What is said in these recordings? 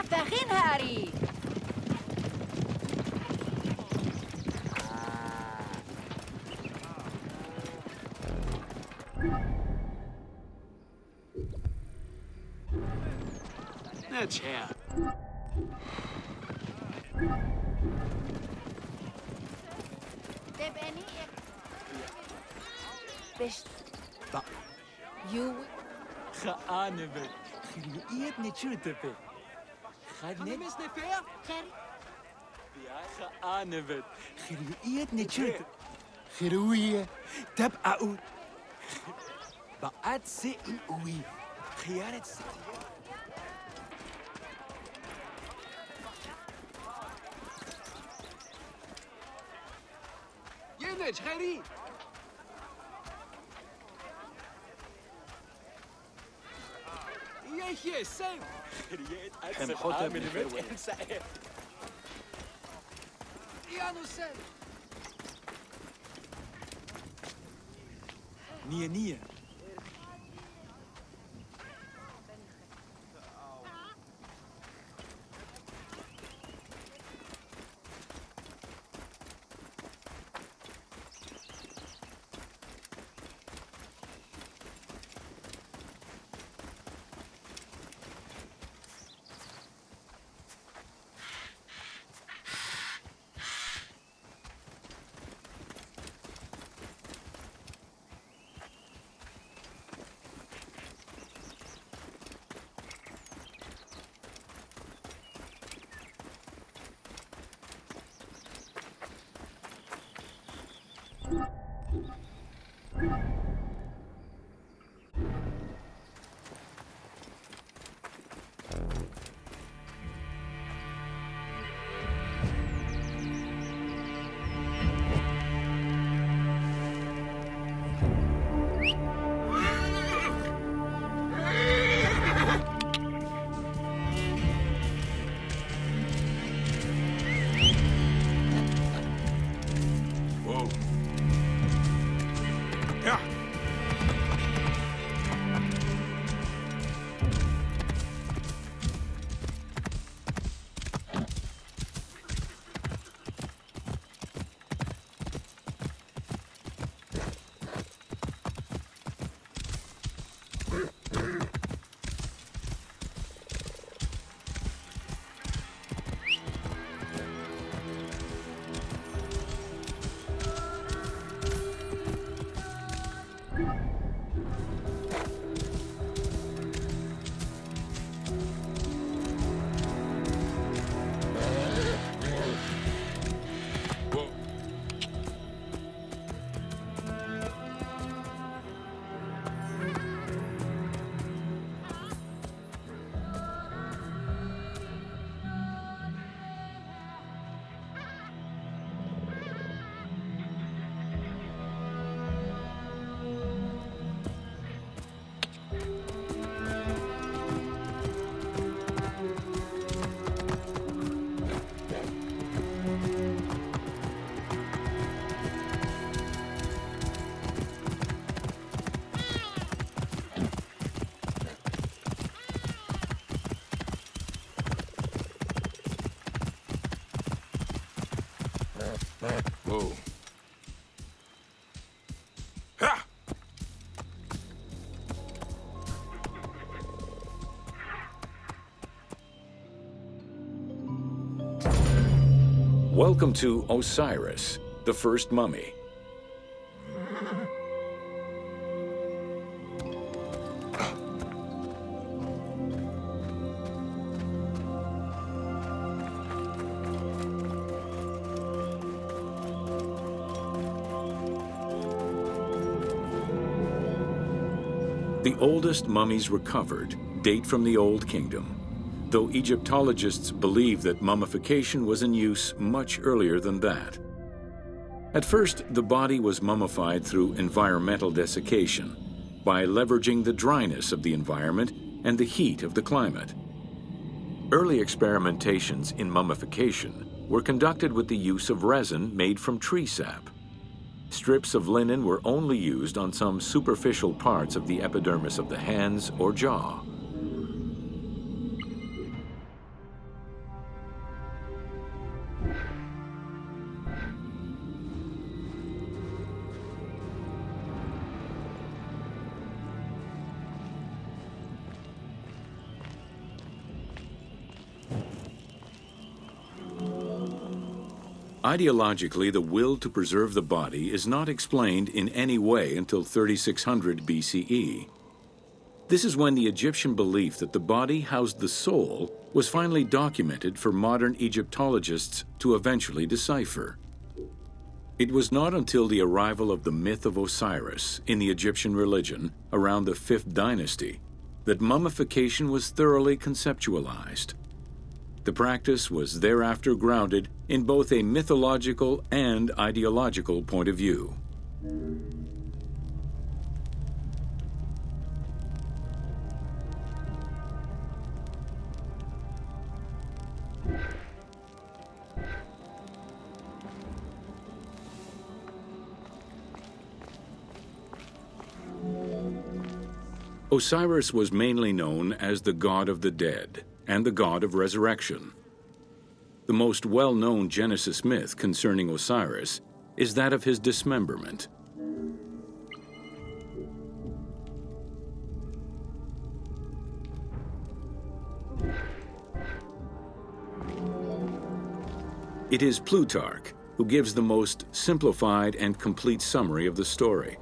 فاخينها أري. That's her. Best. You. Geanevet. Gelueerd niet schuttepe. Gaat niet mis ne fair? Ja, geanevet. Gelueerd niet schuttepe. Gelueerd. Tap out. Baat se ui. Gearet se. Yenet, Harry. Jeetje, Sam. Hem God hebben de verwee. Iano Sam. Nie. Whoa. Ha! Welcome to Osiris, the first mummy. The oldest mummies recovered date from the Old Kingdom, though Egyptologists believe that mummification was in use much earlier than that. At first, the body was mummified through environmental desiccation, by leveraging the dryness of the environment and the heat of the climate. Early experimentations in mummification were conducted with the use of resin made from tree sap. Strips of linen were only used on some superficial parts of the epidermis of the hands or jaw. Ideologically, the will to preserve the body is not explained in any way until 3600 BCE. This is when the Egyptian belief that the body housed the soul was finally documented for modern Egyptologists to eventually decipher. It was not until the arrival of the myth of Osiris in the Egyptian religion around the 5th dynasty that mummification was thoroughly conceptualized. The practice was thereafter grounded in both a mythological and ideological point of view. Osiris was mainly known as the god of the dead and the god of resurrection. The most well-known Genesis myth concerning Osiris is that of his dismemberment. It is Plutarch who gives the most simplified and complete summary of the story.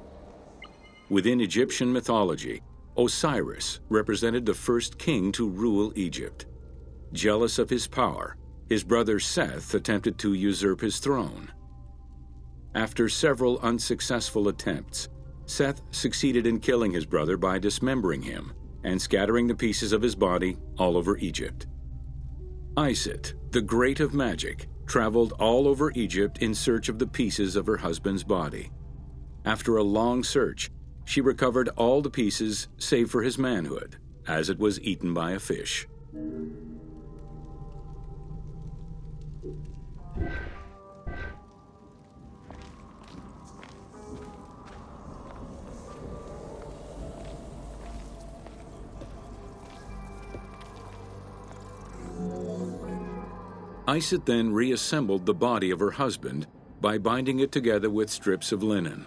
Within Egyptian mythology, Osiris represented the first king to rule Egypt. Jealous of his power, his brother Seth attempted to usurp his throne. After several unsuccessful attempts, Seth succeeded in killing his brother by dismembering him and scattering the pieces of his body all over Egypt. Isis, the great of magic, traveled all over Egypt in search of the pieces of her husband's body. After a long search, she recovered all the pieces save for his manhood, as it was eaten by a fish. Isis then reassembled the body of her husband by binding it together with strips of linen.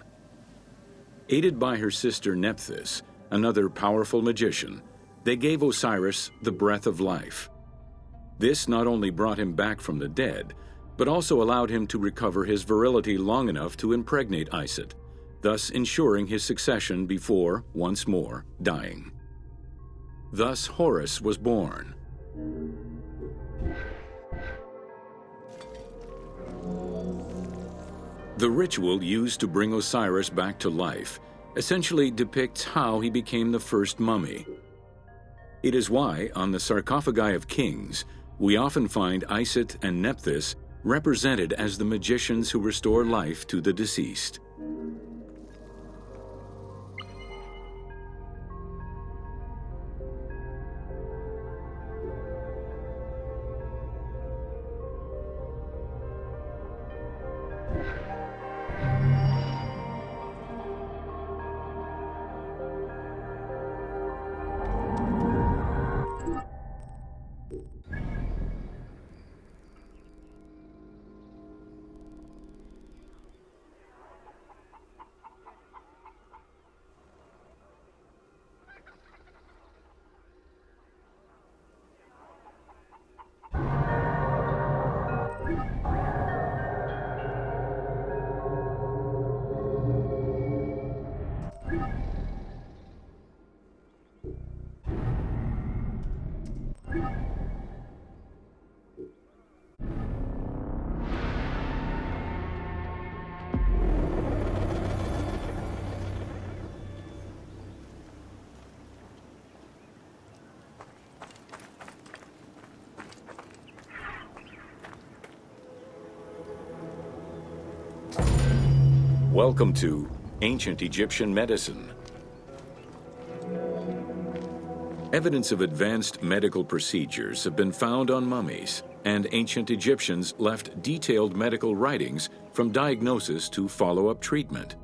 Aided by her sister Nephthys, another powerful magician, they gave Osiris the breath of life. This not only brought him back from the dead, but also allowed him to recover his virility long enough to impregnate Isis, thus ensuring his succession before, once more, dying. Thus Horus was born. The ritual used to bring Osiris back to life essentially depicts how he became the first mummy. It is why, on the sarcophagi of kings, we often find Isis and Nephthys represented as the magicians who restore life to the deceased. Welcome to Ancient Egyptian Medicine. Evidence of advanced medical procedures have been found on mummies, and ancient Egyptians left detailed medical writings from diagnosis to follow-up treatment.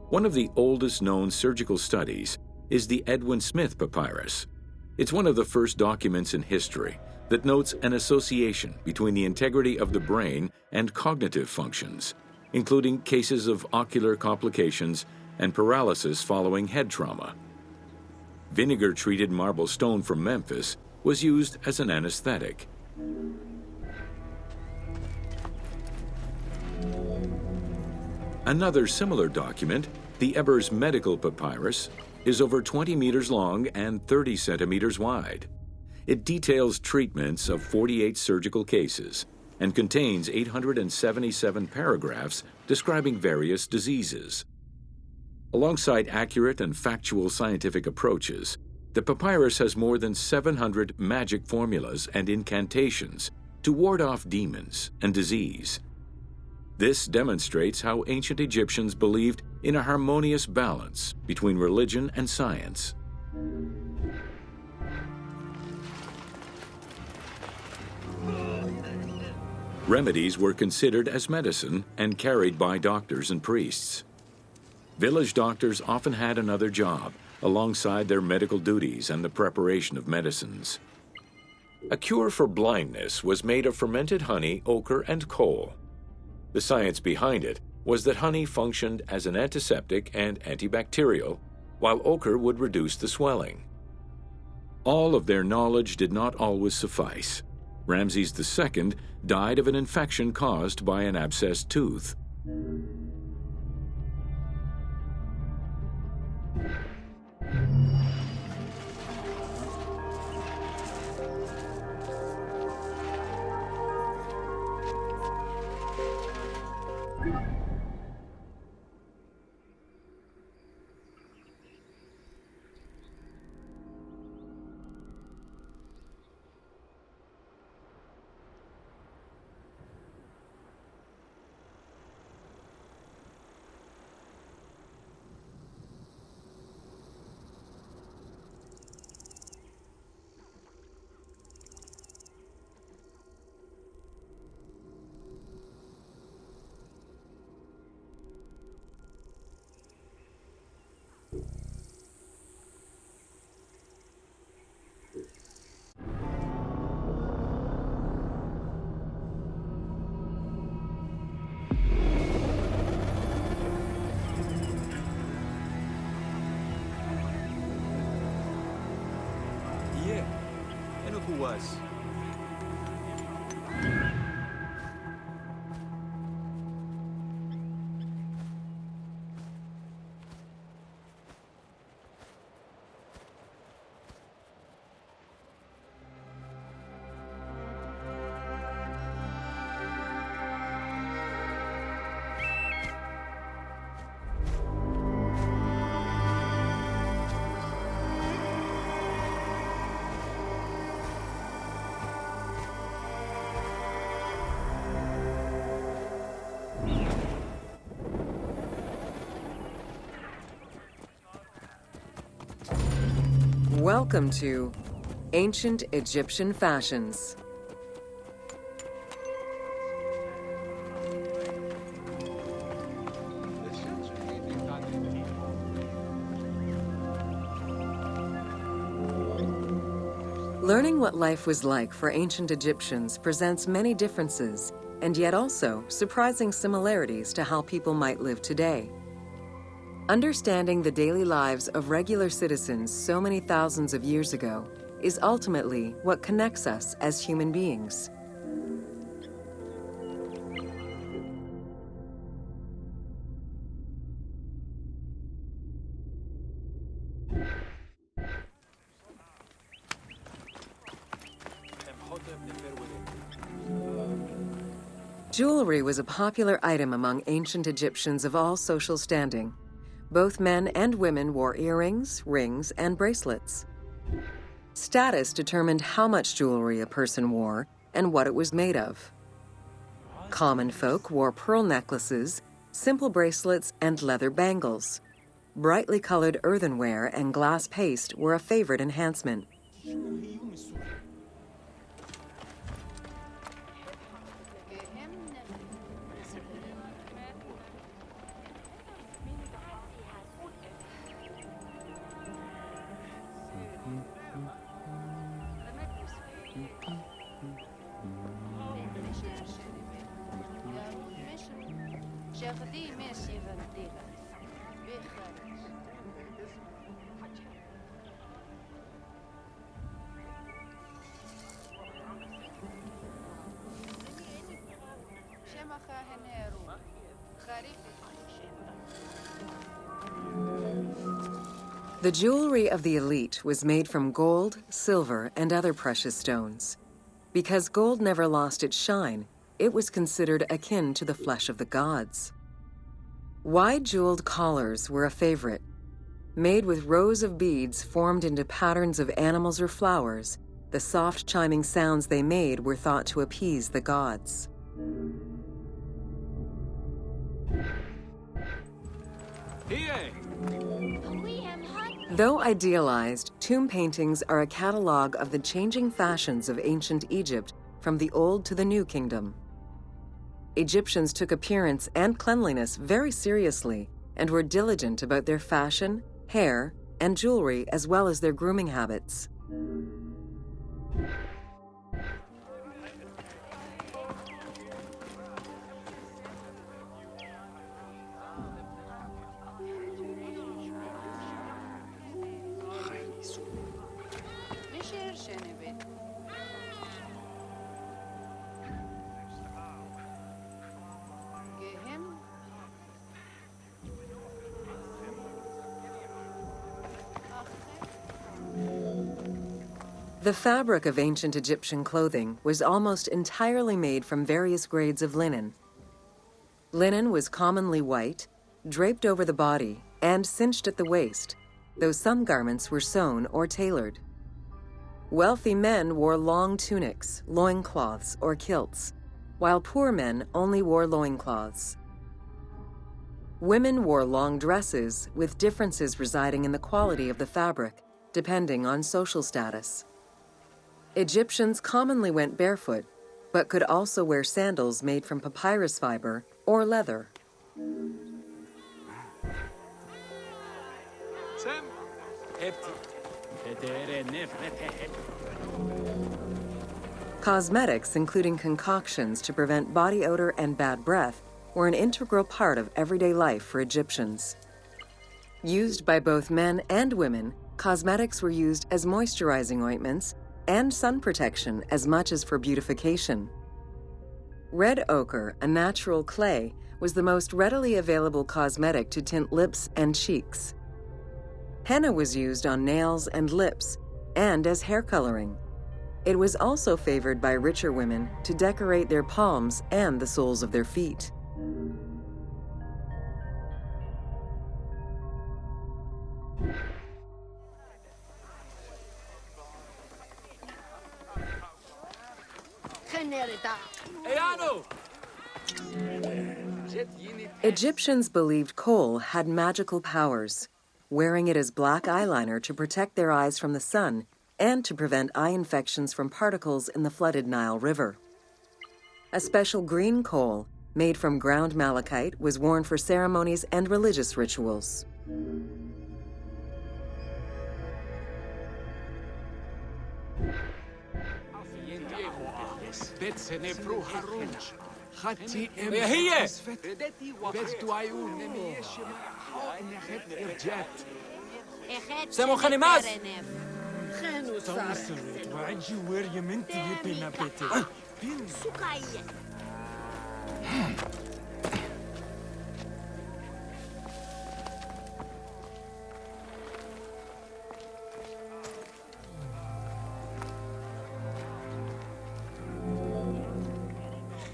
One of the oldest known surgical studies is the Edwin Smith Papyrus. It's one of the first documents in history that notes an association between the integrity of the brain and cognitive functions, including cases of ocular complications and paralysis following head trauma. Vinegar-treated marble stone from Memphis was used as an anesthetic. Another similar document, the Ebers Medical Papyrus, is over 20 meters long and 30 centimeters wide. It details treatments of 48 surgical cases and contains 877 paragraphs describing various diseases. Alongside accurate and factual scientific approaches, the papyrus has more than 700 magic formulas and incantations to ward off demons and disease. This demonstrates how ancient Egyptians believed in a harmonious balance between religion and science. Remedies were considered as medicine and carried by doctors and priests. Village doctors often had another job alongside their medical duties and the preparation of medicines. A cure for blindness was made of fermented honey, ochre, and coal. The science behind it was that honey functioned as an antiseptic and antibacterial, while ochre would reduce the swelling. All of their knowledge did not always suffice. Ramses II died of an infection caused by an abscessed tooth. Yeah. And who was? Welcome to Ancient Egyptian Fashions. Learning what life was like for ancient Egyptians presents many differences, and yet also surprising similarities to how people might live today. Understanding the daily lives of regular citizens so many thousands of years ago is ultimately what connects us as human beings. Jewelry was a popular item among ancient Egyptians of all social standing. Both men and women wore earrings, rings, and bracelets. Status determined how much jewelry a person wore and what it was made of. Common folk wore pearl necklaces, simple bracelets, and leather bangles. Brightly colored earthenware and glass paste were a favorite enhancement. The jewelry of the elite was made from gold, silver, and other precious stones. Because gold never lost its shine, it was considered akin to the flesh of the gods. Wide jeweled collars were a favorite. Made with rows of beads formed into patterns of animals or flowers, the soft chiming sounds they made were thought to appease the gods. Here! Though idealized, tomb paintings are a catalog of the changing fashions of ancient Egypt from the Old to the New Kingdom. Egyptians took appearance and cleanliness very seriously and were diligent about their fashion, hair, and jewelry as well as their grooming habits. The fabric of ancient Egyptian clothing was almost entirely made from various grades of linen. Linen was commonly white, draped over the body, and cinched at the waist, though some garments were sewn or tailored. Wealthy men wore long tunics, loincloths, or kilts, while poor men only wore loincloths. Women wore long dresses, with differences residing in the quality of the fabric, depending on social status. Egyptians commonly went barefoot, but could also wear sandals made from papyrus fiber or leather. Cosmetics, including concoctions to prevent body odor and bad breath, were an integral part of everyday life for Egyptians. Used by both men and women, cosmetics were used as moisturizing ointments and sun protection as much as for beautification. Red ochre, a natural clay, was the most readily available cosmetic to tint lips and cheeks. Henna was used on nails and lips, and as hair coloring. It was also favored by richer women to decorate their palms and the soles of their feet. Egyptians believed kohl had magical powers, wearing it as black eyeliner to protect their eyes from the sun and to prevent eye infections from particles in the flooded Nile River. A special green kohl, made from ground malachite, was worn for ceremonies and religious rituals.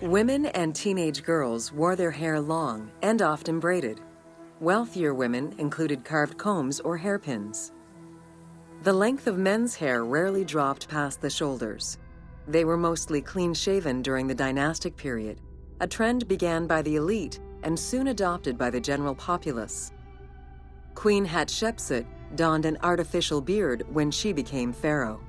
Women and teenage girls wore their hair long and often braided. Wealthier women included carved combs or hairpins. The length of men's hair rarely dropped past the shoulders. They were mostly clean-shaven during the dynastic period, a trend began by the elite and soon adopted by the general populace. Queen Hatshepsut donned an artificial beard when she became pharaoh.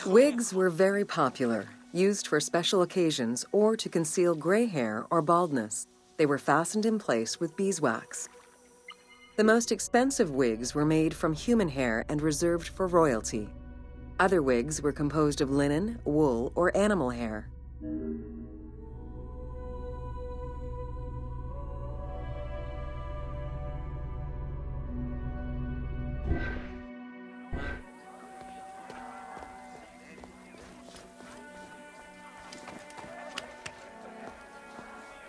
Wigs were very popular, used for special occasions or to conceal gray hair or baldness. They were fastened in place with beeswax. The most expensive wigs were made from human hair and reserved for royalty. Other wigs were composed of linen, wool, or animal hair.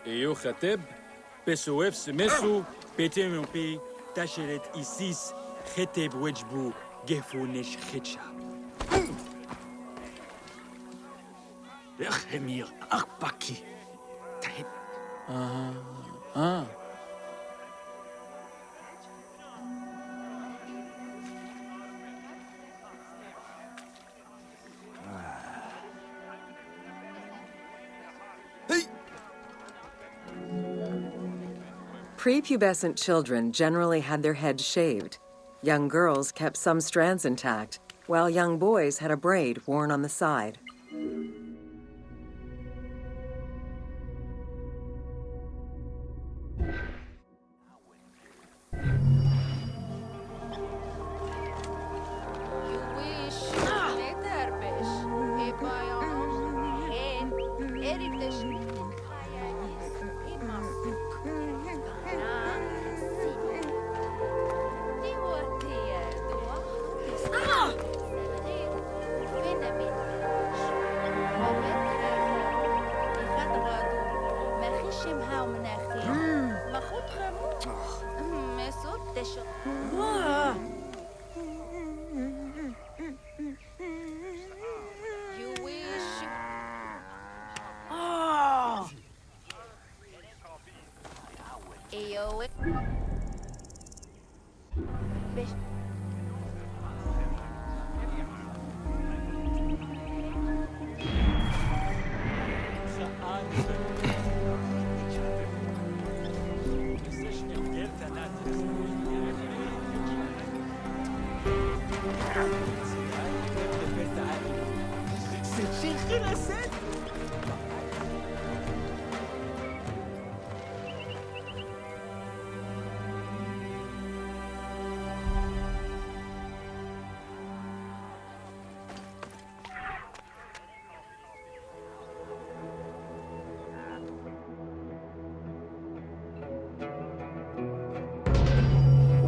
Eyo khateb, pesowef semesu, pete mumpi, tasheret isis, khateb wejbu, gefunish khitcha. Emir akbaki. Tahib. Prepubescent children generally had their heads shaved. Young girls kept some strands intact, while young boys had a braid worn on the side.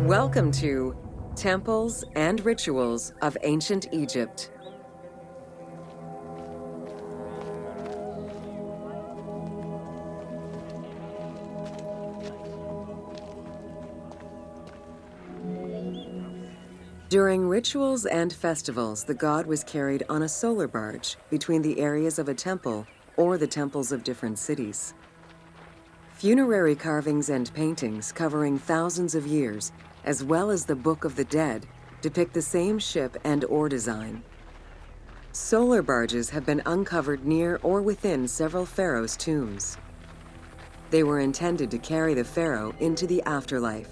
Welcome to Temples and Rituals of Ancient Egypt. During rituals and festivals, the god was carried on a solar barge between the areas of a temple or the temples of different cities. Funerary carvings and paintings covering thousands of years, as well as the Book of the Dead, depict the same ship and oar design. Solar barges have been uncovered near or within several pharaohs' tombs. They were intended to carry the pharaoh into the afterlife.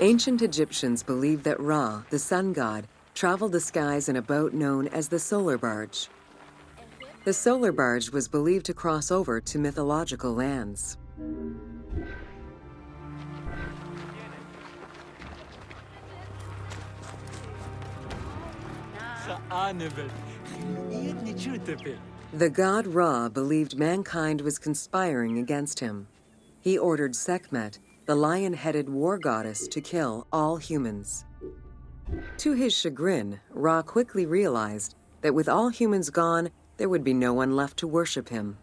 Ancient Egyptians believed that Ra, the sun god, traveled the skies in a boat known as the solar barge. The solar barge was believed to cross over to mythological lands. The god Ra believed mankind was conspiring against him. He ordered Sekhmet, the lion-headed war goddess, to kill all humans. To his chagrin, Ra quickly realized that with all humans gone, there would be no one left to worship him.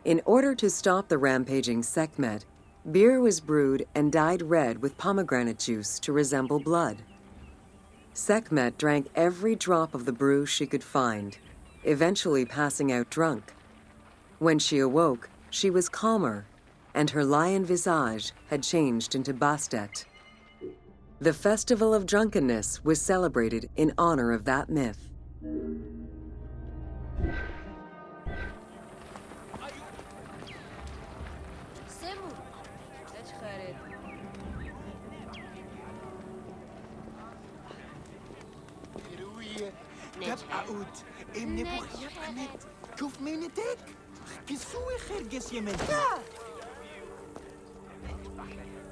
In order to stop the rampaging Sekhmet, beer was brewed and dyed red with pomegranate juice to resemble blood. Sekhmet drank every drop of the brew she could find, eventually passing out drunk. When she awoke, she was calmer, and her lion visage had changed into Bastet. The Festival of Drunkenness was celebrated in honor of that myth. تبقى إمني بخير أمت كيف مينتك كسوي خرجس يمن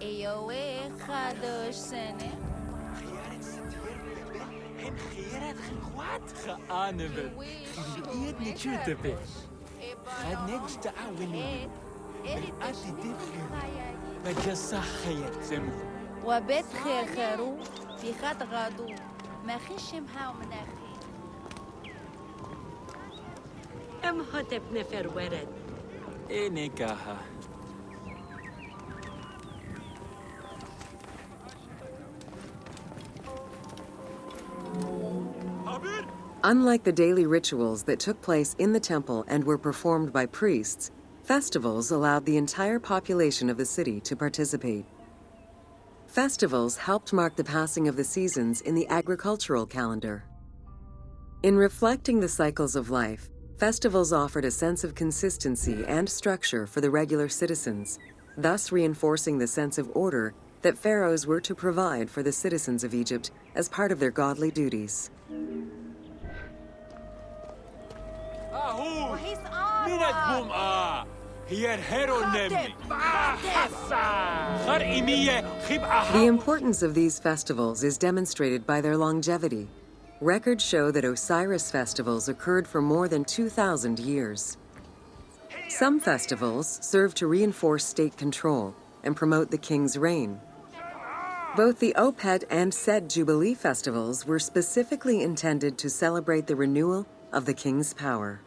ايوه خادوش سنة خيارات ستير هن خيارات خلوات خانبت خلقيت نشوتبي خد نجش تعاوني بالأرض تبخير بجسا خير سمو وبيت خير خيرو في خد غادو ما خشم هاو مناخي ام هتب نفر ورد إيه نكاها Unlike the daily rituals that took place in the temple and were performed by priests, festivals allowed the entire population of the city to participate. Festivals helped mark the passing of the seasons in the agricultural calendar. In reflecting the cycles of life, festivals offered a sense of consistency and structure for the regular citizens, thus reinforcing the sense of order that pharaohs were to provide for the citizens of Egypt as part of their godly duties. وهيس مين هي الهيرو نمي خرقيمية خبقة The importance of these festivals is demonstrated by their longevity. Records show that Osiris festivals occurred for more than 2,000 years. Some festivals serve to reinforce state control and promote the king's reign. Both the Opet and Sed Jubilee festivals were specifically intended to celebrate the renewal of the king's power.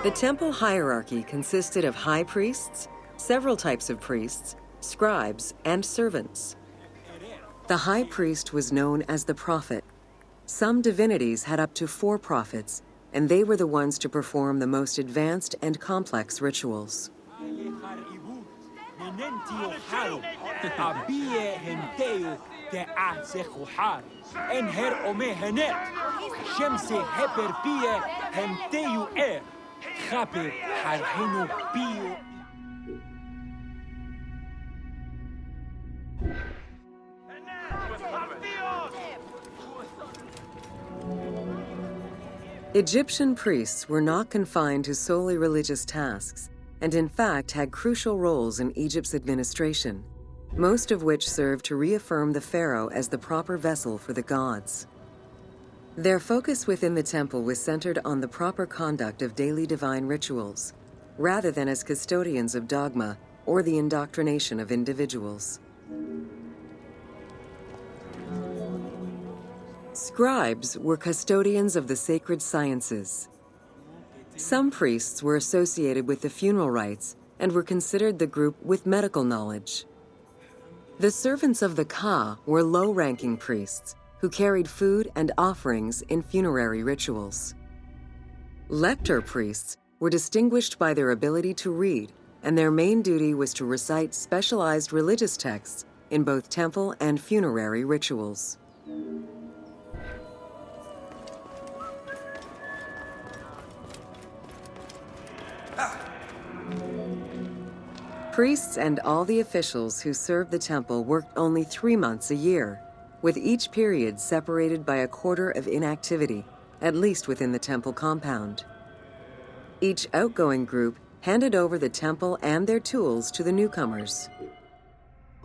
The temple hierarchy consisted of high priests, several types of priests, scribes, and servants. The high priest was known as the prophet. Some divinities had up to 4 prophets, and they were the ones to perform the most advanced and complex rituals. Egyptian priests were not confined to solely religious tasks, and in fact had crucial roles in Egypt's administration, most of which served to reaffirm the pharaoh as the proper vessel for the gods. Their focus within the temple was centered on the proper conduct of daily divine rituals, rather than as custodians of dogma or the indoctrination of individuals. Scribes were custodians of the sacred sciences. Some priests were associated with the funeral rites and were considered the group with medical knowledge. The servants of the Ka were low-ranking priests who carried food and offerings in funerary rituals. Lector priests were distinguished by their ability to read, and their main duty was to recite specialized religious texts in both temple and funerary rituals. Priests and all the officials who served the temple worked only 3 months a year, with each period separated by a quarter of inactivity, at least within the temple compound. Each outgoing group handed over the temple and their tools to the newcomers.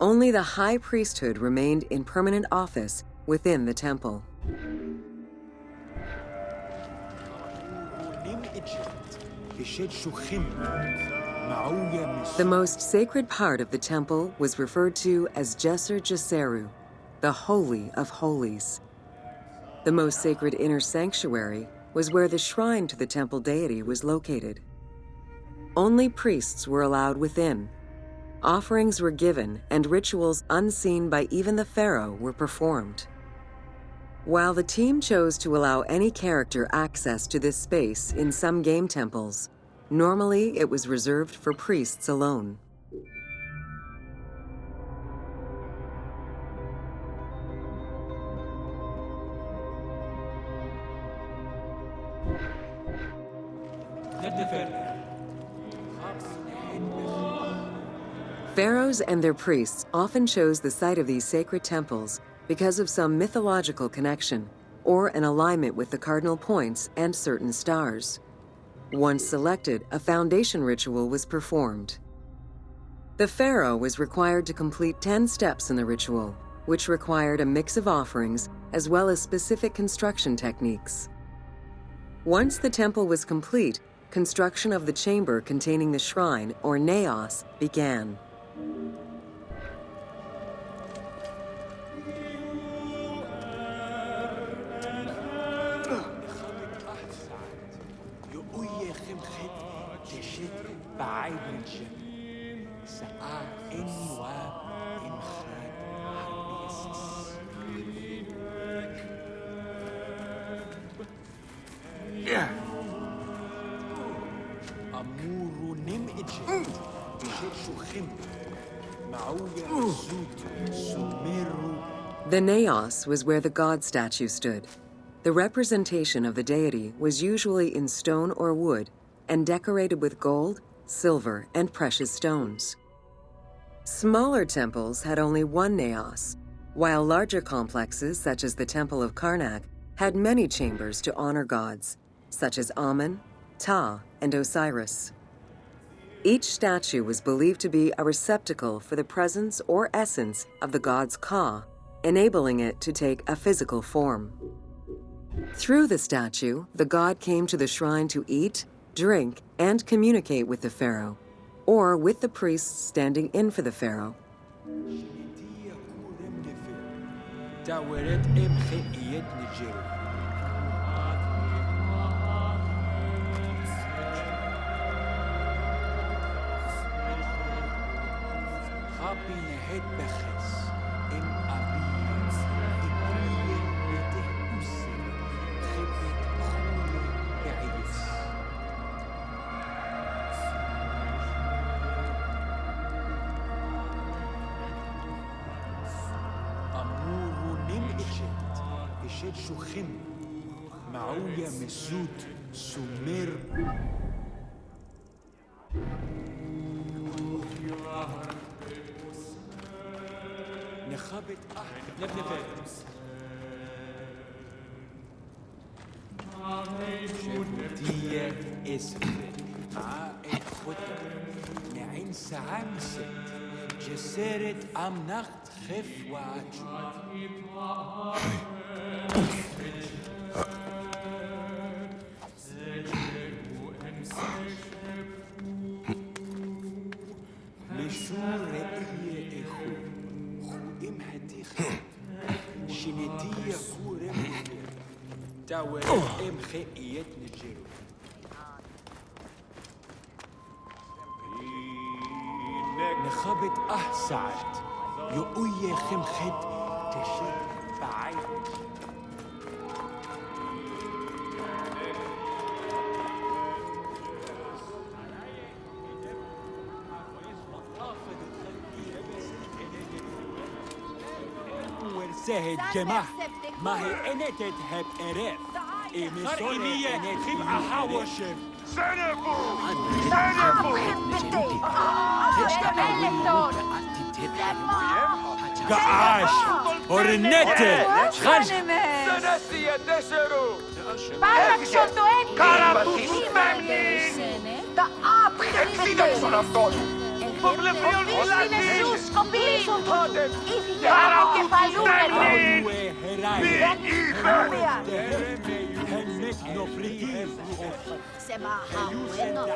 Only the high priesthood remained in permanent office within the temple. The most sacred part of the temple was referred to as Jeser Jeseru, the Holy of Holies. The most sacred inner sanctuary was where the shrine to the temple deity was located. Only priests were allowed within. Offerings were given and rituals unseen by even the pharaoh were performed. While the team chose to allow any character access to this space in some game temples, normally it was reserved for priests alone. Pharaohs and their priests often chose the site of these sacred temples because of some mythological connection or an alignment with the cardinal points and certain stars. Once selected, a foundation ritual was performed. The pharaoh was required to complete 10 steps in the ritual, which required a mix of offerings as well as specific construction techniques. Once the temple was complete, construction of the chamber containing the shrine, or naos, began. The naos was where the god statue stood. The representation of the deity was usually in stone or wood and decorated with gold, silver, and precious stones. Smaller temples had only one naos, while larger complexes, such as the Temple of Karnak, had many chambers to honor gods, such as Amun, Ptah, and Osiris. Each statue was believed to be a receptacle for the presence or essence of the god's Ka, enabling it to take a physical form. Through the statue, the god came to the shrine to eat, drink, and communicate with the pharaoh, or with the priests standing in for the pharaoh. سهد جماح ما هي أنا تذهب أرف إمسوني خب أحاوشم سنبو قعاش أورنتة خرج سنسي دشرو Παραξιότο τα άπλα το πλευρίο Ιησούς σκοπίζουν Ιδιάρα κεφαλούμενο Σε μαχαουένο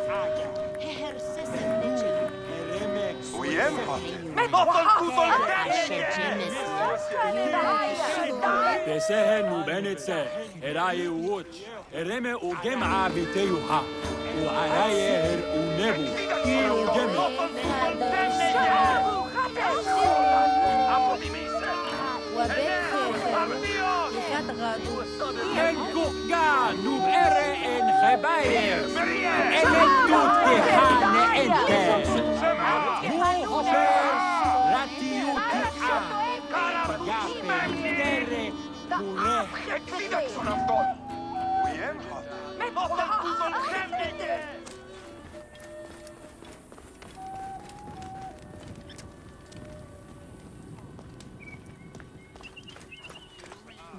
بسهل وبنت سهل راي ووتش رمى وجمعة بتيوها وعراير ونبو وجمع وبك خيرو بخات غادو En Gurga, Nub Ere en Gebayer. En het doet de Hane Ente. Hoger, Ratiuti A. Gape, Tere, Pure.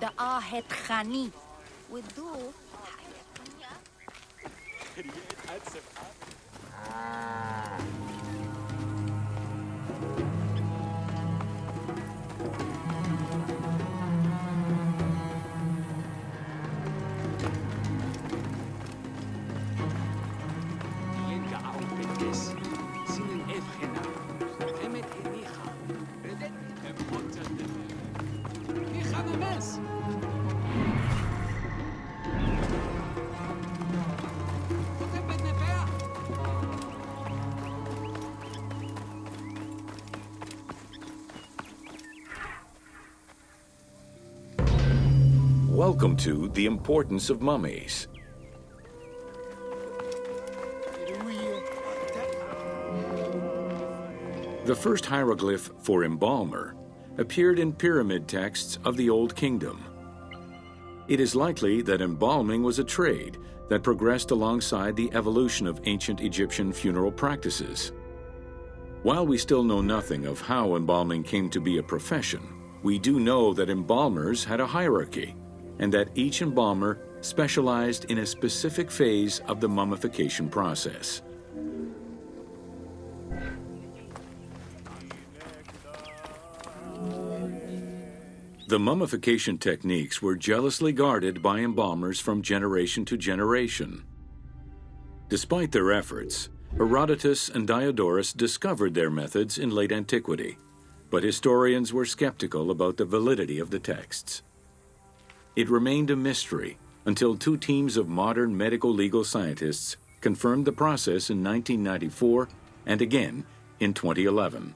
دقاهت خاني ودو Yenka au Betes. Sinen Evgena. Hemet Enicha. Redet Emotan. Nicha Memes. Welcome to The Importance of Mummies. The first hieroglyph for embalmer appeared in pyramid texts of the Old Kingdom. It is likely that embalming was a trade that progressed alongside the evolution of ancient Egyptian funeral practices. While we still know nothing of how embalming came to be a profession, we do know that embalmers had a hierarchy, and that each embalmer specialized in a specific phase of the mummification process. The mummification techniques were jealously guarded by embalmers from generation to generation. Despite their efforts, Herodotus and Diodorus discovered their methods in late antiquity, but historians were skeptical about the validity of the texts. It remained a mystery until two teams of modern medical legal scientists confirmed the process in 1994 and again in 2011.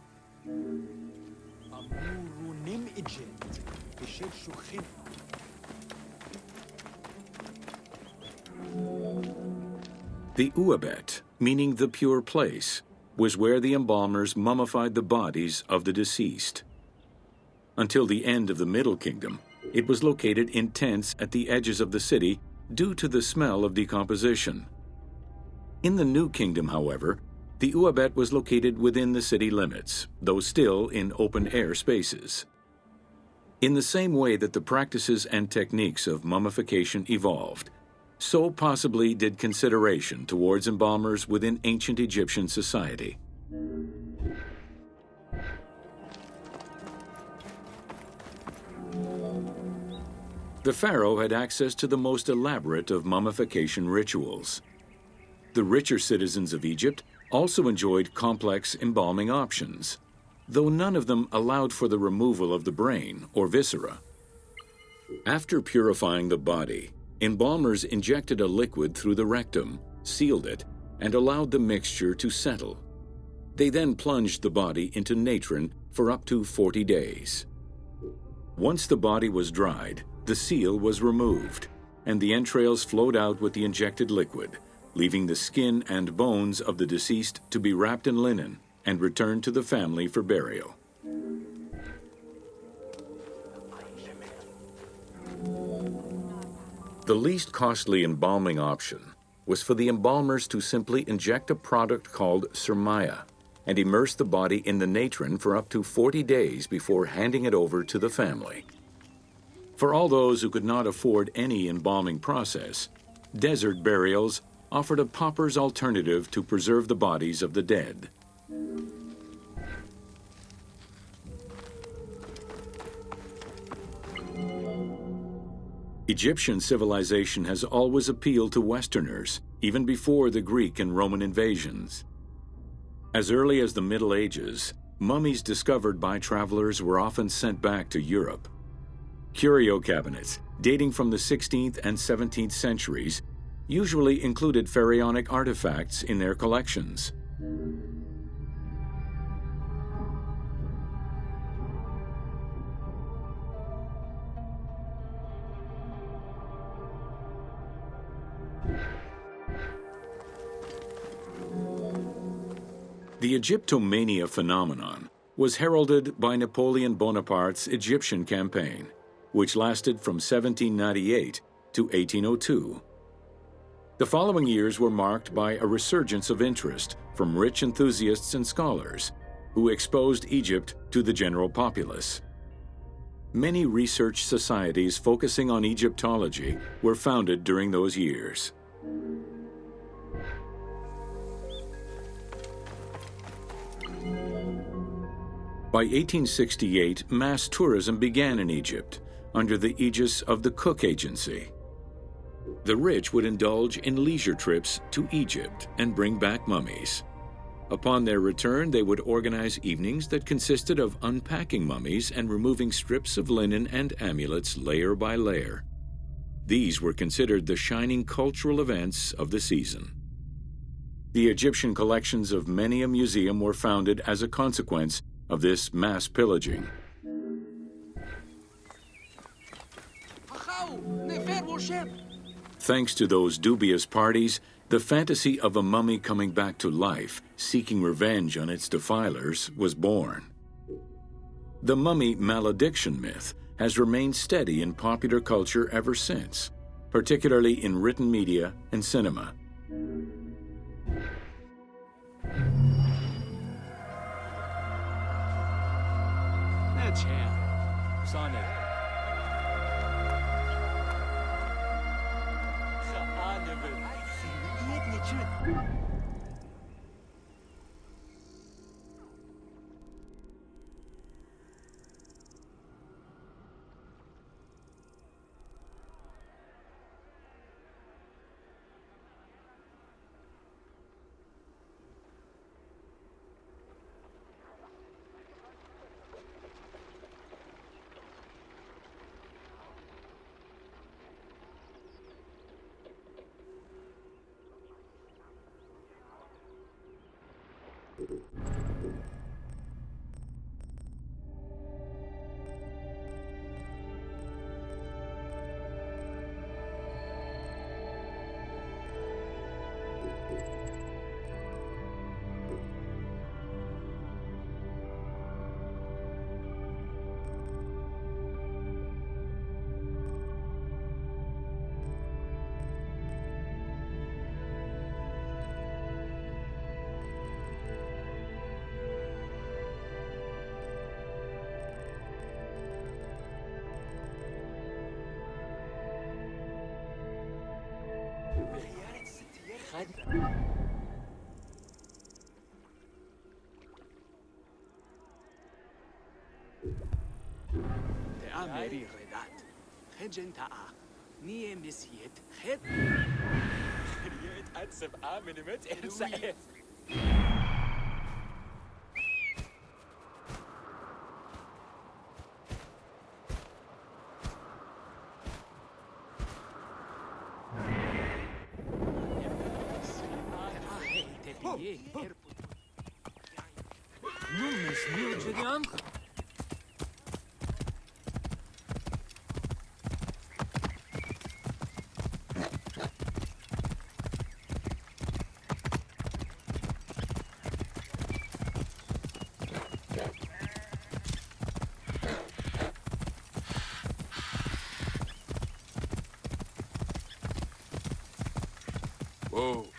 The Uabet, meaning the pure place, was where the embalmers mummified the bodies of the deceased. Until the end of the Middle Kingdom, it was located in tents at the edges of the city due to the smell of decomposition. In the New Kingdom, however, the Uabet was located within the city limits, though still in open-air spaces. In the same way that the practices and techniques of mummification evolved, so possibly did consideration towards embalmers within ancient Egyptian society. The pharaoh had access to the most elaborate of mummification rituals. The richer citizens of Egypt also enjoyed complex embalming options, though none of them allowed for the removal of the brain or viscera. After purifying the body, embalmers injected a liquid through the rectum, sealed it, and allowed the mixture to settle. They then plunged the body into natron for up to 40 days. Once the body was dried, the seal was removed, and the entrails flowed out with the injected liquid, leaving the skin and bones of the deceased to be wrapped in linen and returned to the family for burial. The least costly embalming option was for the embalmers to simply inject a product called surmaya and immerse the body in the natron for up to 40 days before handing it over to the family. For all those who could not afford any embalming process, desert burials offered a pauper's alternative to preserve the bodies of the dead. Egyptian civilization has always appealed to Westerners, even before the Greek and Roman invasions. As early as the Middle Ages, mummies discovered by travelers were often sent back to Europe. Curio cabinets, dating from the 16th and 17th centuries, usually included pharaonic artifacts in their collections. The Egyptomania phenomenon was heralded by Napoleon Bonaparte's Egyptian campaign, which lasted from 1798 to 1802. The following years were marked by a resurgence of interest from rich enthusiasts and scholars who exposed Egypt to the general populace. Many research societies focusing on Egyptology were founded during those years. By 1868, mass tourism began in Egypt under the aegis of the Cook Agency. The rich would indulge in leisure trips to Egypt and bring back mummies. Upon their return, they would organize evenings that consisted of unpacking mummies and removing strips of linen and amulets layer by layer. These were considered the shining cultural events of the season. The Egyptian collections of many a museum were founded as a consequence of this mass pillaging. Thanks to those dubious parties, the fantasy of a mummy coming back to life, seeking revenge on its defilers, was born. The mummy malediction myth has remained steady in popular culture ever since, particularly in written media and cinema. تأمري ردات خجن تاء نية مسيت خد خريت أتسب آمن مت إنسى Whoa.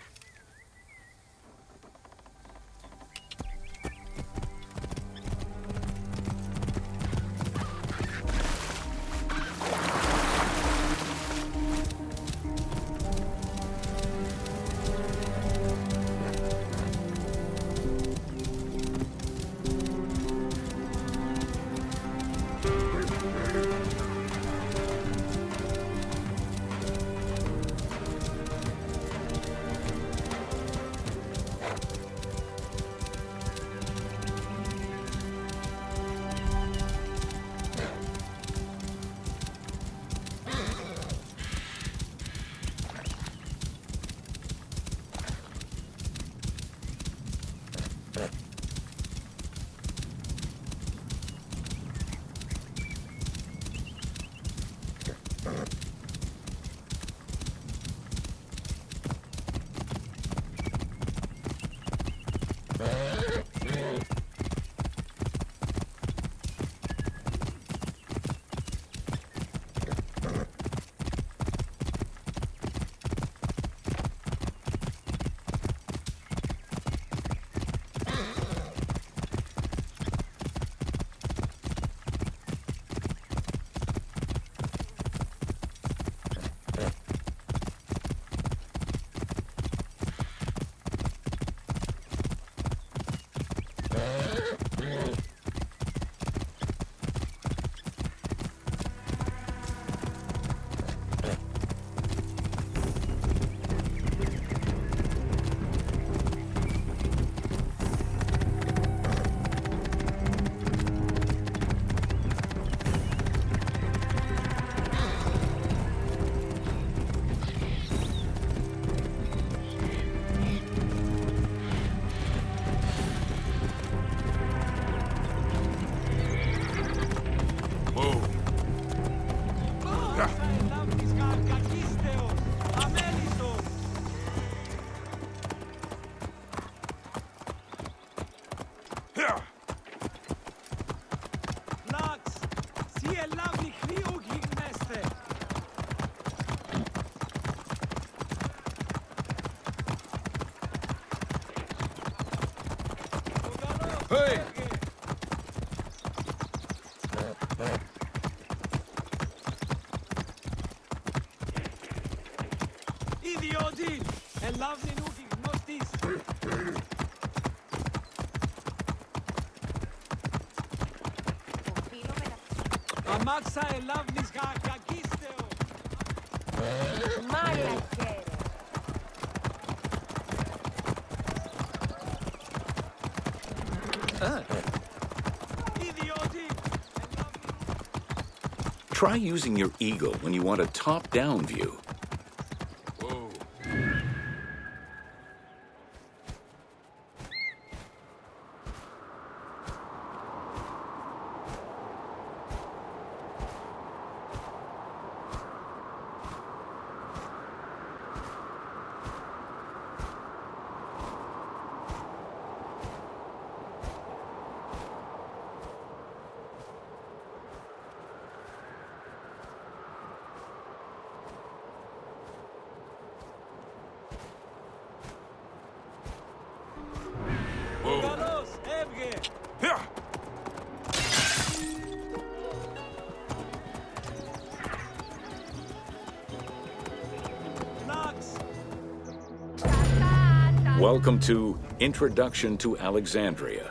Try using your eagle when you want a top-down view. Welcome to Introduction to Alexandria.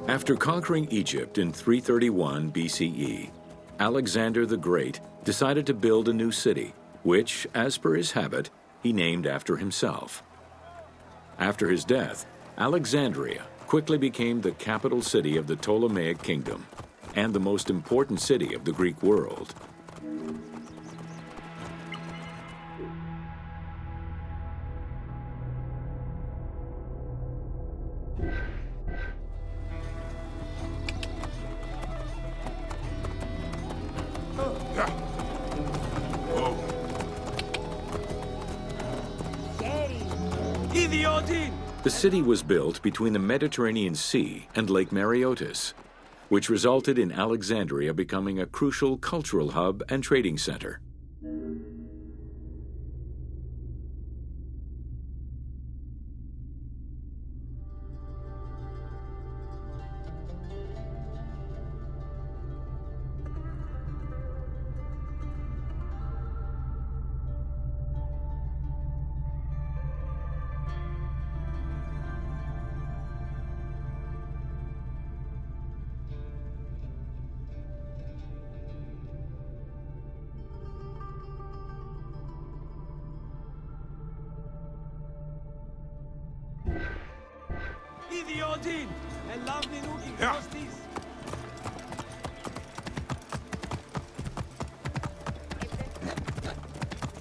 After conquering Egypt in 331 BCE, Alexander the Great decided to build a new city, which, as per his habit, he named after himself. After his death, Alexandria quickly became the capital city of the Ptolemaic kingdom and the most important city of the Greek world. The city was built between the Mediterranean Sea and Lake Mareotis, which resulted in Alexandria becoming a crucial cultural hub and trading center.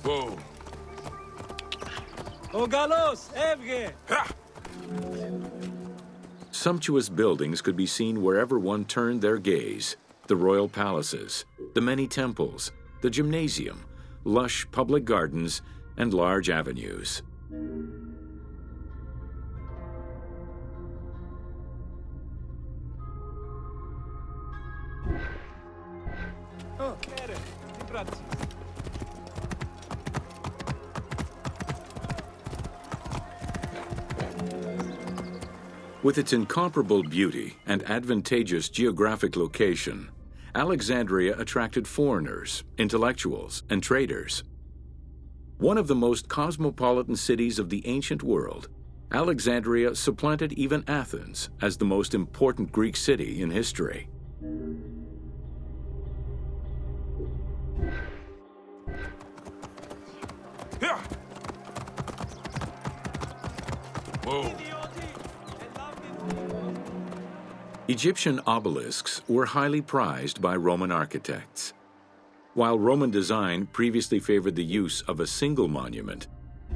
Whoa. Ogalos, Evge! Sumptuous buildings could be seen wherever one turned their gaze. The royal palaces, the many temples, the gymnasium, lush public gardens, and large avenues. With its incomparable beauty and advantageous geographic location, Alexandria attracted foreigners, intellectuals, and traders. One of the most cosmopolitan cities of the ancient world, Alexandria supplanted even Athens as the most important Greek city in history. Whoa. Egyptian obelisks were highly prized by Roman architects. While Roman design previously favored the use of a single monument,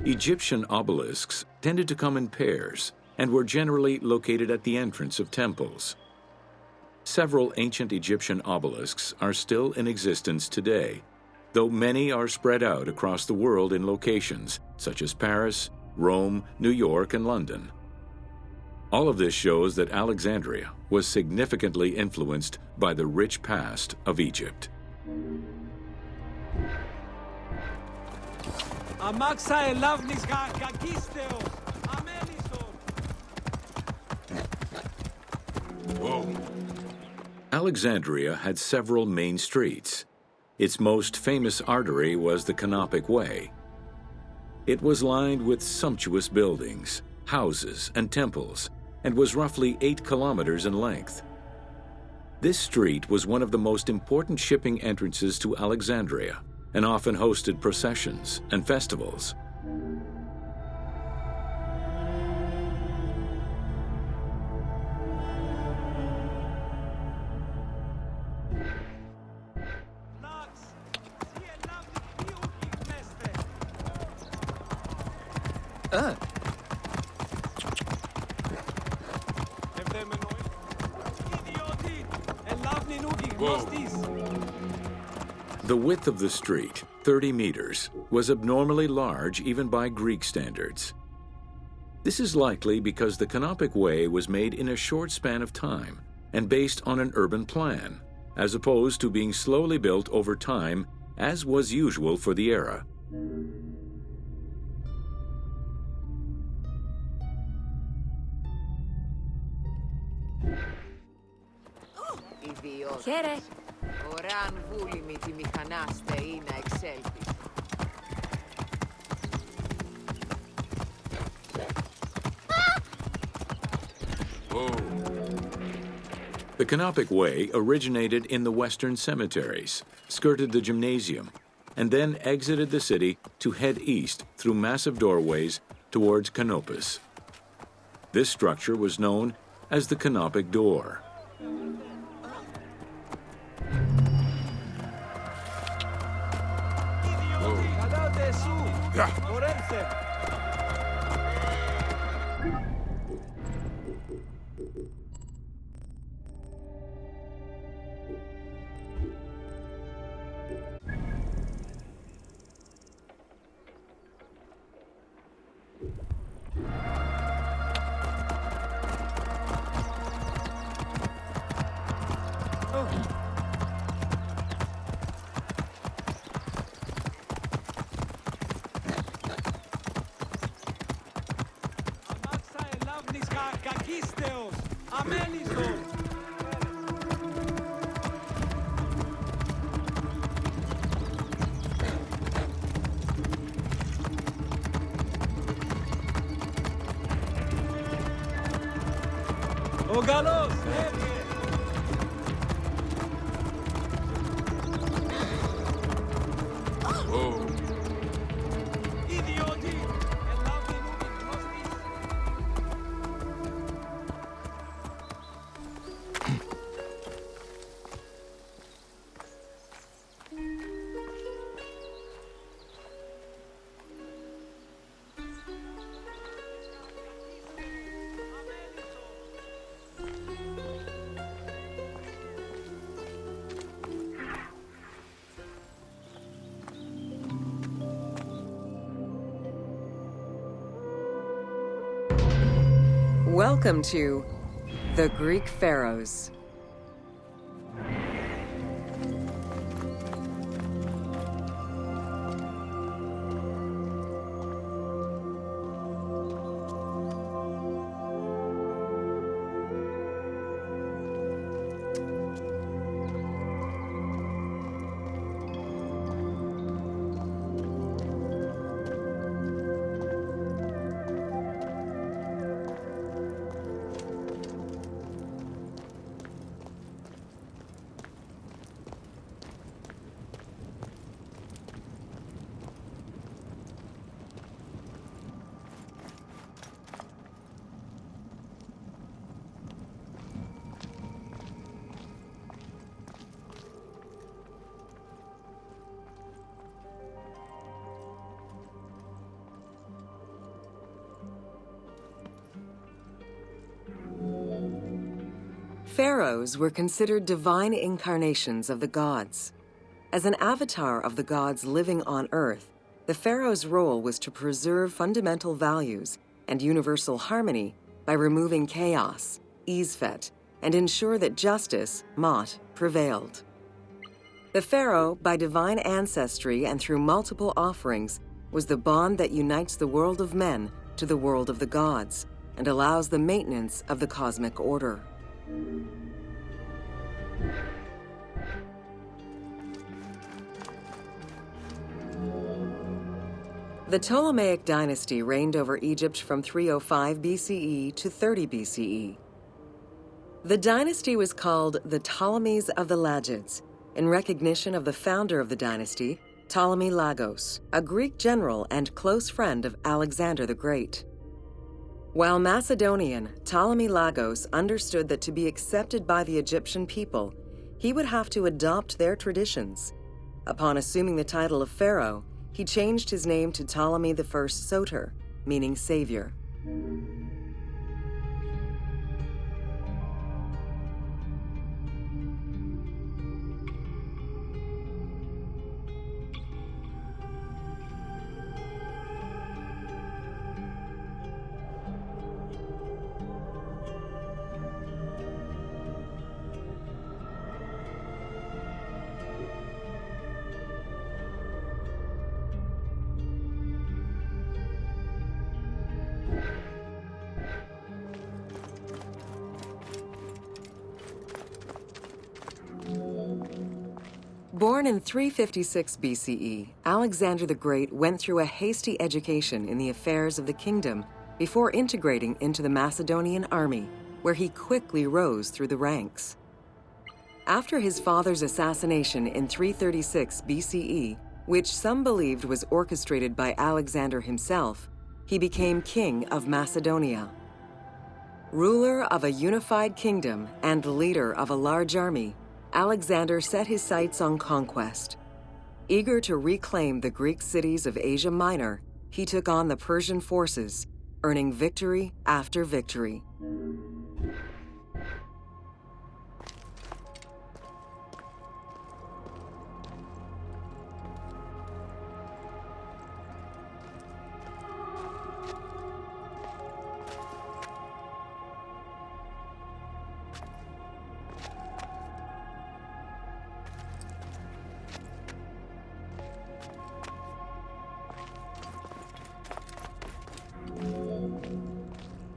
Egyptian obelisks tended to come in pairs and were generally located at the entrance of temples. Several ancient Egyptian obelisks are still in existence today, though many are spread out across the world in locations such as Paris, Rome, New York, and London. All of this shows that Alexandria was significantly influenced by the rich past of Egypt. Alexandria had several main streets. Its most famous artery was the Canopic Way. It was lined with sumptuous buildings, houses, and temples, and was roughly 8 kilometers in length. This street was one of the most important shipping entrances to Alexandria and often hosted processions and festivals. The width of the street, 30 meters, was abnormally large even by Greek standards. This is likely because the Canopic Way was made in a short span of time and based on an urban plan, as opposed to being slowly built over time, as was usual for the era. Χαίρε. Ωραία αν βούλημη τη μηχανά στεεί να εξέλθει. The Canopic Way originated in the western cemeteries, skirted the gymnasium, and then exited the city to head east through massive doorways towards Canopus. This structure was known as the Canopic Door. Welcome to the Greek Pharaohs. Pharaohs were considered divine incarnations of the gods. As an avatar of the gods living on Earth, the pharaoh's role was to preserve fundamental values and universal harmony by removing chaos, Izfet, and ensure that justice, Mot, prevailed. The pharaoh, by divine ancestry and through multiple offerings, was the bond that unites the world of men to the world of the gods and allows the maintenance of the cosmic order. The Ptolemaic dynasty reigned over Egypt from 305 BCE to 30 BCE. The dynasty was called the Ptolemies of the Lagids, in recognition of the founder of the dynasty, Ptolemy Lagos, a Greek general and close friend of Alexander the Great. While Macedonian, Ptolemy Lagos understood that to be accepted by the Egyptian people, he would have to adopt their traditions. Upon assuming the title of pharaoh, he changed his name to Ptolemy I Soter, meaning savior. Born in 356 BCE, Alexander the Great went through a hasty education in the affairs of the kingdom before integrating into the Macedonian army, where he quickly rose through the ranks. After his father's assassination in 336 BCE, which some believed was orchestrated by Alexander himself, he became king of Macedonia. Ruler of a unified kingdom and leader of a large army, Alexander set his sights on conquest. Eager to reclaim the Greek cities of Asia Minor, he took on the Persian forces, earning victory after victory.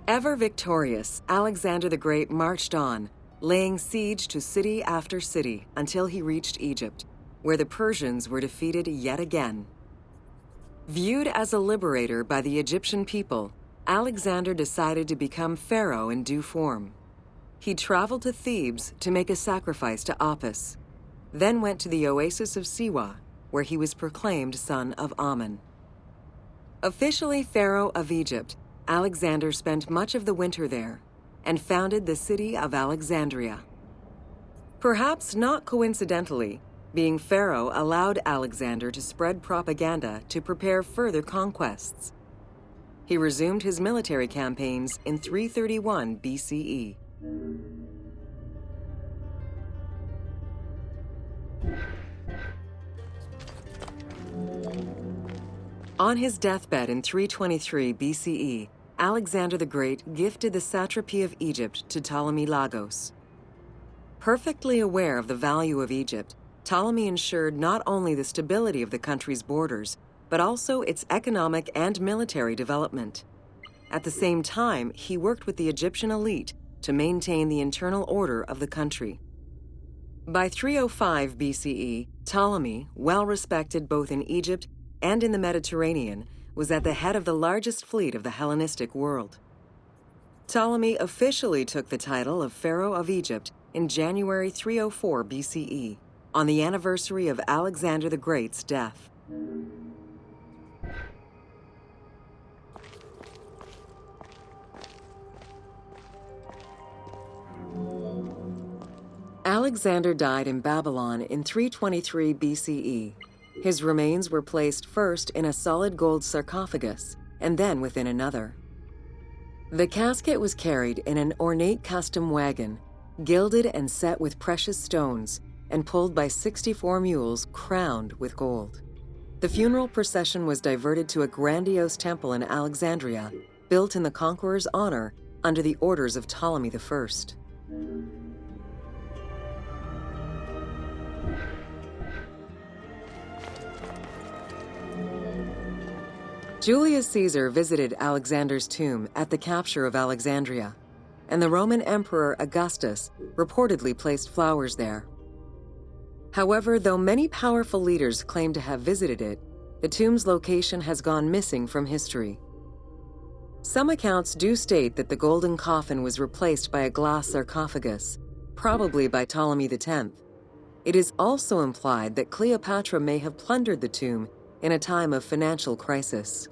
Ever victorious, Alexander the Great marched on, laying siege to city after city until he reached Egypt, where the Persians were defeated yet again. Viewed as a liberator by the Egyptian people, Alexander decided to become pharaoh in due form. He traveled to Thebes to make a sacrifice to Apis, then went to the oasis of Siwa, where he was proclaimed son of Amun. Officially pharaoh of Egypt, Alexander spent much of the winter there and founded the city of Alexandria. Perhaps not coincidentally, being pharaoh allowed Alexander to spread propaganda to prepare further conquests. He resumed his military campaigns in 331 BCE. On his deathbed in 323 BCE, Alexander the Great gifted the satrapy of Egypt to Ptolemy Lagos. Perfectly aware of the value of Egypt, Ptolemy ensured not only the stability of the country's borders, but also its economic and military development. At the same time, he worked with the Egyptian elite to maintain the internal order of the country. By 305 BCE, Ptolemy, well respected both in Egypt and in the Mediterranean, was at the head of the largest fleet of the Hellenistic world. Ptolemy officially took the title of Pharaoh of Egypt in January 304 BCE, on the anniversary of Alexander the Great's death. Alexander died in Babylon in 323 BCE. His remains were placed first in a solid gold sarcophagus, and then within another. The casket was carried in an ornate custom wagon, gilded and set with precious stones, and pulled by 64 mules crowned with gold. The funeral procession was diverted to a grandiose temple in Alexandria, built in the conqueror's honor under the orders of Ptolemy I. Julius Caesar visited Alexander's tomb at the capture of Alexandria. and the Roman Emperor Augustus reportedly placed flowers there. However, though many powerful leaders claim to have visited it, the tomb's location has gone missing from history. Some accounts do state that the golden coffin was replaced by a glass sarcophagus, probably by Ptolemy X. It is also implied that Cleopatra may have plundered the tomb in a time of financial crisis.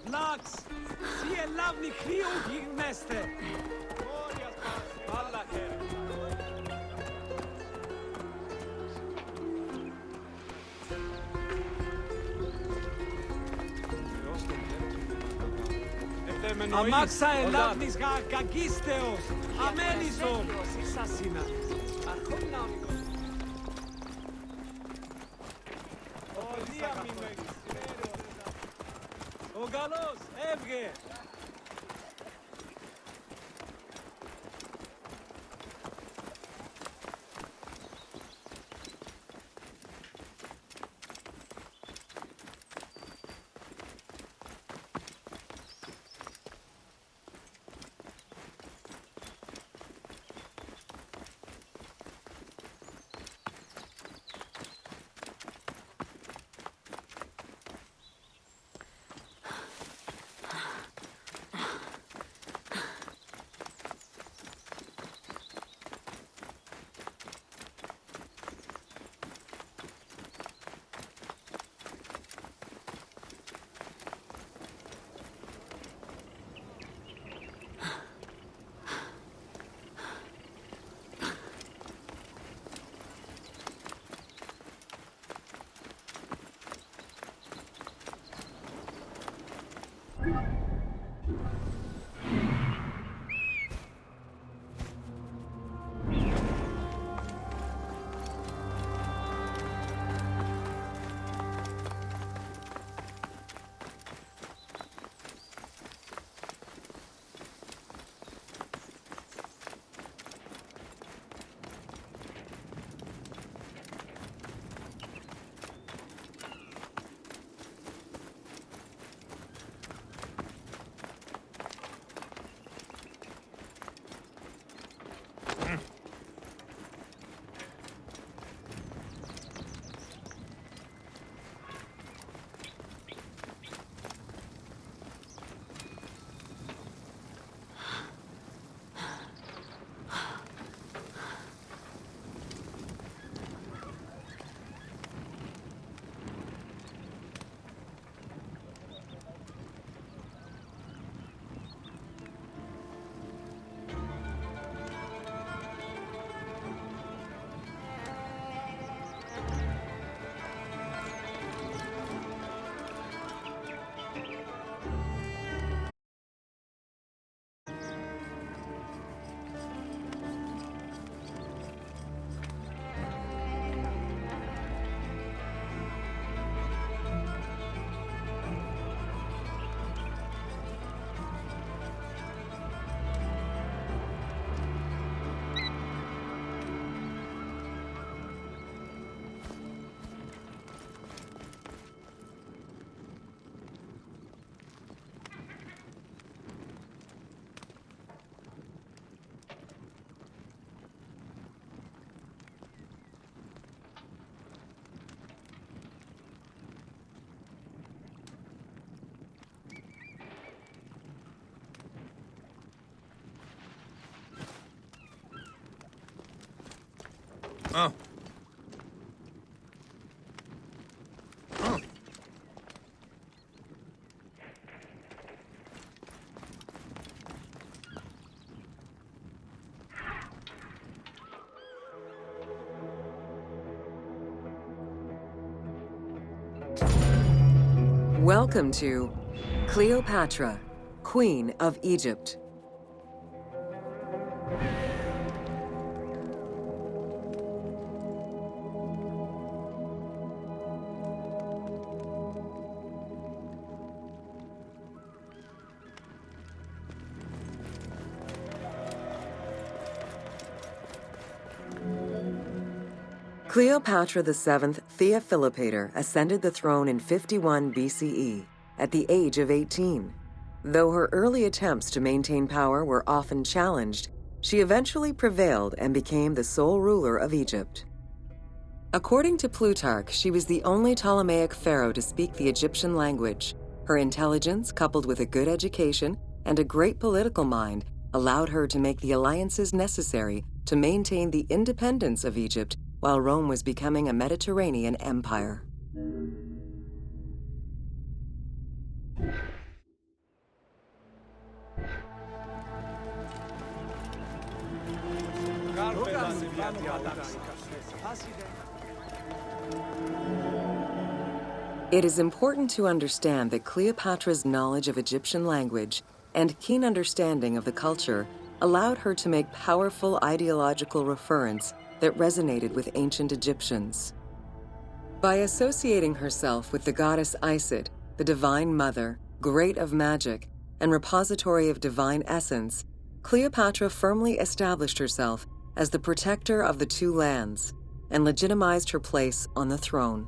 Lux! Sie è lovely Krieg, Mester! Allah Αμάξα ελάβνης κακίστεως! Αμένισον! Σασίνα! Αρχόνα ο Γαλλός έβγε! Welcome to Cleopatra, Queen of Egypt. Cleopatra VII Theophilopator ascended the throne in 51 BCE at the age of 18. Though her early attempts to maintain power were often challenged, she eventually prevailed and became the sole ruler of Egypt. According to Plutarch, she was the only Ptolemaic pharaoh to speak the Egyptian language. Her intelligence, coupled with a good education and a great political mind, allowed her to make the alliances necessary to maintain the independence of Egypt while Rome was becoming a Mediterranean empire. It is important to understand that Cleopatra's knowledge of Egyptian language and keen understanding of the culture allowed her to make powerful ideological referents that resonated with ancient Egyptians. By associating herself with the goddess Isis, the divine mother, great of magic, and repository of divine essence, Cleopatra firmly established herself as the protector of the two lands and legitimized her place on the throne.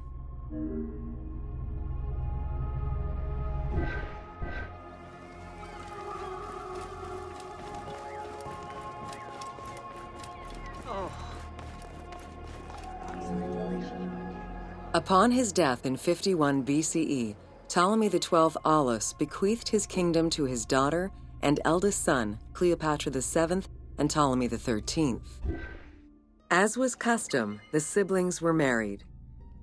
Upon his death in 51 BCE, Ptolemy XII Aulus bequeathed his kingdom to his daughter and eldest son, Cleopatra VII and Ptolemy XIII. As was custom, the siblings were married.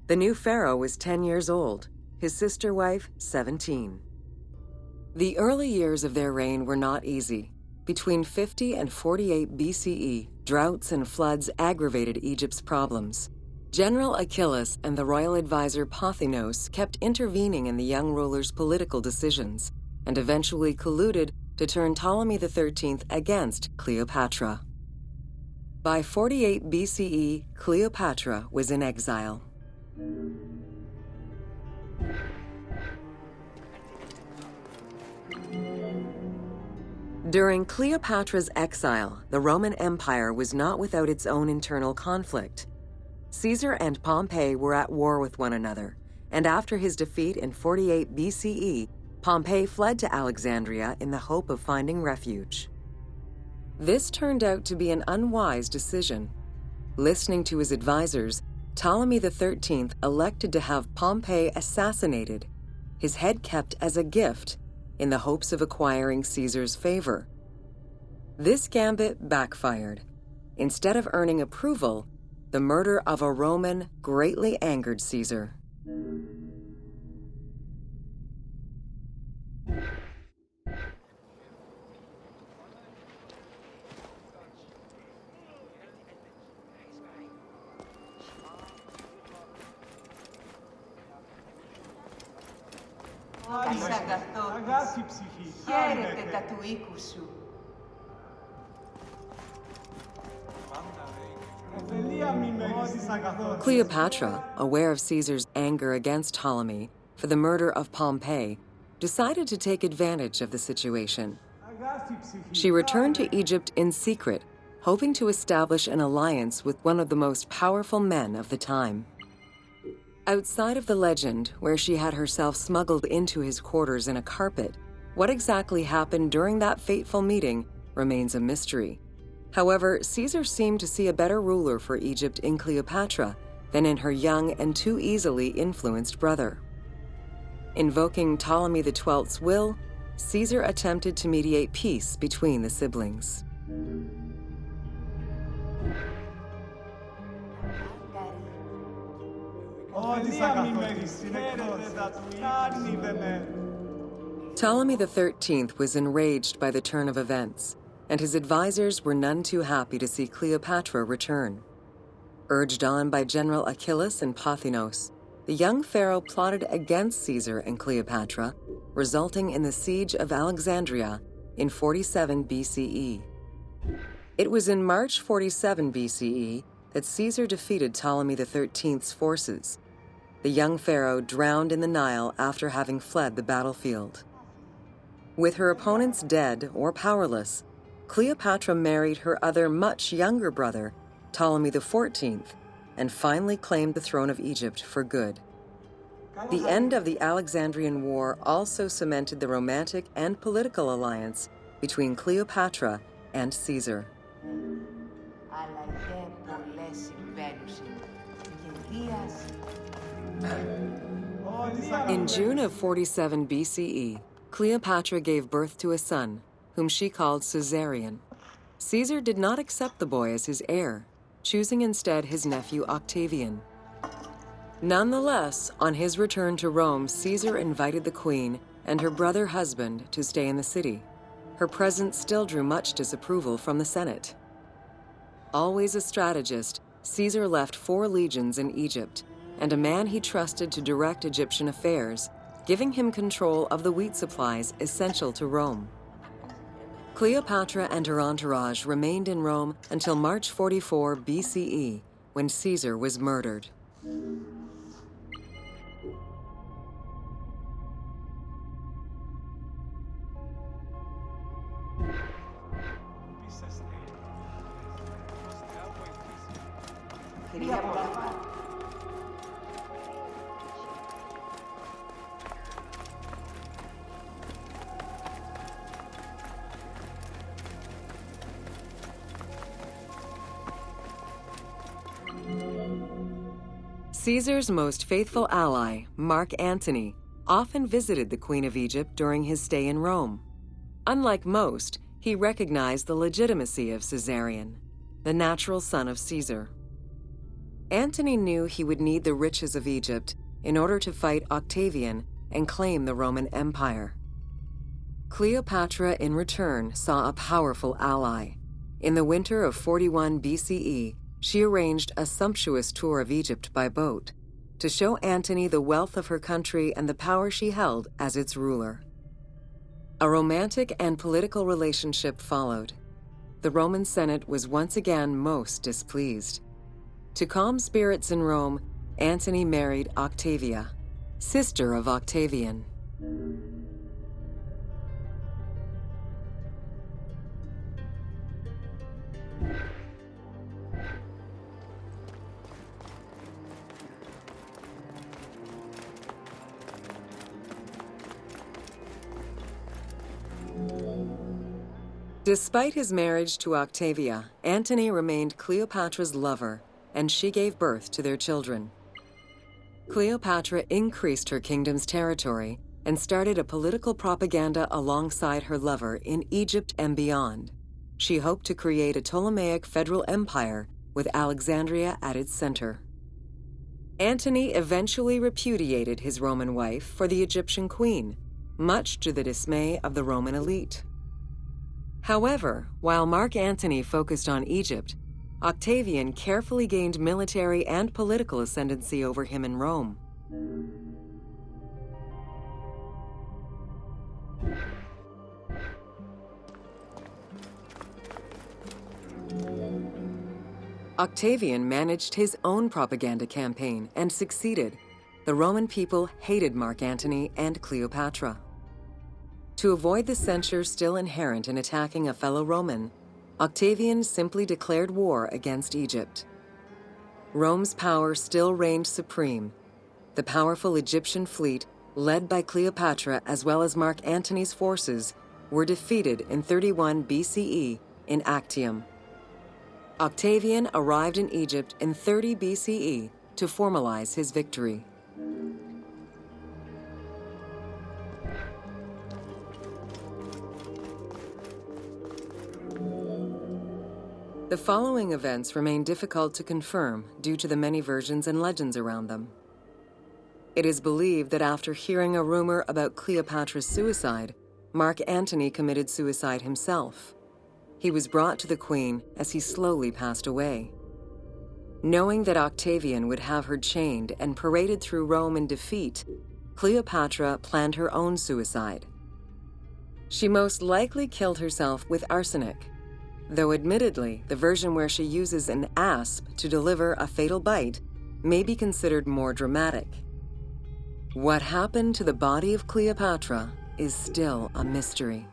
The new pharaoh was 10 years old, his sister wife 17. The early years of their reign were not easy. Between 50 and 48 BCE, droughts and floods aggravated Egypt's problems. General Achilles and the royal advisor Pothinos kept intervening in the young ruler's political decisions and eventually colluded to turn Ptolemy XIII against Cleopatra. By 48 BCE, Cleopatra was in exile. During Cleopatra's exile, the Roman Empire was not without its own internal conflict. Caesar and Pompey were at war with one another, and after his defeat in 48 BCE, Pompey fled to Alexandria in the hope of finding refuge. This turned out to be an unwise decision. Listening to his advisors, Ptolemy XIII elected to have Pompey assassinated, his head kept as a gift in the hopes of acquiring Caesar's favor. This gambit backfired. Instead of earning approval, the murder of a Roman greatly angered Caesar. Χαίρετε τα του οίκου σου. Cleopatra, aware of Caesar's anger against Ptolemy for the murder of Pompey, decided to take advantage of the situation. She returned to Egypt in secret, hoping to establish an alliance with one of the most powerful men of the time. Outside of the legend, where she had herself smuggled into his quarters in a carpet, what exactly happened during that fateful meeting remains a mystery. However, Caesar seemed to see a better ruler for Egypt in Cleopatra than in her young and too easily influenced brother. Invoking Ptolemy XII's will, Caesar attempted to mediate peace between the siblings. Ptolemy XIII was enraged by the turn of events, and his advisors were none too happy to see Cleopatra return. Urged on by General Achilles and Pothinos, the young pharaoh plotted against Caesar and Cleopatra, resulting in the siege of Alexandria in 47 BCE. It was in March 47 BCE that Caesar defeated Ptolemy XIII's forces. The young pharaoh drowned in the Nile after having fled the battlefield. With her opponents dead or powerless, Cleopatra married her other much younger brother, Ptolemy XIV, and finally claimed the throne of Egypt for good. The end of the Alexandrian War also cemented the romantic and political alliance between Cleopatra and Caesar. In June of 47 BCE, Cleopatra gave birth to a son, whom she called Caesarion. Caesar did not accept the boy as his heir, choosing instead his nephew Octavian. Nonetheless, on his return to Rome, Caesar invited the queen and her brother husband to stay in the city. Her presence still drew much disapproval from the Senate. Always a strategist, Caesar left 4 legions in Egypt and a man he trusted to direct Egyptian affairs, giving him control of the wheat supplies essential to Rome. Cleopatra and her entourage remained in Rome until March 44 BCE, when Caesar was murdered. Caesar's most faithful ally, Mark Antony, often visited the Queen of Egypt during his stay in Rome. Unlike most, he recognized the legitimacy of Caesarion, the natural son of Caesar. Antony knew he would need the riches of Egypt in order to fight Octavian and claim the Roman Empire. Cleopatra, in return, saw a powerful ally. In the winter of 41 BCE, she arranged a sumptuous tour of Egypt by boat to show Antony the wealth of her country and the power she held as its ruler. A romantic and political relationship followed. The Roman Senate was once again most displeased. To calm spirits in Rome, Antony married Octavia, sister of Octavian. Despite his marriage to Octavia, Antony remained Cleopatra's lover, and she gave birth to their children. Cleopatra increased her kingdom's territory and started a political propaganda alongside her lover in Egypt and beyond. She hoped to create a Ptolemaic federal empire with Alexandria at its center. Antony eventually repudiated his Roman wife for the Egyptian queen, much to the dismay of the Roman elite. However, while Mark Antony focused on Egypt, Octavian carefully gained military and political ascendancy over him in Rome. Octavian managed his own propaganda campaign and succeeded. The Roman people hated Mark Antony and Cleopatra. To avoid the censure still inherent in attacking a fellow Roman, Octavian simply declared war against Egypt. Rome's power still reigned supreme. The powerful Egyptian fleet, led by Cleopatra as well as Mark Antony's forces, were defeated in 31 BCE in Actium. Octavian arrived in Egypt in 30 BCE to formalize his victory. The following events remain difficult to confirm due to the many versions and legends around them. It is believed that after hearing a rumor about Cleopatra's suicide, Mark Antony committed suicide himself. He was brought to the queen as he slowly passed away. Knowing that Octavian would have her chained and paraded through Rome in defeat, Cleopatra planned her own suicide. She most likely killed herself with arsenic, though admittedly, the version where she uses an asp to deliver a fatal bite may be considered more dramatic. What happened to the body of Cleopatra is still a mystery.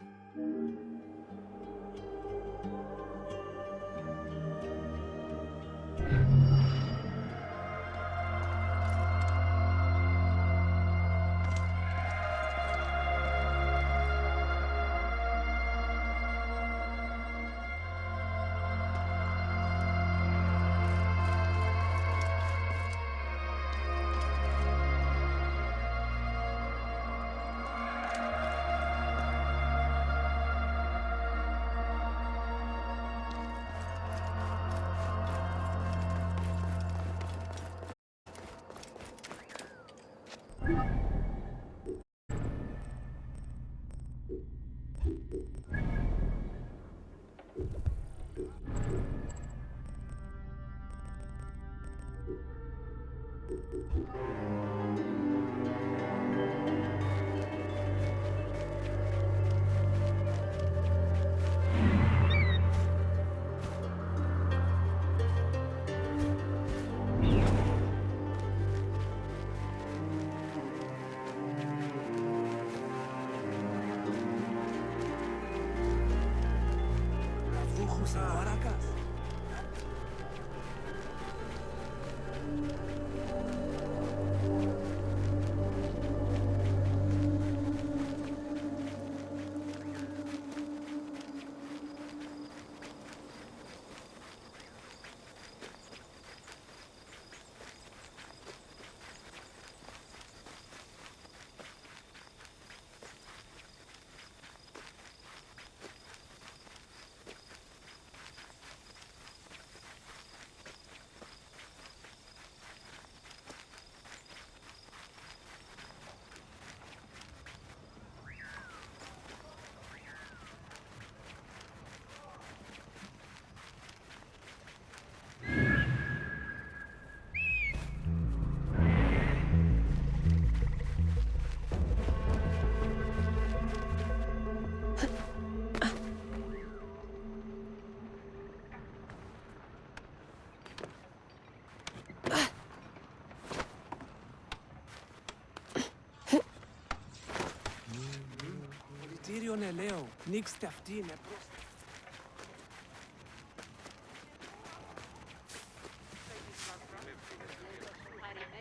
Leo, nix taftine.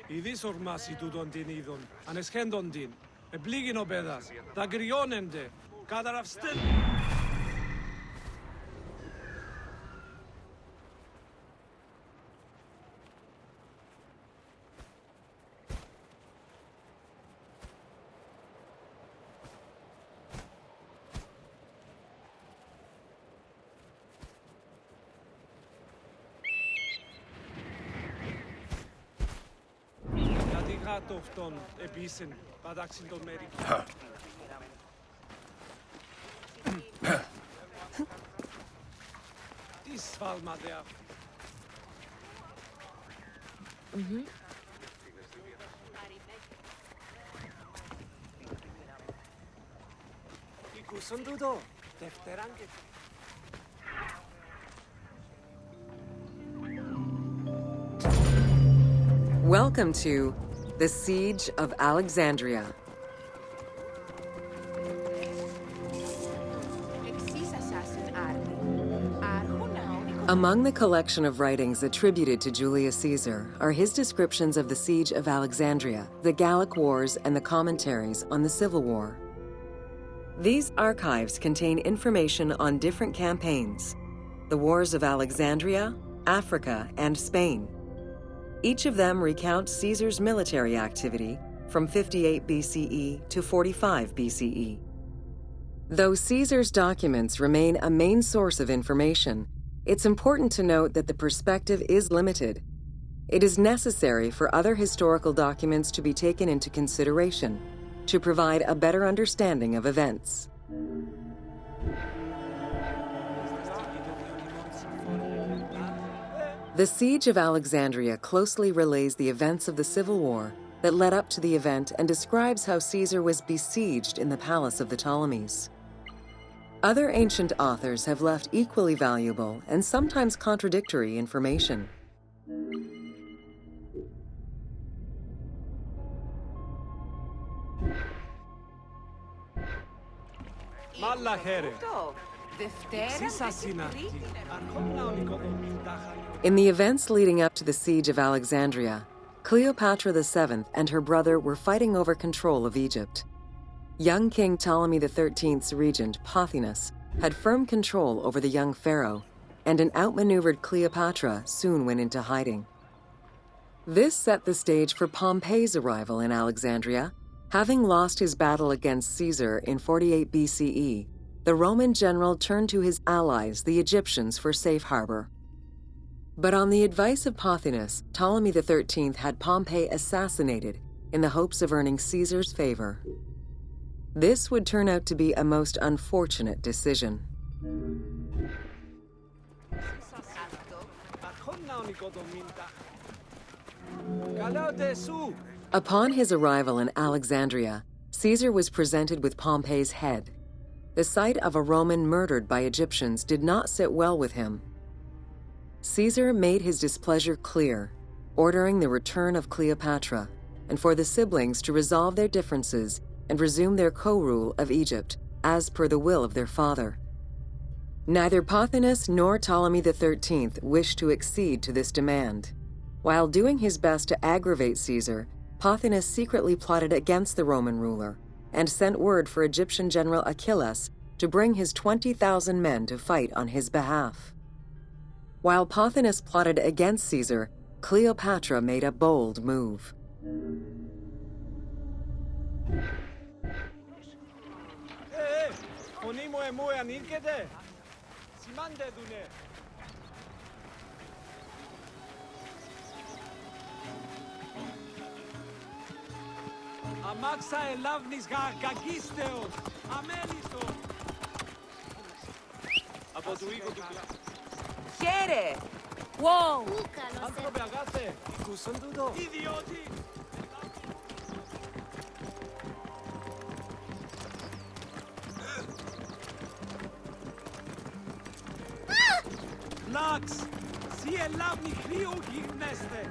Ειδείς ορμάσει τούτον την είδον, ανεσχέντον την, επλήγην ο παιδάς, δακρυώνεντε, καταραυστέν. Αυτόν επίσην πατάξιν τον μέρη. Τι σφάλμαται αυτό. Ακούσον τούτο, δευτεράν και... Welcome to the Siege of Alexandria. Among the collection of writings attributed to Julius Caesar are his descriptions of the Siege of Alexandria, the Gallic Wars, and the commentaries on the Civil War. These archives contain information on different campaigns, the wars of Alexandria, Africa, and Spain. Each of them recounts Caesar's military activity from 58 BCE to 45 BCE. Though Caesar's documents remain a main source of information, it's important to note that the perspective is limited. It is necessary for other historical documents to be taken into consideration to provide a better understanding of events. The Siege of Alexandria closely relays the events of the civil war that led up to the event and describes how Caesar was besieged in the palace of the Ptolemies. Other ancient authors have left equally valuable and sometimes contradictory information. In the events leading up to the Siege of Alexandria, Cleopatra VII and her brother were fighting over control of Egypt. Young King Ptolemy XIII's regent, Pothinus, had firm control over the young pharaoh, and an outmaneuvered Cleopatra soon went into hiding. This set the stage for Pompey's arrival in Alexandria. Having lost his battle against Caesar in 48 BCE, the Roman general turned to his allies, the Egyptians, for safe harbor. But on the advice of Pothinus, Ptolemy XIII had Pompey assassinated in the hopes of earning Caesar's favor. This would turn out to be a most unfortunate decision. Upon his arrival in Alexandria, Caesar was presented with Pompey's head. The sight of a Roman murdered by Egyptians did not sit well with him. Caesar made his displeasure clear, ordering the return of Cleopatra, and for the siblings to resolve their differences and resume their co-rule of Egypt, as per the will of their father. Neither Pothinus nor Ptolemy XIII wished to accede to this demand. While doing his best to aggravate Caesar, Pothinus secretly plotted against the Roman ruler and sent word for Egyptian general Achilles to bring his 20,000 men to fight on his behalf. While Pothinus plotted against Caesar, Cleopatra made a bold move. Αμάξα ελάβνης γαγγίστεως, αμέλητο. Από του οίκου του κλάδου. Χαίρε! Wow! Άνθρωπε αγάθε, ακούσαν τούτο. Ιδιώτη! Λάξ, σι ελάβνη χρήου γυμνέστε.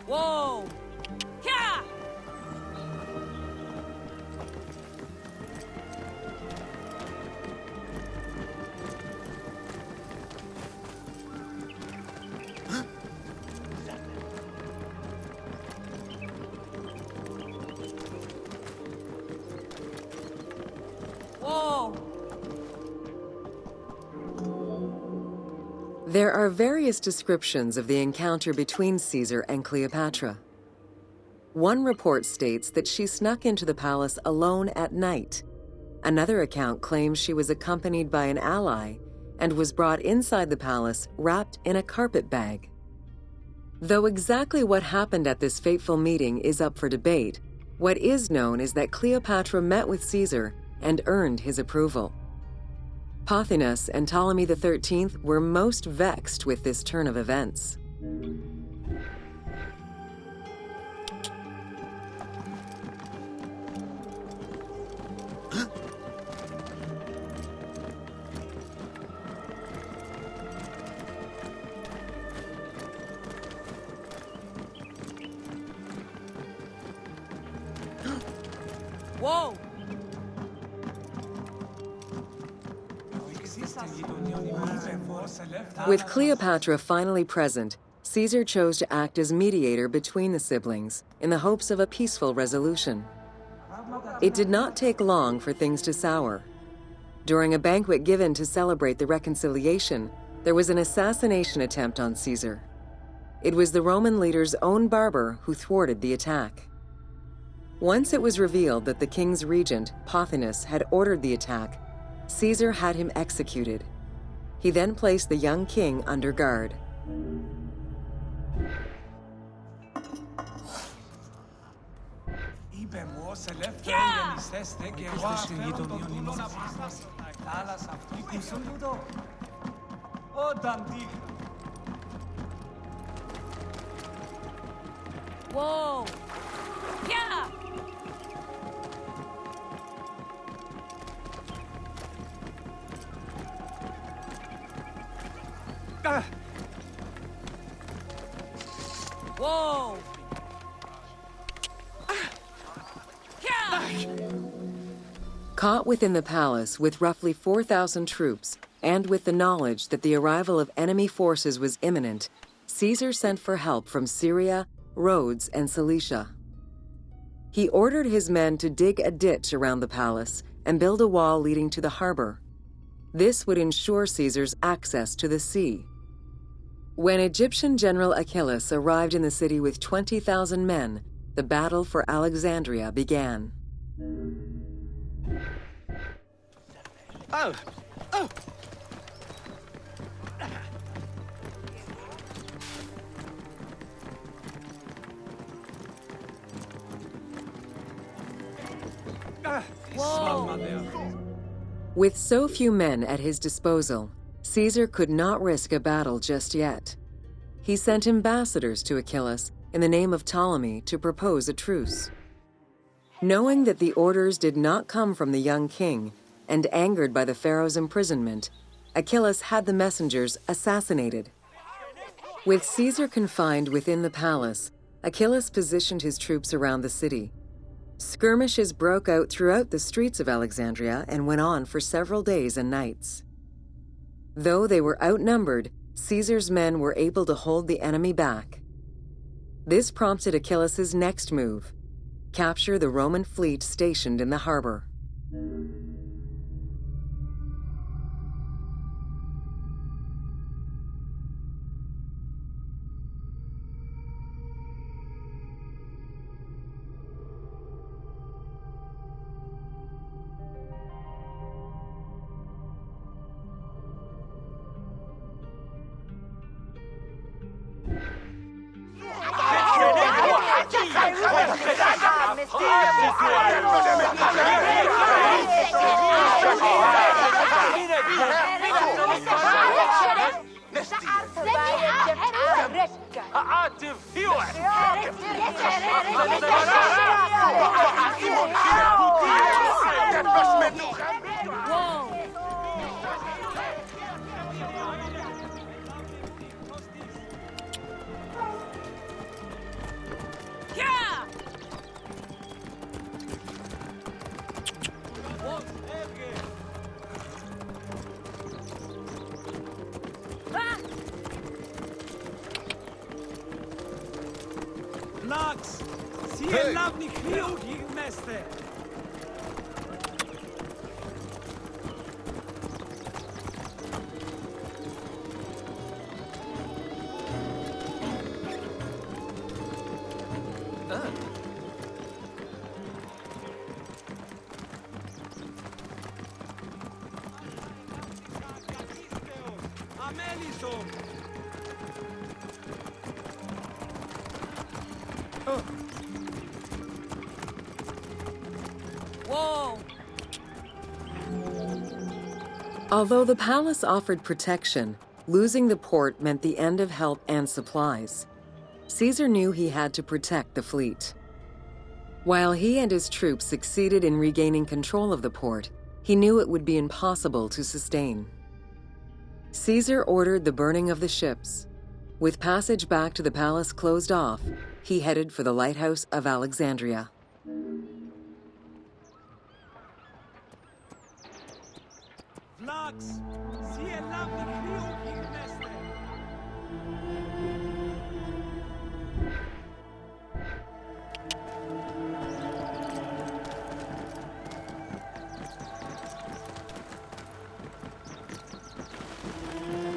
Whoa! Yeah! Whoa! There are various descriptions of the encounter between Caesar and Cleopatra. One report states that she snuck into the palace alone at night. Another account claims she was accompanied by an ally and was brought inside the palace wrapped in a carpet bag. Though exactly what happened at this fateful meeting is up for debate, what is known is that Cleopatra met with Caesar and earned his approval. Pothinus and Ptolemy XIII were most vexed with this turn of events. Whoa! With Cleopatra finally present, Caesar chose to act as mediator between the siblings in the hopes of a peaceful resolution. It did not take long for things to sour. During a banquet given to celebrate the reconciliation, there was an assassination attempt on Caesar. It was the Roman leader's own barber who thwarted the attack. Once it was revealed that the king's regent, Pothinus, had ordered the attack, Caesar had him executed. He then placed the young king under guard. Whoa! Yeah! Whoa! Caught within the palace with roughly 4,000 troops, and with the knowledge that the arrival of enemy forces was imminent, Caesar sent for help from Syria, Rhodes, and Cilicia. He ordered his men to dig a ditch around the palace and build a wall leading to the harbor. This would ensure Caesar's access to the sea. When Egyptian General Achilles arrived in the city with 20,000 men, the battle for Alexandria began. Oh! Oh! With so few men at his disposal, Caesar could not risk a battle just yet. He sent ambassadors to Achilles in the name of Ptolemy to propose a truce. Knowing that the orders did not come from the young king, and angered by the pharaoh's imprisonment, Achilles had the messengers assassinated. With Caesar confined within the palace, Achilles positioned his troops around the city. Skirmishes broke out throughout the streets of Alexandria and went on for several days and nights. Though they were outnumbered, Caesar's men were able to hold the enemy back. This prompted Achilles' next move: capture the Roman fleet stationed in the harbor. Whoa! Although the palace offered protection, losing the port meant the end of help and supplies. Caesar knew he had to protect the fleet. While he and his troops succeeded in regaining control of the port, he knew it would be impossible to sustain. Caesar ordered the burning of the ships. With passage back to the palace closed off, he headed for the lighthouse of Alexandria.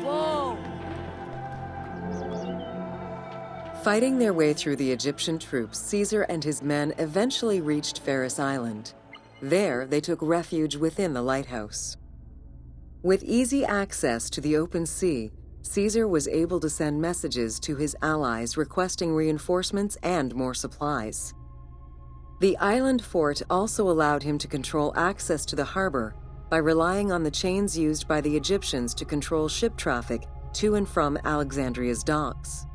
Whoa! Fighting their way through the Egyptian troops, Caesar and his men eventually reached Pharis Island. There, they took refuge within the lighthouse. With easy access to the open sea, Caesar was able to send messages to his allies requesting reinforcements and more supplies. The island fort also allowed him to control access to the harbor by relying on the chains used by the Egyptians to control ship traffic to and from Alexandria's docks.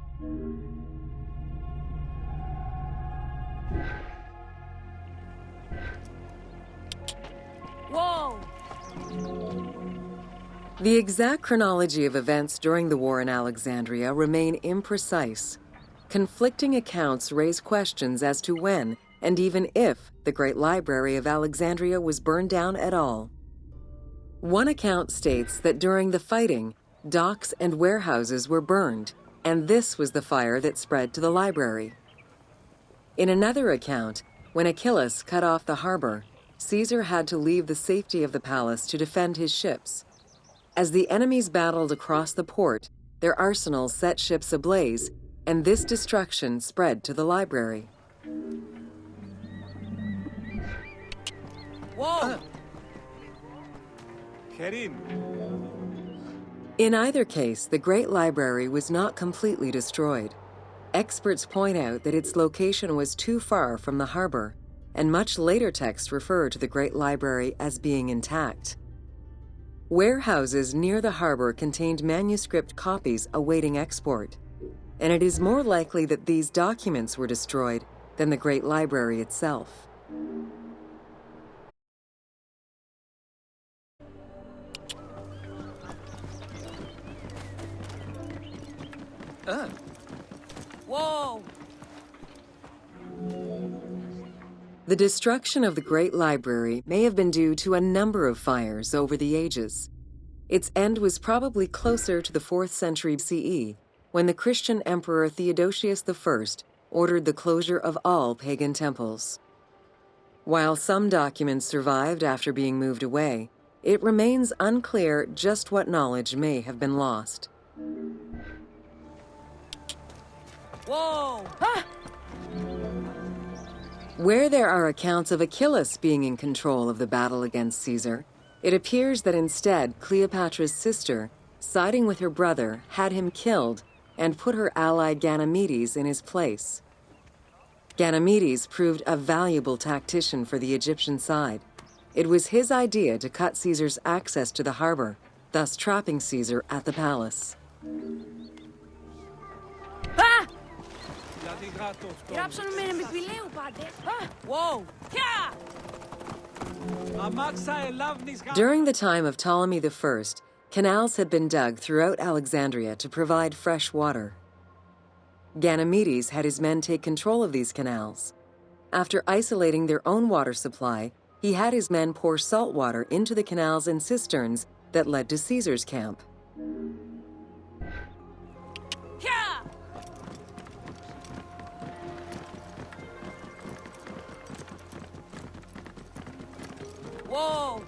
Whoa! The exact chronology of events during the war in Alexandria remain imprecise. Conflicting accounts raise questions as to when and even if the Great Library of Alexandria was burned down at all. One account states that during the fighting, docks and warehouses were burned, and this was the fire that spread to the library. In another account, when Achilles cut off the harbor, Caesar had to leave the safety of the palace to defend his ships. As the enemies battled across the port, their arsenals set ships ablaze, and this destruction spread to the library. Whoa! In either case, the Great Library was not completely destroyed. Experts point out that its location was too far from the harbor, and much later texts refer to the Great Library as being intact. Warehouses near the harbor contained manuscript copies awaiting export, and it is more likely that these documents were destroyed than the Great Library itself. Whoa! The destruction of the Great Library may have been due to a number of fires over the ages. Its end was probably closer to the 4th century CE, when the Christian Emperor Theodosius I ordered the closure of all pagan temples. While some documents survived after being moved away, it remains unclear just what knowledge may have been lost. Whoa! Ah! Where there are accounts of Achilles being in control of the battle against Caesar, it appears that instead Cleopatra's sister, siding with her brother, had him killed and put her ally Ganymedes in his place. Ganymedes proved a valuable tactician for the Egyptian side. It was his idea to cut Caesar's access to the harbor, thus trapping Caesar at the palace. Ah! Γράψαμε με επιπηλαίου πάντε. Whoa! During the time of Ptolemy I, canals had been dug throughout Alexandria to provide fresh water. Ganymedes had his men take control of these canals. After isolating their own water supply, he had his men pour salt water into the canals and cisterns that led to Caesar's camp. Whoa!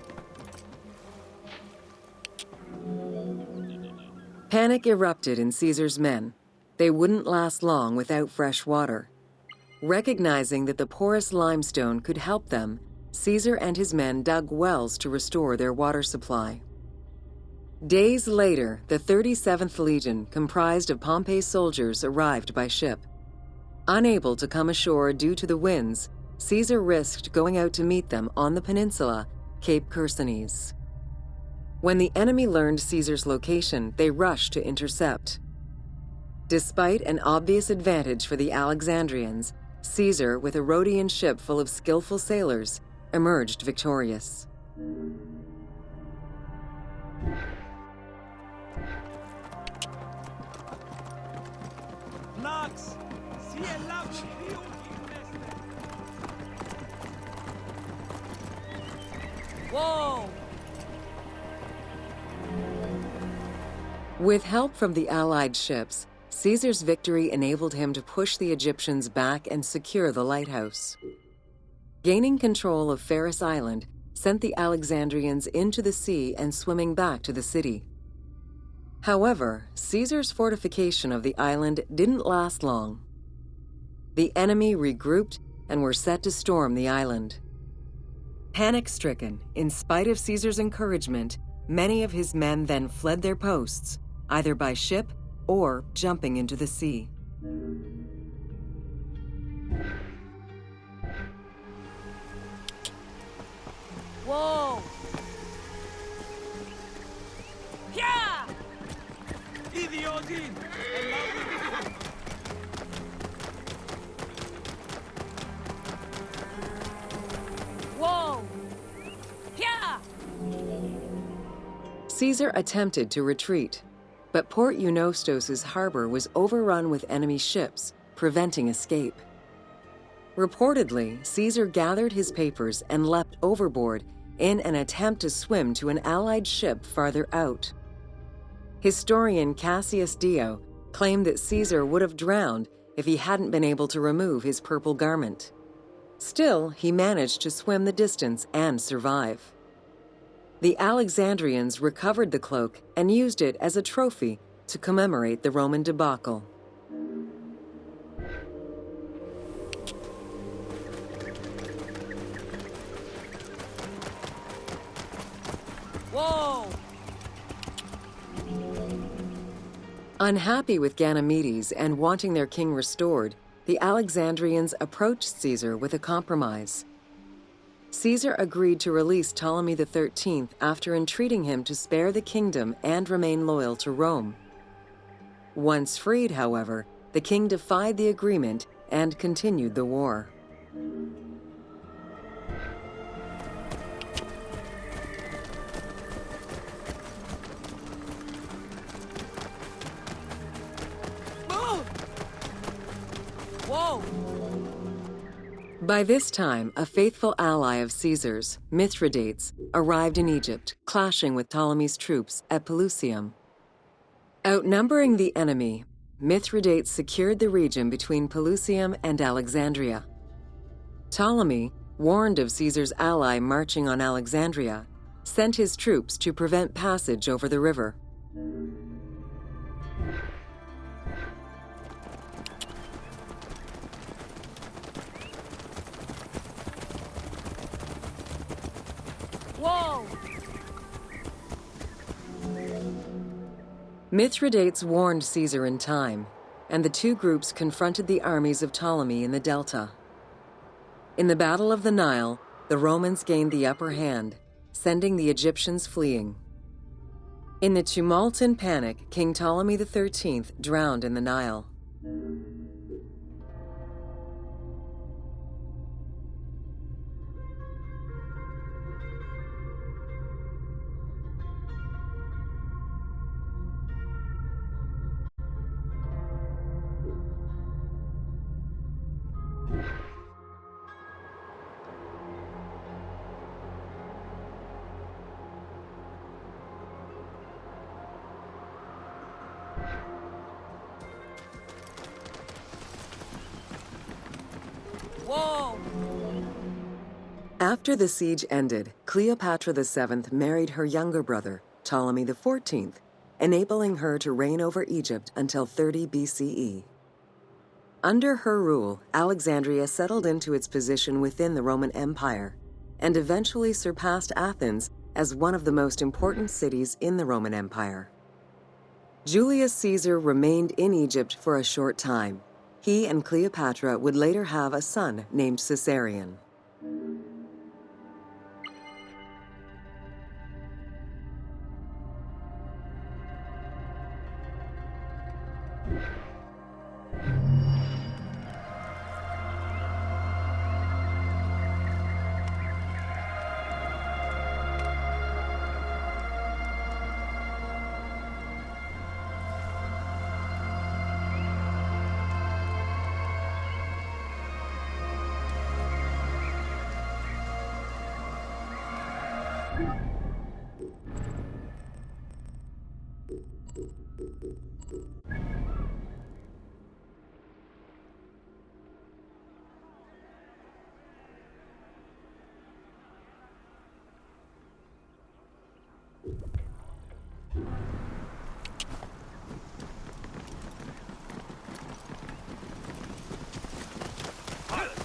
Panic erupted in Caesar's men. They wouldn't last long without fresh water. Recognizing that the porous limestone could help them, Caesar and his men dug wells to restore their water supply. Days later, the 37th Legion, comprised of Pompey's soldiers, arrived by ship. Unable to come ashore due to the winds, Caesar risked going out to meet them on the peninsula, Cape Chersonese. When the enemy learned Caesar's location, they rushed to intercept. Despite an obvious advantage for the Alexandrians, Caesar, with a Rhodian ship full of skillful sailors, emerged victorious. Whoa! With help from the Allied ships, Caesar's victory enabled him to push the Egyptians back and secure the lighthouse. Gaining control of Pharos Island sent the Alexandrians into the sea and swimming back to the city. However, Caesar's fortification of the island didn't last long. The enemy regrouped and were set to storm the island. Panic-stricken, in spite of Caesar's encouragement, Many of his men then fled their posts, either by ship or jumping into the sea. Whoa! Yeah! Idiotin! Whoa! Yeah! Caesar attempted to retreat, but Port Eunostos' harbor was overrun with enemy ships, preventing escape. Reportedly, Caesar gathered his papers and leapt overboard in an attempt to swim to an Allied ship farther out. Historian Cassius Dio claimed that Caesar would have drowned if he hadn't been able to remove his purple garment. Still, he managed to swim the distance and survive. The Alexandrians recovered the cloak and used it as a trophy to commemorate the Roman debacle. Whoa! Unhappy with Ganymedes and wanting their king restored, the Alexandrians approached Caesar with a compromise. Caesar agreed to release Ptolemy XIII after entreating him to spare the kingdom and remain loyal to Rome. Once freed, however, the king defied the agreement and continued the war. Whoa! By this time, a faithful ally of Caesar's, Mithridates, arrived in Egypt, clashing with Ptolemy's troops at Pelusium. Outnumbering the enemy, Mithridates secured the region between Pelusium and Alexandria. Ptolemy, warned of Caesar's ally marching on Alexandria, sent his troops to prevent passage over the river. Whoa! Mithridates warned Caesar in time, and the two groups confronted the armies of Ptolemy in the Delta. In the Battle of the Nile, the Romans gained the upper hand, sending the Egyptians fleeing. In the tumult and panic, King Ptolemy XIII drowned in the Nile. Whoa! After the siege ended, Cleopatra VII married her younger brother, Ptolemy XIV, enabling her to reign over Egypt until 30 BCE. Under her rule, Alexandria settled into its position within the Roman Empire and eventually surpassed Athens as one of the most important cities in the Roman Empire. Julius Caesar remained in Egypt for a short time. He and Cleopatra would later have a son named Caesarion.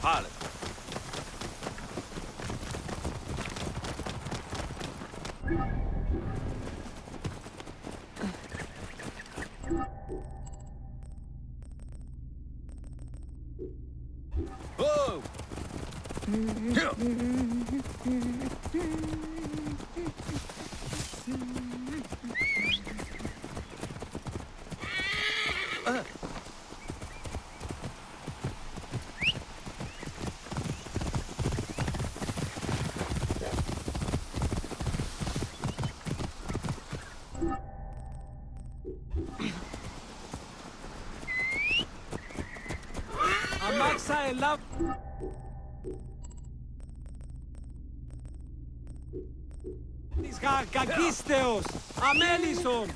Pilot. Amaxa elab... Της κακίστεως! Αμέλισσον!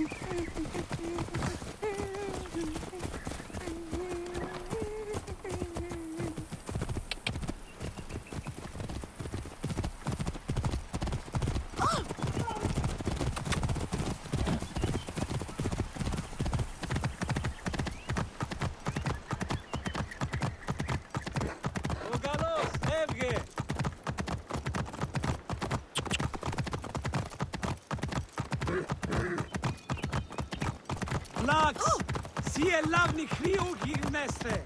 Ο καλός έβγε! Λάξ! Σι ελάβνη χρήου γυρνέστε!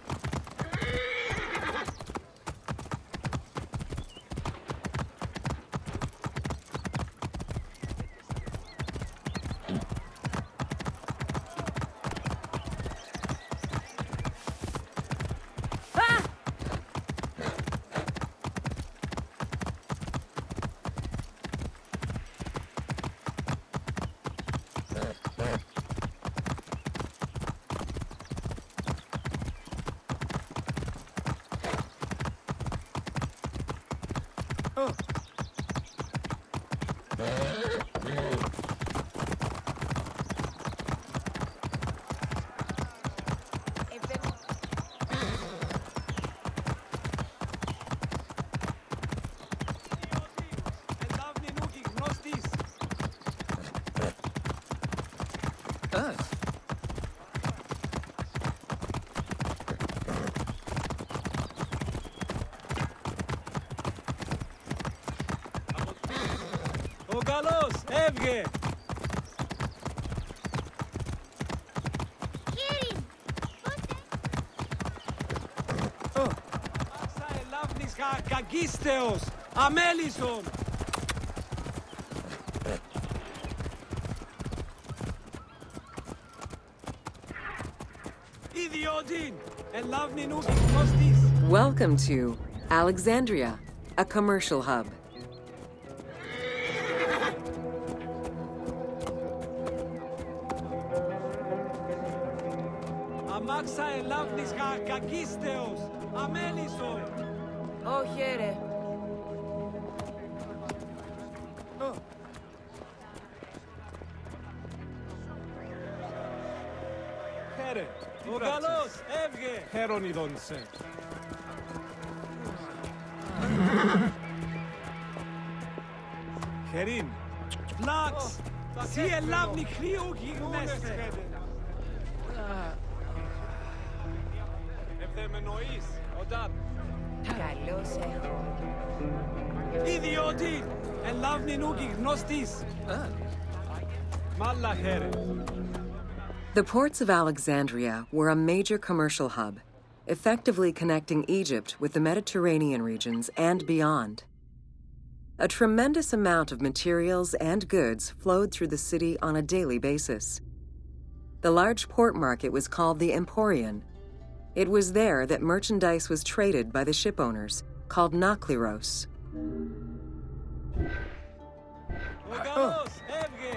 Ο καλός έβγε! Άσα ελάβνης κακίστεως! Αμέλισσον! Ιδιότην! Ελάβνη νου γνωστής! Welcome to Alexandria, a commercial hub. Αμάξα ελάβνης κακίστεως! Αμέλισσον! Όχι, ρε. Χαίρε! Ο καλός έβγε! Χαίρον ειδών σε. Χερίν! Λάξ! Σι ελάβνη χρήου γυρνέστε! Ευθεμενοείς, όταν. Καλώς έχω. Ιδιότι! Ελάβνη νου γνωστής! Μάλλα χαίρε! The ports of Alexandria were a major commercial hub, effectively connecting Egypt with the Mediterranean regions and beyond. A tremendous amount of materials and goods flowed through the city on a daily basis. The large port market was called the Emporion. It was there that merchandise was traded by the ship owners, called nakliros. Ο καλός έβγε!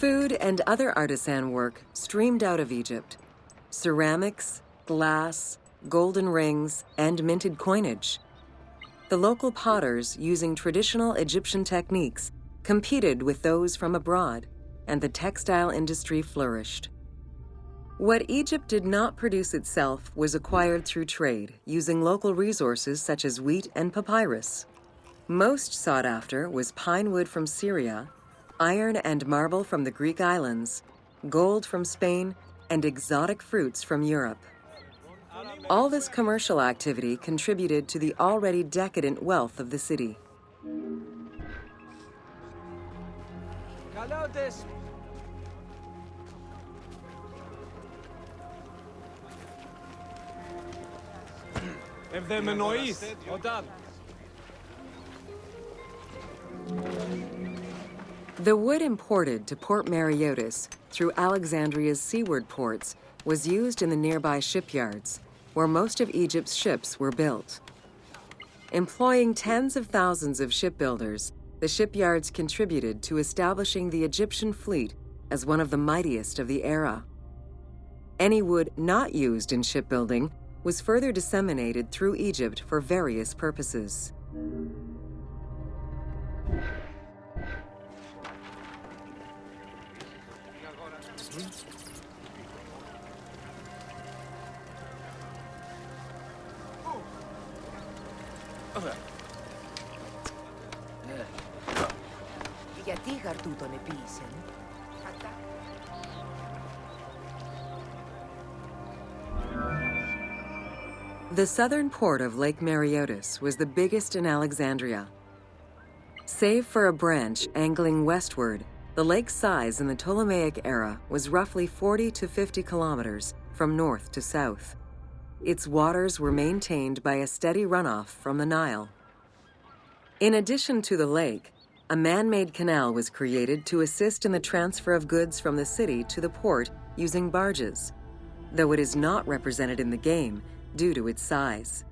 Food and other artisan work streamed out of Egypt. Ceramics, glass, golden rings, and minted coinage. The local potters, using traditional Egyptian techniques, competed with those from abroad, and the textile industry flourished. What Egypt did not produce itself was acquired through trade, using local resources such as wheat and papyrus. Most sought after was pine wood from Syria, iron and marble from the Greek islands, gold from Spain, and exotic fruits from Europe. All this commercial activity contributed to the already decadent wealth of the city. Καλάωτες. Ευδεμενοείς, όταν. The wood imported to Port Mariotis through Alexandria's seaward ports was used in the nearby shipyards, where most of Egypt's ships were built. Employing tens of thousands of shipbuilders, the shipyards contributed to establishing the Egyptian fleet as one of the mightiest of the era. Any wood not used in shipbuilding was further disseminated through Egypt for various purposes. Γιατί γαρτού τον επίησεν? The southern port of Lake Mariotis was the biggest in Alexandria. Save for a branch angling westward, the lake's size in the Ptolemaic era was roughly 40 to 50 kilometers from north to south. Its waters were maintained by a steady runoff from the Nile. In addition to the lake, a man-made canal was created to assist in the transfer of goods from the city to the port using barges, though it is not represented in the game due to its size.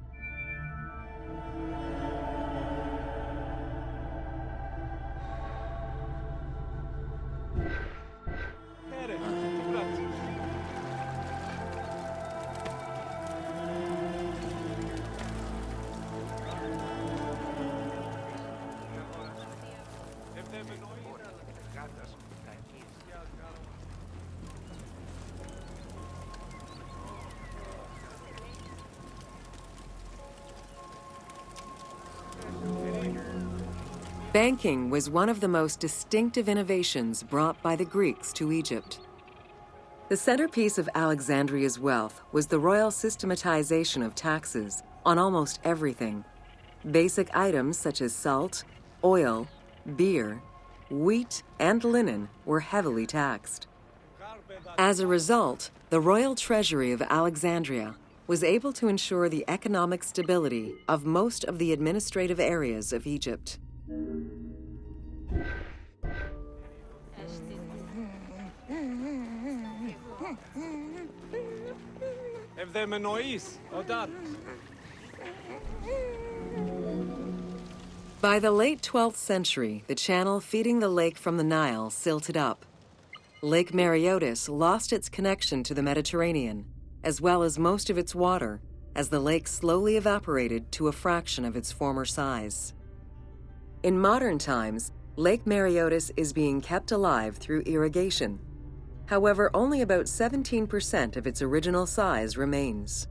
Banking was one of the most distinctive innovations brought by the Greeks to Egypt. The centerpiece of Alexandria's wealth was the royal systematization of taxes on almost everything. Basic items such as salt, oil, beer, wheat, and linen were heavily taxed. As a result, the royal treasury of Alexandria was able to ensure the economic stability of most of the administrative areas of Egypt. Ευδεμενοείς, όταν. By the late 12th century, the channel feeding the lake from the Nile silted up. Lake Mariotis lost its connection to the Mediterranean, as well as most of its water, as the lake slowly evaporated to a fraction of its former size. In modern times, Lake Mariotis is being kept alive through irrigation. However, only about 17% of its original size remains.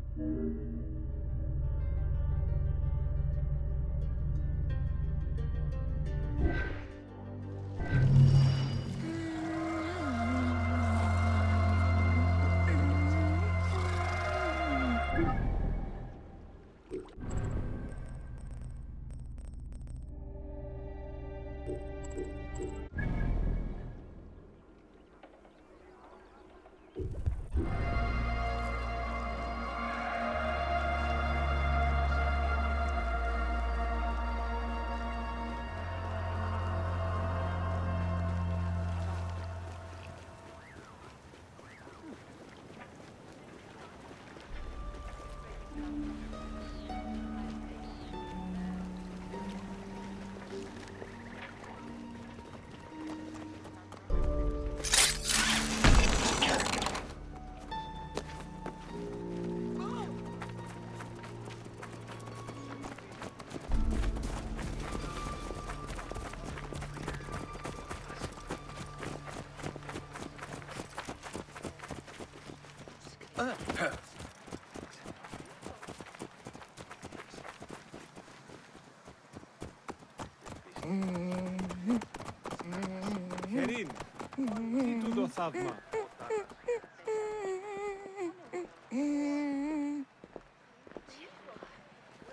Χερίν, τι τούτο θαύμα.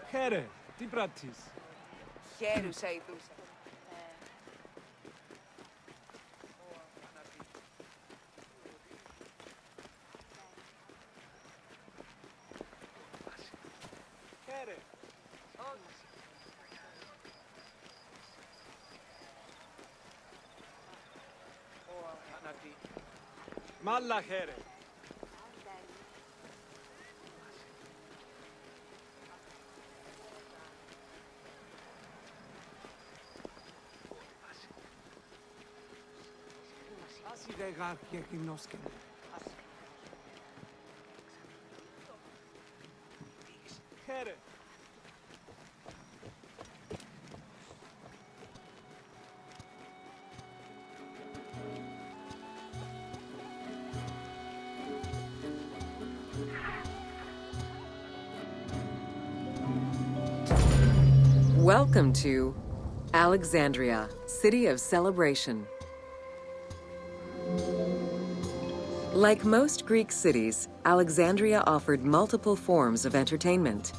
Χαίρε, τι πράττεις. Χαίρουσα ειδούσα. Malla here. Asi regar jekinosken. Here. Welcome to Alexandria, City of Celebration. Like most Greek cities, Alexandria offered multiple forms of entertainment.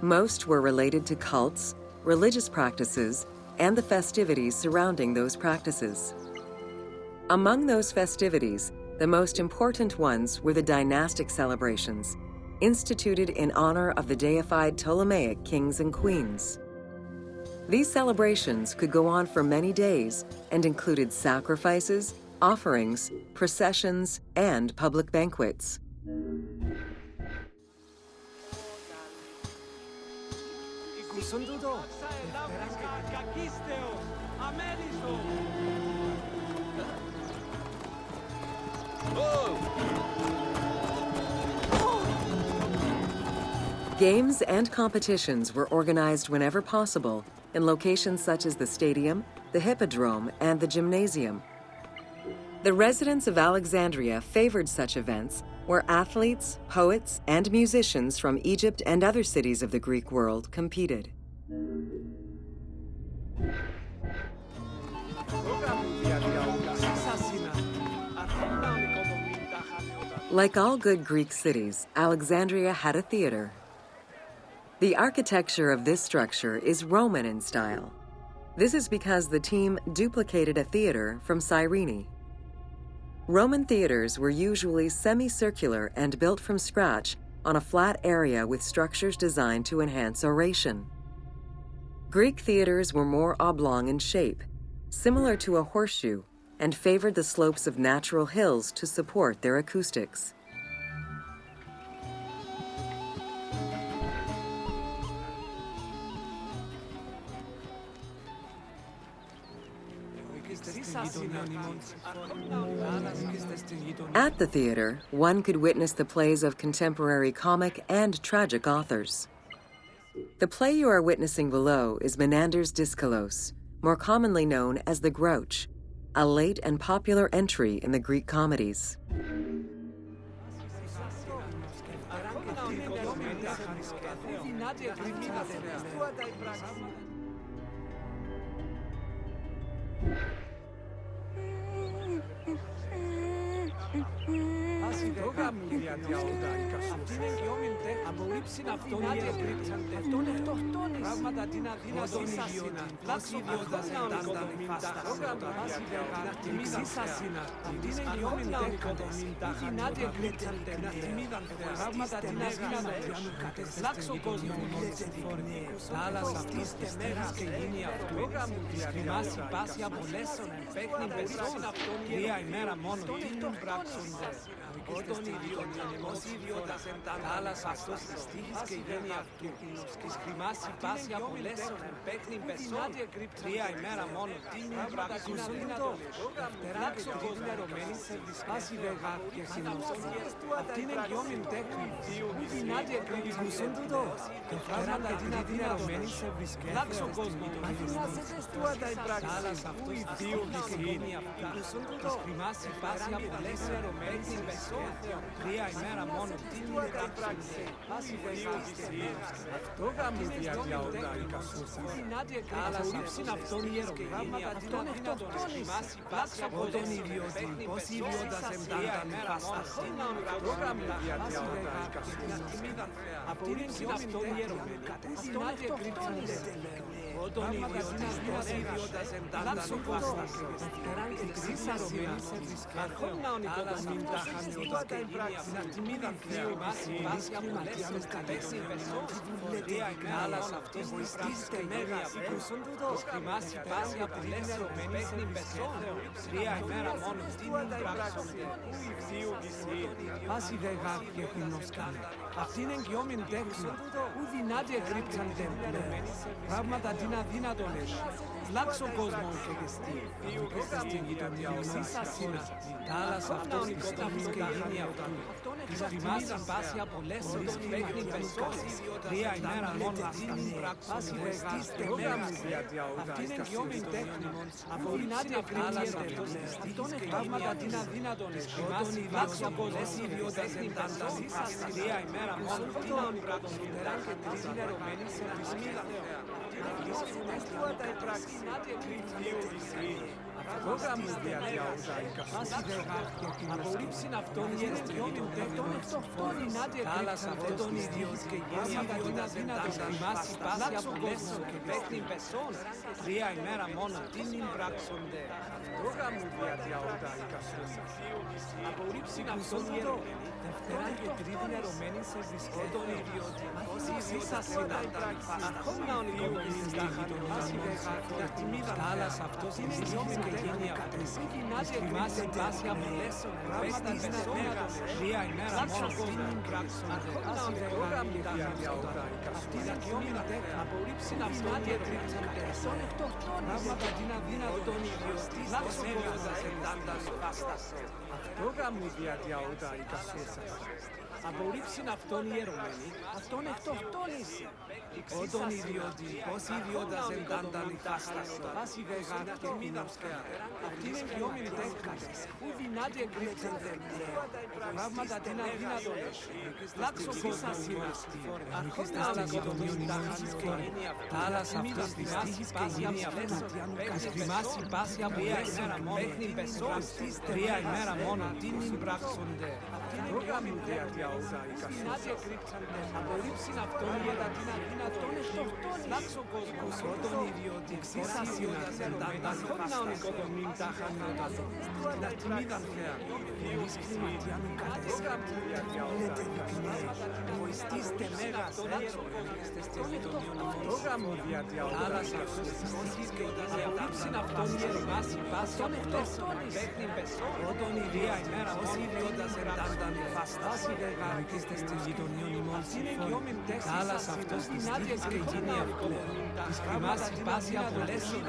Most were related to cults, religious practices, and the festivities surrounding those practices. Among those festivities, the most important ones were the dynastic celebrations, instituted in honor of the deified Ptolemaic kings and queens. These celebrations could go on for many days and included sacrifices, offerings, processions, and public banquets. Games and competitions were organized whenever possible in locations such as the stadium, the hippodrome, and the gymnasium. The residents of Alexandria favored such events where athletes, poets, and musicians from Egypt and other cities of the Greek world competed. Like all good Greek cities, Alexandria had a theater. The architecture of this structure is Roman in style. This is because the team duplicated a theater from Cyrene. Roman theaters were usually semicircular and built from scratch on a flat area with structures designed to enhance oration. Greek theaters were more oblong in shape, similar to a horseshoe, and favored the slopes of natural hills to support their acoustics. At the theater, one could witness the plays of contemporary comic and tragic authors. The play you are witnessing below is Menander's Dyskalos, more commonly known as The Grouch, a late and popular entry in the Greek comedies. Όταν ιδιώτης ως ιδιώτας εντάντας φάστας. Ευτεράν και ξύσασινα αρχόμνα ονικοδομήν τάχαν ιωτάτε. Την ακτιμίδαν θείου μάση βάσια μαλέσσες κατέξι περσόν. Φορεία εκάλας αυτής της στήστε μέγας. Της κρυμάσι βάσια πελέσσερωμένης εν περσόν. Τρία ημέρα μόνο τίνουν πράξονται. Πάση δεγά και χυμνοσκάνε. Αυτήν εγκυόμην τέχνο. Ου δυνάτη εκρύπταν τέμπλε. Πράγματα την αδύνατον έχει. Λάξο κόσμον και γεστή. Είστε στην γειτονιά οσίσα σύνα. Τάλας αυτός της τύχης και γίνει αυτού. Της κρυμάσι πάση απολέσεως παίχνει περσός. Τρία ημέρα μόνο τίνουν πάση βεστήστε μέγας. Αυτήν εγκυόμην τέχνο. Από δυνάτη εκρύπτει αυτός της τύχης και πράγματα την αδύνατον έχει. Λάξο κόσμον παίχνει περσός. Τρία ημέρα μόνο τίνουν πράξοντεράν και τρίζουν ερωμένοι σε βυσμίδα. Πρόγραμμα διαδιάουτα η καφούσα. Απορρίψην αυτόν η ερευνιόμην τέκτον εκτοχτών δυνάτη εκρύπτας αυτόν ιδιός και γέννη αδύνατος κρυμάσει πάση απολέσσο και παίχνει πεσόν. Τρία ημέρα μόνο τίνην πράξονται. Πρόγραμμα διαδιάουτα η καφούσα. Απορρίψην αυτόν η ερευνιόμην Δευτεράν και τρίτην ερωμένην σε βρισκόντων ιδιώτη. Όσοι ίσας συνάντα αρχόμνα ονικοδομήν τάχαν βάση δεχάρτια τιμίδα. Τάλας αυτός είναι ιδιόμην και γίνει αυτός. Της κρυμάσιν βάση απολέσσον πράγματα πεσόντα. Τρία ημέρα μόνο τίνην πράξονται. Βάση δεχάρτια διαδιάουτα η καφούσα. Αυτήν τέχνη απορρίψην αυτόν και τρίτην περσόν εκτοχτών. Πράγματα την αδύνατον ιδιωστής δεσμέγοντας εντάντας βάστας. Πρόγραμμα διαδιάουτα η καφούσα. Απορρίψην αυτόν η ερωμένη, αυτόν εκτοχτώνησε. Όταν ιδιώτη, ως ιδιώτας εντάνταν η φάσταση. Βάση βεγάρ και μήναυσκέα. Αυτήν εγκυόμην τέχνας, που δυνάτη εκρύπτεν τέχνε. Πράγματα την αδύνατον έχει. Λάξο κόσας συναστή. Αρχόμνα ονικοδομήν τάχανος και γίνει αυτά. Τάλας αυτός της τύχης και γίνει αυτά. Της κρυμάσει πάση απολέσσον, παίχνει πεσόν. Τρία ημέρα μόνο τίνην πράξονται. Πρόγραμμα διαδιάουτα η καφούσα. Απορρίψην αυτόν η εδατήν αδύνατον εκτοχτών. Λάξο κόσμος όταν ιδιώτη ξύσας ιδιώτας εντάντας αρχόμνα ονικοδομήν τάχαν ιώτας. Την ακτιμίδαν θέα. Εμείς κλιματιάνουν κατέσχαν. Λέτε διπινέ. Βοηστήστε μέγας. Λάξο κόσμος τεστες γειτονιών. Πρόγραμμα διαδιάουτα η καφούσα. Απορρίψην αυτόν η ερημάση πάσον εκτοχτών. Παίχνει πεσόν. Όταν η δία ημέρα ως ιδιώτας εντάνταν η φαστάση δεγάρικηστε στις γειτονιών ημών συμφών. Τάλας αυτός της τύχης και γίνει αυτό. Της κρυμάσει πάση απολέσσον.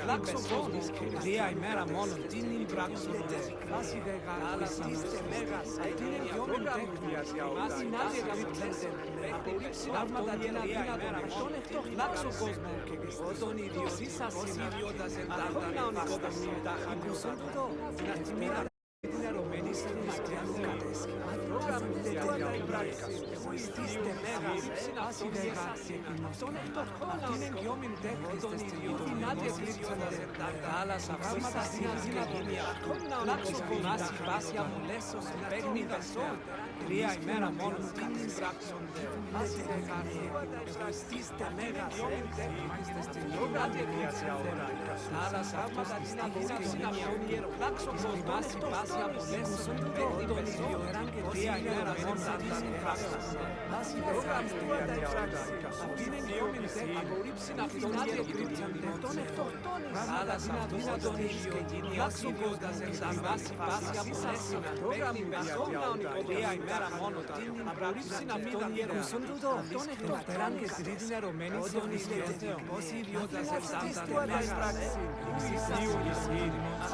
Λάξο κόσμος. Τρία ημέρα μόνο τίνην πράξονται. Βάση δεγάρικηστε μέγας. Αυτήν εγκυόμην τέχνας. Κρυμάσει νάδια κρύπτενται. Απορρίψην αυτόν την αδύνατον. Αυτόν εκτός λάξο κόσμο. Όταν ιδιώτης ως ιδιώτας εντάνταν η φαστάση. Ακούσαν το. Την ακτιμίδα. Την ερωμένη σε βρισκιάνουν κατέσχη. Πρόγραμμα διαδιάουτα η καφούσα. Εγωιστήστε μέγας. Άση δεγάρ και αυτόν εκτοχτών. Αυτήν εγκυόμην τέχνης τες δυνάτη εκρύπτοντας εντάντα. Άλλας πράγματα στην αδύνατονία. Λάξο κομμάση βάση απολέσσος παίχνει πεσόν. Τρία ημέρα μόνο τίνην πράξονται. Άση δεγάρ και εγωιστήστε μέγας. Τέχνης τες δυνάτη εκρύπτοντας. Άλλας πράγματα στην αδύνατονία. Λάξο κομμάση βάση απολέσσος παίχνει πεσόν. Τρία ημέρα μόνο τίνην πράξονται. Άση δεγάρ και αυτήν εγκυόμην τέχνη. Απορρίψην αυτόν και εκρύπτονται. Τον εκτοχτών. Άλλας αδύνατον ίσχυ και γίνει λάξο κόσμος. Βάση πάση απολέσσον. Παίχνει πεσόν. Τρία ημέρα μόνο τίνην πράξονται. Αυτόν γερούσον τούτο. Αυτόν εκτοχτεράν και τρίτην ερωμένης σε βρισκέται. Ως ιδιώτας εντάνταν μέγας.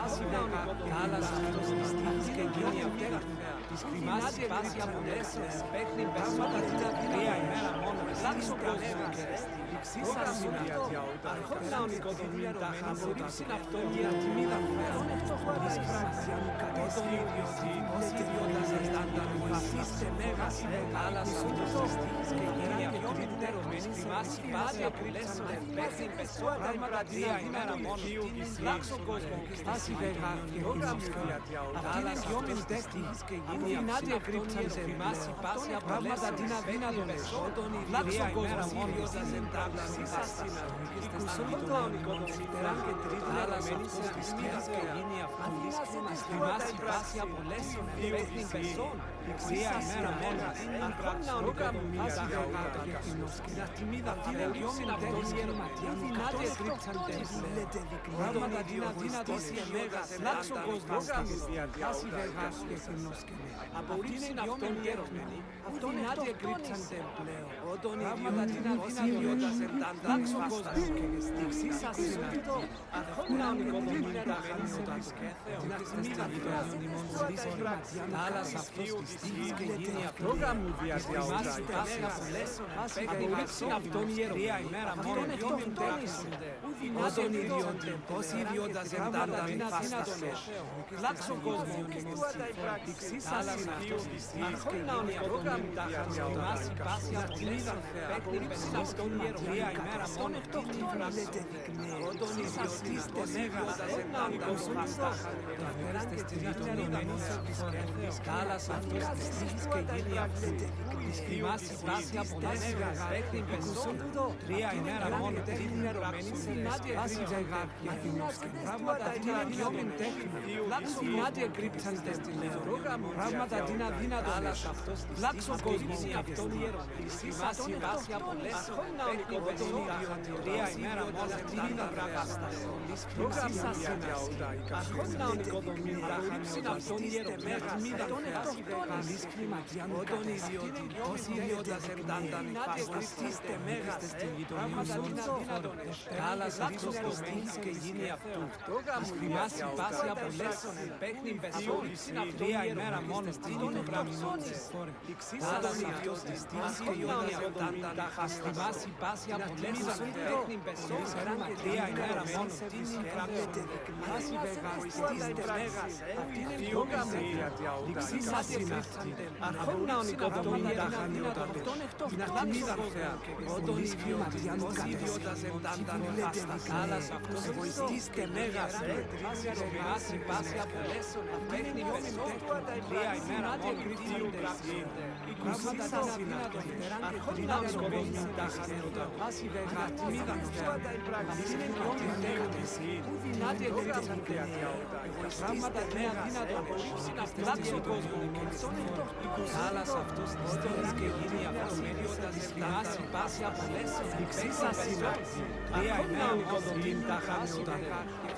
Άση δεγάρ και άλλας αυτός της τύχης και γίνει αυτά. Της κρυμάσει πάση απολέσσον. Παίχνει πεσόν. Τρία ημέρα μόνο λάξο κόσμος. Ξύσας διαδιάουτα. Αρχόμνα ονικοδομήν τάχαν απορρίψην αυτόν η ακτιμίδα. Αυτόν εκτοχτώνεις πράξιαν κατέσχη. Ως ιδιώτας εντάνταν βασίστε μέγας. Άλλας αυτός της τύχης και γίνει αυτό. Ερωμένης κρυμάσει πάση απολέσσον. Παίχνει πεσόν. Πράγματα τρία ημέρα μόνο λάξο κόσμος. Άση δεγάρ και πρόγραμμα διαδιάουτα. Αυτήν εγκυόμην τέχνης και γίνει Δυνάτε κρύψαν σε μάση πάση πράγματα την αδύνατον εσόδων λάξο κόσμος ίδιος δεν τάψει σάσινα οικουσόντων οικονομικτεράν και τρίτον ερωμένης της μοίρας και γίνει αυτούς στη μάση πάση απολέσεων επέχνην πεσών Ξία ημέρα μόνας, αρχόνα ονικονομίας αγαγάτα και κοινός και να τιμίδα φιλελιόμην αυτός γερματιάν δυνάτε κρύψαν τέμπλε πράγματα την αδύνατος ενέγας λάξο κόσμος κάση βεργάς και κοινός και από την αυτόν γερομενή αυτόν δυνάτε κρύψαν τέμπλε όταν πράγματα την αδύνατος λάξο κόσμος και στήξης ασύναρτο αρχόνα ονικονομία τα χανιώτας την αστημίδα φιλελιόμην της γερματιάν άλλας αυτός της και γίνει πρόγραμμου διαστημάς πάση απολέσεων απολύψει αυτόν ιεροπρία ημέρα μόνο γιόμιν τέχνησονται όδον ιδιόντων πως ιδιόντας εντάνταν φάστας λάξο κόσμο και εξής ασύναυτος αρχόνα όνια πρόγραμμου τα χανιώτας πάση απολέσεων απολύψει αυτόν ιεροπρία ημέρα μόνο όδον ιδιόντης τεμέγας εντάνταν φάστας άλλας αυτός της και γίνει αυτή Δυσκριμάσει πάση απολέσεως παίχνει πεσόντο τρία ημέρα μόνο τέχνη ερωμένη σε νάτια βάση ζεγάρια πράγματα την αγιόμην τέχνη λάξο νάτια κρύψαν τέχνη πράγματα την αδύνατο λάξο κόσμος και αυτόν ιερωμένη Δυσκριμάσει πάση απολέσεως παίχνει πεσόντο τρία ημέρα μόνο τέχνη δραγάστα Δυσκριμάσει ασύναστα αρχόνα ονικοδομή δαχανιώτα αυτόν ιερωμένη όταν ιδιώτη, ως ιδιώτας εντάνταν φάσταστείς τεμέγας στην γειτονία ζώνης κάλας αυτός το στήλς και γίνει αυτού δυσκριμάσει πάση απολέσεων παίχνει πεσόλης τρία ημέρα μόνο στην γειτονία ζώνης κάλας αυτός το στήλς και γίνει εντάνταν δυσκριμάσει πάση απολέσεων παίχνει πεσόλης τρία ημέρα μόνο στην γειτονία πάση βεγαστής τεμέγας αυτήν είναι πρόγραμμα αρχόνα ονικοδομή τα χανιώτα την ακτιμίδα θεά όταν ως ιδιώτας εντάνταν φάστας άλλας αυτός εγωιστής τεμέγας βάση πάση απολέσεων παίχνει πεσόντου τρία ημέρα μόνο κριτήριου γραφιέντε οικουσίς ασύνατον αρχόνα ονικοδομή τα χανιώτα βάση ακτιμίδα θεά αυτήν είναι πρώτη τέχνηση που δυνάται κριτήριου εγωιστής τεμέγας λάξο κόσμο άλλας αυτός της τόλης και γίνει αυτομεριώτας δυσκριμάσει πάση απολέσεων εξής ασύνατος τρία ημέρα οικοδομήν τα χανιώτα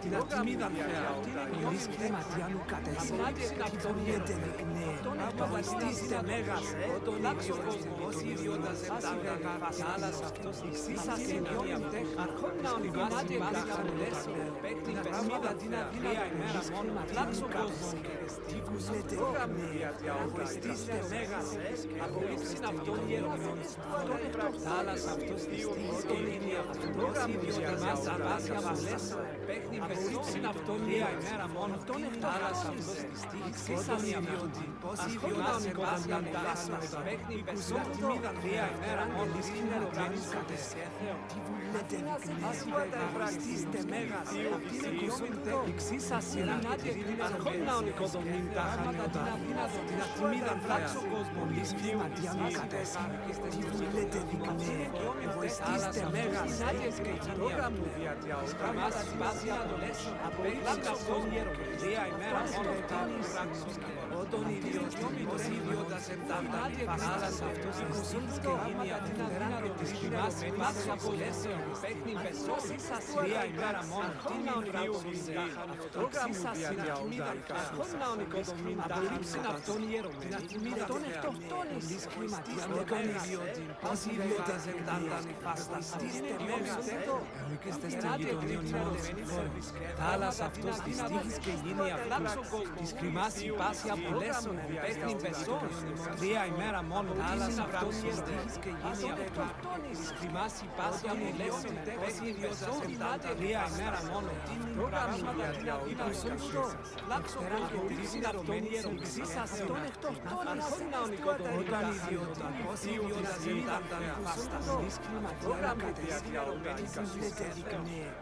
την ακτιμίδα θεά ενίς κρεματιάνου κατέσσερις κοινωνιέται δεικνέ αγωνιστής τεμέγας λάξο κόσμο ως ιδιώτας εντάνταν άλλας αυτός εξής ασύνατος αρχόνα ονικοδομήν τα χανιώτα την ακτιμίδα την τρία ημέρα μόνο λάξο κόσμο και πρόγραμμα αγωνιστής τεμέγας απολύψιν αυτόν ιερομόνης άλλας αυτός της στήλης και γίνει αυτόν ιδιώτας βάση απολέσεων παίχνει απολύψιν αυτόν τρία ημέρα μόνο άλλας αυτός της στήλης και ιδιώτη πως ιδιώτας βάση απολέσεων παίχνει πεσόντο τρία ημέρα μόνο ιερομόνης κατεσέθεων τι βουλέτε δεικνέει αγωνιστής τεμέγας αυτήν εκουσόντο εξής ασυνάτη αρχόνα ονικοδομήν τα χανιώτα την ακτιμίδαν λάξο κόσμο λυσφήματιάνου κατέσσερα τι βουλέτε δεικνέει εγωιστής τεμέγας πρόγραμμου σκαμάτα σπάση αδολέσεων απέξεις αυτόν τρία ημέρα μόνο όταν ως ιδιώτας εντάνταν άλλας αυτός οικοσύντης και γίνει αυτήν αδύνατο της κοινάς πάση απολέσεων παίχνει πεσώσεις τρία ημέρα μόνο την ονικοδομήν πρόγραμμου διατιαούδα αρχόνα ονικοδομήν τα λήψην αυτόν ιερωμένη αυτόν εκτοκτόνης όταν ιδιώτη ως ιδιώτας εντάνταν φάσταστής τεμέγας ενίκεστε στην γειτονία άλλας αυτός της τύχης και γίνει αυτούς της κρυμάσει πάση απολέσεων παίχνει πεσόν τρία ημέρα μόνο άλλας αυτός της τύχης και γίνει αυτούς της κρυμάσει πάση απολέσεων παίχνει πεσόν τρία ημέρα μόνο πρόγραμμα την αδύνατο λάξο κόσμο της συναυτόνης εξής αυτόν εκτοκτόνης όταν ιδιώτα ως ιδιώτας εντάνταν φάσταστής πρόγραμμα της συναυτόνης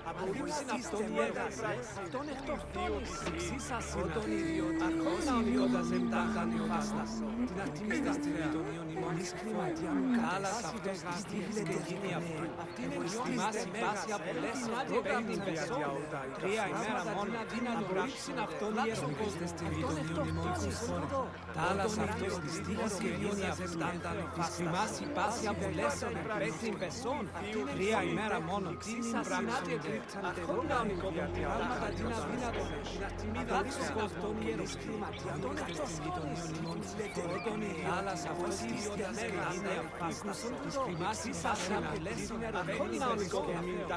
απολύψιν αυτόν έργας, αυτόν εκτοκτόνης, εξήσας τον ιδιот, αρχόνα ιδιώτας εντάχαν ιωτάστας, την ατιμίδα των ιονιμών εις κλιματιάν, κάλας αυτός δυστύχης και γίνει αυτού, αυτήν εγωστημάσει πάση απολές, πρόγραμμην πεσόν, τρία ημέρα μόνα δύνατο ρίξιν αυτόν λάξον κόσμες την ιδιωτικούς χώρων, τάλας αυτός δυστύχης και γίνει αυτάν, δυσκριμάσει πάση απολές, πρόγραμμην πεσόν, τρία ημέρα μόνο, τίνην πράξον τε, αρχόνα πρόγραμματα την αδύνατο, λάξον κοστόν ιερος κλιματιάν, αυτόν ιονιμών πρώτον άλλας αυτός ιδιώτας και είναι αφάστας, δυσκριμάσει πάση απολές, αρχόνα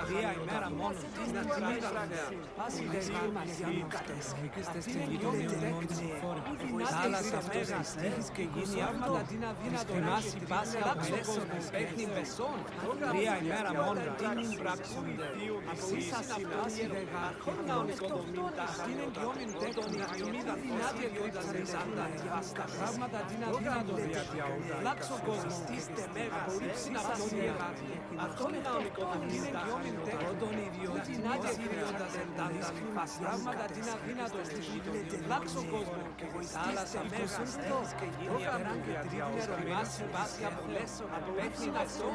τρία ημέρα μόνο, τίνην πράξον πάση δεσμασιάν κατές, αυτήν ιδιωτικούς χώρων, άλλας αυτός δυστύχης και γίνει αυτόν, δυσκριμάσει πάση απολές, παίχνει πεσόν, τρία ημέρα μόνο, τίνην πράξον τε, εξήσας αυτός αρχόνα αυτήν εγγυόμην τέκτον, ατιμίδα δυνάτη ιδιώτας ενσάντα, πράγματα την αδύνατο διατιαούτα, λάξο κόσμος, τίστε μέγας, απορρίψιν αυτόν ιεράρχη, αυτόν αυτήν εγγυόμην τέκτον, ιδιώτη δυνάτη ιδιώτας εντάντα, πράγματα την αδύνατο στοιχήτων, λάξο κόσμο, θάλασσα μέγας, και γίνει απεράν και τρίπνερο μάση πάση απολές, απέχθην αυτόν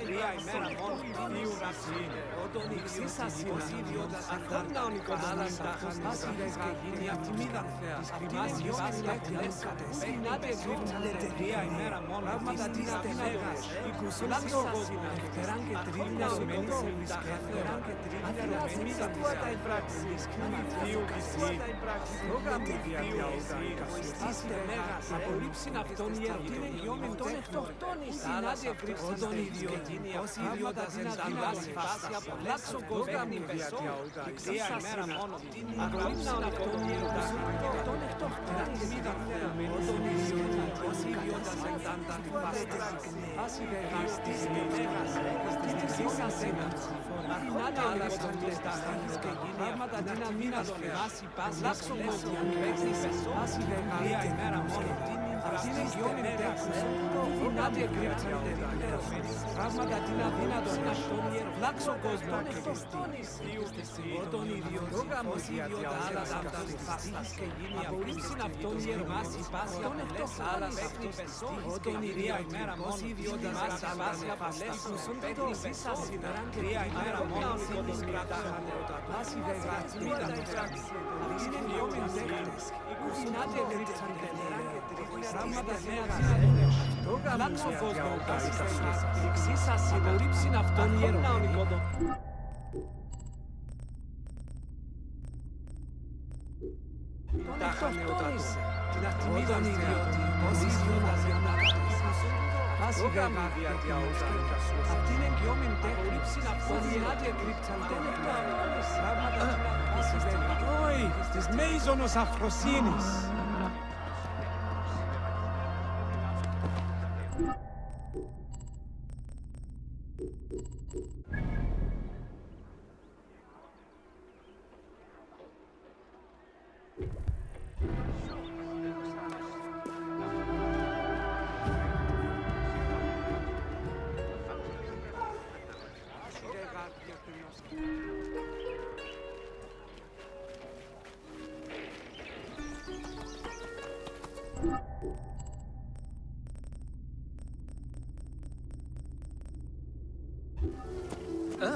τρία ημέρα μόνο, τίνιου ρασίν, όταν εξήσας ως ιδιώτας αρχόνα θάλασσα πάσιδες και γίνει ατιμίδα, δυσκριμάσει πάση απολές, πέχνατε γρύπτατε τρία ημέρα μόνο, πράγματα την αδύνατος, λάξο κόσμο, περάν και τρίπνερο μένεις περάν και τρίπνερο μένεις ατουάτα εμπράξεις, δυσκριμαντίου κυσί, πρόγραμμη διαδιαούτα, είστε μέγας, απορρίψιν αυτόν ιερτήν εγγυόμην τον εκτοκτόνης, συνάδει εκρύψαν τον ιδιώτη, ως ιδιώτας εντάλλαση φάση από λάξο πρόγραμμη διαδιαούτα, τρία ημέρα μόνο, απορρίψαν αυτόν ιερτάς, τον εκτοκτόνης, τον ιδιώτη, ως ιδιώτας εντάλλαση φάση δεγαστής και μέγας, στήσας ένας, αρχόνα άλλας των τεστάχης και γίνει πράγματα την αμήνα των εμάς υπάς λάξο κόσμο, παίχνει πεσόν, τρία ημέρα μόνο, αυτήν εγγυόμην τέξους, δυνάτη εκρύψαν τεδιλέρωμενης, πράγματα την αδύνατον αυτόν ιερό, λάξο κόσμο, εκτοκτόνης, όταν ιδιώτης, ως ιδιώτας άλλας αυτός φάστας και γίνει απορρίψιν αυτόν ιερό, μας υπάς απολές, άλλας παίχνει πεσόν, όταν τρία ημέρα μόνο, ιδιώτας μας υπάς απολές, παίχνει πεσόν, τρία ημέρα μόνο, σύνης κρατάχαν, πάση δεγαστμίδα τεφράξ, αυτήν εγγυόμην τέκτες, δυνάτη εκρύψαν πράγματα δεν λάξο κόσμο, εξήσας απορρίψιν αυτόν ιερό. Τον εκτοκτόνης, την ατιμίδαν ιδιώτη, ως ιδιώτας πάση γαμάδια διαούτα, αυτήν εγγυόμην τέκτυψιν αυτόν δυνάτη εκρύψαν τον εκτοκτόνης, πράγματα πάση γαμάδια. Όχι, της μέιζονος αφροσύνης.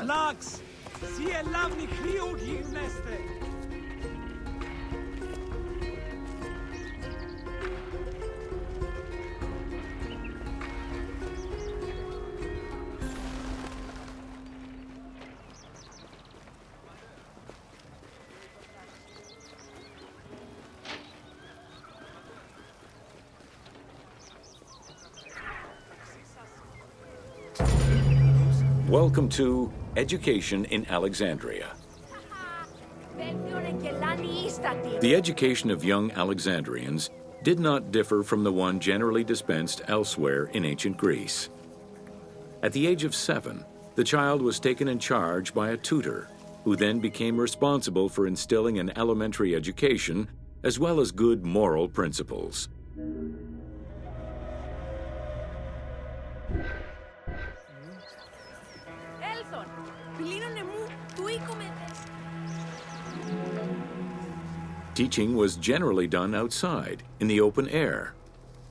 Λάξ, σι ελάμνη χρήου γυμνέστε. Welcome to Education in Alexandria. The education of young Alexandrians did not differ from the one generally dispensed elsewhere in ancient Greece. At the age of 7, the child was taken in charge by a tutor, who then became responsible for instilling an elementary education as well as good moral principles. Teaching was generally done outside, in the open air.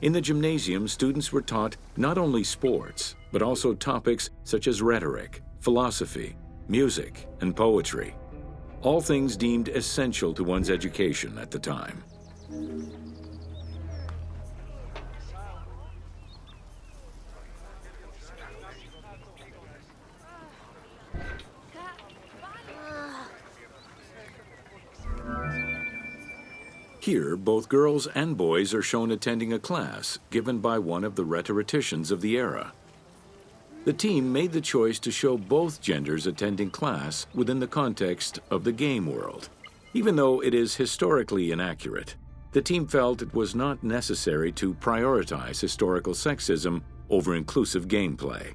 In the gymnasium, students were taught not only sports, but also topics such as rhetoric, philosophy, music, and poetry. All things deemed essential to one's education at the time. Here, both girls and boys are shown attending a class given by one of the rhetoricians of the era. The team made the choice to show both genders attending class within the context of the game world. Even though it is historically inaccurate, the team felt it was not necessary to prioritize historical sexism over inclusive gameplay.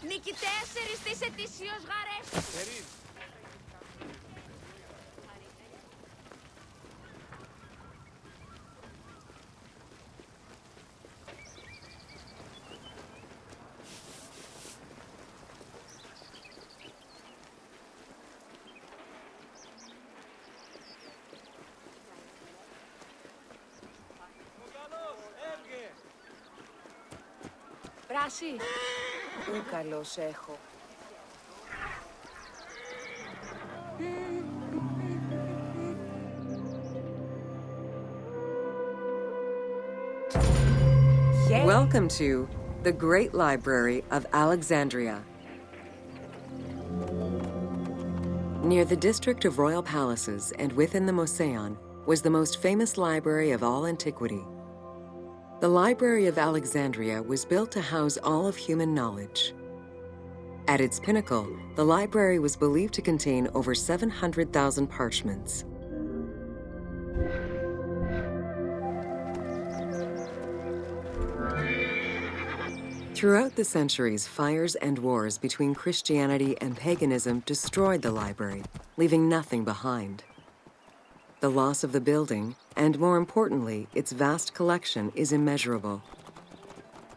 Νικητές της ετησίως γαρές. Πράσι. Ου καλώς έχω. Welcome to the Great Library of Alexandria. Near the district of royal palaces and within the Moseon was the most famous library of all antiquity. The Library of Alexandria was built to house all of human knowledge. At its pinnacle, the library was believed to contain over 700,000 parchments. Throughout the centuries, fires and wars between Christianity and paganism destroyed the library, leaving nothing behind. The loss of the building, and more importantly, its vast collection, is immeasurable.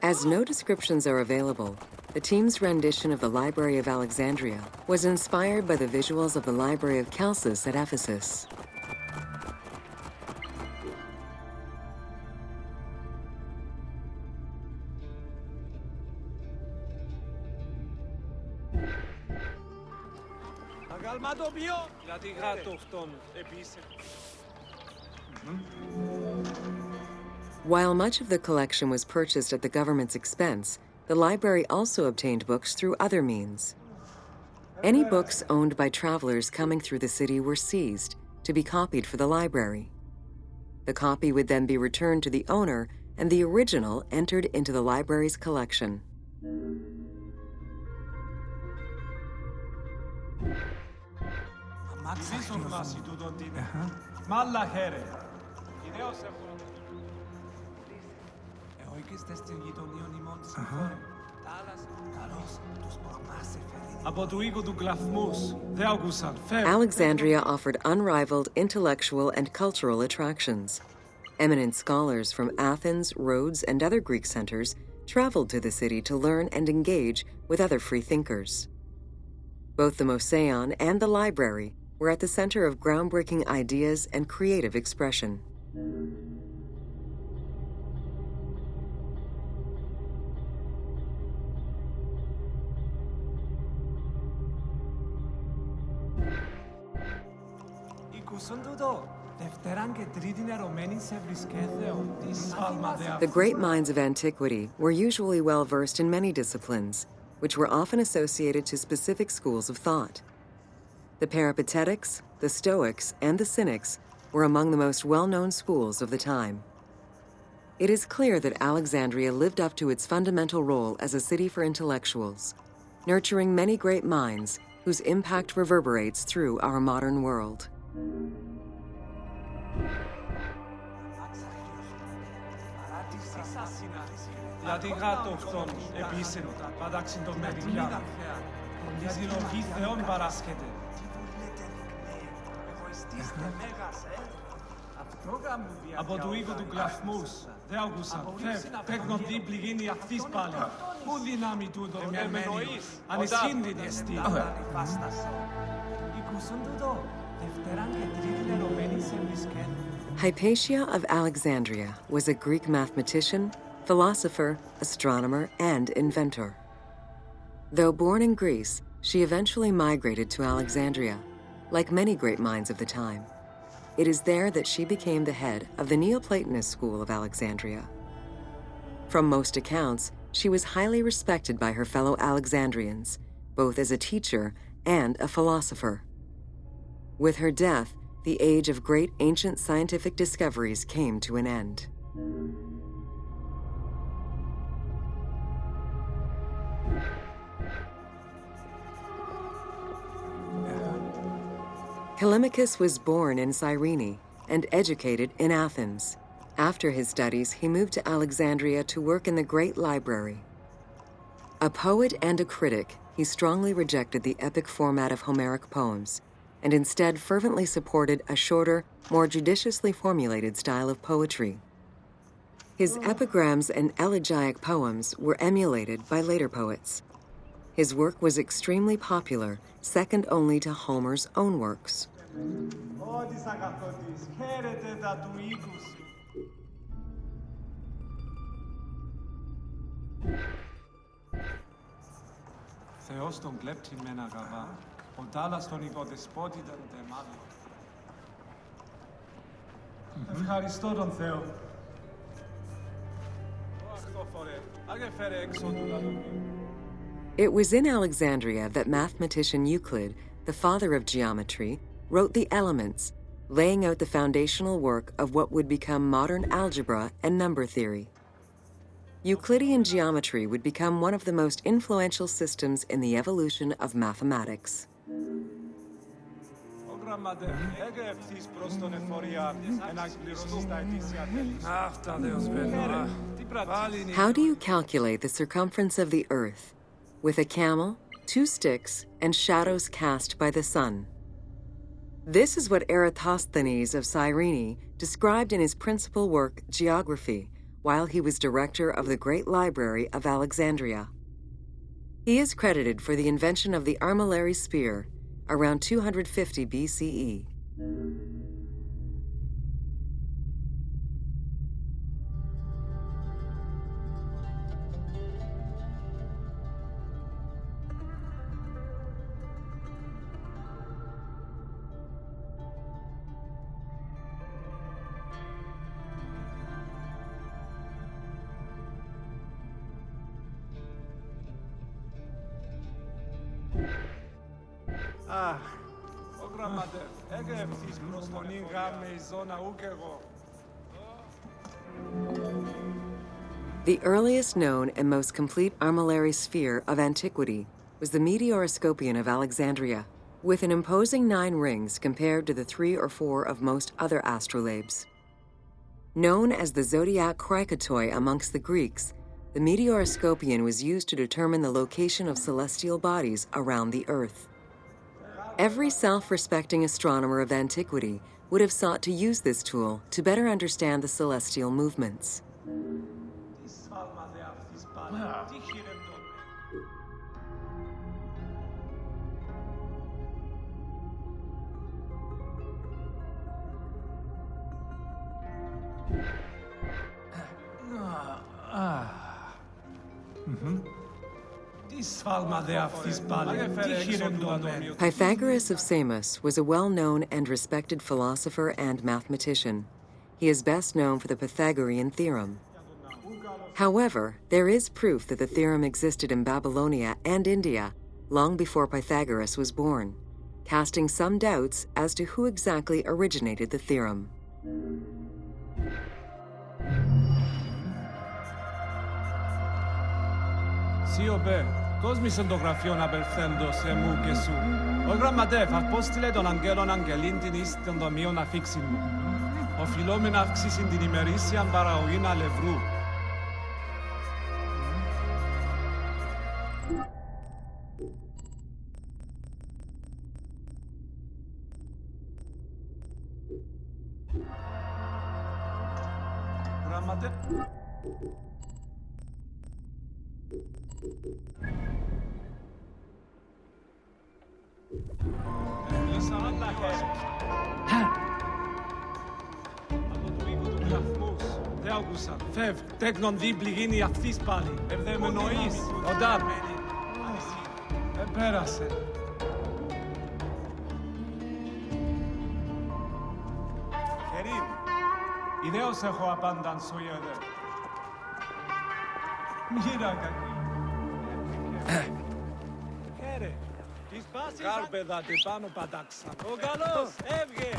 As no descriptions are available, the team's rendition of the Library of Alexandria was inspired by the visuals of the Library of Chalcis at Ephesus. While much of the collection was purchased at the government's expense, the library also obtained books through other means. Any books owned by travelers coming through the city were seized to be copied for the library. The copy would then be returned to the owner, and the original entered into the library's collection. Alexandria offered unrivaled intellectual and cultural attractions. Eminent scholars from Athens, Rhodes, and other Greek centers traveled to the city to learn and engage with other free thinkers. Both the Moseon and the library were at the center of groundbreaking ideas and creative expression. The great minds of antiquity were usually well versed in many disciplines, which were often associated to specific schools of thought. The Peripatetics, the Stoics, and the Cynics were among the most well-known schools of the time. It is clear that Alexandria lived up to its fundamental role as a city for intellectuals, nurturing many great minds whose impact reverberates through our modern world. Από του οίκου του κλαθμούς, δε άκουσαν, τέκνοπτη πληγίνει αυτής πάλι. Πού δυνάμει τούτο εμένει, ανισχύνδητη εστί. Οικούσον τούτο, δευτέραν και τρίτη λερωμένη σε μισκέν. Hypatia of Alexandria was a Greek mathematician, philosopher, astronomer, and inventor. Though born in Greece, she eventually migrated to Alexandria, like many great minds of the time. It is there that she became the head of the Neoplatonist school of Alexandria. From most accounts, she was highly respected by her fellow Alexandrians, both as a teacher and a philosopher. With her death, the age of great ancient scientific discoveries came to an end. Callimachus was born in Cyrene and educated in Athens. After his studies, he moved to Alexandria to work in the Great Library. A poet and a critic, he strongly rejected the epic format of Homeric poems and instead fervently supported a shorter, more judiciously formulated style of poetry. His epigrams and elegiac poems were emulated by later poets. His work was extremely popular, second only to Homer's own works. Θεός τον κλέπτη μεν αγαπά, ο τάλας τον οικοδεσπότη δεν τεμάλλον. Ευχαριστώ τον Θεό. Αχτόφορε, αγεφέρε έξω του λαλομίου. It was in Alexandria that mathematician Euclid, the father of geometry, wrote the Elements, laying out the foundational work of what would become modern algebra and number theory. Euclidean geometry would become one of the most influential systems in the evolution of mathematics. How do you calculate the circumference of the Earth? With a camel, 2 sticks, and shadows cast by the sun. This is what Eratosthenes of Cyrene described in his principal work, Geography, while he was director of the Great Library of Alexandria. He is credited for the invention of the armillary sphere around 250 BCE. The earliest known and most complete armillary sphere of antiquity was the Meteoroscopion of Alexandria, with an imposing 9 rings compared to the 3 or 4 of most other astrolabes. Known as the zodiac krikatoi amongst the Greeks, the Meteoroscopion was used to determine the location of celestial bodies around the Earth. Every self-respecting astronomer of antiquity would have sought to use this tool to better understand the celestial movements. Pythagoras of Samos was a well-known and respected philosopher and mathematician. He is best known for the Pythagorean theorem. However, there is proof that the theorem existed in Babylonia and India long before Pythagoras was born, casting some doubts as to who exactly originated the theorem. Beh, cosmi sono grafiona per fendo se mu che su. O grammate fa postile don angelon angelin di stando mio na fixin. O filomena fixin di nimerisian barauina levru. Grammate. Φεύ, τέκνον δίπλη γίνει αυτής πάλι. Δεν με νοείς, οντάρ. Πέρασε. Κερίμ, ιδέως έχω απάνταν σου ιερέ. Μοίρα κακή. Κέρε, τις πάσεις... Κάρπεδα τε πάνω πατάξαν. Ο καλός, έβγε.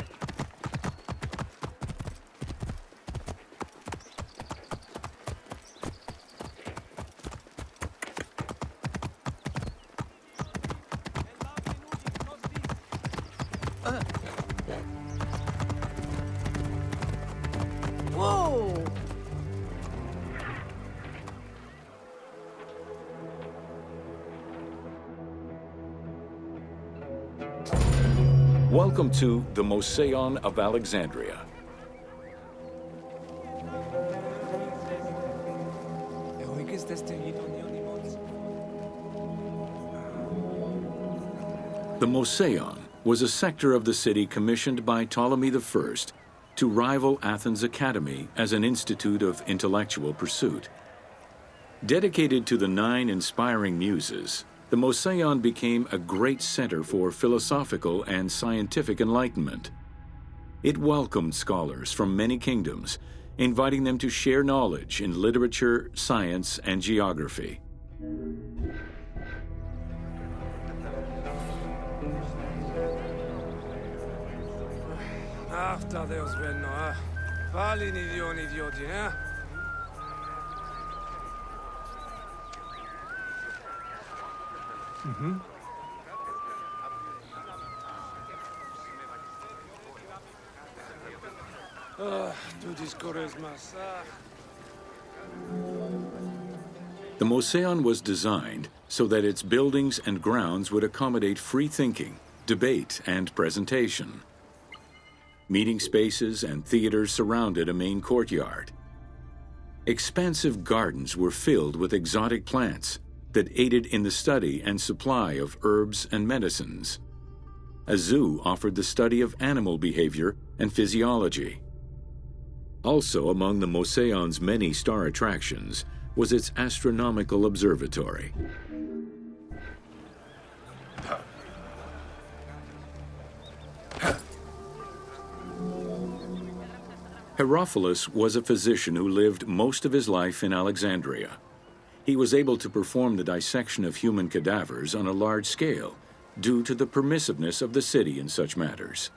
Welcome to the Moseion of Alexandria. The Moseion was a sector of the city commissioned by Ptolemy I to rival Athens' Academy as an institute of intellectual pursuit. Dedicated to the 9 inspiring muses, the Moseion became a great center for philosophical and scientific enlightenment. It welcomed scholars from many kingdoms, inviting them to share knowledge in literature, science, and geography. Αυτά Δεός βαίνω, πάλι είναι ιδιώτη, The Moseion was designed so that its buildings and grounds would accommodate free thinking, debate, and presentation. Meeting spaces and theaters surrounded a main courtyard. Expansive gardens were filled with exotic plants that aided in the study and supply of herbs and medicines. A zoo offered the study of animal behavior and physiology. Also among the Moseion's many star attractions was its astronomical observatory. Herophilus was a physician who lived most of his life in Alexandria. He was able to perform the dissection of human cadavers on a large scale due to the permissiveness of the city in such matters.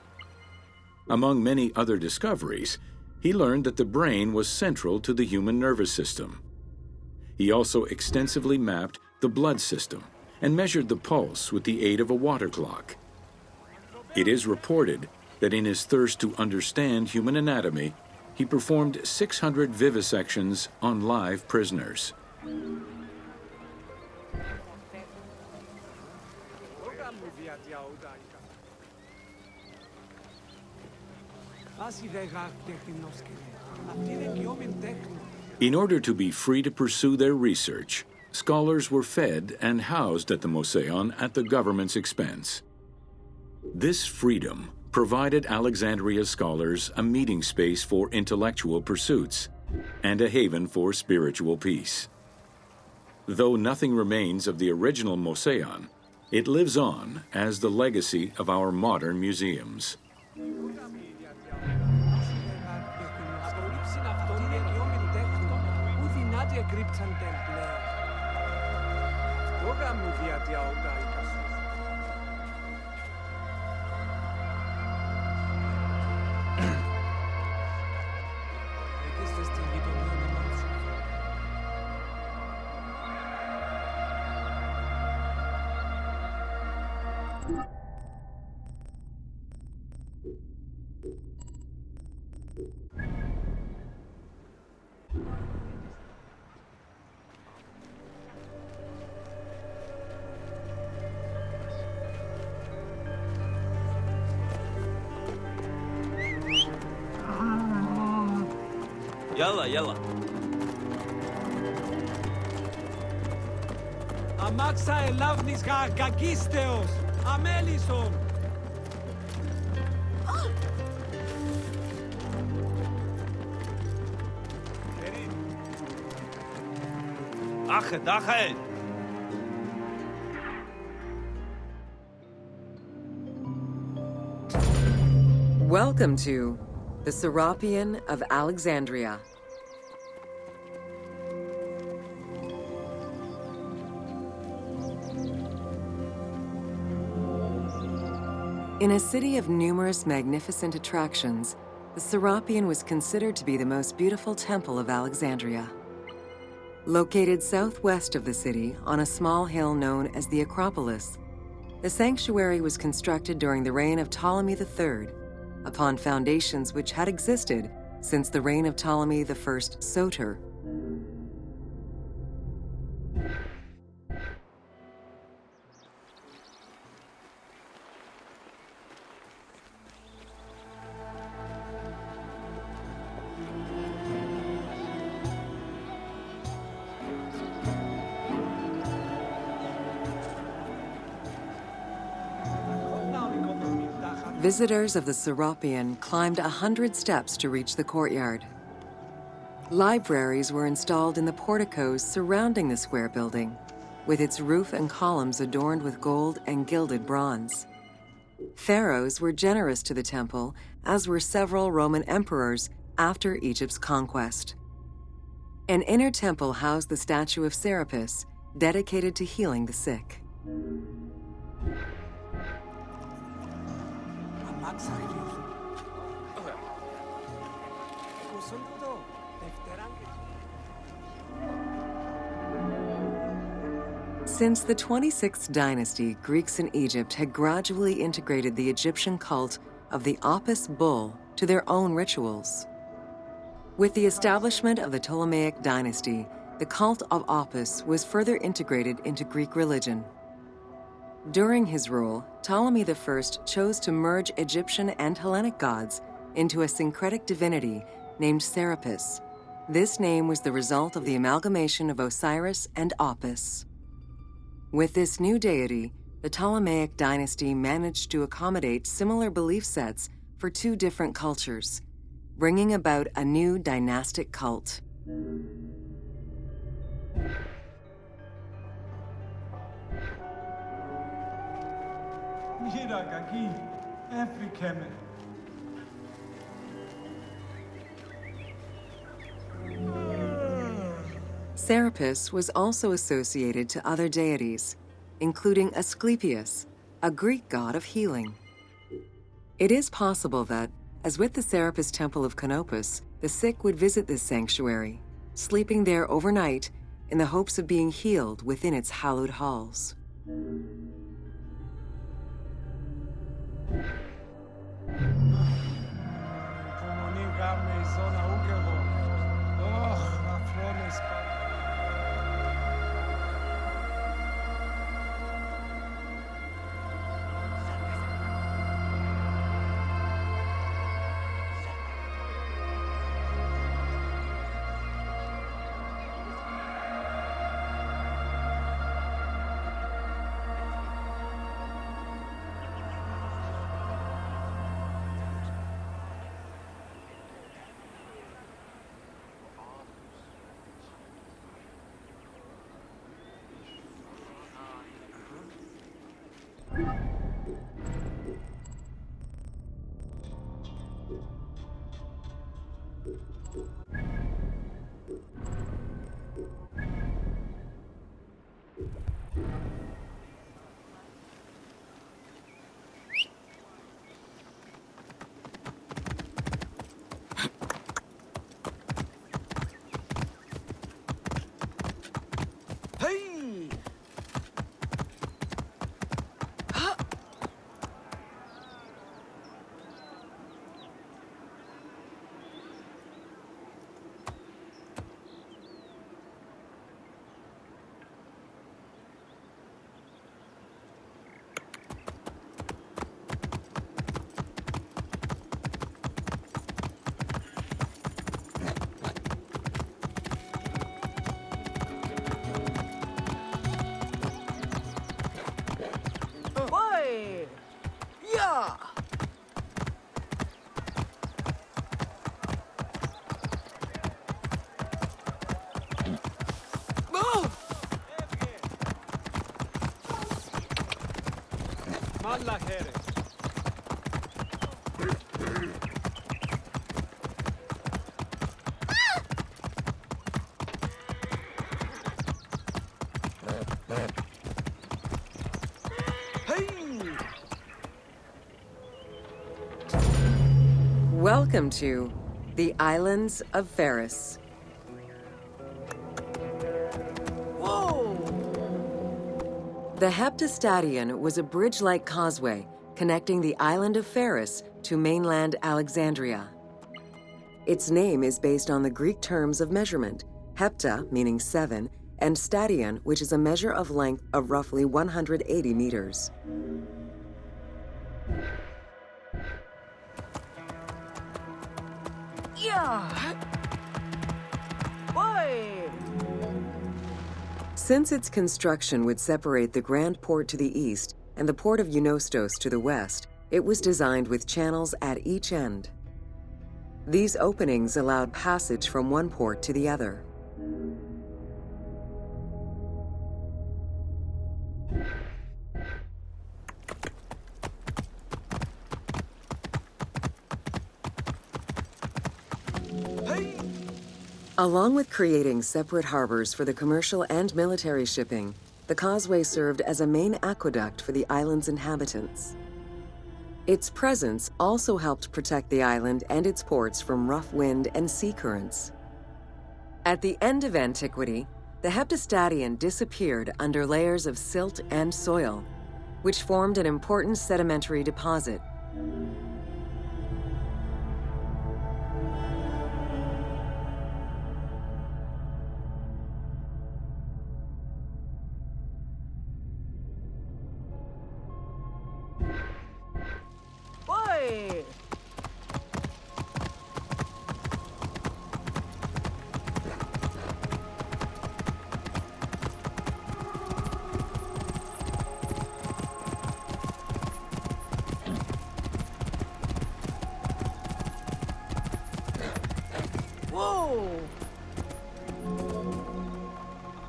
Among many other discoveries, he learned that the brain was central to the human nervous system. He also extensively mapped the blood system and measured the pulse with the aid of a water clock. It is reported that in his thirst to understand human anatomy, he performed 600 vivisections on live prisoners. In order to be free to pursue their research, scholars were fed and housed at the Moseion at the government's expense. This freedom provided Alexandria's scholars a meeting space for intellectual pursuits and a haven for spiritual peace. Though nothing remains of the original Moseion, it lives on as the legacy of our modern museums. يلا يلا. Αμάξα ελάβνης γαγκίστεως. Αμέλησον. أخذ أخذ. Welcome to the Serapion of Alexandria. In a city of numerous magnificent attractions, the Serapion was considered to be the most beautiful temple of Alexandria. Located southwest of the city on a small hill known as the Acropolis, the sanctuary was constructed during the reign of Ptolemy III, upon foundations which had existed since the reign of Ptolemy I Soter. Visitors of the Serapion climbed 100 steps to reach the courtyard. Libraries were installed in the porticos surrounding the square building, with its roof and columns adorned with gold and gilded bronze. Pharaohs were generous to the temple, as were several Roman emperors after Egypt's conquest. An inner temple housed the statue of Serapis, dedicated to healing the sick. Since the 26th dynasty, Greeks in Egypt had gradually integrated the Egyptian cult of the Apis bull to their own rituals. With the establishment of the Ptolemaic dynasty, the cult of Apis was further integrated into Greek religion. During his rule, Ptolemy I chose to merge Egyptian and Hellenic gods into a syncretic divinity named Serapis. This name was the result of the amalgamation of Osiris and Apis. With this new deity, the Ptolemaic dynasty managed to accommodate similar belief sets for two different cultures, bringing about a new dynastic cult. Serapis was also associated to other deities, including Asclepius, a Greek god of healing. It is possible that, as with the Serapis Temple of Canopus, the sick would visit this sanctuary, sleeping there overnight in the hopes of being healed within its hallowed halls. والله خير. Welcome to the Islands of Ferris. The Heptastadion was a bridge-like causeway connecting the island of Ferris to mainland Alexandria. Its name is based on the Greek terms of measurement, hepta, meaning 7, and stadion, which is a measure of length of roughly 180 meters. Since its construction would separate the Grand Port to the east and the port of Eunostos to the west, it was designed with channels at each end. These openings allowed passage from one port to the other. Along with creating separate harbors for the commercial and military shipping, the causeway served as a main aqueduct for the island's inhabitants. Its presence also helped protect the island and its ports from rough wind and sea currents. At the end of antiquity, the Heptastadion disappeared under layers of silt and soil, which formed an important sedimentary deposit.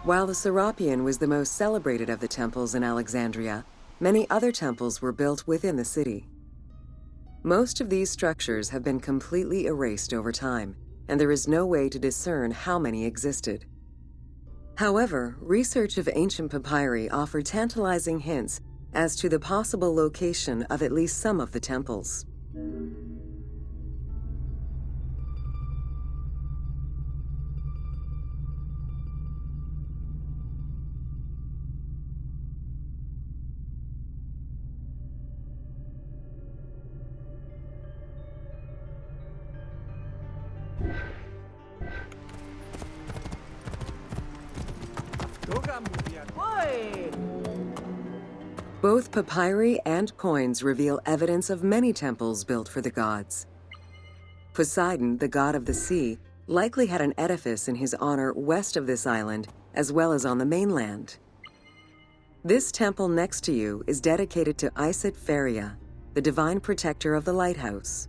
While the Serapeum was the most celebrated of the temples in Alexandria, many other temples were built within the city. Most of these structures have been completely erased over time, and there is no way to discern how many existed. However, research of ancient papyri offer tantalizing hints as to the possible location of at least some of the temples. Both papyri and coins reveal evidence of many temples built for the gods. Poseidon, the god of the sea, likely had an edifice in his honor west of this island, as well as on the mainland. This temple next to you is dedicated to Isis Feria, the divine protector of the lighthouse.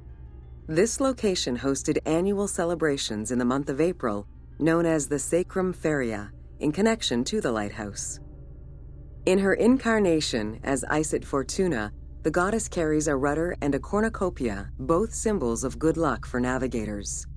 This location hosted annual celebrations in the month of April, known as the Sacrum Feria, in connection to the lighthouse. In her incarnation as Isis Fortuna, the goddess carries a rudder and a cornucopia, both symbols of good luck for navigators.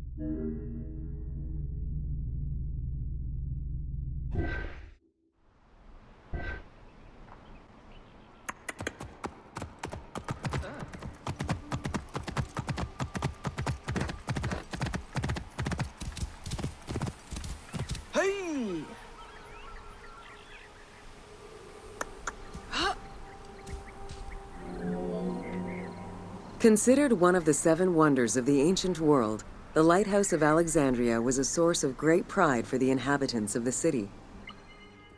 Considered one of the 7 wonders of the ancient world, the Lighthouse of Alexandria was a source of great pride for the inhabitants of the city.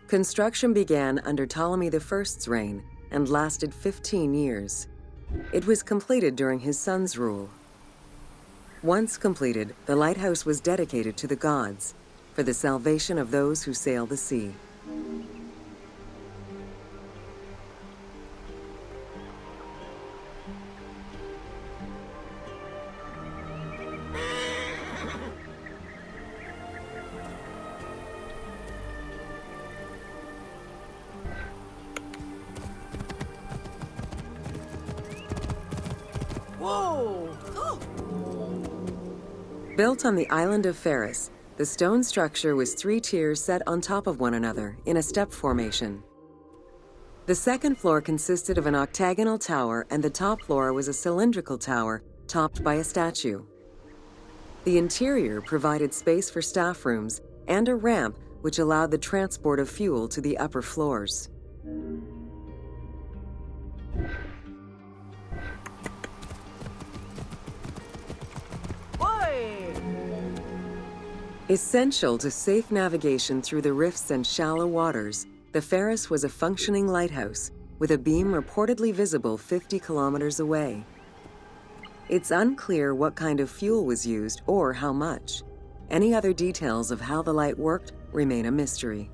Construction began under Ptolemy I's reign and lasted 15 years. It was completed during his son's rule. Once completed, the lighthouse was dedicated to the gods for the salvation of those who sail the sea. Built on the island of Pharos, the stone structure was 3 tiers set on top of one another in a step formation. The second floor consisted of an octagonal tower, and the top floor was a cylindrical tower topped by a statue. The interior provided space for staff rooms and a ramp which allowed the transport of fuel to the upper floors. Essential to safe navigation through the rifts and shallow waters, the Pharos was a functioning lighthouse with a beam reportedly visible 50 kilometers away. It's unclear what kind of fuel was used or how much. Any other details of how the light worked remain a mystery.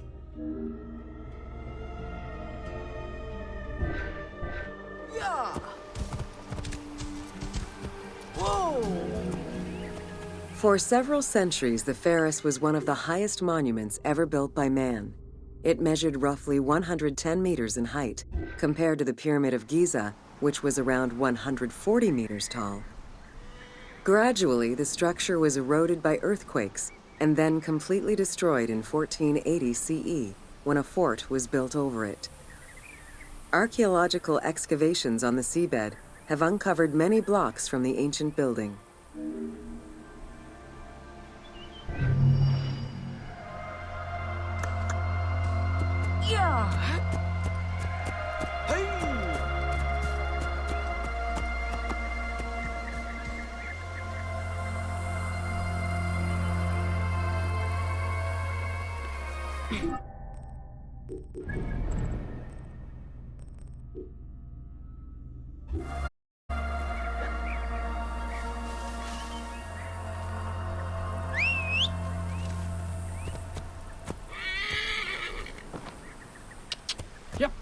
Yeah. Whoa! For several centuries, the Pharos was one of the highest monuments ever built by man. It measured roughly 110 meters in height, compared to the Pyramid of Giza, which was around 140 meters tall. Gradually, the structure was eroded by earthquakes and then completely destroyed in 1480 CE, when a fort was built over it. Archaeological excavations on the seabed have uncovered many blocks from the ancient building. Yep.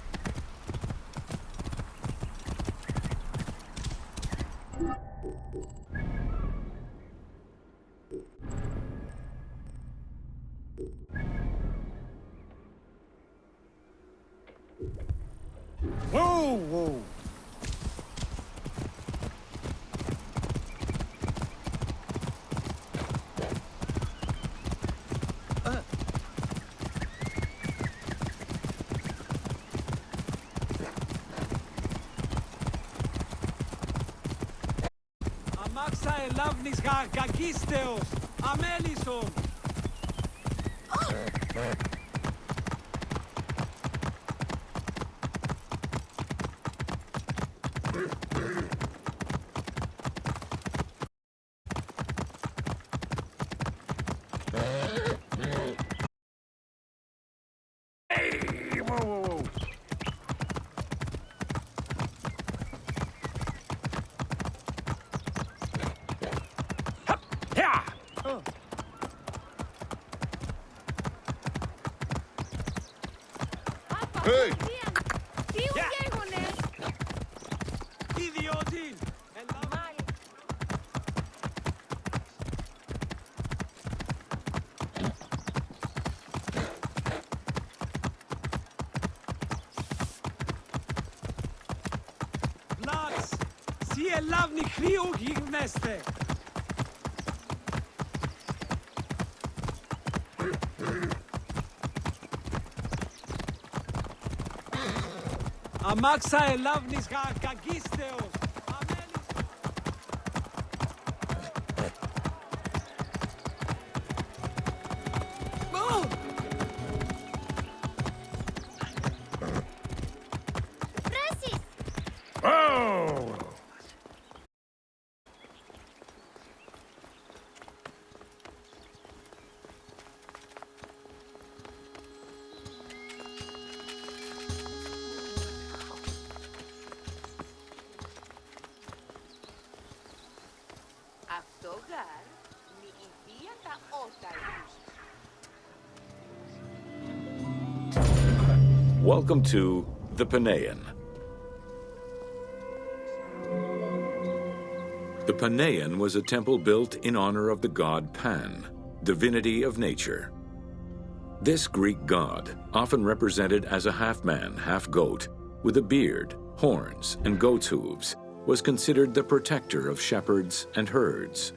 Whoa, whoa. Αμάξα ελάβνης κακίστεως, αμέλισσον. Hey! Τι ugegone! Idiotin! Βλάξ! Σι ελάβνη χρήου γίγνεστε! Αμάξα ελάβνης κακίστεως! Αυτό γάρ μη ιδία τα ότα Welcome to the Panean. The Panean was a temple built in honor of the god Pan, divinity of nature. This Greek god, often represented as a half-man, half-goat, with a beard, horns, and goat's hooves, was considered the protector of shepherds and herds.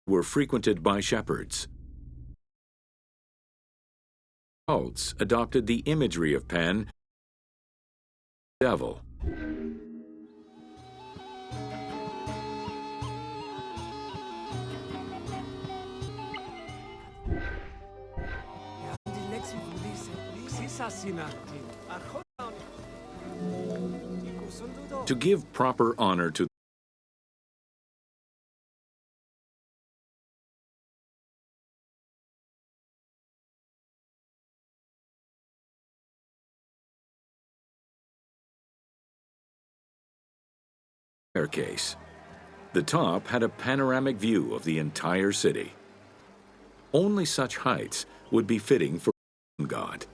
were frequented by shepherds. Cults adopted the imagery of Pan, devil. To give proper honor to the staircase, the top had a panoramic view of the entire city. Only such heights would be fitting for God.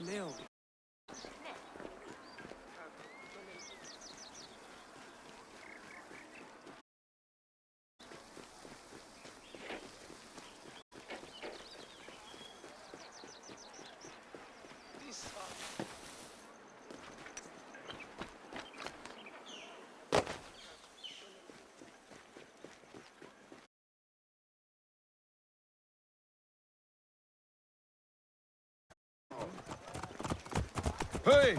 Leo. Hey!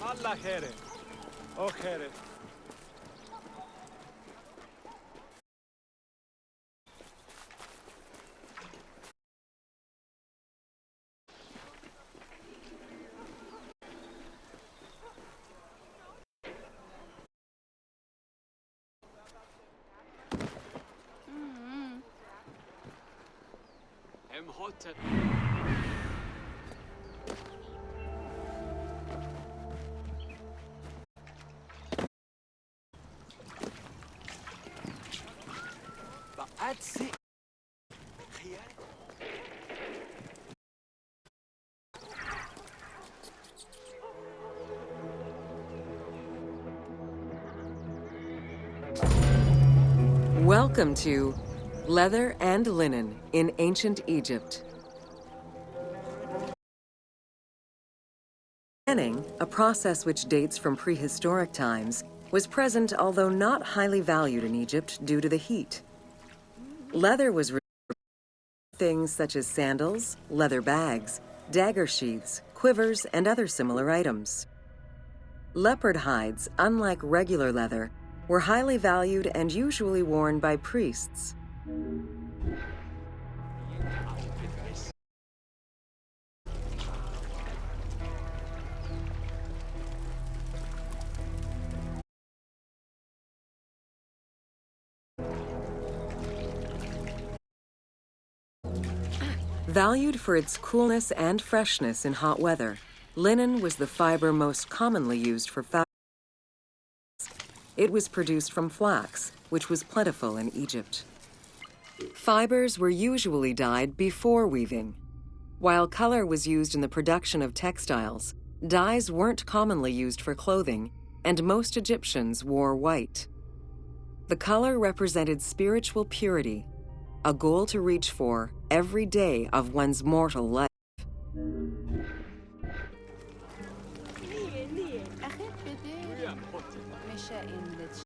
Allah خيره. او خيره. امهاتب بعد سي خيال Welcome to Leather and Linen in Ancient Egypt. Tanning, a process which dates from prehistoric times, was present although not highly valued in Egypt due to the heat. Leather was things such as sandals, leather bags, dagger sheaths, quivers, and other similar items. Leopard hides, unlike regular leather, were highly valued and usually worn by priests. Valued for its coolness and freshness in hot weather, linen was the fiber most commonly used for fabrics. It was produced from flax, which was plentiful in Egypt. Fibers were usually dyed before weaving. While color was used in the production of textiles, dyes weren't commonly used for clothing, and most Egyptians wore white. The color represented spiritual purity, a goal to reach for every day of one's mortal life. أخي بدي مشائن لتش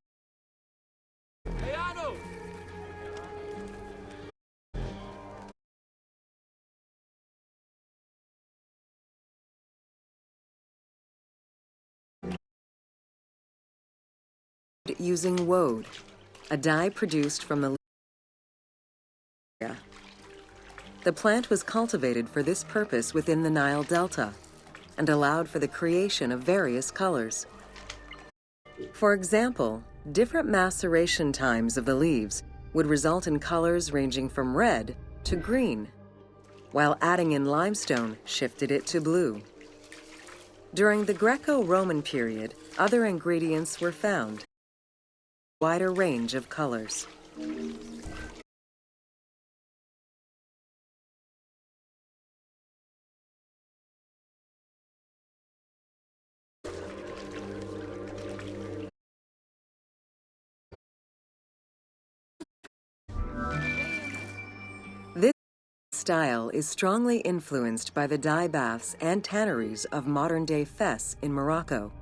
Using woad, a dye produced from the leaf. The plant was cultivated for this purpose within the Nile Delta and allowed for the creation of various colors. For example, different maceration times of the leaves would result in colors ranging from red to green, while adding in limestone shifted it to blue. During the Greco-Roman period, other ingredients were found, a wider range of colors. This style is strongly influenced by the dye baths and tanneries of modern-day Fes in Morocco.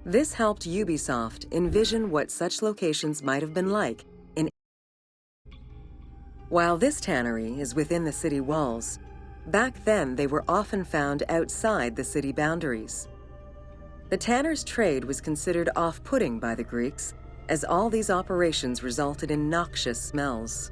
This helped Ubisoft envision what such locations might have been like in. While this tannery is within the city walls, back then they were often found outside the city boundaries. The tanner's trade was considered off-putting by the Greeks, as all these operations resulted in noxious smells.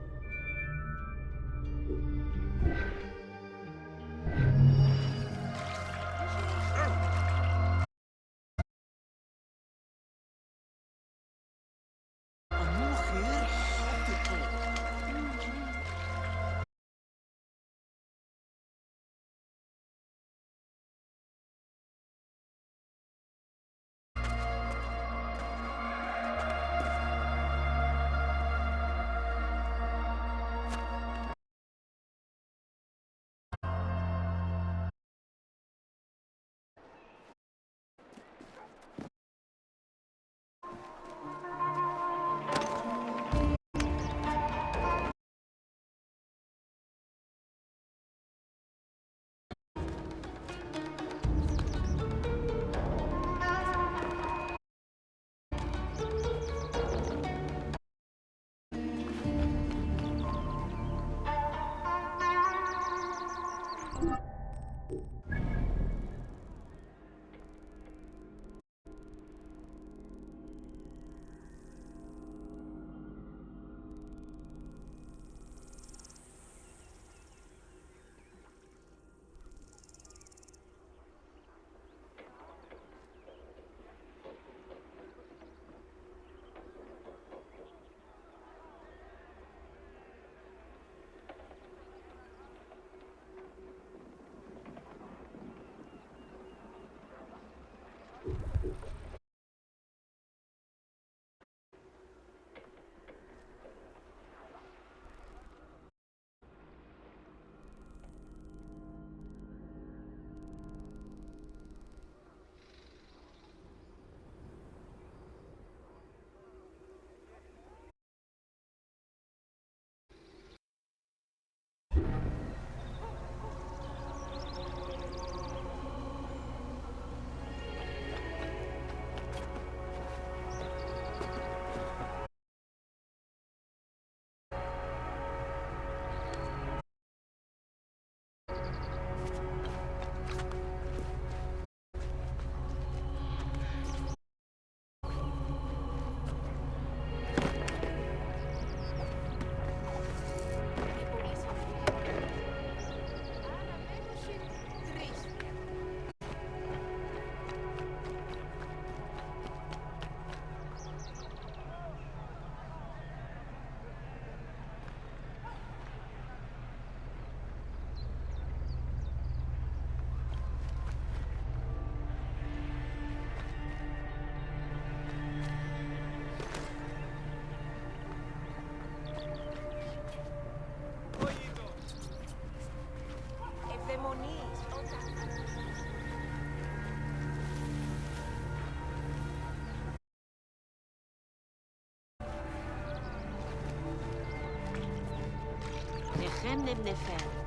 לכן הם נפר.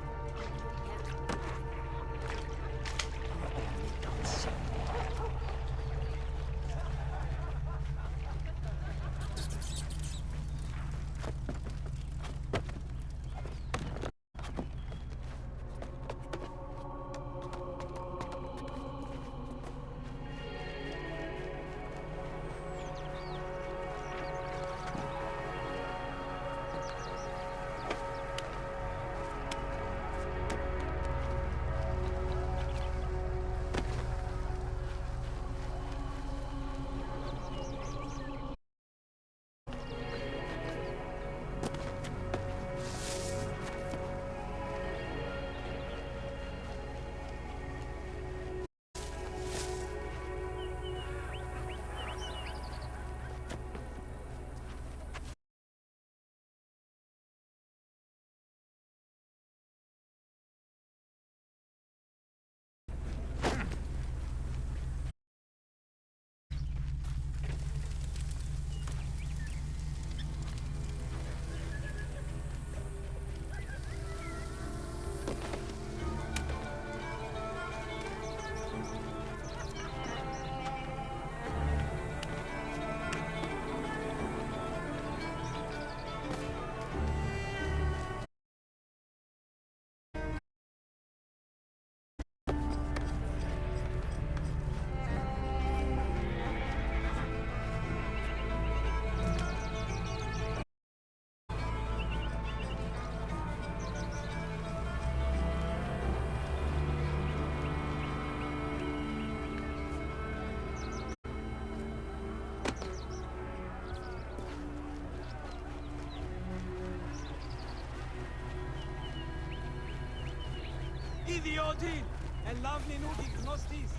Idiotin! Ελάβνη νούτι γνώστης!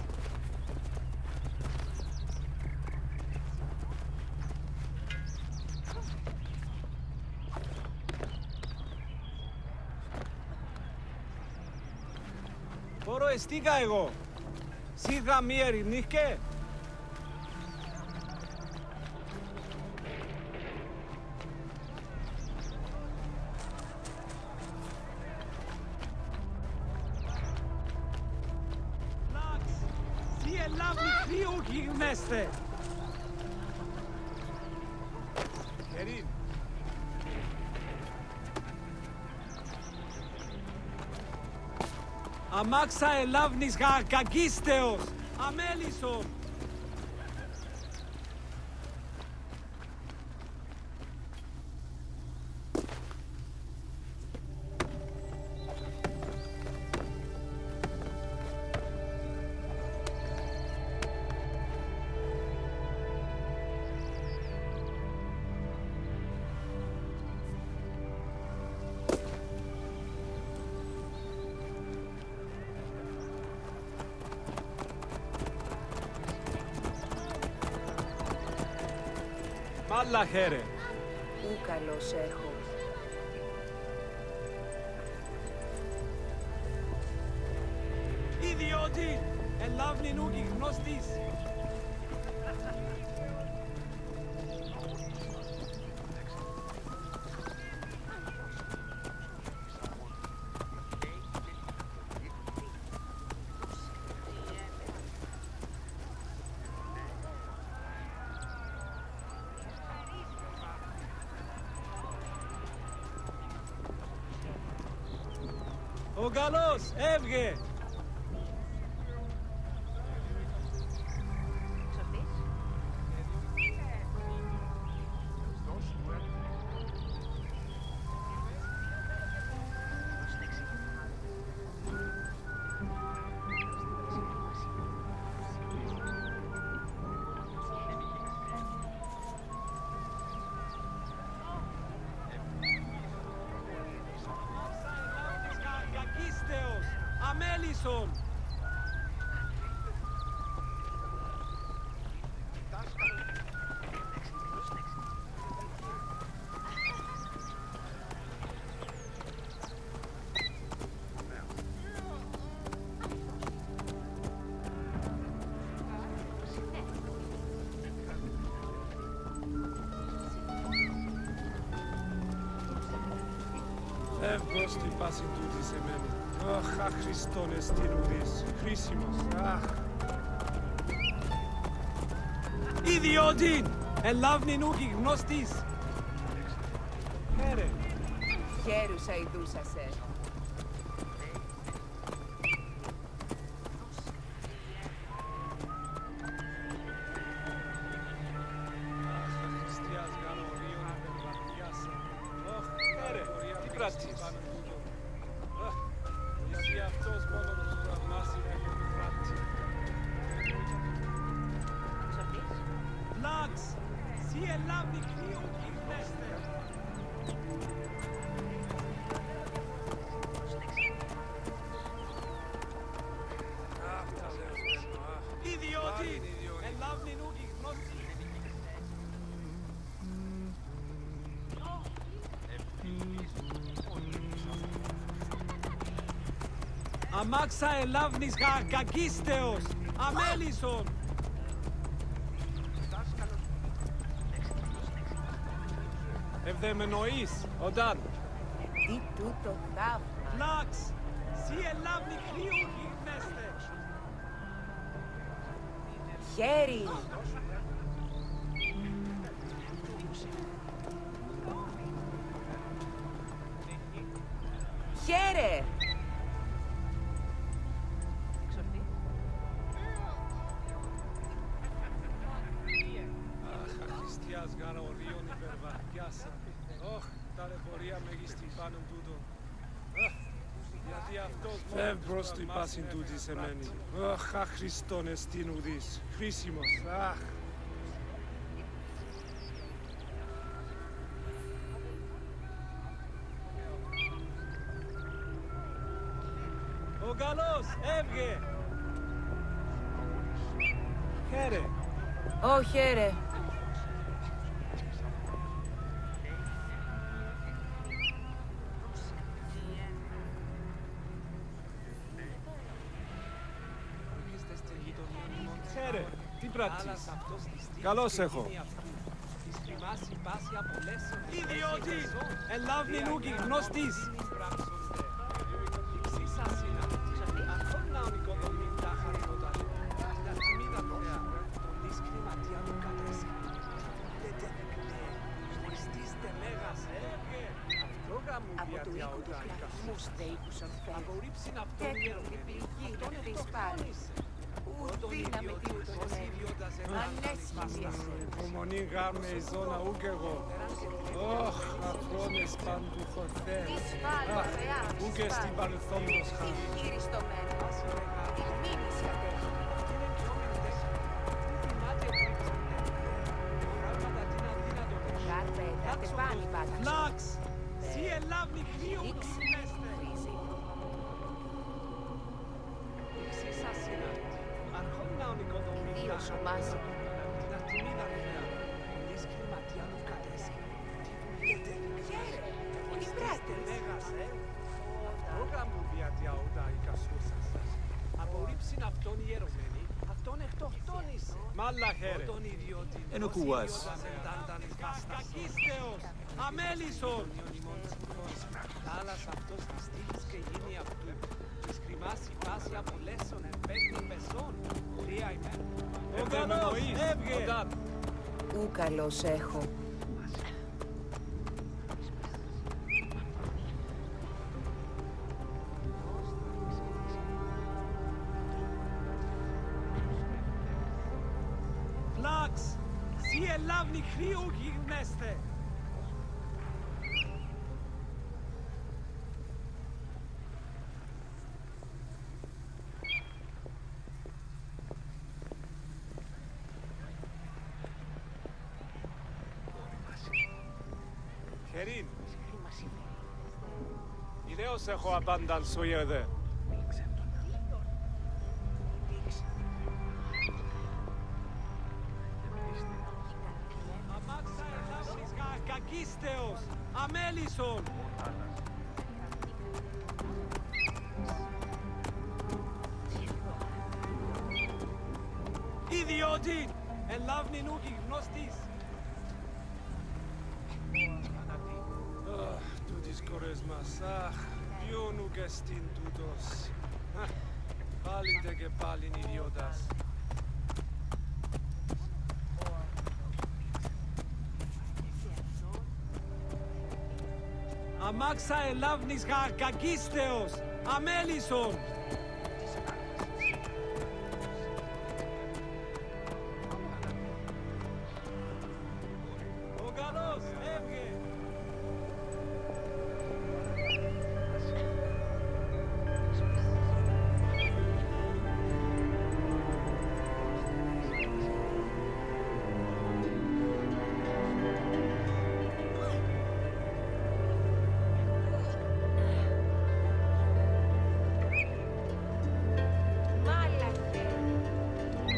Μπορώ εστίκα εγώ! Σίγα μη ερηνίχκε! Γίγνεστε! Κερίν! Αμάξα ελάβνης κακίστεως! Αμέλισσον! Μάλλα χαίρε. Ου καλώς έχω. Ιδιώτη! Ελάβνη νούκη γνώστης! Ο καλός, έβγε! Αμέλισσον! Εμπρός την πάση τούτη σε μένα. Αχ, Χριστόνες την ουδής. Χρήσιμος, αχ. Ιδιότην! Ελάβνην ούκη γνώστης. Χαίρε. Χαίρουσα ειδούσα σε. Γιατί αυτός μόνο τους θαυμάσει να έχει φράτη. Λάξ, σι ελάβνη κρύο γυρνέστε. Ιδιώτη, ελάβνη νου γυρνώστη. Αμάξα ελάβνης κακίστεως, αμέλισσον. Ευδαιμενοείς, οντάν. Τι τούτο θαύμα. Λάξ, σι ελάβνη κρύο γυρνέστε. Χέρι. Χαίρε. Χριστιάς γάρα ορίων υπερβαθιάσα. Ωχ, ταλαιπωρία μέγιστη πάνω τούτο. Γιατί αυτός μόνο προς την πάσιν τούτη σε μένει. Ωχ, Χριστόνες την ουδής. Χρήσιμος, αχ. Ο καλός, έβγε. Χαίρε. Ω, χαίρε. Χαίρε, τι πράττεις. Καλώς έχω. Ιδιώτη, ελάβνη νούκη γνώστης. Από του οίκου του κλαδισμού στέικους ορφαίους. Τέτοιον την πληγή της πάλι. Ουδύναμε τι ούτως ανέσχυση εσέ. Υπομονή γάμε η ζώνα ούκ εγώ. Ωχ, αφρόνες πάντου χορθέ. Ούκ στην παρελθόντος χάρη. Τι χείριστο μένος. Τι μήνυς κατέχει. Κάρπε, δάτε πάνη πάταξε. Λάξ, σι ελάβνη κρύο γυρνέστε. Ιδίως ο Μάσο. Τι πράττεις. Απορρίψην αυτόν ιερωμένη, αυτόν εκτοκτόνησε. Μάλλα χαίρε. Ενώ κουβάς. Κακίστεως, αμέλισσον. Άλλας αυτός της τύχης και γίνει αυτού. Της κρυμάσει πάση απολέσσον εμπέχτη πεσόν. Τρία ημέρα. Ο καλός, έβγε. Ου καλός έχω. Λάξ, σι ελάβνη κρύου γυρνέστε. Χερίν, ιδέως έχω απάνταν σου είδε. Αμάξα ελάβνης κακίστεως, αμέλισσον. Ιδιώτη, ελάβνη νούκη γνώστης. Τούτης κορές μας. Αχ, ποιον και στην τούτος. Πάλιντε και πάλιν ιδιώτας. Αμάξα ελάβνης κακίστεως, αμέλισσον. Ο καλός, έβγε.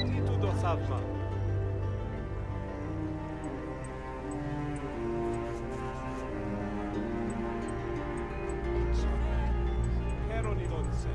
Τι τούτο θαύμα. Χαίρον ειδότησε.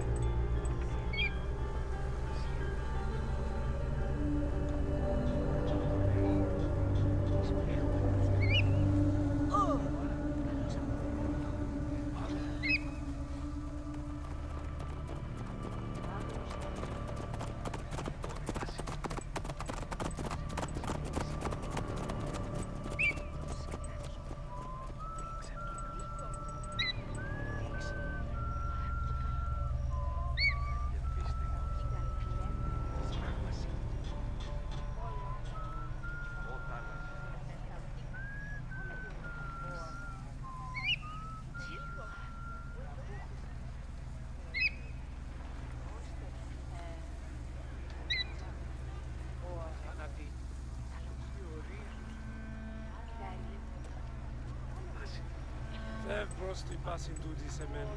Θεύ προς την πάσιν τούτη σε μεν.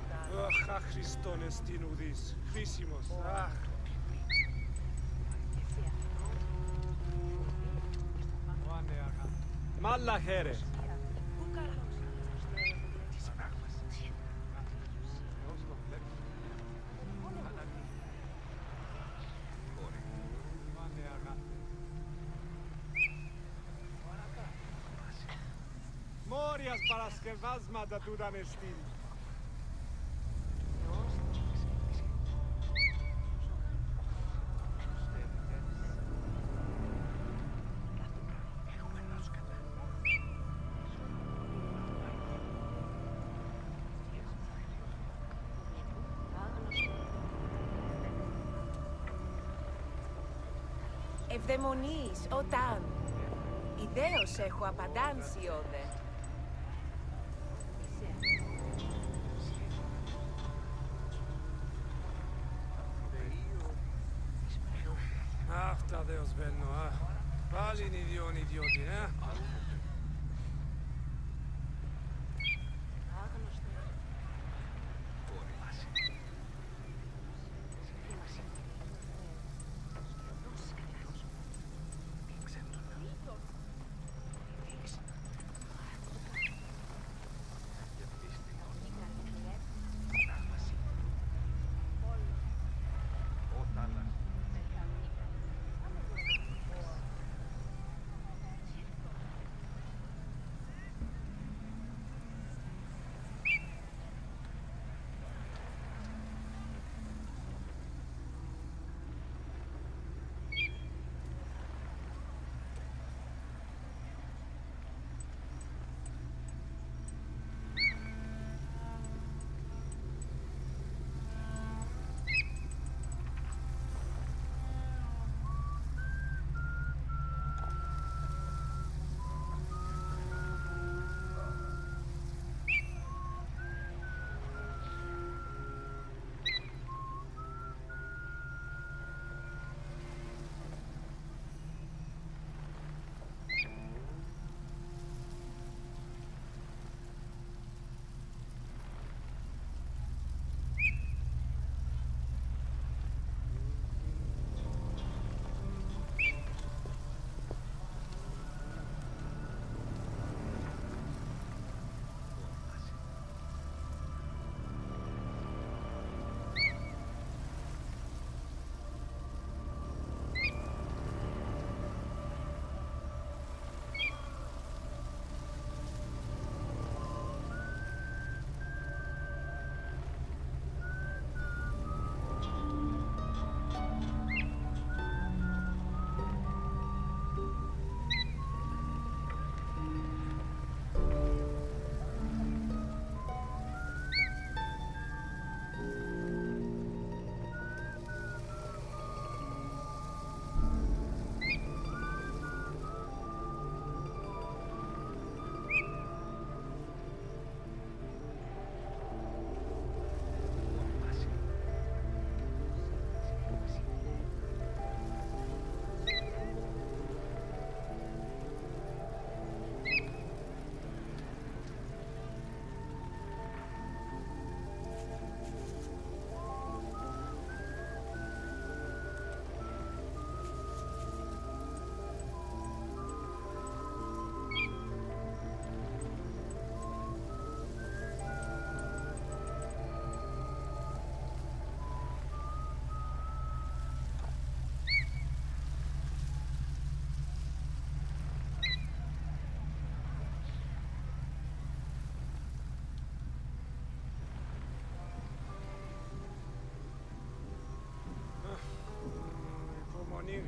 Αχ, αχρηστόν εστίν ουδής. Χρήσιμος. Αχ. Μάλλα χαίρε. Μόριας παρασκευάσματα τούταν εστίν. Ευδαιμονείς, όταν. Ιδέως έχω απαντάνσει, όδε. Αυτά Θεός βαίνω, πάλι είναι ιδιώτη,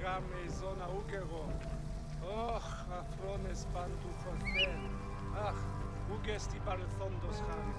γάμε ζώνα ούκεγο. Ωχ, αφρόνες πάντου φορθέ. Αχ, ούκε στη παρελθόντος χάρη.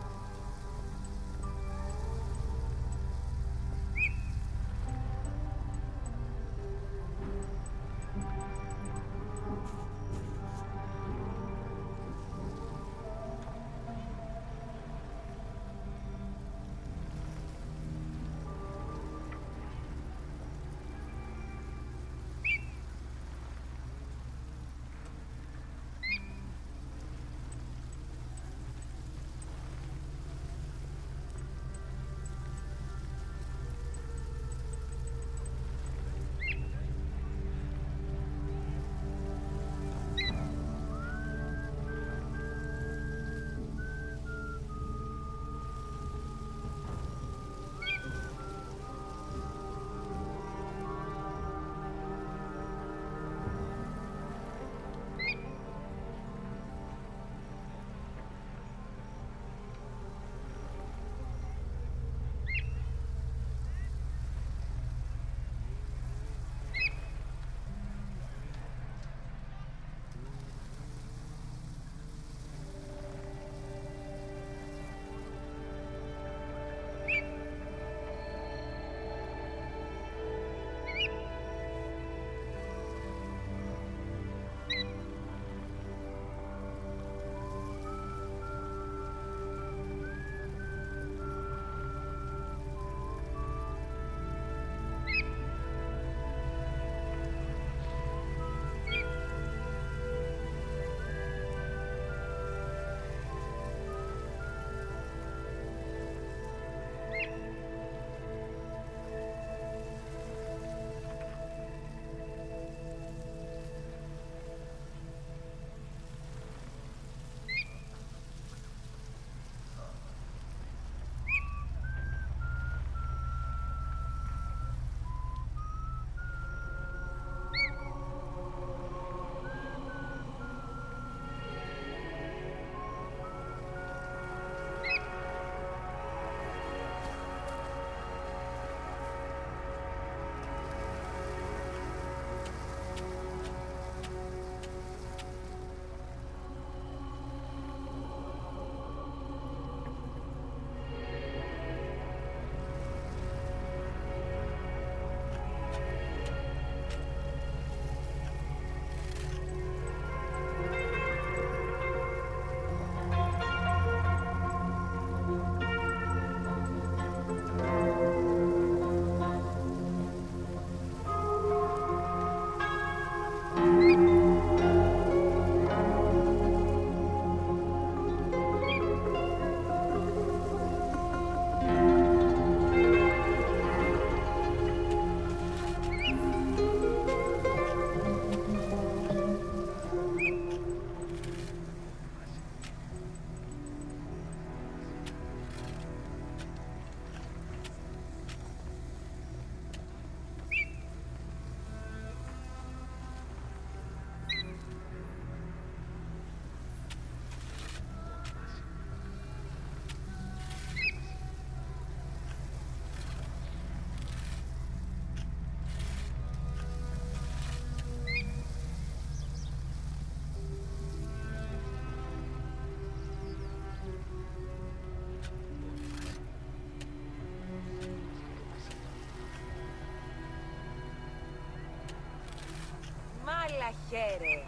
Μάλα χέρε.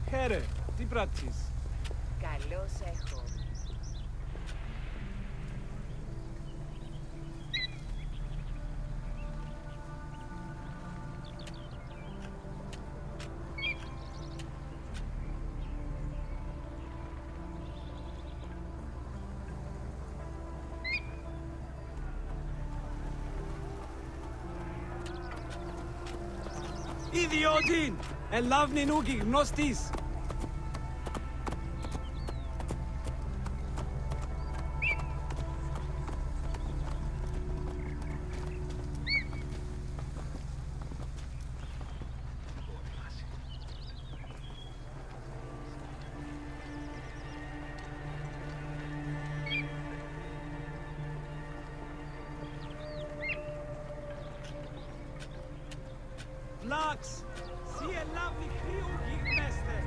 Χαίρε, τι πράττεις? Καλώς έχω. Ιδιότην! Ελάβνην ούκη γνώστης! Βλάξ, σύ ελάβνη κρύου γιγνέστε.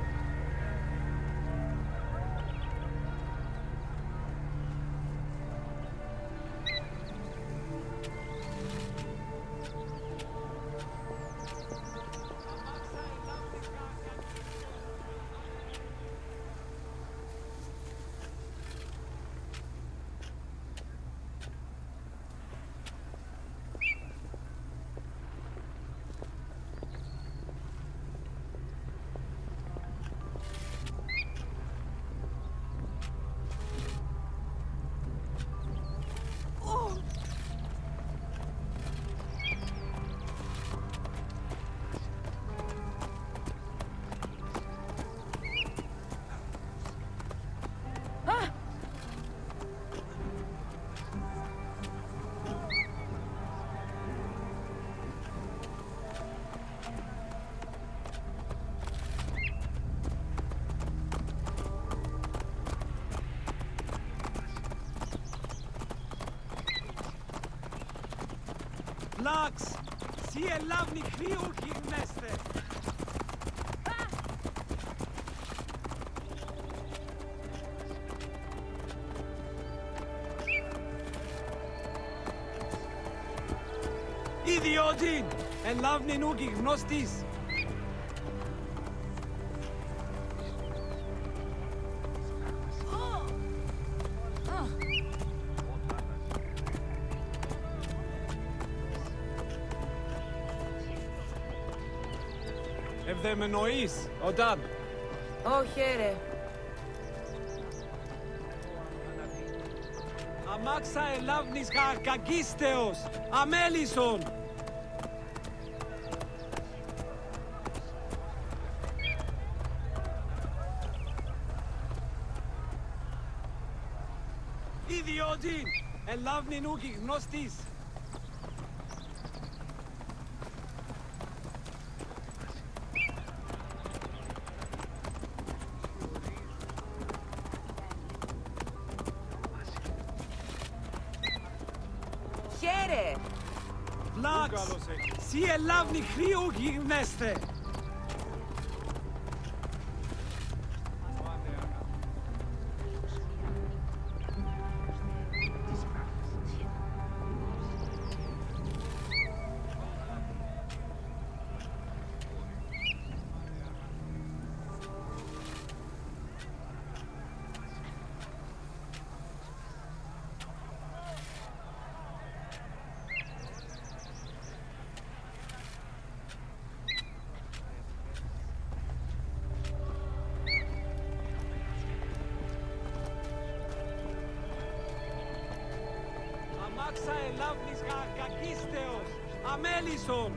Βλάξ, σύ ελάβνη κρύου γιγνέστε. Ιδιότην, ελάβνη νου γιγνώστης. Ευδεμενοείς, όταν. Όχι, ρε. Αμάξα ελάβνης κακίστεως, αμέλισσον. Ιδιότην, ελάβνη νου γιγνώστης. Χαίρε. Βλάξ, σύ ελάβνη κρύου γιγνέστε. Αμάξα ελάβνης κακίστεως, αμέλισσον.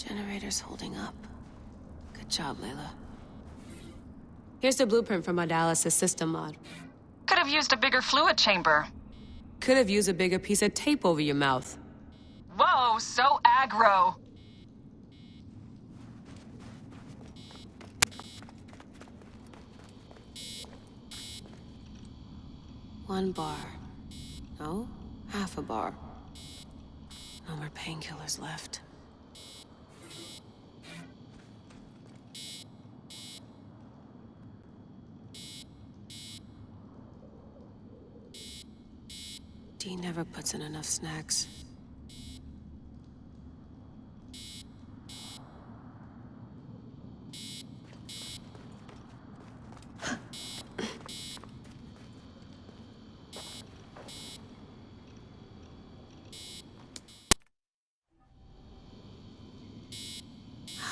Generator's holding up. Good job, Layla. Here's the blueprint for my dialysis system mod. Could have used a bigger fluid chamber. Could have used a bigger piece of tape over your mouth. Whoa, so aggro. One bar. No, half a bar. No more painkillers left. Dee never puts in enough snacks.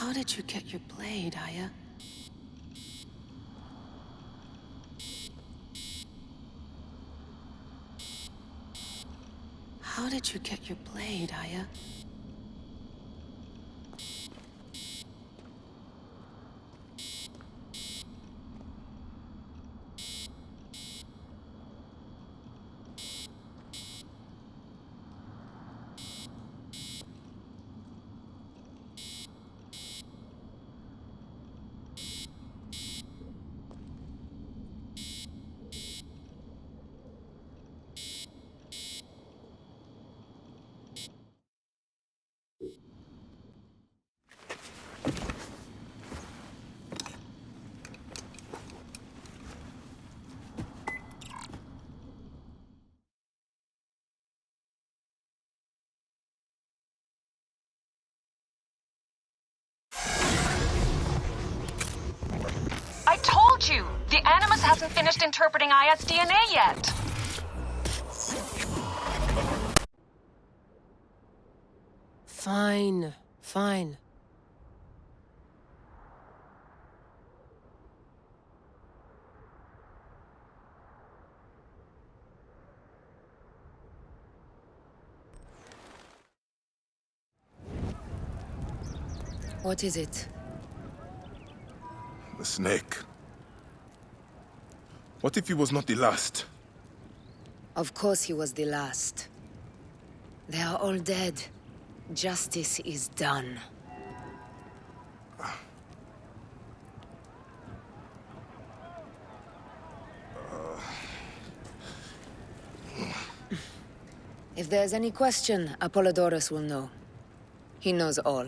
How did you get your blade, Aya? How did you get your blade, Aya? I told you! The Animus hasn't finished interpreting Aya's DNA yet! Fine, fine. What is it? The snake. What if he was not the last? Of course he was the last. They are all dead. Justice is done. If there's any question, Apollodorus will know. He knows all.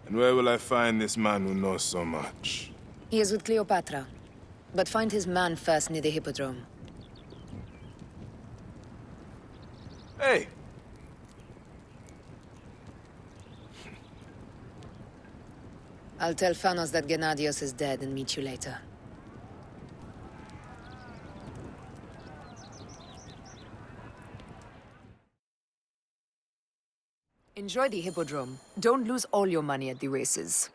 And where will I find this man who knows so much? He is with Cleopatra. But find his man first near the Hippodrome. Hey! I'll tell Phanos that Gennadios is dead and meet you later. Enjoy the Hippodrome. Don't lose all your money at the races.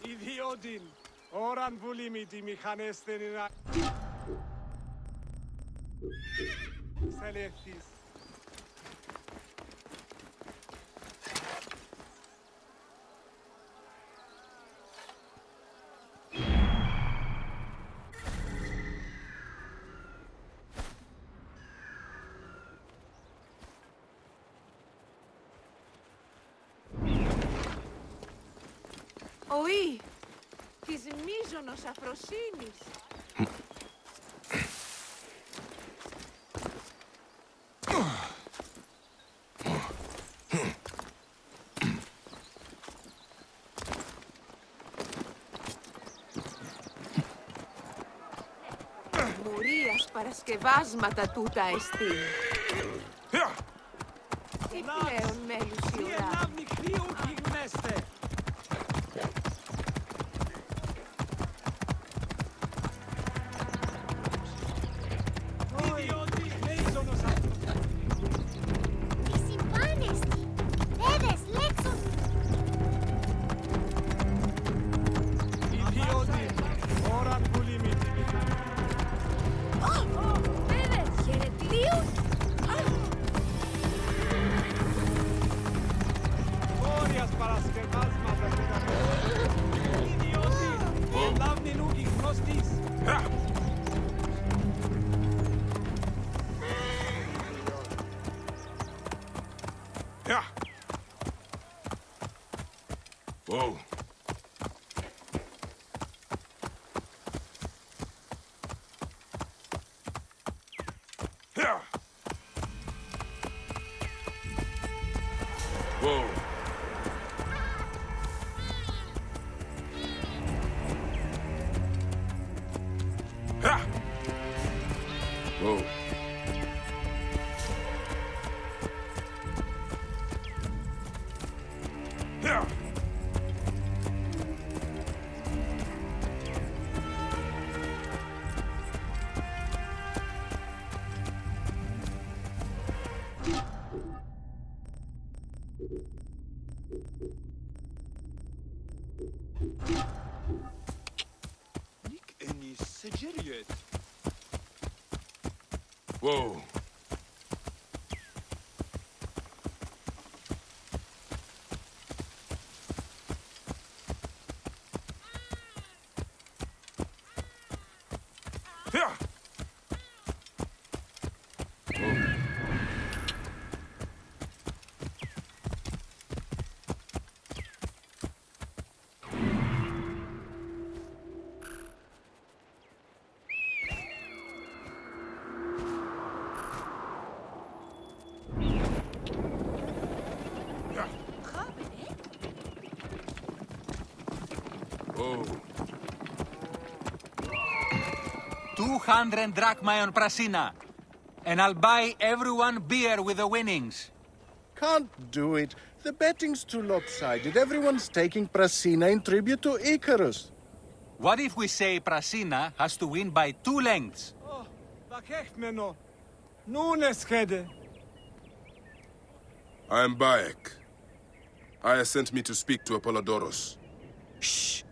Idiodin. Oran vulimiti michanestenina. Selektis. Οή, της μίζωνος αφροσύνης. Μουρίας παρασκευάσματα τούτα εστί. Τι πλέον μέλους η ουρά. Whoa. Whoa. Whoa. Whoa. Whoa. 200 drachma on Prasina. And I'll buy everyone beer with the winnings. Can't do it. The betting's too lopsided. Everyone's taking Prasina in tribute to Icarus. What if we say Prasina has to win by 2 lengths? Oh, vakechmeno. Nunes kede. I am Bayek. Aya sent me to speak to Apollodorus. Shh.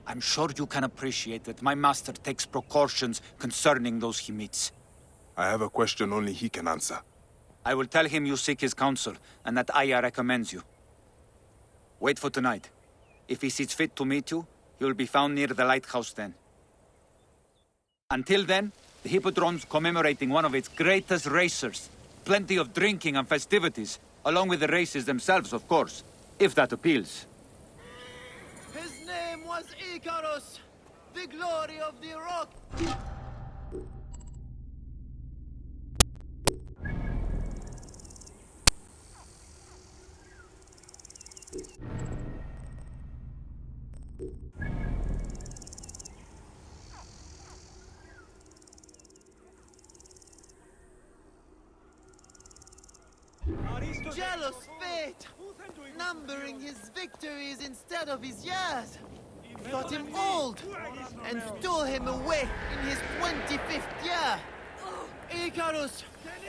I'm sure you can appreciate that my master takes precautions concerning those he meets. I have a question only he can answer. I will tell him you seek his counsel, and that Aya recommends you. Wait for tonight. If he sees fit to meet you, he will be found near the lighthouse then. Until then, the Hippodrome's commemorating one of its greatest racers. Plenty of drinking and festivities, along with the races themselves, of course, if that appeals. His name was Icarus, the glory of the rock. Jealous fate, numbering his victories instead of his years, thought him old, and stole him away in his 25th year. Icarus,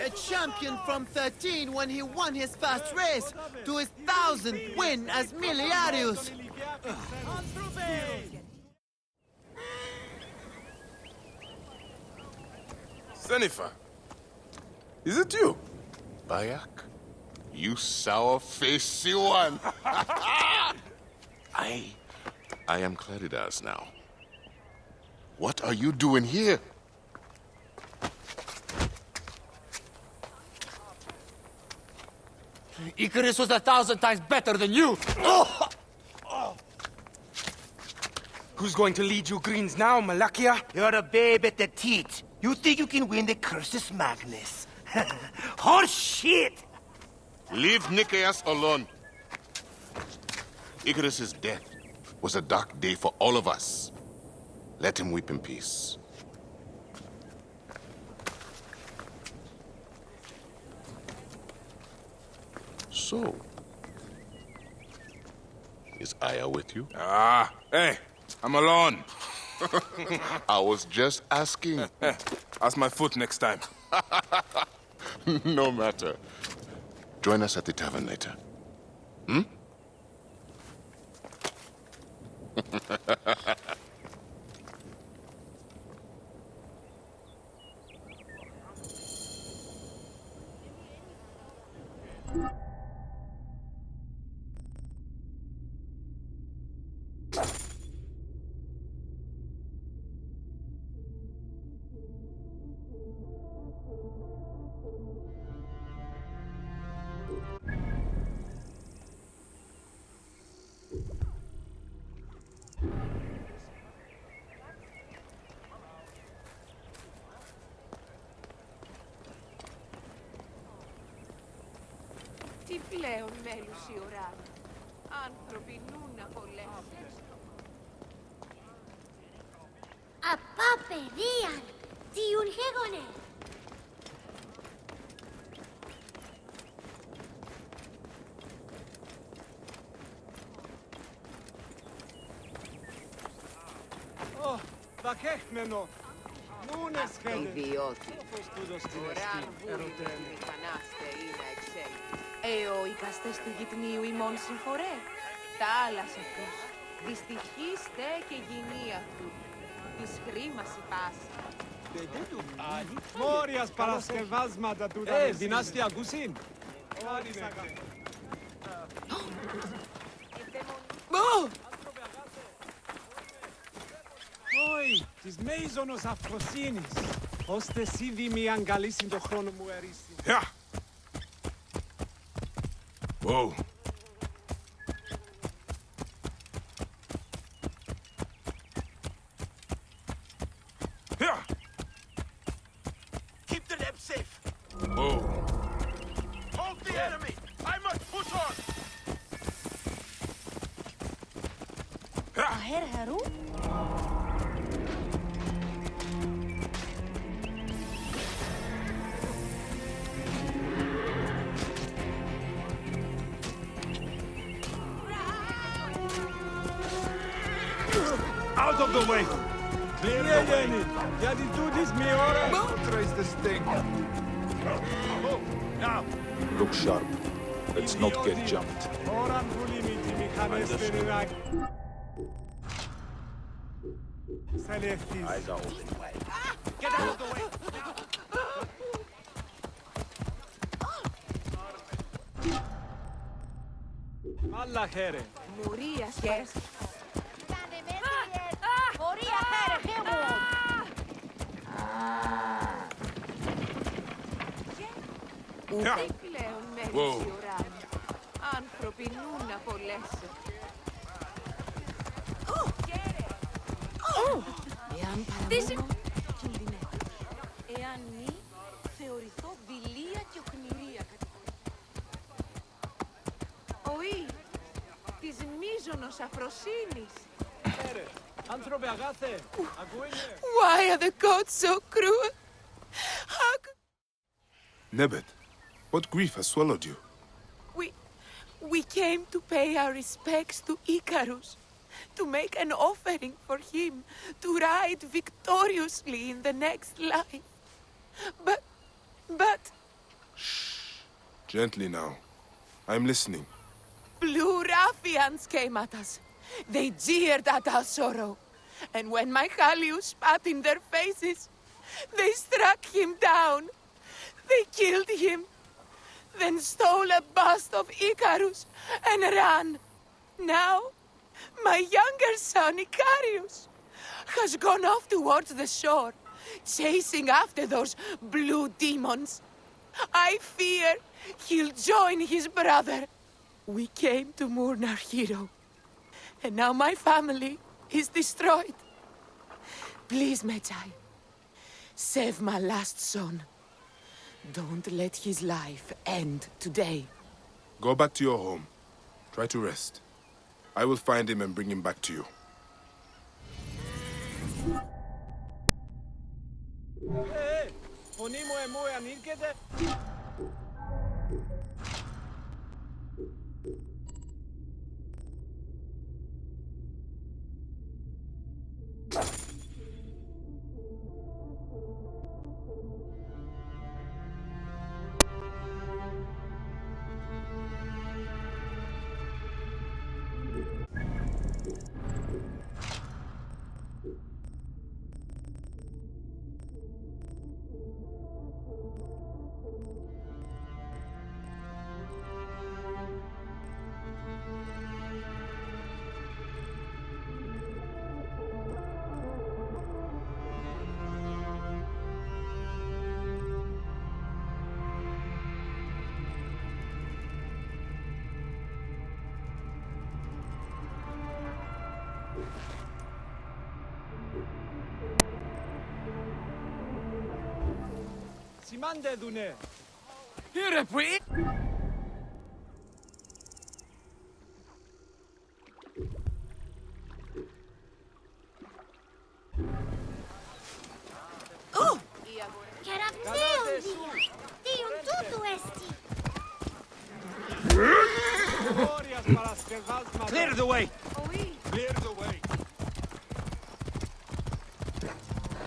a champion from 13 when he won his first race, to his 1000th win as Miliarius. Sennifer, is it you? Bayak, you sour-faced one. I am Claridas now. What are you doing here? Icarus was 1,000 times better than you! Who's going to lead you Greens now, Malakia? You're a babe at the teat. You think you can win the Cursus Magnus? Horse shit! Leave Nicaeus alone. Icarus's death was a dark day for all of us. Let him weep in peace. So, is Aya with you? Ah, hey, I'm alone. I was just asking. Ask my foot next time. No matter. Join us at the tavern later. Hmm? Τι πλέον μέλους η ώρα. Άνθρωποι νουν να πολέμουν. Απά παιδείαν, τιούν χέγονε. Oh, vakechmeno. Nunes hedes. Ιδιώτη. Όπως τούτος την Ωράν εστί, βούλη ερωτέμι. μηχανάστε είναι εξέλιξη. Ο οικαστές του γυτνίου ημών συμφορέ. Τα άλλα σε αυτούς. Δυστυχήστε και γυνή αυτού. Της χρήμας η πάση. Μόριας παρασκευάσματα τούτα. Δυνάστια Γκουσίν. Όχι, της μέιζονος αφροσύνης. Ώστε σίδη μη αγκαλίσιν το χρόνο μου ερίσιν. Yeah. Whoa. Yeah. Keep the depth safe. Whoa. Hold the enemy. I must push on. Aher Haru? Out of the way! Clear the way! Γιατί τούτης μη ώρα... Trace the sting. Now! Look sharp. Let's not get jumped. Ώραν βουλήμι τη μηχανές περινάκ. Σαλεύτης. Eyes are open wide. Get out of the way! Άλλα χέρε. Μουρία σχές. Μωρία χέρε, χέμουν! Ούτε πλέον μέλους η ώρα. Άνθρωποι νουν να πολέσουν. Εάν παραμονώ, κινδυνεύω. Εάν μη, θεωρηθώ δειλία και οκνηρία. Οή, της μίζωνος αφροσύνης. Άνθρωπε αγάθε, ακούγε. Why are the gods so cruel? How could... Nebet, what grief has swallowed you? We came to pay our respects to Icarus, to make an offering for him, to ride victoriously in the next life. But... Gently now. I'm listening. Blue ruffians came at us. They jeered at our sorrow. And when my Hallyu spat in their faces, they struck him down. They killed him. Then stole a bust of Icarus and ran. Now, my younger son, Icarius, has gone off towards the shore, chasing after those blue demons. I fear he'll join his brother. We came to mourn our hero, and now my family is destroyed. Please, Medjay, save my last son. Don't let his life end today. Go back to your home. Try to rest. I will find him and bring him back to you. Φωνή μου ανήρκεται. Σημάντε δουνε. Here, please. Tiun tutu esti. Clear the way! Clear the way.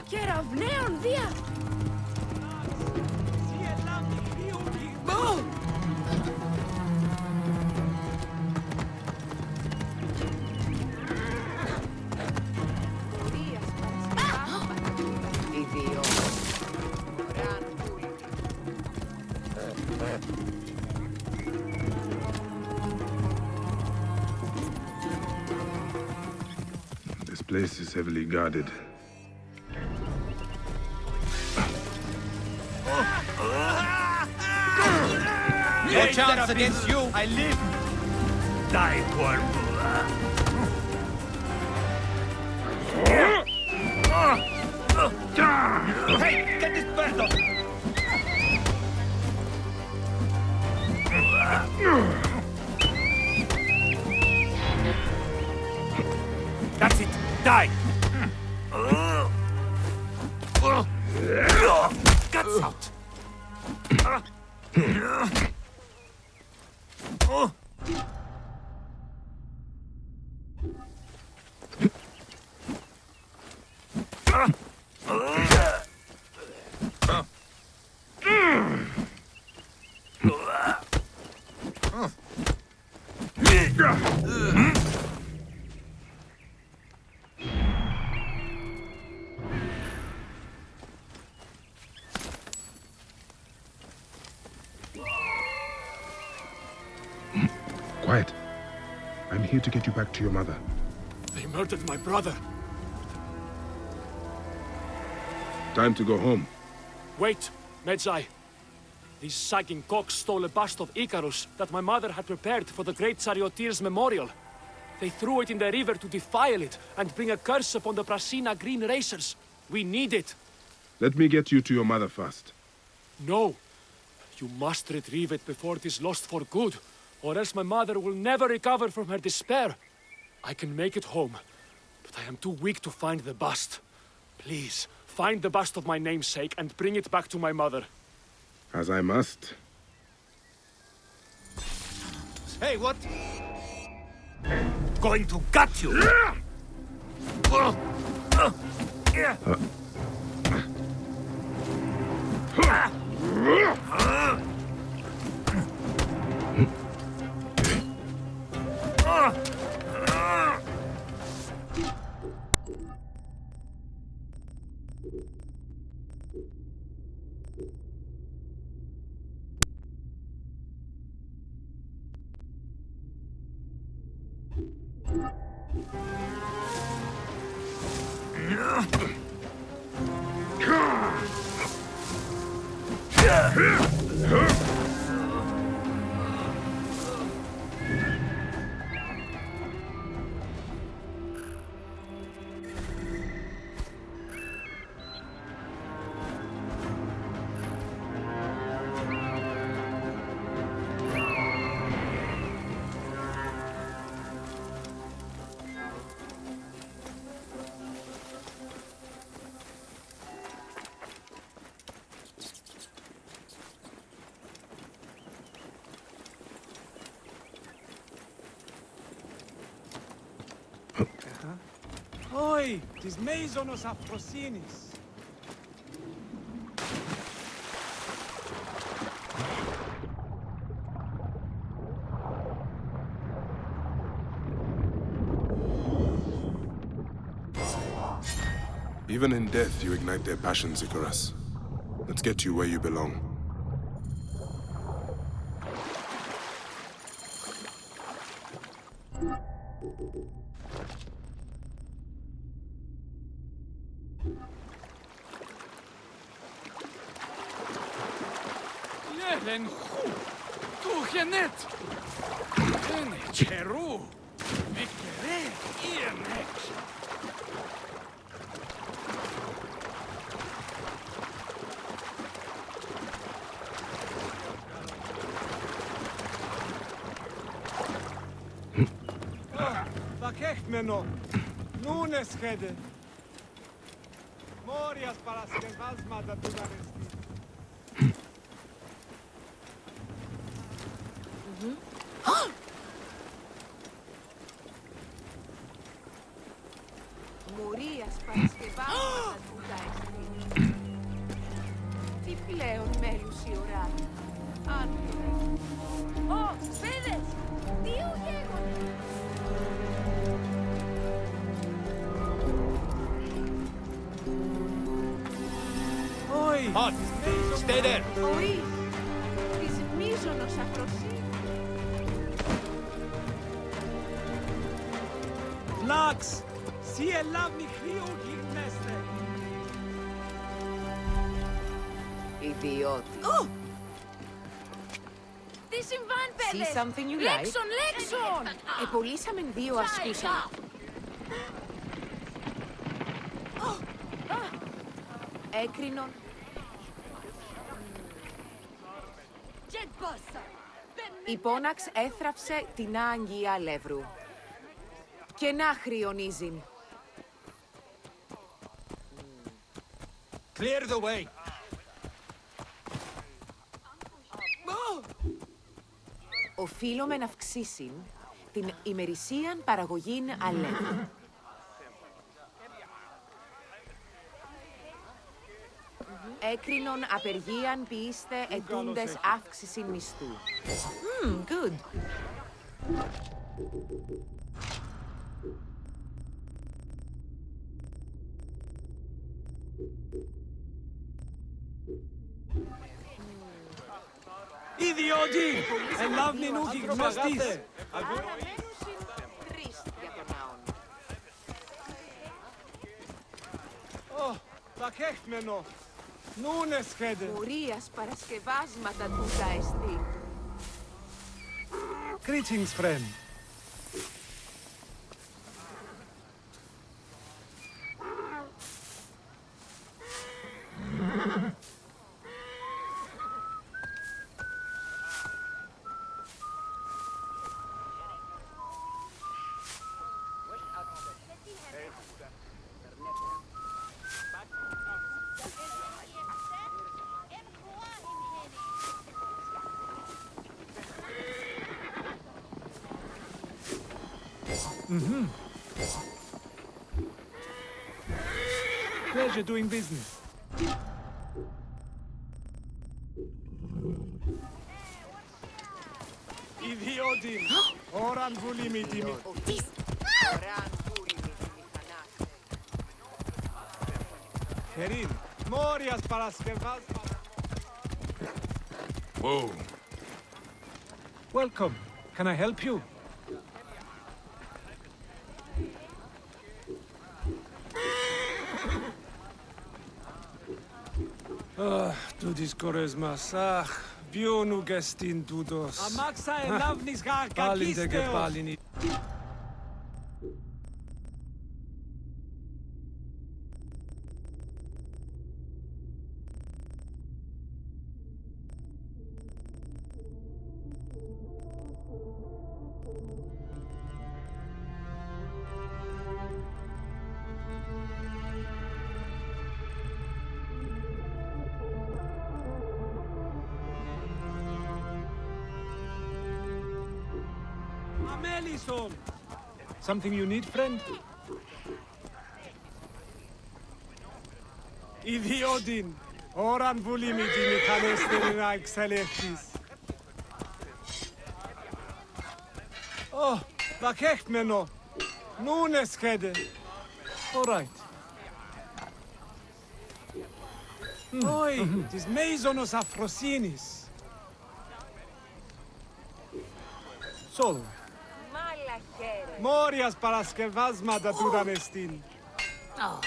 Κεραυναίων δια. Move! This place is heavily guarded. No chance against you! I live! Die, worm. Hey, get this bird off! That's it. Die. Guts out. Quiet. I'm here to get you back to your mother. They murdered my brother. Time to go home. Wait, Medjay. These sagging cocks stole a bust of Icarus that my mother had prepared for the great charioteer's memorial. They threw it in the river to defile it and bring a curse upon the Prasina green racers. We need it. Let me get you to your mother first. No. You must retrieve it before it is lost for good, or else my mother will never recover from her despair. I can make it home, but I am too weak to find the bust. Please, find the bust of my namesake and bring it back to my mother. As I must. Hey, what? Going to gut you! Oi, tis meizonos afrosinis. Even in death, you ignite their passions, Icarus. Let's get you where you belong. Leven goed. Toegenet. En cheru. Mekere. Iemek. Vakechmeno. Nunes hede. Morias παρασκευάσματα του δανεστή. Μουρίας παρασκευάσματα του δανεστή. Τι πλέον μέλους η ώρα. Άντε. Ω, σπέδες! Τι ουγέγονται! Halt! Stay there! Ορίς, της μίζωνος αφροσύνης. Λάξ! Σι ελάβ νυχρίου γυρνέστε! Ιδιώτη. Τι συμβάν, See παιδες! something you like? Λέξον, λέξον! Επολύσαμεν δύο ασκούσα. Έκρινον. Η Πόναξ έθραψε την άγγια λεύρου. Και να χριονίζειν. Clear the way. Οφείλουμε να αυξήσιν την ημερησίαν παραγωγήν αλεύρου. Έκρινον απεργίαν ποιήστε ετούντες αύξησιν μισθού. Good. Ιδιώτη! Ελάβ νου γυρνώστης! Τρεις για τον ναόν. Ω, vakechmeno. Nunes hede. Μουρίας παρασκευάσματα τούτα εστί. Greetings, friend. Pleasure doing business. Ιδιότην, ώραν βουλή μη τιμή. Χερίν, Μόριας Παρασκευάσμα. Whoa. Welcome. Can I help you? Τούτης κορές μας, αχ, βιώνου και στην τούτος. Αμάξα ελάβνης κακίστεως. Και πάλιν. Amelison! Something you need, friend? Ιδιότην, ώραν βουλή μη τη μηχανέστερη να εξελέχθεις. Βακέχμενο, νούνε σχέδε. All right. Όχι, της μέιζονος αφροσύνης. Σόλο. Μόριας Παρασκευάσματα τούταν εστίν. Αχ,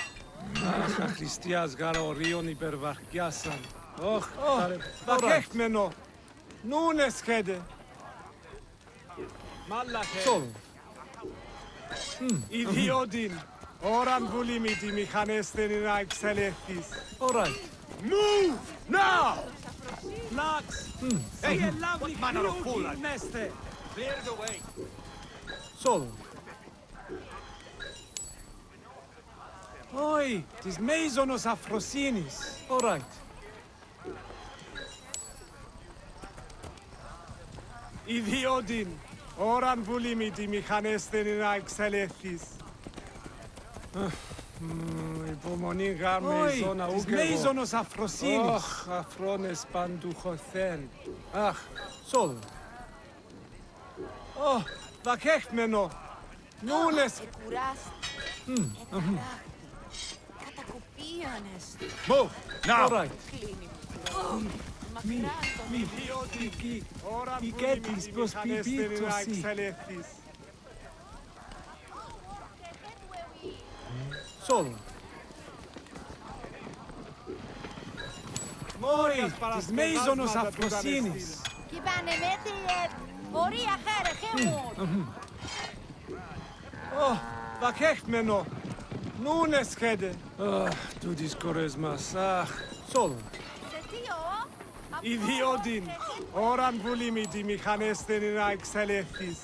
Χριστιάς γαρορίων υπερβαρκιάσαν. Όχ, βακέχμενο, νούνε σχέδε. Σόλο. Ιδιότην, ώραν βουλή μη τη μηχανέστερη να εξελέχθεις. All right. Move now! Λάξ, ελάβει κρύο γυμνέστε. Clear the way. Σόλο. Όχι, της μέιζονος αφροσύνης. All right. Ιδιότην, ώραν βουλή μη τη μηχανέστερη να εξελέχθεις. Υπομονή γάμε η ζώνα ούκ εγώ. Μέιζονος αφροσύνης. Αχ, αφρόνες παντουχοθέν. Αχ, σόλο. Βακέχμενο. Νούνες. Κατακοπίανες. Move now! All right. Μη βιωτική. Η κέτης προς πιπίτωση. Σόλο. Μόρι, της μέιζονος αφροσύνης. Κυπάνε μέτριε, ορία χέρε, χέμουν. Βακέχμενο. Νούνε σχέδε. Τούτης κορές μας, αχ. Σόλο. Ιδιότην, ώραν βουλή μη τη μηχανέστερη να εξελέχθεις.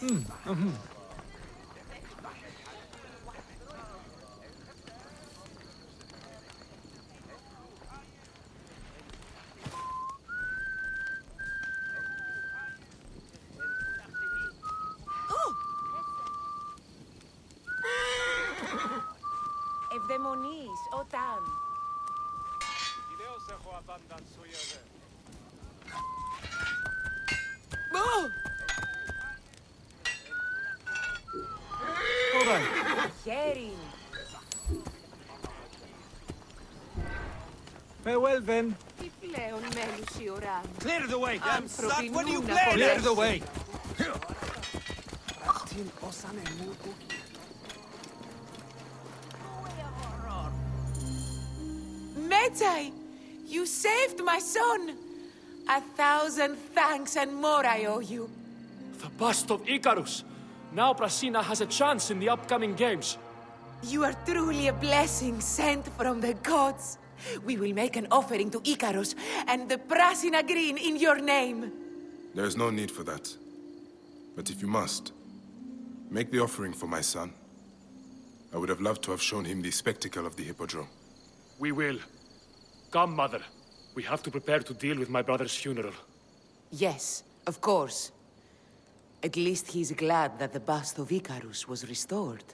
Ευδαιμονείς, όταν. Ιδέως έχω απάνταν σου ιερέ. Χέριν. Farewell then. Τι πλέον μέλους η ώρα μου. Clear the way. Άνθρωποι What do you νου να play? Clear the πολέσουν. way. Την όσανε μου κουκί. Medjay, you saved my son. 1,000 thanks and more I owe you. The bust of Icarus! Now Prasina has a chance in the upcoming games. You are truly a blessing sent from the gods. We will make an offering to Icarus and the Prasina Green in your name. There is no need for that. But if you must, make the offering for my son. I would have loved to have shown him the spectacle of the Hippodrome. We will. Come, Mother. We have to prepare to deal with my brother's funeral. Yes, of course. At least he's glad that the bust of Icarus was restored.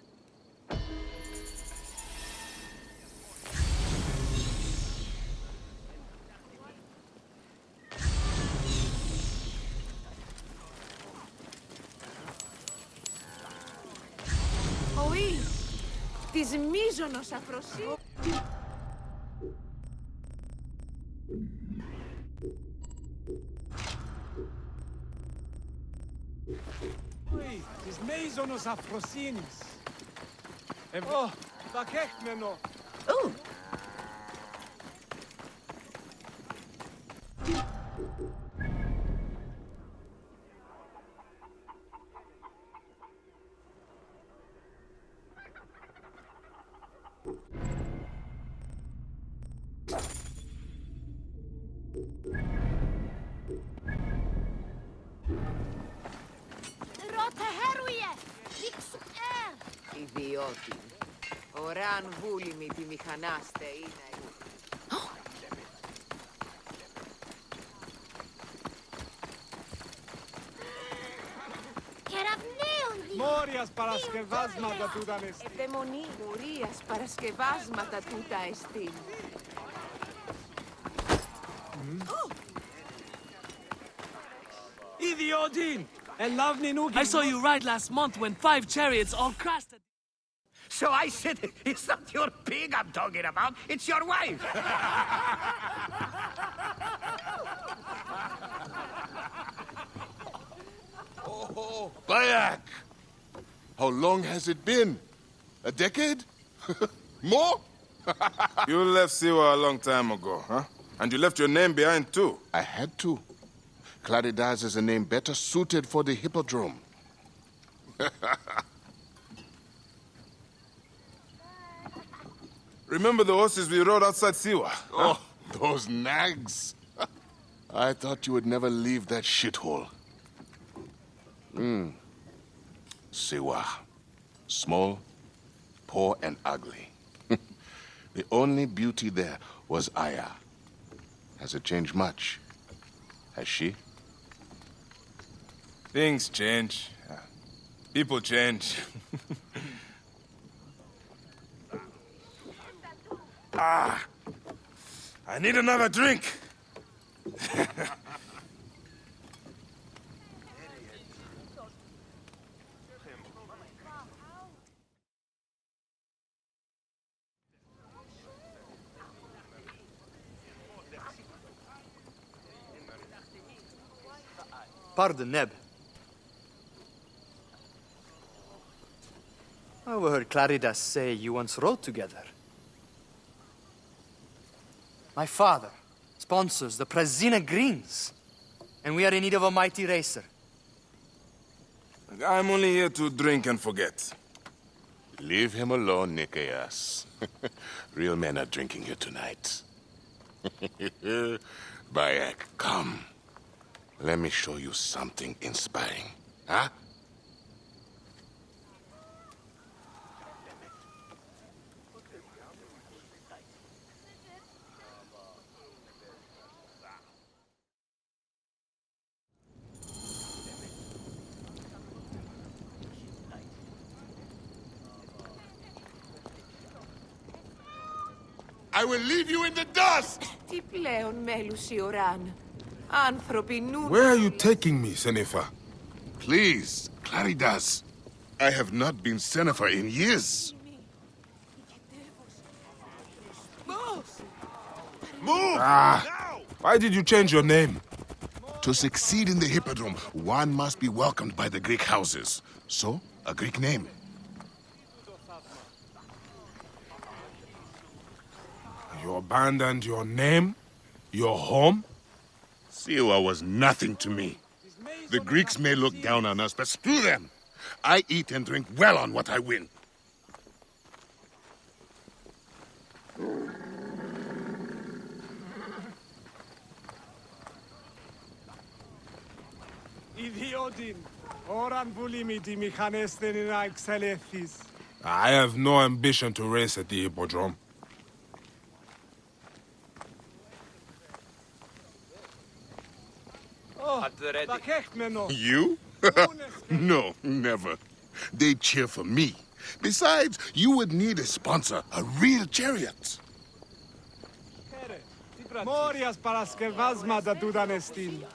Της μίζωνος αφροσύνης. Της μίζωνος αφροσύνης. Ω, δακέχμενο. Ρώτα χέρουιε! Δείξου Ιδιώτη. Ωραίαν βούλημη τη μηχανάστε είναι. Κεραυνέων Μόριας παρασκευάσματα τούταν εστί. Ευδαιμονή μορίας παρασκευάσματα τούτα εστίν. Ιδιώτη! Ελάβνη νου. I saw you ride last month when 5 chariots all crashed. So I said, it's not your pig I'm talking about, it's your wife. Oh, Bayak! How long has it been? A decade? More? You left Siwa a long time ago, huh? And you left your name behind, too. I had to. Claridaz is a name better suited for the hippodrome. Remember the horses we rode outside Siwa? Oh, those nags. I thought you would never leave that shithole. Siwa. Small, poor, and ugly. The only beauty there was Aya. Has it changed much? Has she? Things change. People change. I need another drink. Pardon, Neb. I overheard Claridas say you once rode together. My father sponsors the Prasina Greens, and we are in need of a mighty racer. I'm only here to drink and forget. Leave him alone, Nikias. Real men are drinking here tonight. Bayak, come. Let me show you something inspiring. Huh? I will leave you in the dust! Τι πλέον μέλους η οράν. Άνθρωποι νου... Where are you taking me, Senefa? Please, Claridas. I have not been Senefer in years. Move! Why did you change your name? To succeed in the hippodrome, one must be welcomed by the Greek houses. So, a Greek name. You abandoned your name? Your home? Siwa was nothing to me. The Greeks may look down on us, but screw them. I eat and drink well on what I win. Ιδιώτην, ώραν βουλήμη τη μηχανέστην να εξελεύθεις. I have no ambition to race at the hippodrome. You? No, never. They cheer for me. Besides, you would need a sponsor, a real chariot. Μόριας παρασκευάσματα τούταν εστίν.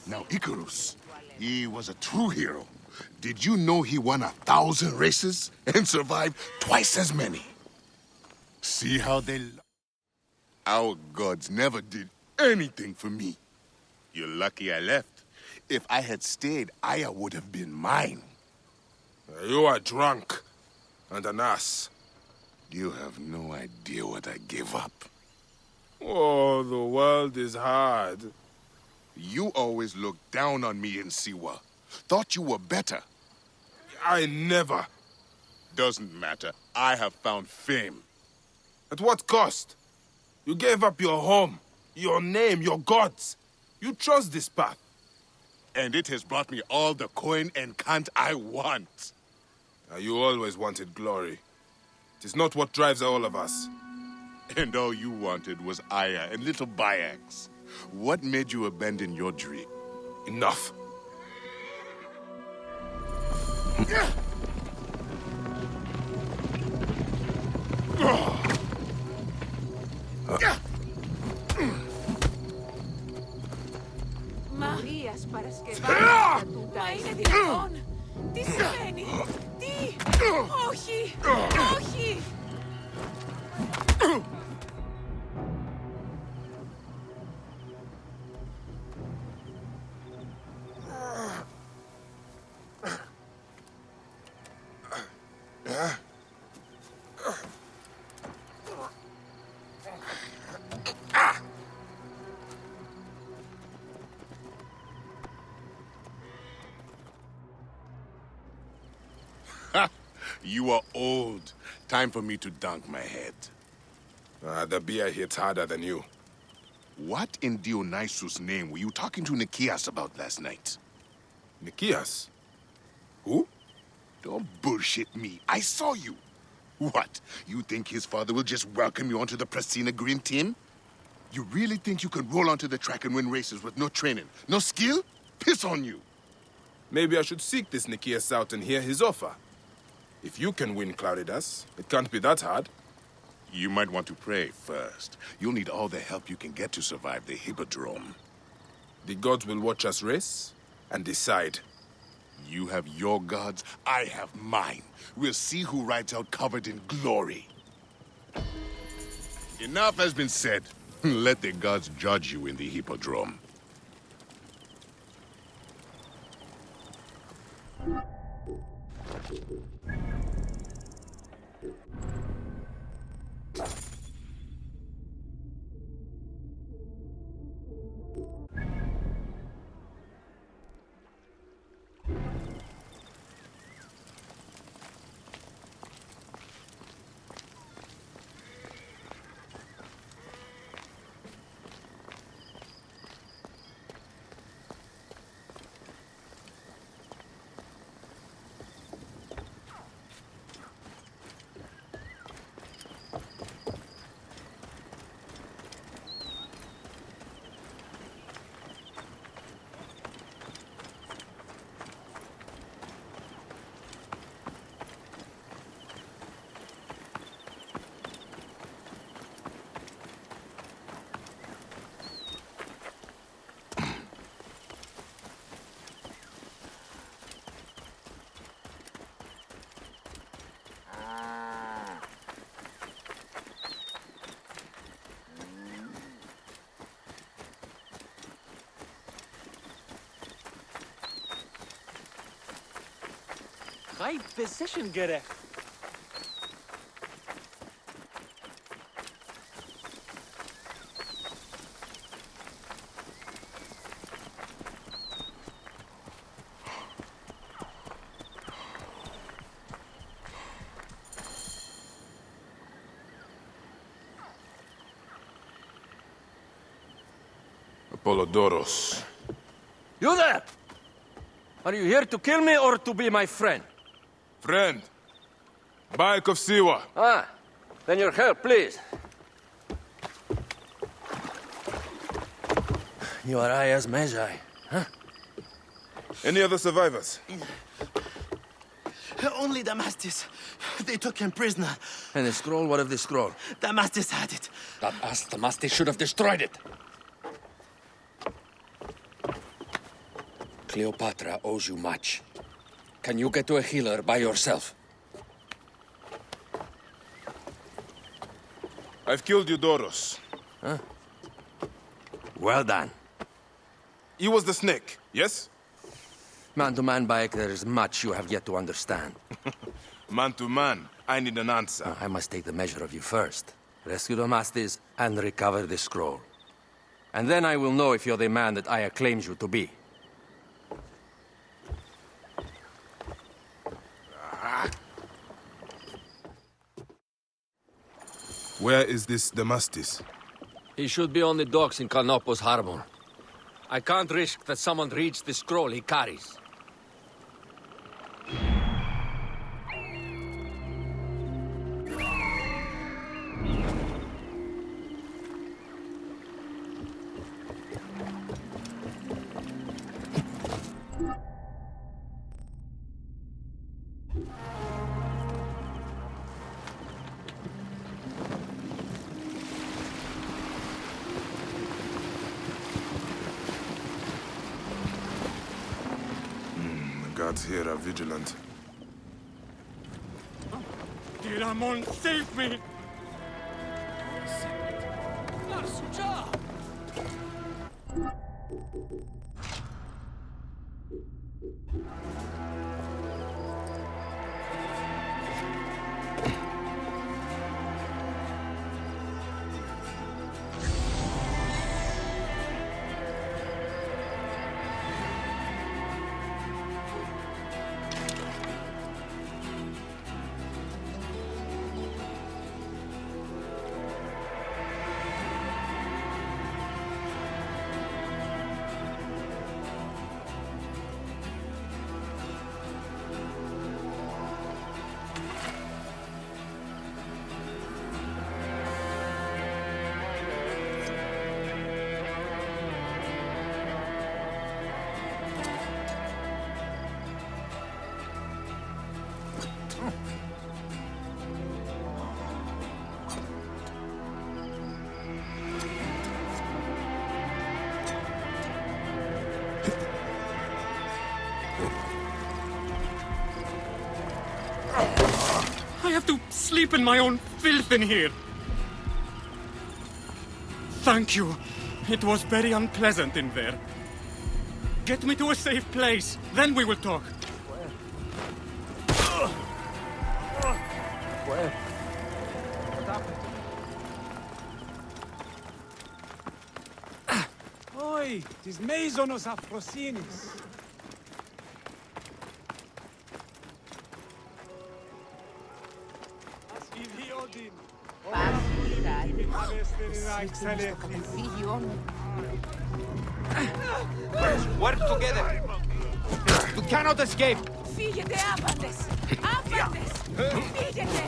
Now, Icarus, he was a true hero. Did you know he won 1,000 races and survived twice as many? See how they... Our gods never did anything for me. You're lucky I left. If I had stayed, Aya would have been mine. You are drunk and an ass. You have no idea what I gave up. Oh, the world is hard. You always looked down on me in Siwa. Thought you were better. I never. Doesn't matter. I have found fame. At what cost? You gave up your home, your name, your gods. You chose this path. And it has brought me all the coin and cant I want. You always wanted glory. It is not what drives all of us. And all you wanted was Aya and little Bayax. What made you abandon your dream? Enough. Μαρίας Παρασκευάς, τούτα είναι δυνατόν. Τι σημαίνει, τι, όχι, όχι. You are old. Time for me to dunk my head. The beer hits harder than you. What in Dionysus' name were you talking to Nikias about last night? Nikias? Who? Don't bullshit me. I saw you. What? You think his father will just welcome you onto the Prasina Green team? You really think you can roll onto the track and win races with no training, no skill? Piss on you. Maybe I should seek this Nikias out and hear his offer. If you can win Claridas, it can't be that hard. You might want to pray first. You'll need all the help you can get to survive the Hippodrome. The gods will watch us race and decide. You have your gods, I have mine. We'll see who rides out covered in glory. Enough has been said. Let the gods judge you in the Hippodrome. High position gerecht. Apollodoros. You there! Are you here to kill me or to be my friend? Friend. Bayek of Siwa. Ah, then your help, please. You are Aya's Magi, huh? Any other survivors? Only Damastis. They took him prisoner. And the scroll? What of the scroll? Damastis had it. That ass Damastis should have destroyed it. Cleopatra owes you much. Can you get to a healer by yourself? I've killed Eudoros. Huh? Well done. He was the snake, yes? Man to man, Bayek, there is much you have yet to understand. Man to man, I need an answer. I must take the measure of you first. Rescue the Masters and recover the scroll. And then I will know if you're the man that Aya claims you to be. Where is this Damastis? He should be on the docks in Canopus Harbor. I can't risk that someone reads the scroll he carries. The guards here are vigilant. Diramon, save me! I have to sleep in my own filth in here. Thank you. It was very unpleasant in there. Get me to a safe place, then we will talk. Where? What happened? Oi, tis Maisonos Afrosinis. Work together. You cannot escape. Φύγετε άπαντες! Άπαντες! Φύγετε!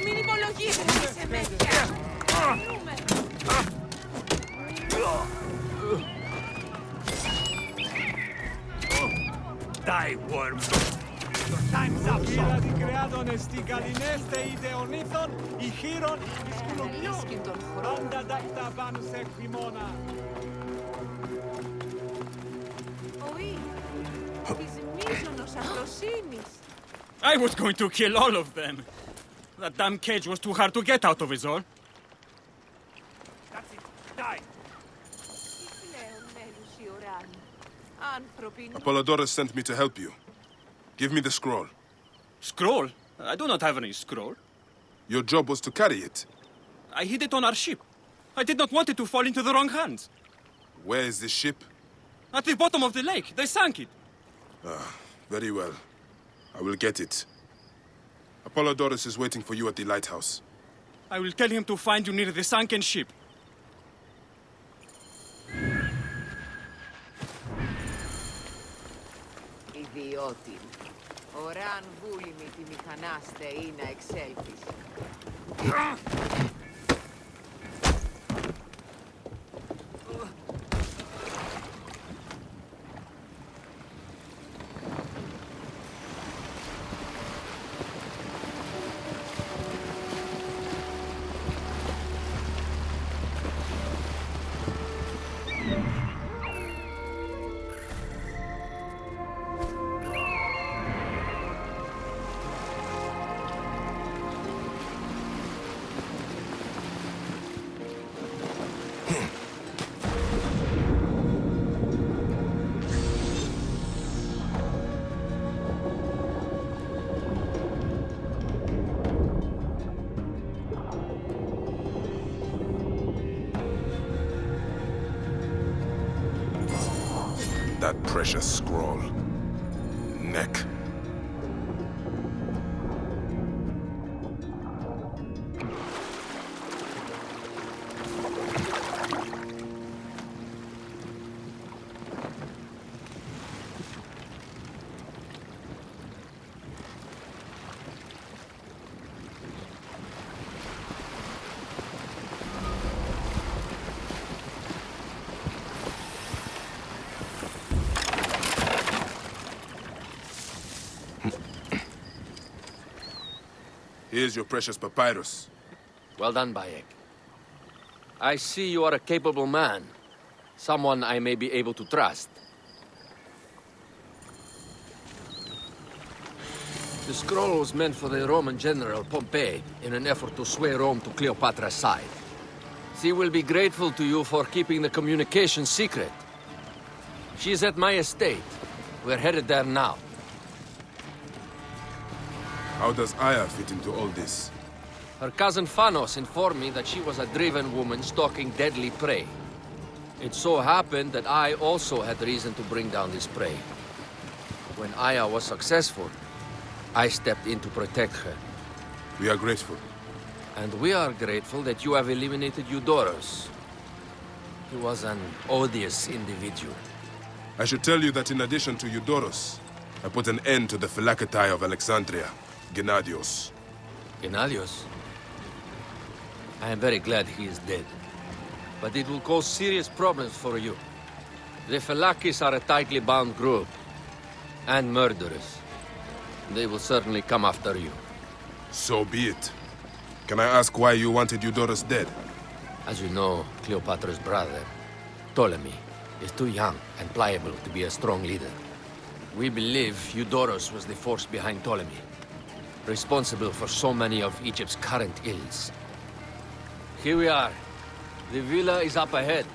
Μην υπολογίζετε σε μένα! Βρούμε! Die, worm! Your time's up, son! Κύριε δικαιάτων στην Καλινέστε ιδεονήθων, η χείρον εις κουλοποιιού. Πάντα δάκτα πάνω σε εκφημόνα. Οή! Της μίζωνος αφροσύνης! I was going to kill all of them. That damn cage was too hard to get out of, is all. That's it. Die! Πλέον μέλους η ουράνη. Άνθρωποι... Apollodorus sent me to help you. Give me the scroll. Scroll? I do not have any scroll. Your job was to carry it. I hid it on our ship. I did not want it to fall into the wrong hands. Where is the ship? At the bottom of the lake. They sank it. Very well. I will get it. Apollodorus is waiting for you at the lighthouse. I will tell him to find you near the sunken ship. Ιδιώτη. Ωράν βούλημη τη μηχανάστε ή να εξέλθεις. that precious scroll. Neck. Here's your precious papyrus. Well done, Bayek. I see you are a capable man. Someone I may be able to trust. The scroll was meant for the Roman general Pompey in an effort to sway Rome to Cleopatra's side. She will be grateful to you for keeping the communication secret. She is at my estate. We're headed there now. How does Aya fit into all this? Her cousin Phanos informed me that she was a driven woman stalking deadly prey. It so happened that I also had reason to bring down this prey. When Aya was successful, I stepped in to protect her. We are grateful. And we are grateful that you have eliminated Eudoros. He was an odious individual. I should tell you that in addition to Eudoros, I put an end to the Phylacetae of Alexandria, Gennadios. Gennadios? I am very glad he is dead. But it will cause serious problems for you. The Phylakis are a tightly bound group. And murderers. They will certainly come after you. So be it. Can I ask why you wanted Eudoros dead? As you know, Cleopatra's brother, Ptolemy, is too young and pliable to be a strong leader. We believe Eudoros was the force behind Ptolemy, responsible for so many of Egypt's current ills. Here we are. The villa is up ahead.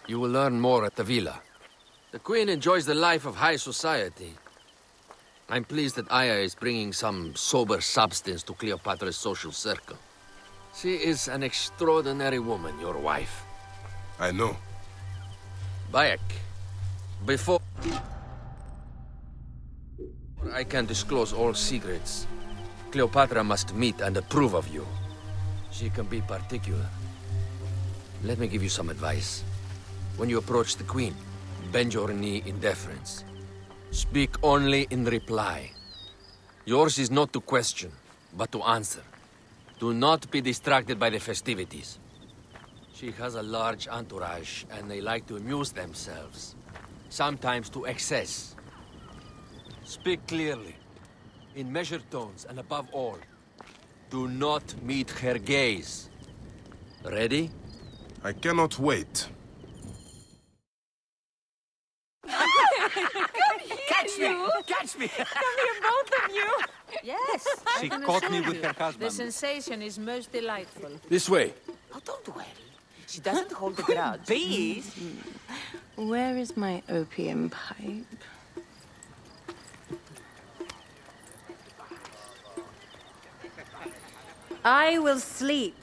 You will learn more at the villa. The Queen enjoys the life of high society. I'm pleased that Aya is bringing some sober substance to Cleopatra's social circle. She is an extraordinary woman, your wife. I know. Bayek, before I can disclose all secrets, Cleopatra must meet and approve of you. She can be particular. Let me give you some advice. When you approach the Queen, bend your knee in deference. Speak only in reply. Yours is not to question, but to answer. Do not be distracted by the festivities. She has a large entourage, and they like to amuse themselves. Sometimes to excess. Speak clearly, in measured tones, and above all, do not meet her gaze. Ready? I cannot wait. Catch me! Catch me! Come here, both of you! Yes, She I can caught me assure with you, her husband. The sensation is most delightful. This way. Oh, don't worry. She doesn't hold a grudge. Please. Where is my opium pipe? I will sleep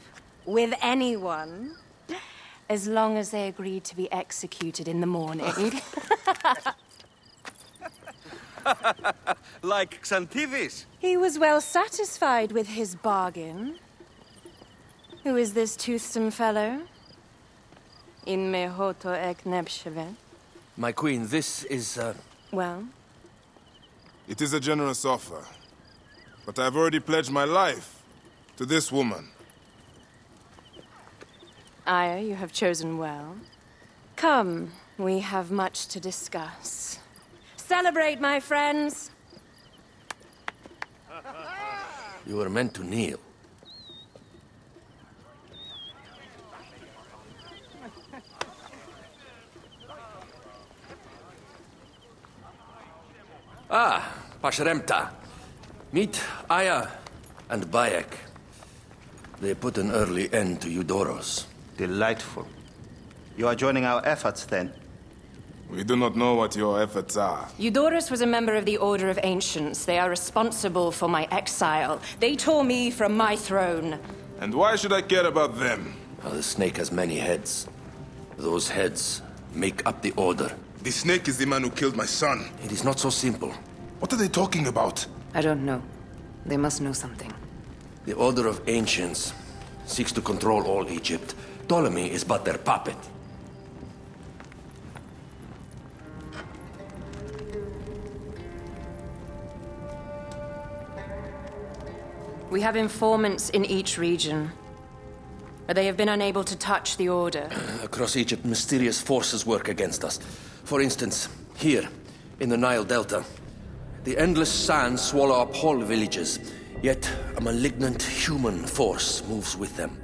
with anyone as long as they agree to be executed in the morning. Like Xantivis. He was well satisfied with his bargain. Who is this toothsome fellow? In mehoto ek nebshevet. My queen, this is, Well? It is a generous offer, but I've already pledged my life to this woman. Aya, you have chosen well. Come, we have much to discuss. Celebrate, my friends! You were meant to kneel. Ah, Pashremta. Meet Aya and Bayek. They put an early end to Eudoros. Delightful. You are joining our efforts, then? We do not know what your efforts are. Eudoros was a member of the Order of Ancients. They are responsible for my exile. They tore me from my throne. And why should I care about them? Well, the snake has many heads. Those heads make up the Order. The snake is the man who killed my son. It is not so simple. What are they talking about? I don't know. They must know something. The Order of Ancients seeks to control all Egypt. Ptolemy is but their puppet. We have informants in each region, but they have been unable to touch the Order. Across Egypt, mysterious forces work against us. For instance, here, in the Nile Delta, the endless sands swallow up whole villages, yet a malignant human force moves with them.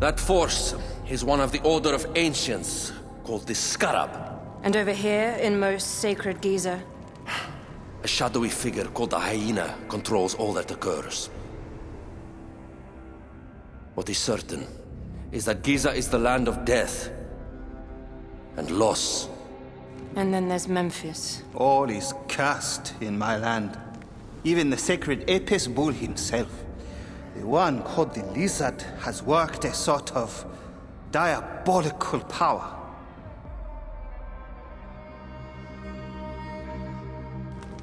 That force is one of the Order of Ancients, called the Scarab. And over here, in most sacred Giza? A shadowy figure called the Hyena controls all that occurs. What is certain is that Giza is the land of death and loss. And then there's Memphis. All is cursed in my land. Even the sacred Apis bull himself. The one called the Lizard has worked a sort of diabolical power.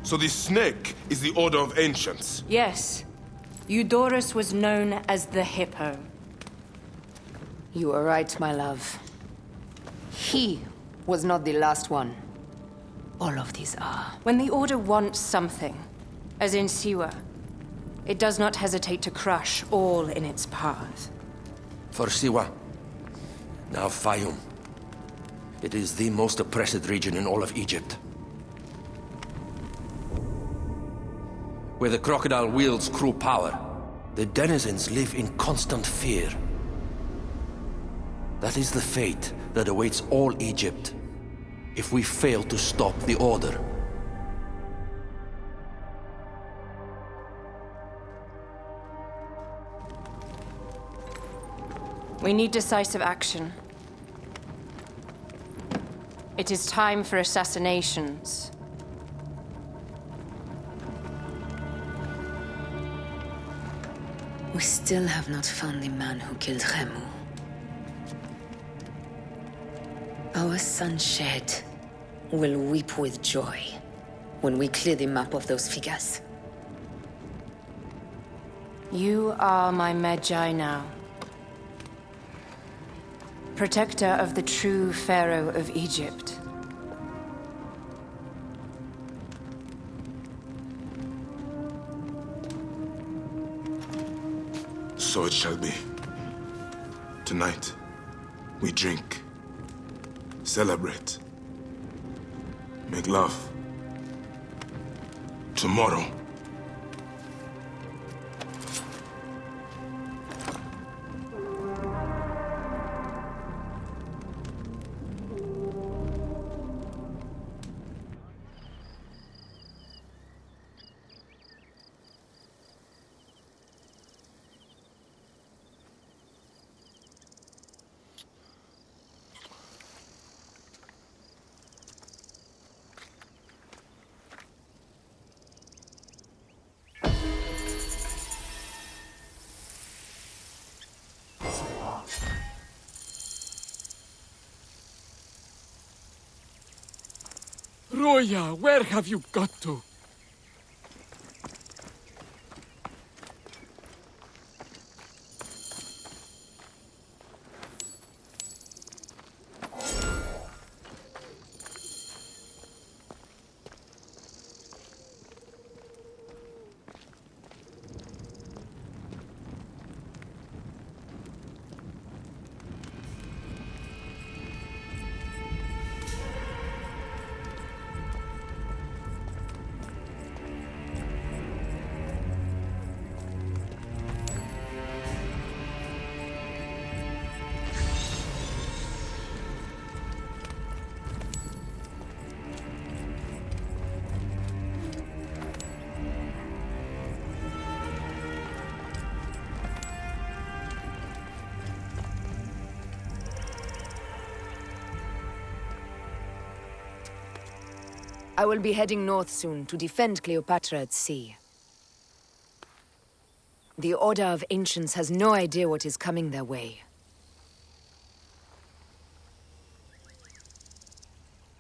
So the snake is the Order of Ancients? Yes. Eudoros was known as the Hippo. You are right, my love. He was not the last one. All of these are. When the Order wants something, as in Siwa, it does not hesitate to crush all in its path. For Siwa, now Fayum. It is the most oppressed region in all of Egypt. Where the crocodile wields cruel power, the denizens live in constant fear. That is the fate that awaits all Egypt if we fail to stop the Order. We need decisive action. It is time for assassinations. We still have not found the man who killed Remu. Our son Shed will weep with joy when we clear the map of those figures. You are my Magi now. Protector of the true Pharaoh of Egypt. So it shall be. Tonight, we drink, celebrate, make love. Tomorrow, Roya, where have you got to? I will be heading north soon to defend Cleopatra at sea. The Order of Ancients has no idea what is coming their way.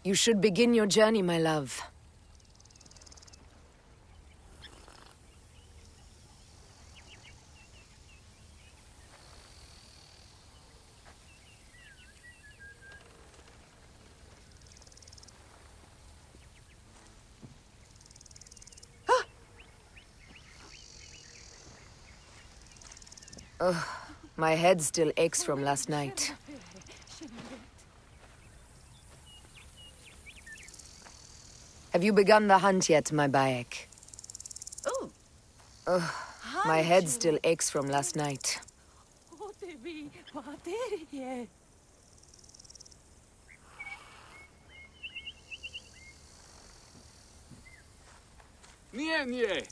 You should begin your journey, my love. Ugh, my head still aches from last night. Have you begun the hunt yet, my Bayek? Ugh, my head still aches from last night. Nie.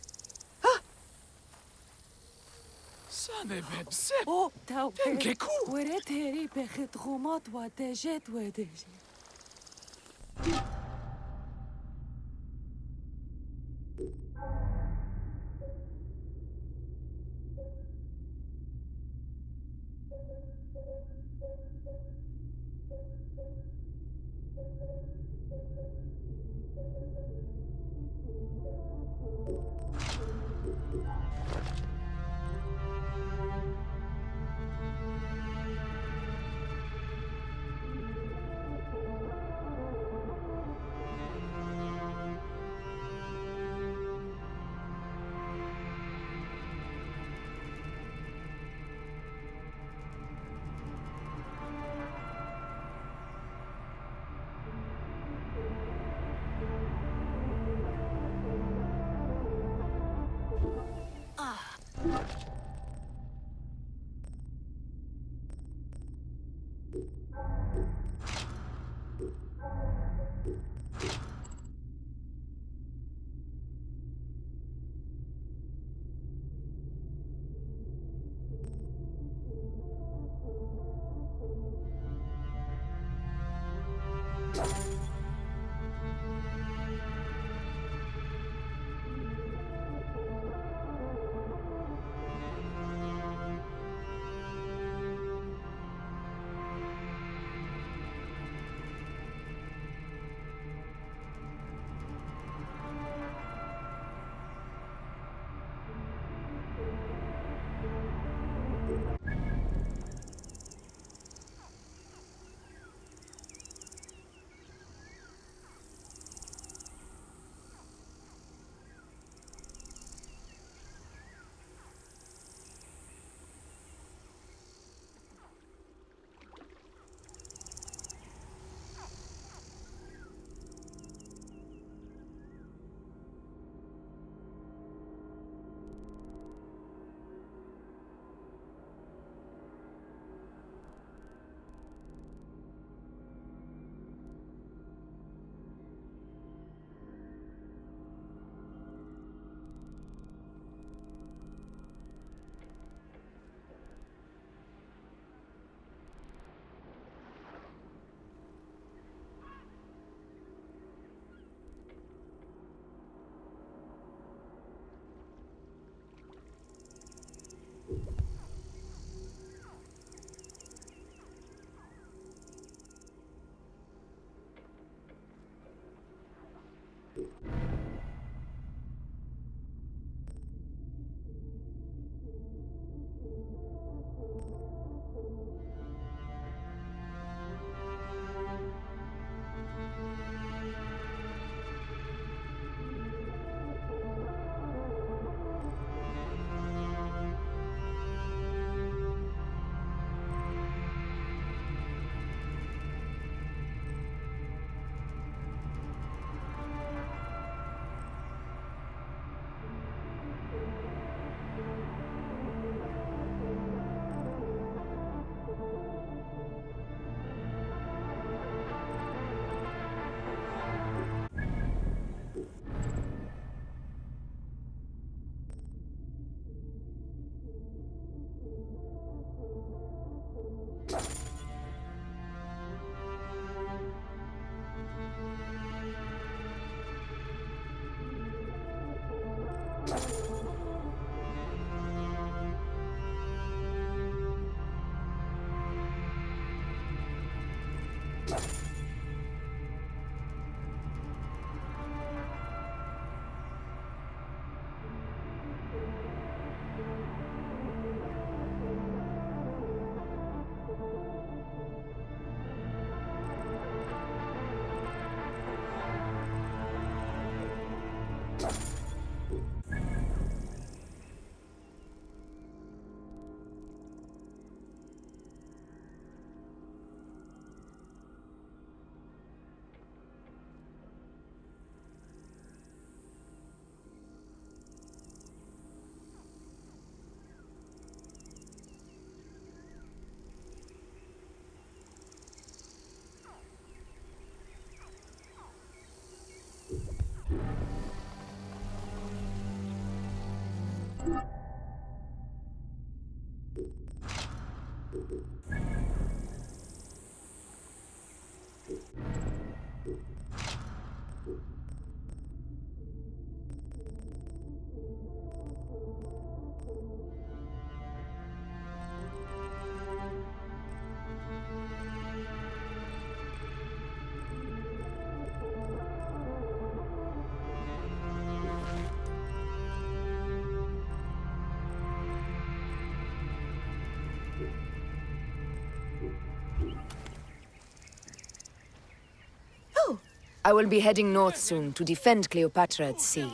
I will be heading north soon to defend Cleopatra at sea.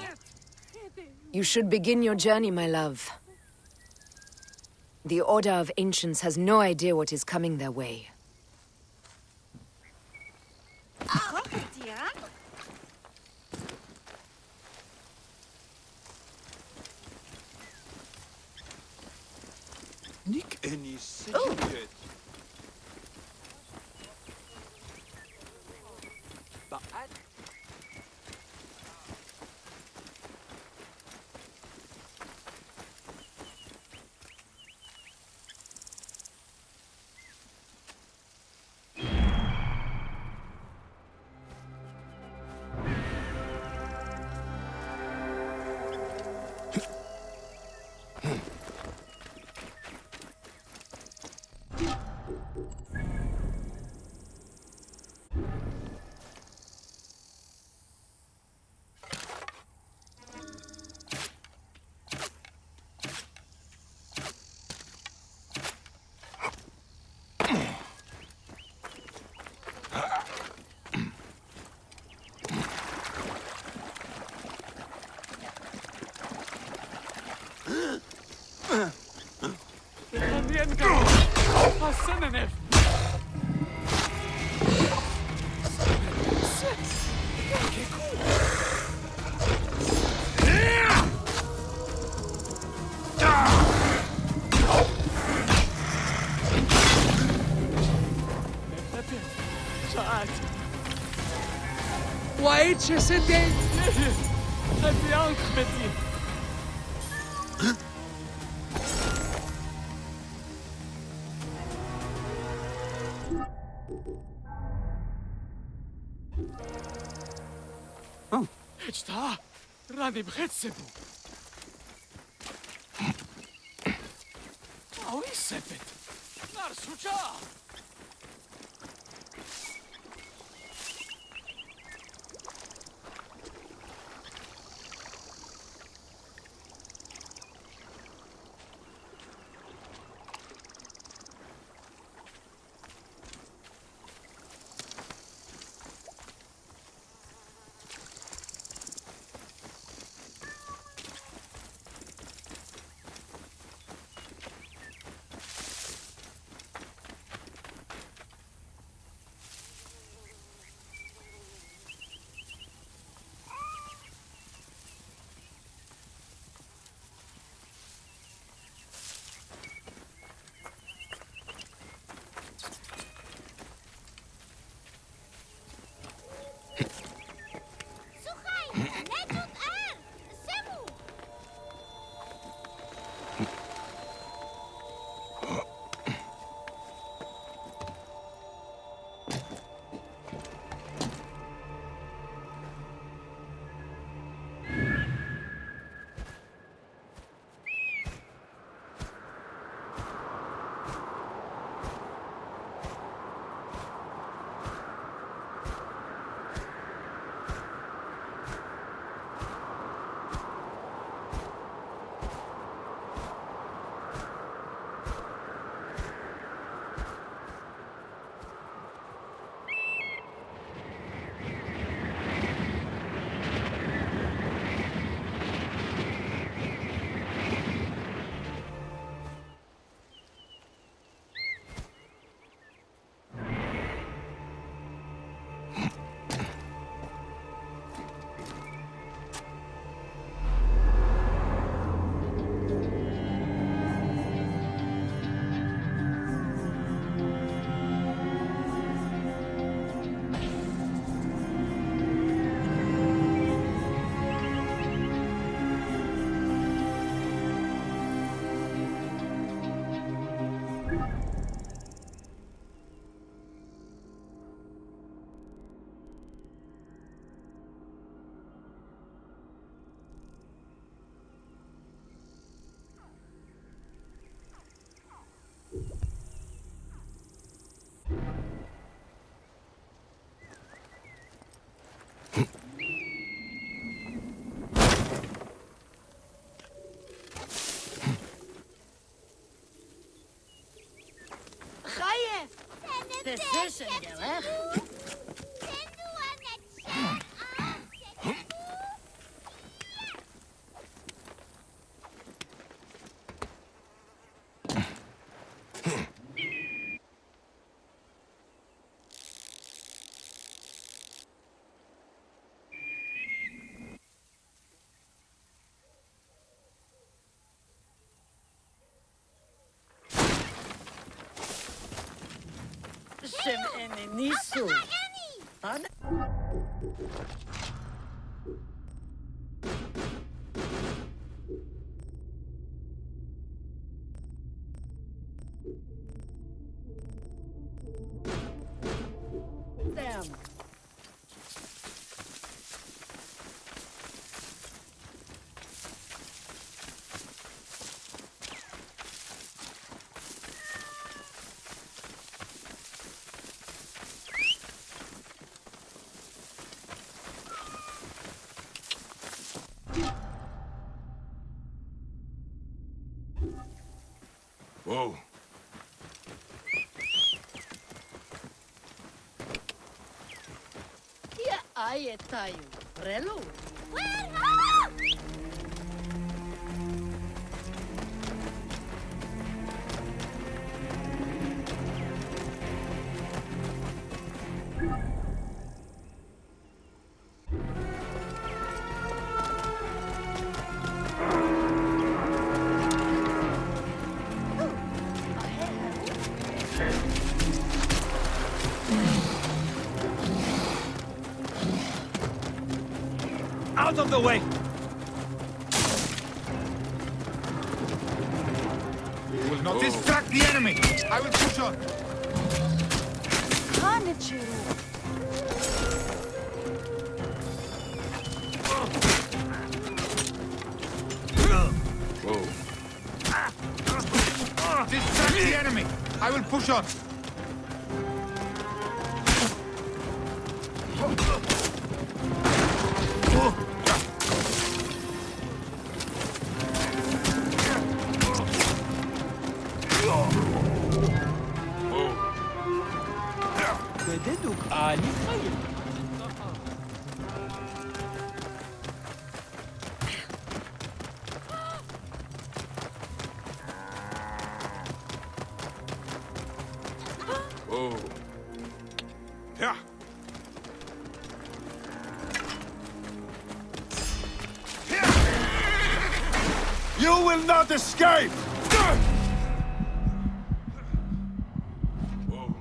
You should begin your journey, my love. The Order of Ancients has no idea what is coming their way. Nick any secret. But وعيد سدين هدي عقبتي اجتا راني بغيت سبو اوي سبت نار سوچا Decision, Giller. Shem enenisu. Damn. Whoa. Yeah, I tell you. Relu. Out of the way! You will not distract the enemy! I will push on! Whoa. Distract the enemy! I will push on! Whoa. Yeah. You will not escape! Whoa.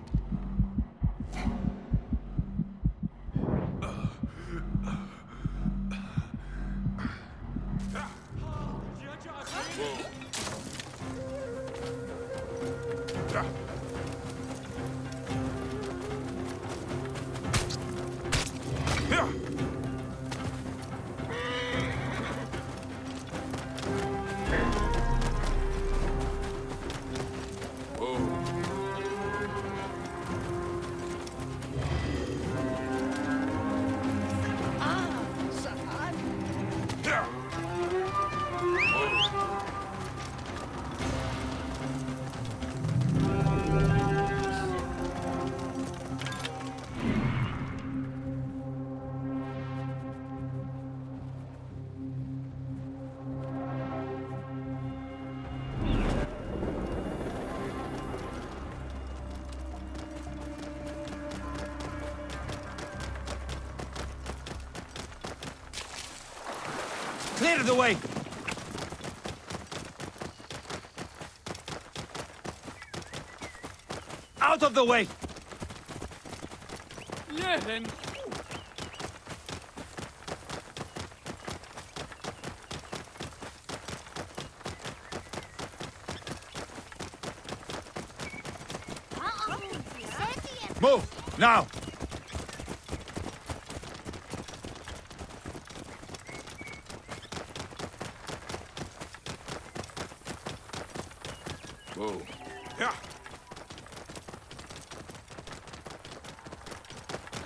Clear the way! Out of the way! Leren! Move! Now! Whoa. Yeah.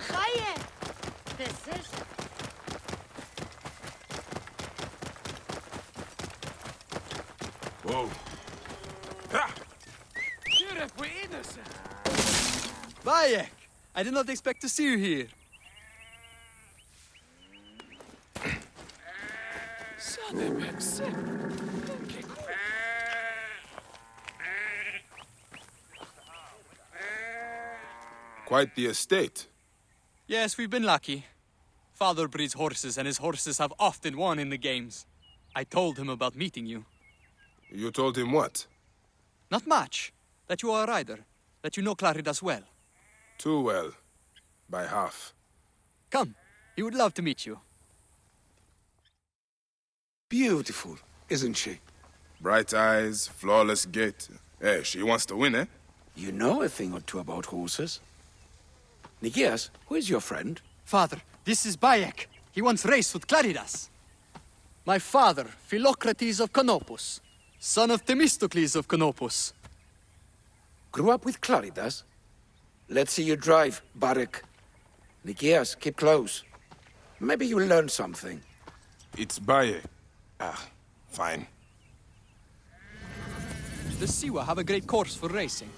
Gaie! This is... Whoa. Yeah. Sheriff, we're innocent! Bayek! I did not expect to see you here. Quite the estate. Yes, we've been lucky. Father breeds horses, and his horses have often won in the games. I told him about meeting you. You told him what? Not much. That you are a rider. That you know Claridas well. Too well. By half. Come. He would love to meet you. Beautiful, isn't she? Bright eyes, flawless gait. Hey, she wants to win, eh? You know a thing or two about horses. Nikias, who is your friend? Father, this is Bayek. He once raced with Claridas. My father, Philocrates of Canopus, son of Themistocles of Canopus. Grew up with Claridas? Let's see you drive, Barek. Nikias, keep close. Maybe you'll learn something. It's Baye. Ah, fine. The Siwa have a great course for racing.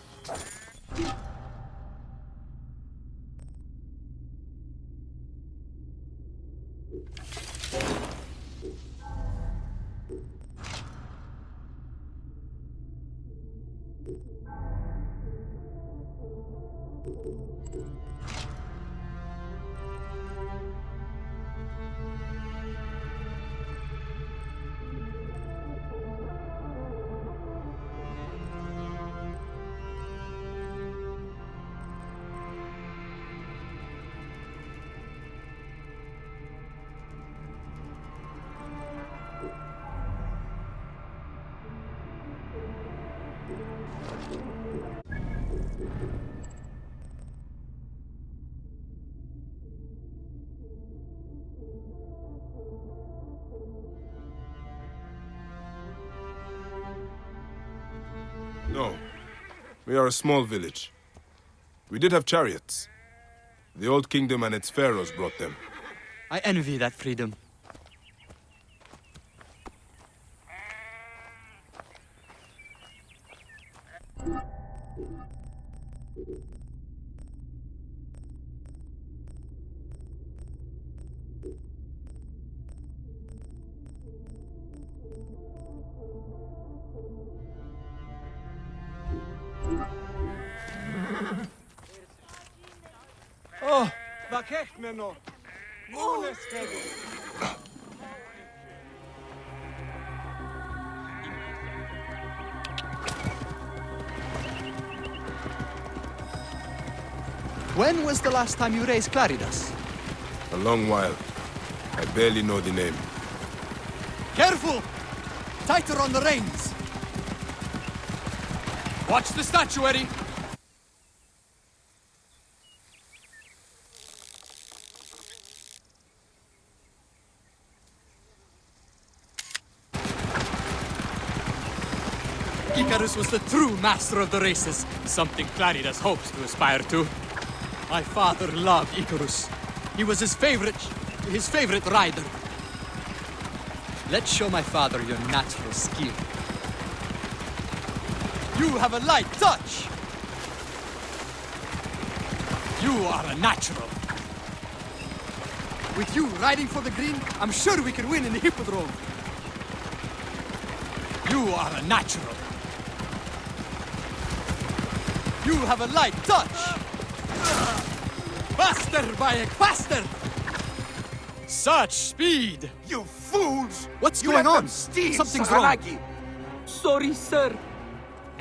No. We are a small village. We did have chariots. The old kingdom and its pharaohs brought them. I envy that freedom. Oh, vakechmeno. Nunes hedu. When was the last time you raced Claridas? A long while. I barely know the name. Careful! Tighter on the reins! Watch the statuary! Icarus was the true master of the races, something Claridas hopes to aspire to. My father loved Icarus. He was his favorite rider. Let's show my father your natural skill. You have a light touch! You are a natural. With you riding for the green, I'm sure we can win in the hippodrome. You are a natural. You have a light touch! Faster, Bayek, faster! Such speed! You fools! What's You going let on? them steal Something's wrong. Saganagi. Sorry, sir.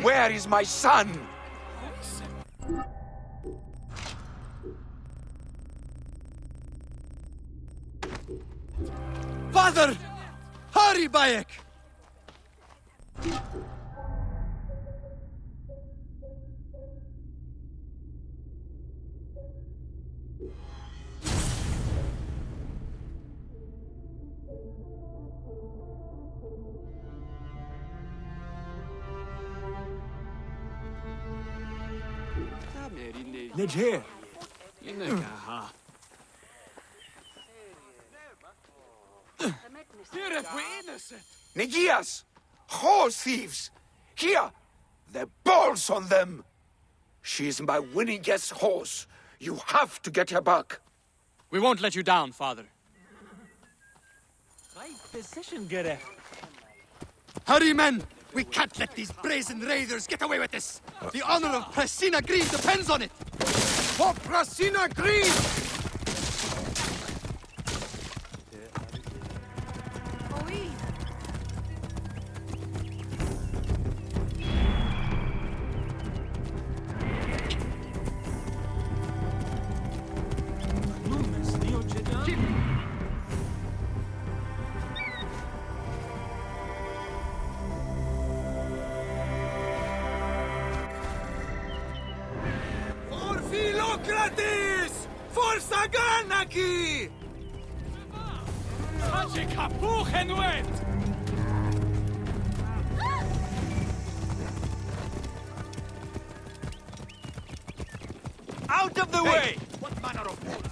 Where is my son? Father! Hurry, Bayek! Nedje. Negias! Horse thieves! Here! The balls on them! She's my winningest horse. You have to get her back. We won't let you down, Father. Right decision, Gere. Hurry, men! We can't let these brazen raiders get away with this! The honor of Prasina Green depends on it! For Prasina Green! For Philocrates! For Saganaki! Saci kapuchenwet! Out of the way! What manner of fool?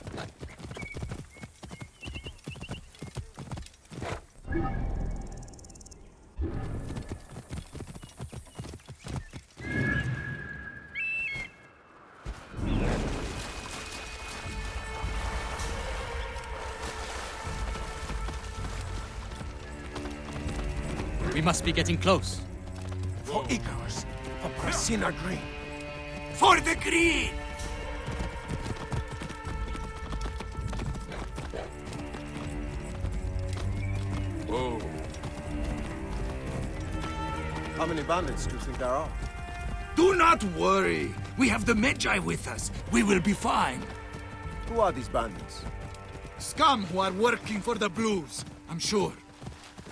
We must be getting close. For Icarus, for Prasina Green. For the Green! Whoa. How many bandits do you think there are? Do not worry. We have the Magi with us. We will be fine. Who are these bandits? Scum who are working for the Blues, I'm sure.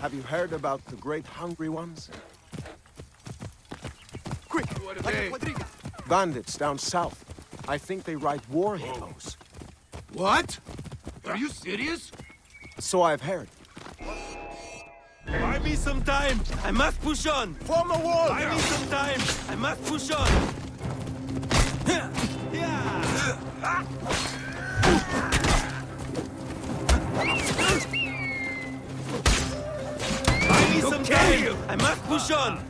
Have you heard about the great hungry ones? Quick! What are they? Bandits down south. I think they write war hymns. What? Are you serious? So I've heard. Buy me some time. I must push on. Form a wall! Buy me some time. I must push on. Buy me some time. I must push on.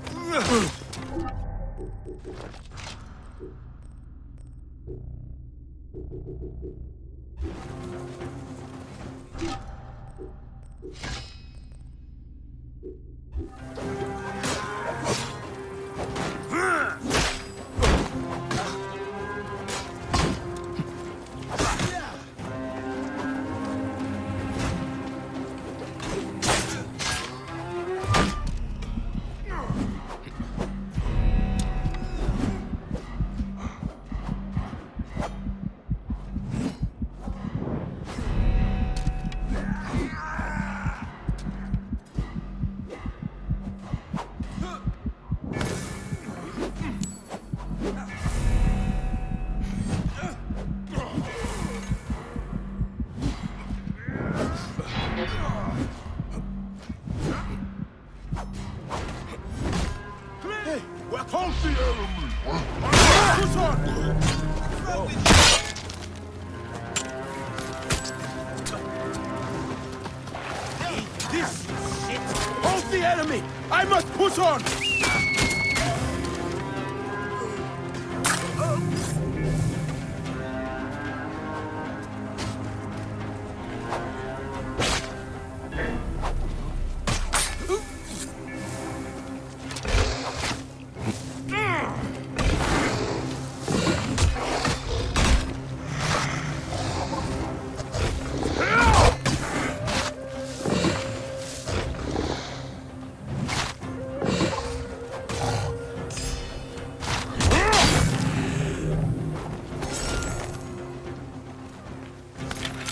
Hold the enemy! I must push on!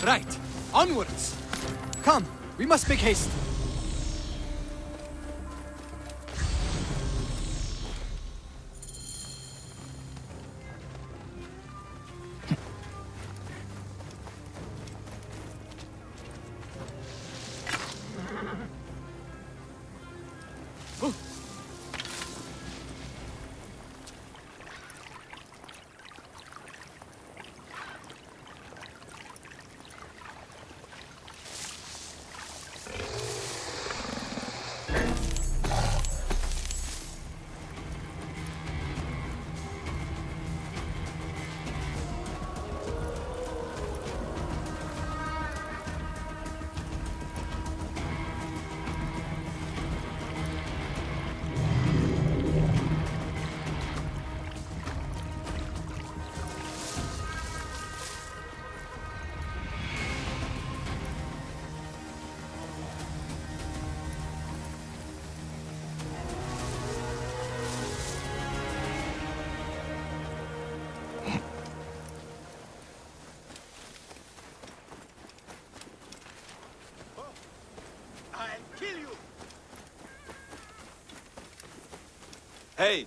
Right. Onwards. Come, we must make haste. Hey!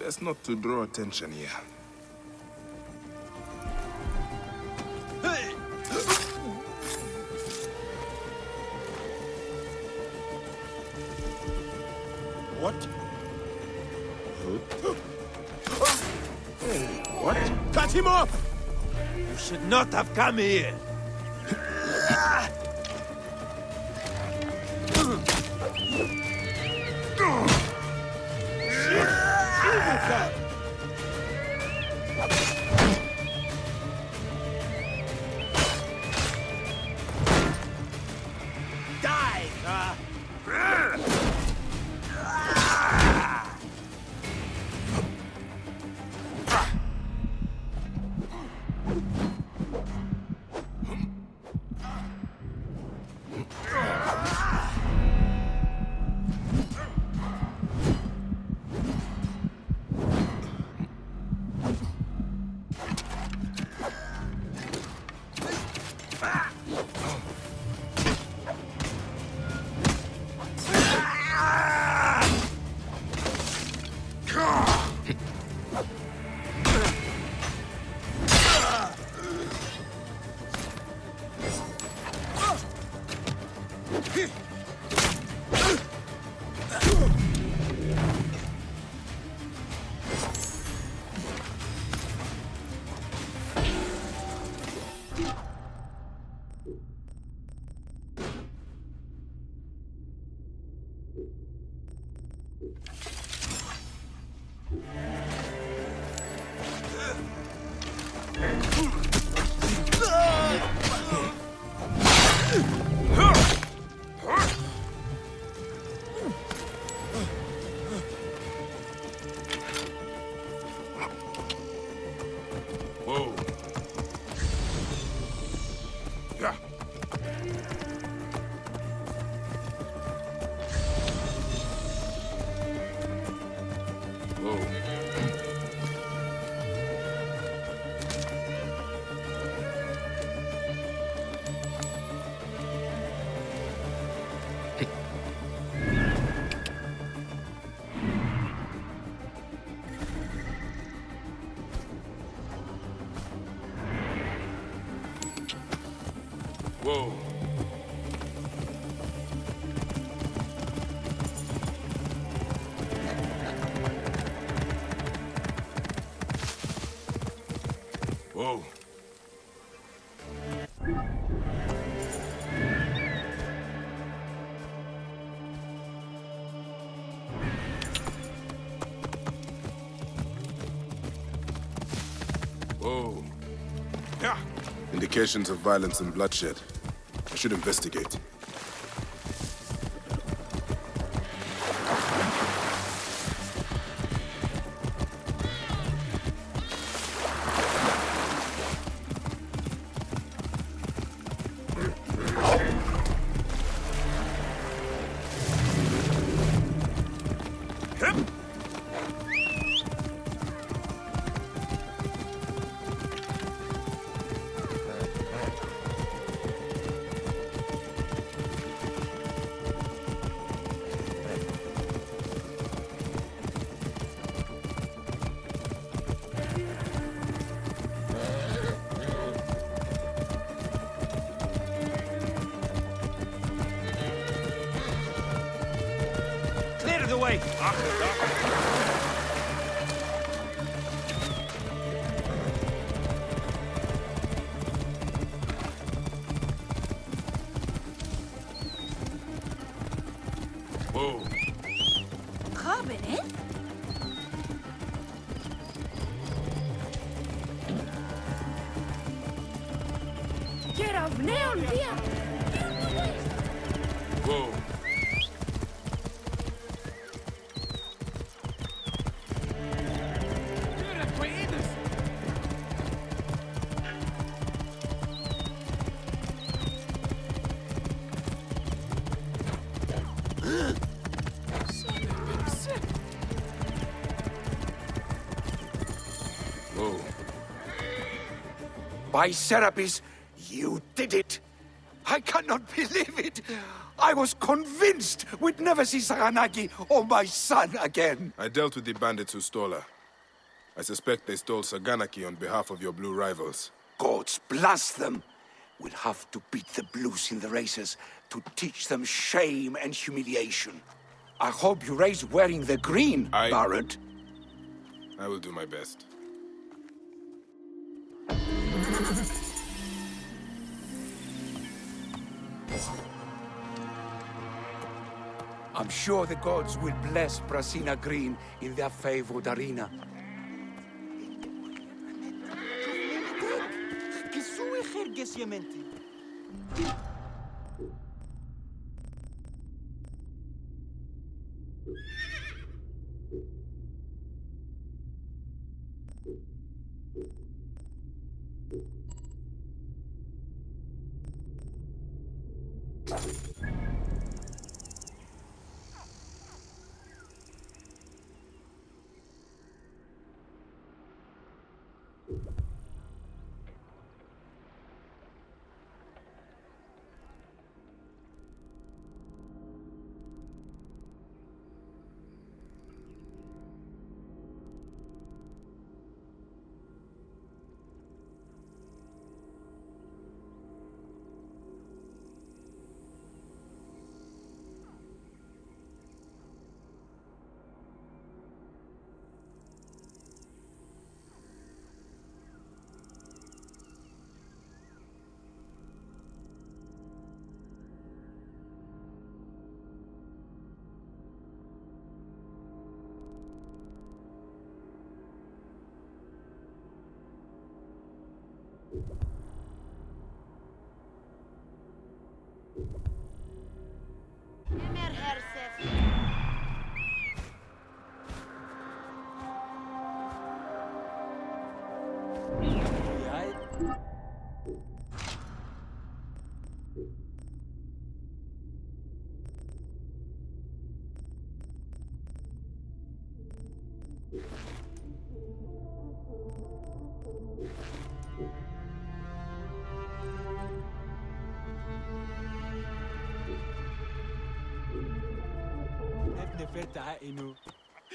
Best not to draw attention here. What? What? Cut him off! You should not have come here. Whoa. Yeah. Indications of violence and bloodshed. I should investigate. Clear the way! Whoa. Cabinet? Κεραυναίων βία! Whoa. Whoa. By Serapis, you did it! I cannot believe it! I was convinced we'd never see Saganaki or my son again! I dealt with the bandits who stole her. I suspect they stole Saganaki on behalf of your blue rivals. Gods blast them! We'll have to beat the blues in the races to teach them shame and humiliation. I hope you raise wearing the green, Barrett. I will do my best. I'm sure the gods will bless Brasina Green in their favored arena. Que su ejergesiamente.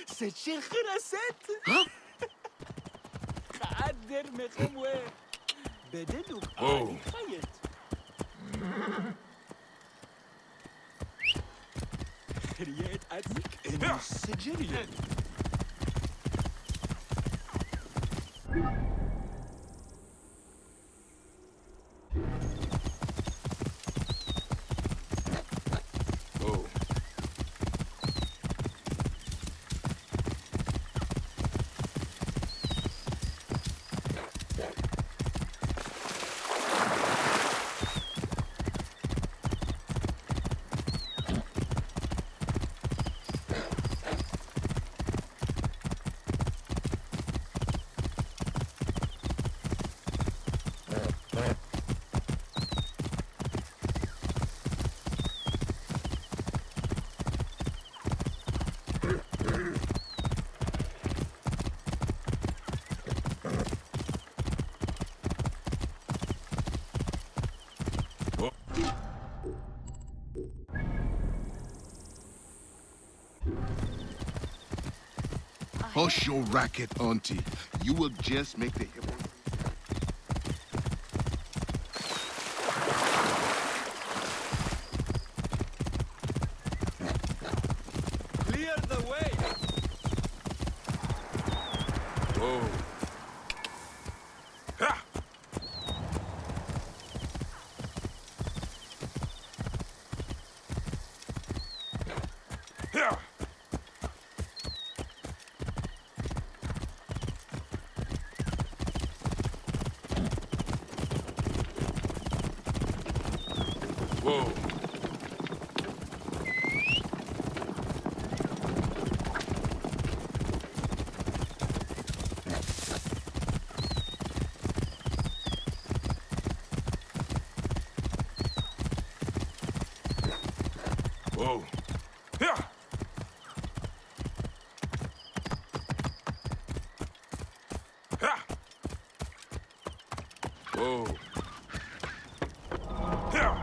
C'est Cheikh Rasset! قادر مخموه بدلو Whoa. خيط خريات أدمك إنه سجرية Hush your racket, Auntie. You will just make the hippo... Clear the way! Whoa. Ha! Yeah. Whoa. Whoa. Yeah. Ha. Whoa. Yeah.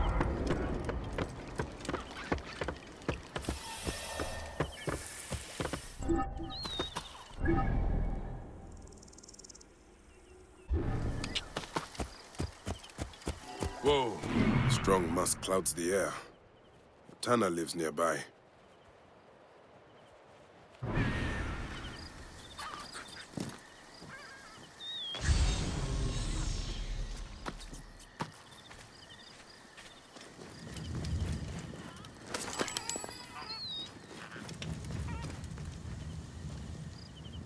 Whoa. Strong musk clouds the air. Tana lives nearby.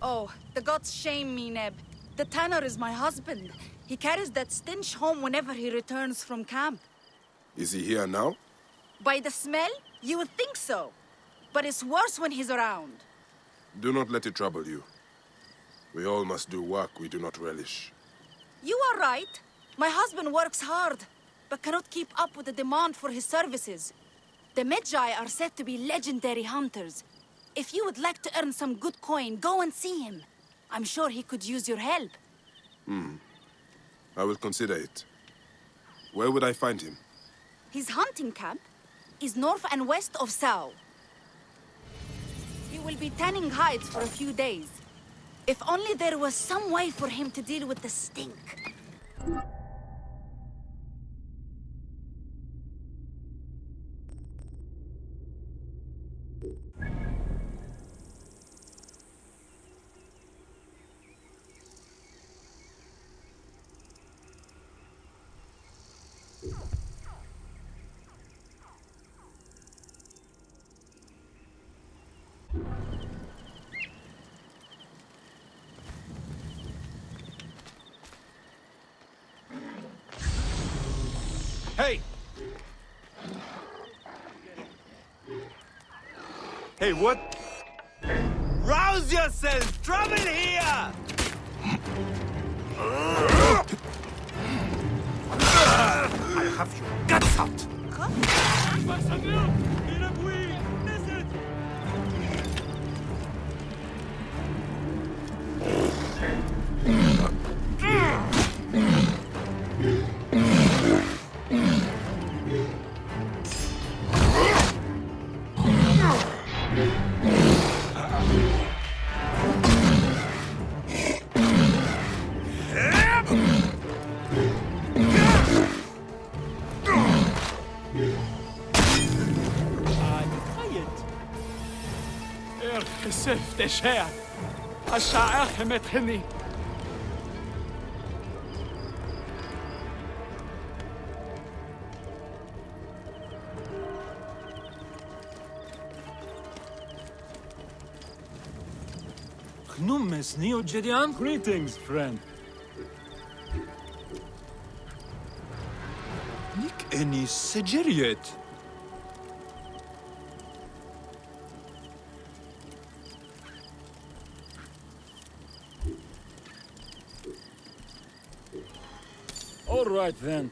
Oh, the gods shame me, Neb. The tanner is my husband. He carries that stench home whenever he returns from camp. Is he here now? By the smell, you would think so. But it's worse when he's around. Do not let it trouble you. We all must do work we do not relish. You are right. My husband works hard, but cannot keep up with the demand for his services. The Medjay are said to be legendary hunters. If you would like to earn some good coin, go and see him. I'm sure he could use your help. I will consider it. Where would I find him? His hunting camp is north and west of Sao. He will be tanning hides for a few days. If only there was some way for him to deal with the stink. Hey! Hey, what? Rouse yourself! Trouble here! I'll have your guts out! כסף תשע, השעה חמתני. Gnumes Neo Jedian? Greetings, friend. Nick Eni Segeriet. All right, then.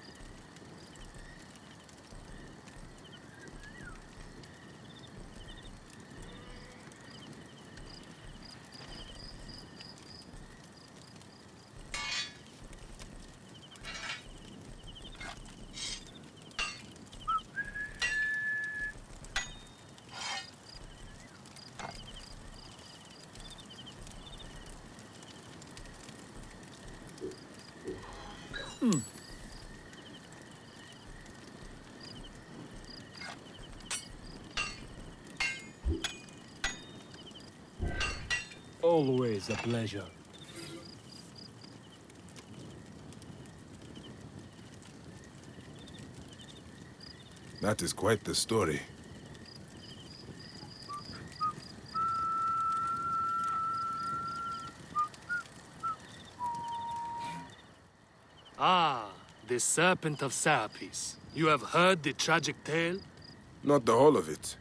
Always a pleasure. That is quite the story. Ah, the Serpent of Serapis. You have heard the tragic tale? Not the whole of it.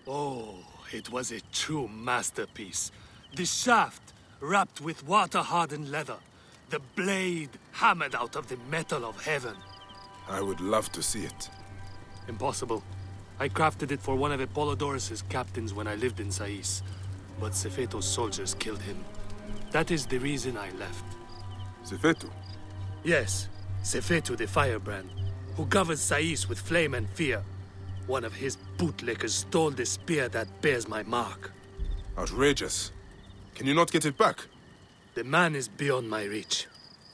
Oh, it was a true masterpiece. The shaft wrapped with water-hardened leather. The blade hammered out of the metal of heaven. I would love to see it. Impossible. I crafted it for one of Apollodorus' captains when I lived in Sais, but Sefeto's soldiers killed him. That is the reason I left. Sefeto? Yes, Sefeto the Firebrand, who governs Sais with flame and fear. One of his bootlickers stole the spear that bears my mark. Outrageous. Can you not get it back? The man is beyond my reach.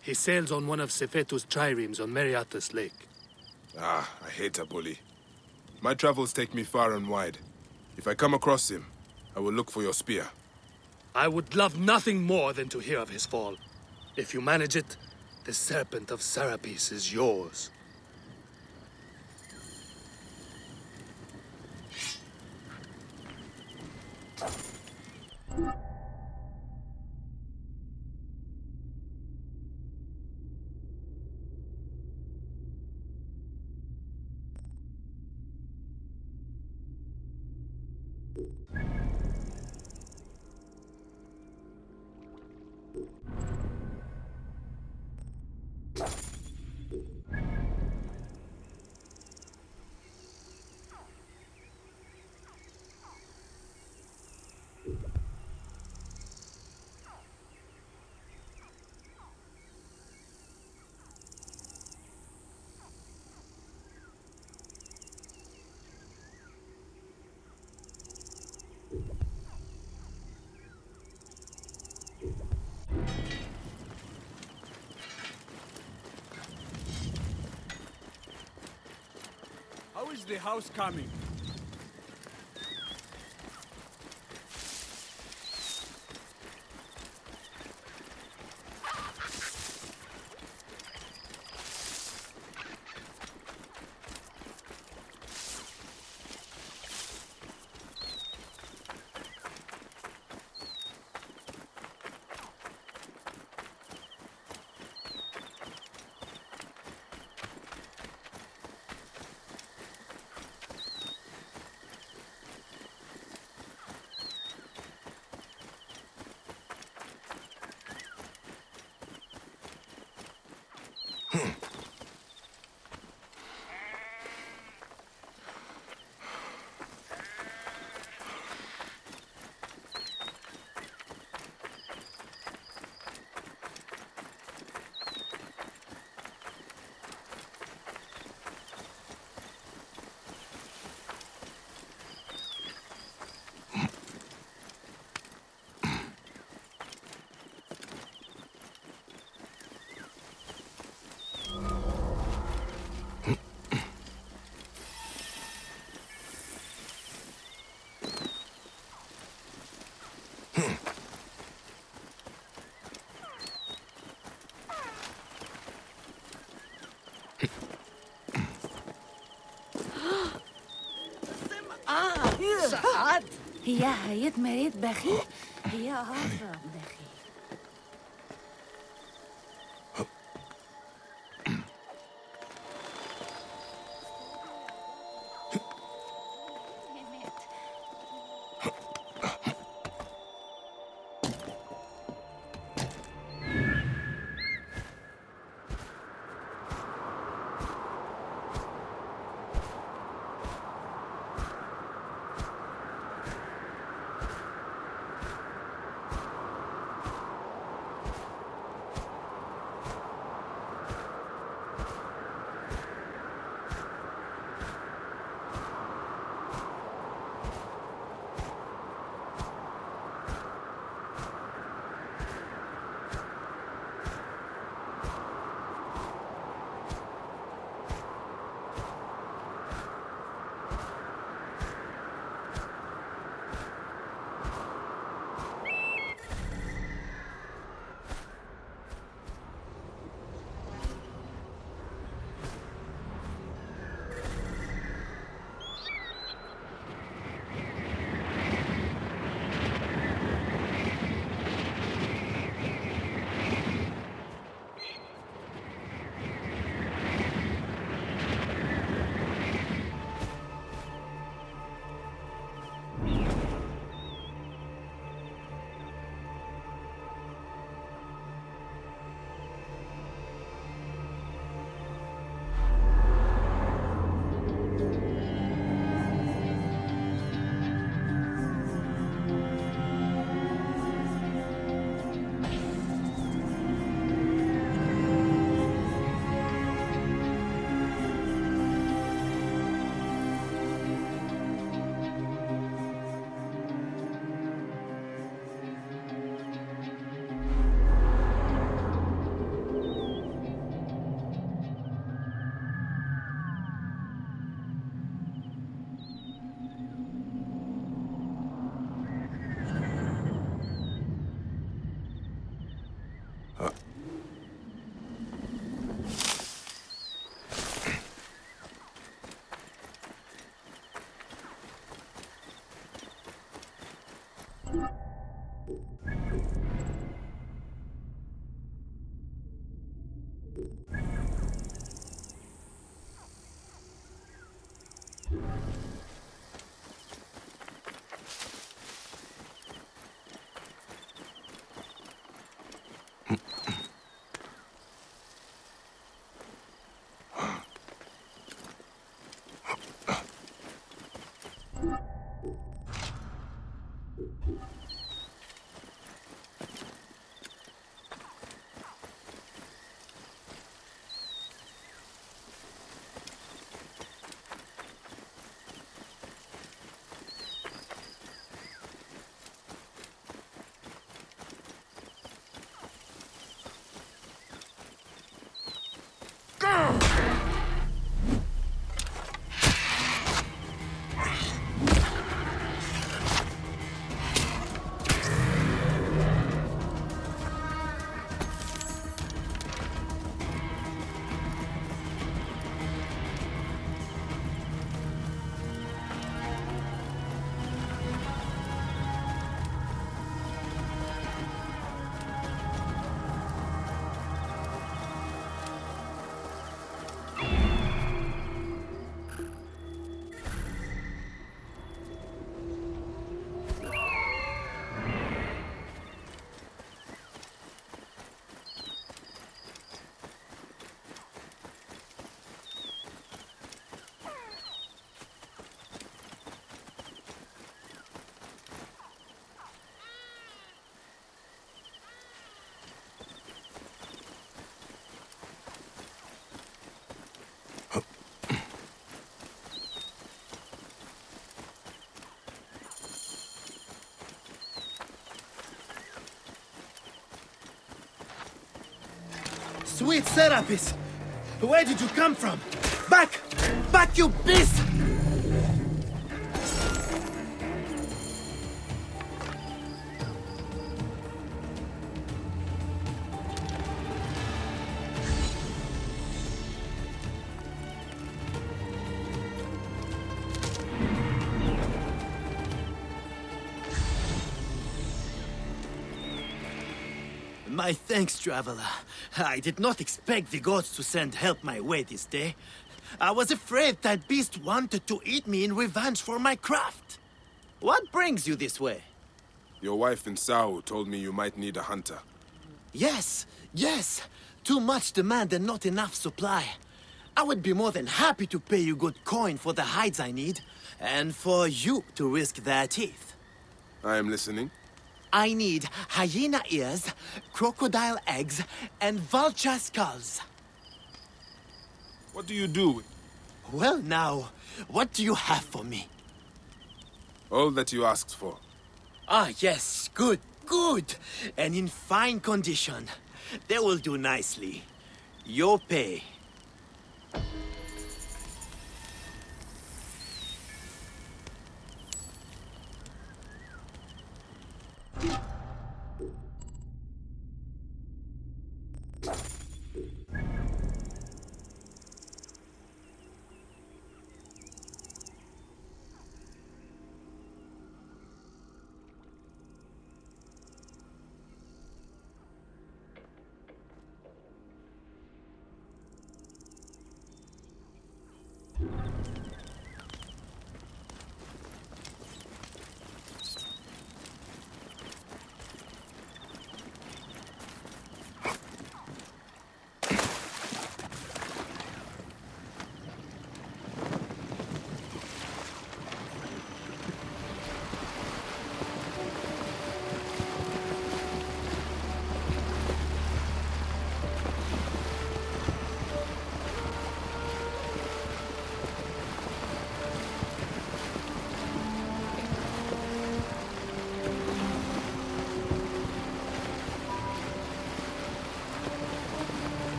He sails on one of Sefeto's triremes on Meriatus Lake. Ah, I hate a bully. My travels take me far and wide. If I come across him, I will look for your spear. I would love nothing more than to hear of his fall. If you manage it, the Serpent of Serapis is yours. How is the house coming? سعاد هي هيت مريت بخي هي عارفة بخي Sweet Serapis! Where did you come from? Back! Back, you beast! My thanks, traveler. I did not expect the gods to send help my way this day. I was afraid that beast wanted to eat me in revenge for my craft. What brings you this way? Your wife in Sao told me you might need a hunter. Yes, yes. Too much demand and not enough supply. I would be more than happy to pay you good coin for the hides I need, and for you to risk their teeth. I am listening. I need hyena ears, crocodile eggs, and vulture skulls. What do you do with... Well now, what do you have for me? All that you asked for. Ah, yes, good, good. And in fine condition. They will do nicely. Your pay.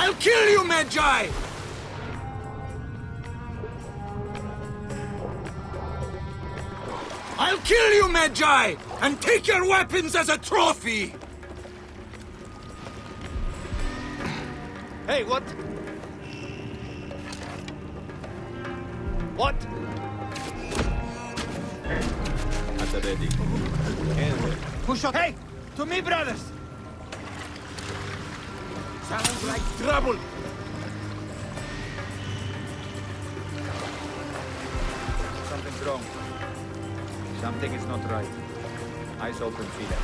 I'll kill you, Magi! I'll kill you, Magi! And take your weapons as a trophy! Hey, what? What? At the ready. Who shot? Hey! To me, brothers! Sounds like trouble! Something's wrong. Something is not right. Eyes open, Fida.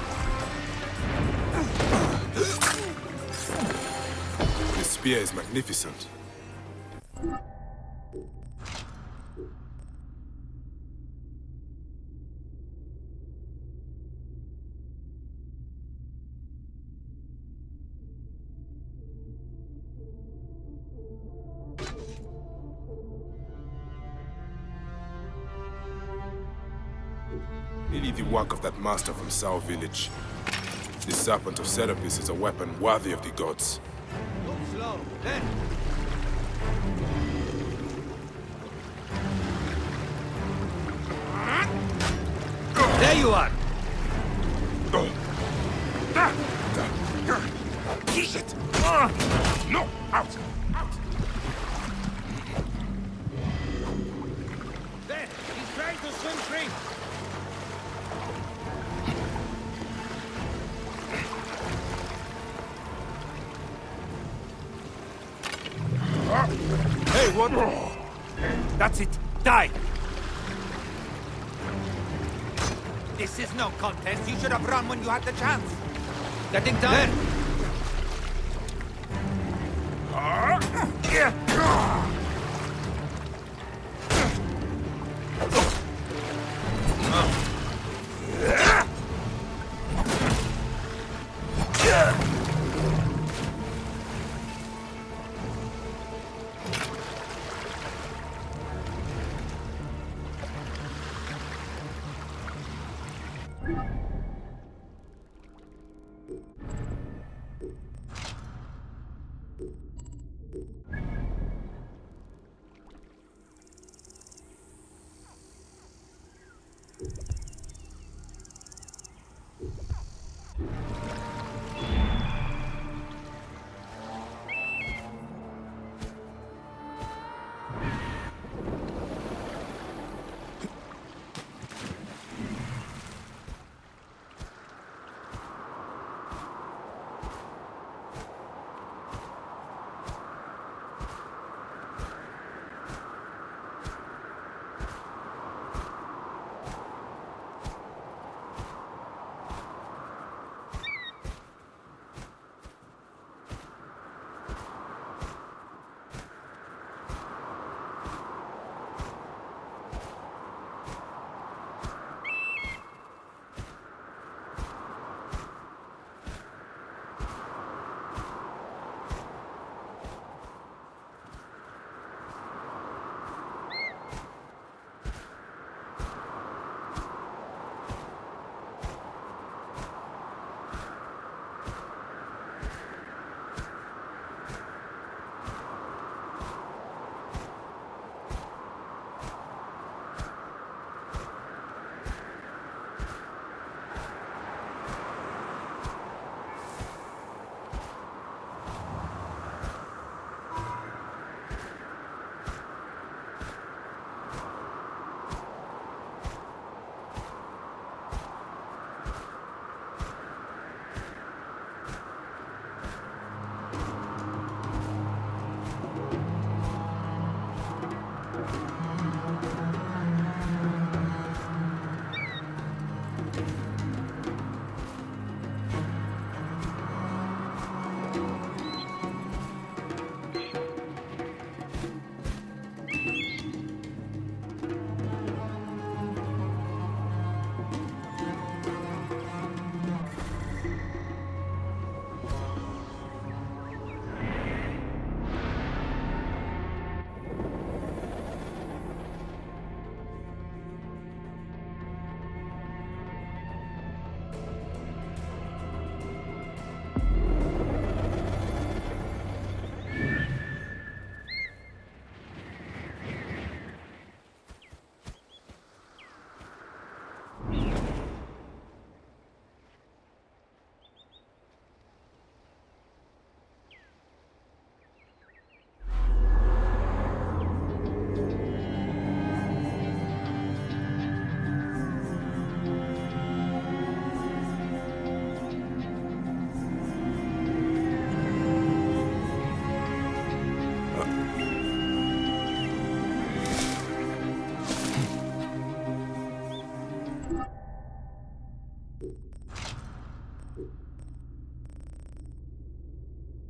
This spear is magnificent. Maybe the work of that master from Sao Village. The Serpent of Serapis is a weapon worthy of the gods. Move slow, then! There you are! Shit! No! Out! Out! There! He's trying to swim free! Hey, what? That's it. Die! This is no contest. You should have run when you had the chance. Getting tired?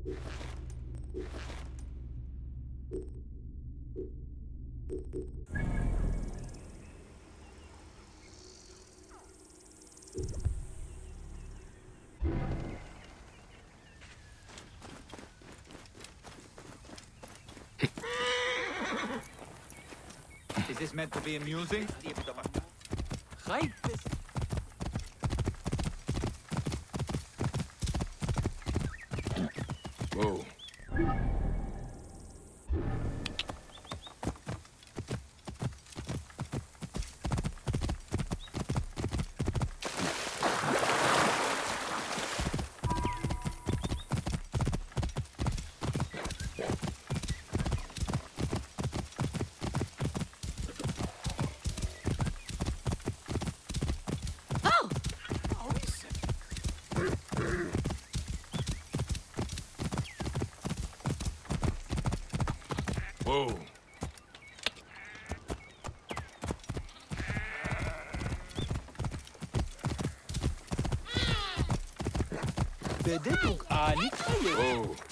Is this meant to be amusing? Whoa. Whoa. Whoa.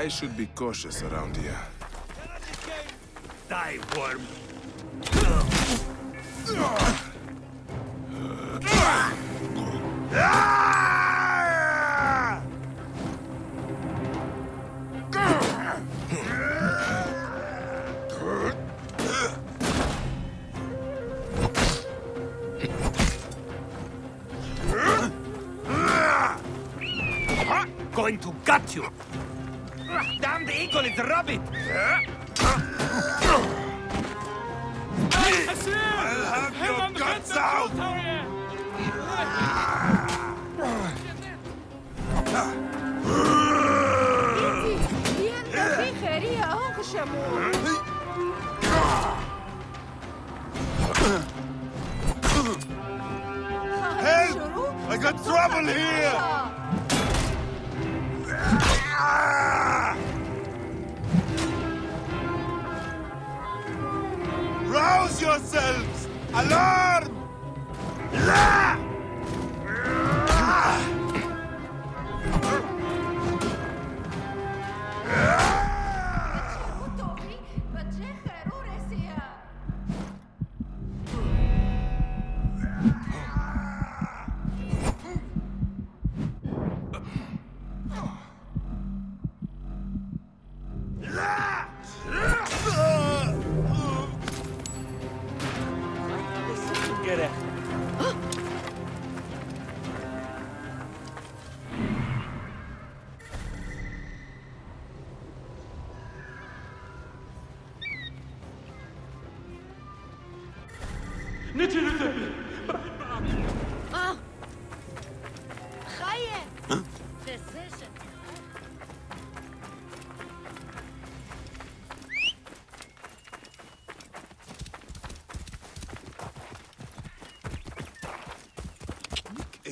I should be cautious around here. Die, worm! Going to gut you! Damn the eagle, it's a rabbit! I'll have your guts out! Help! I got trouble here! Rouse yourselves! Alarm!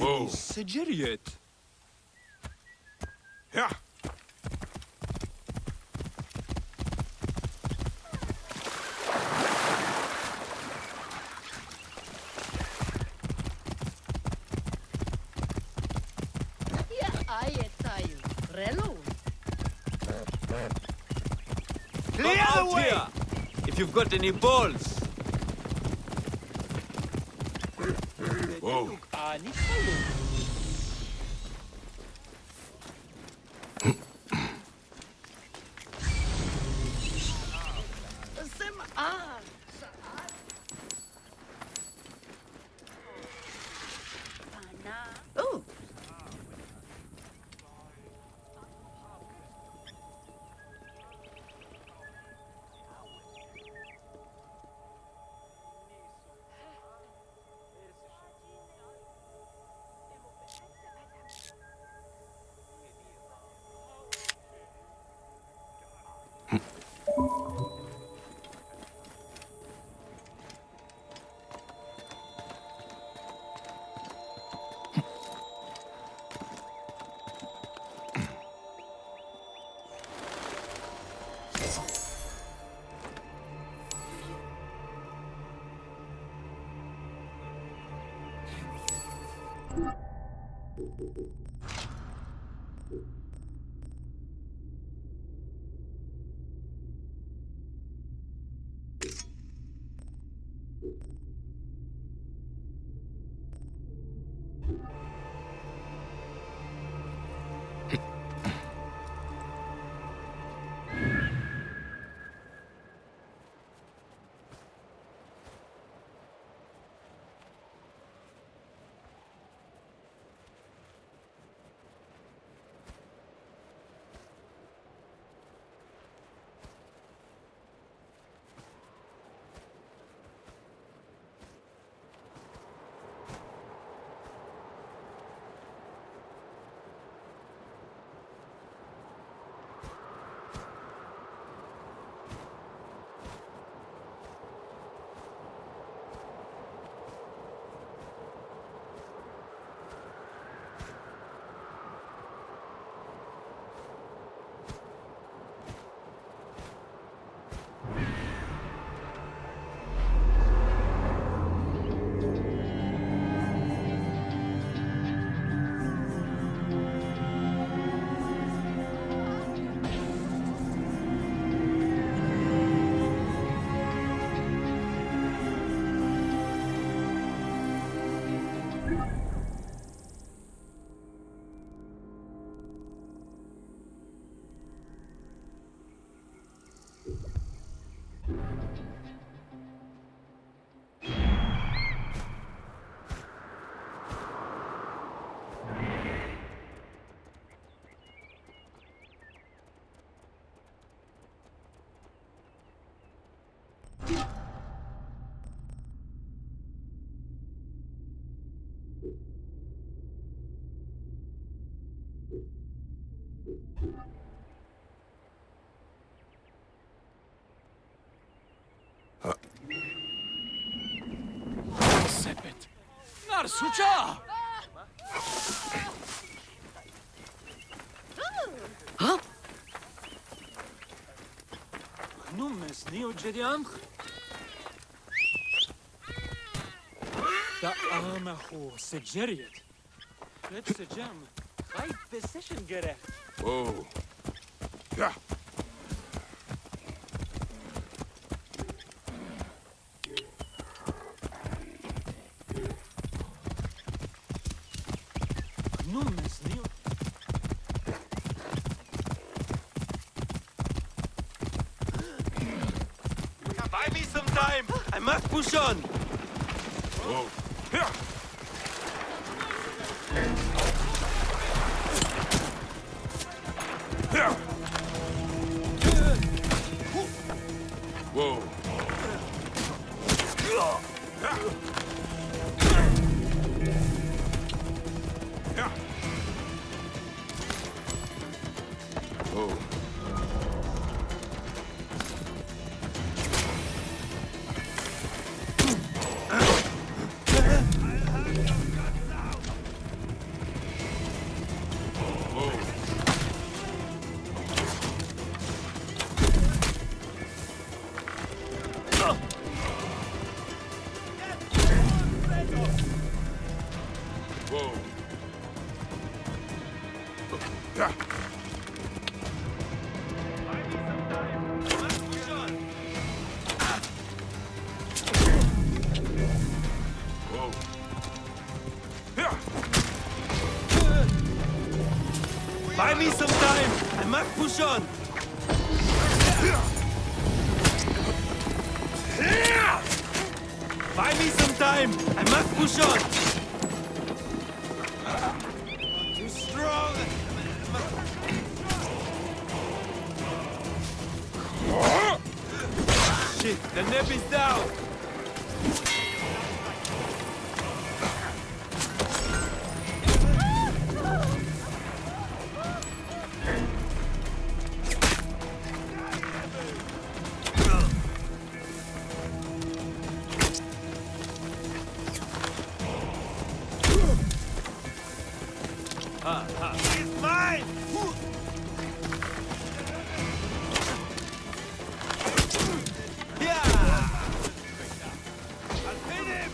Whoa. سجريت. Yeah. Clear the way! If you've got any balls. Whoa. Oh. Sepet! Narsucha! Huh? Numes neo jediamch? Da amaho sejeriet. Let's sejam. Right decision gerecht. Whoa. Yeah. Numes neo. Buy me some time. I must push on. Whoa. Yeah. Yeah. Whoa. Whoa. Whoa. Yeah. Whoa. Yeah. Buy me some time. I must push on. Buy me some time. I must push on. Too strong. Shit, the neb is down. He's mine! Yeah! I'll hit him!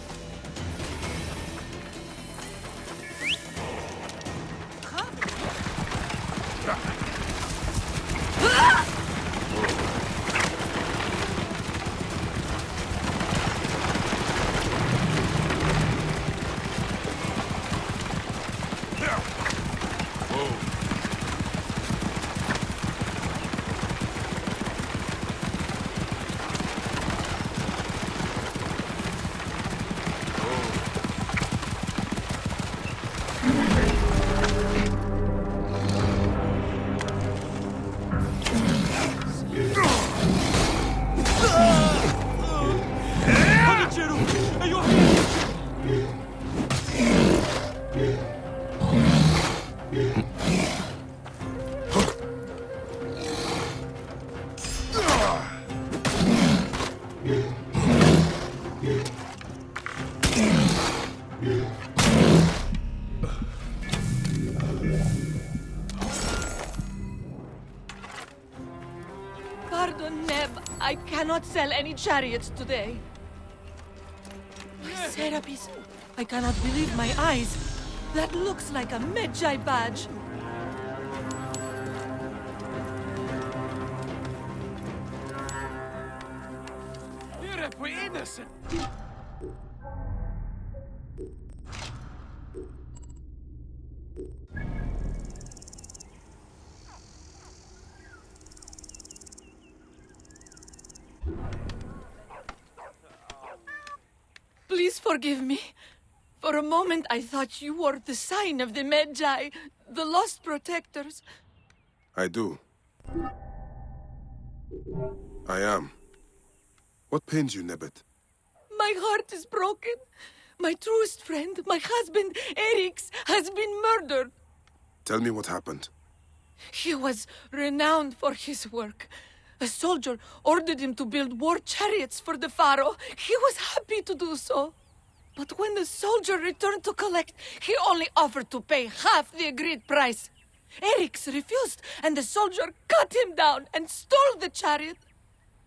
not sell any chariots today. Serapis, I cannot believe my eyes. That looks like a Medjay badge. We're innocent. Please forgive me. For a moment, I thought you were the sign of the Medjay, the lost protectors. I do. I am. What pains you, Nebbet? My heart is broken. My truest friend, my husband, Erix, has been murdered. Tell me what happened. He was renowned for his work. A soldier ordered him to build war chariots for the pharaoh. He was happy to do so. But when the soldier returned to collect, he only offered to pay half the agreed price. Erix refused, and the soldier cut him down and stole the chariot.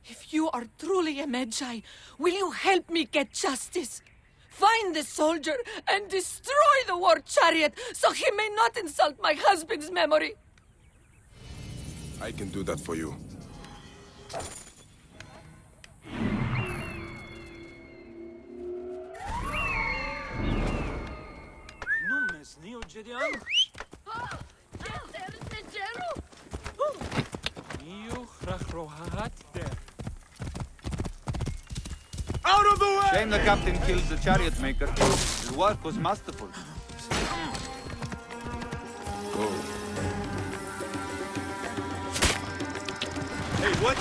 If you are truly a Medjay, will you help me get justice? Find the soldier and destroy the war chariot so he may not insult my husband's memory. I can do that for you. Out of the way! Shame the captain killed the chariot maker. His work was masterful. Go. Hey, what?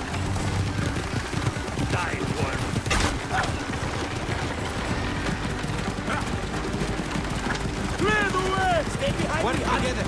Die, worm. Clear the way! Stay behind Work me. together.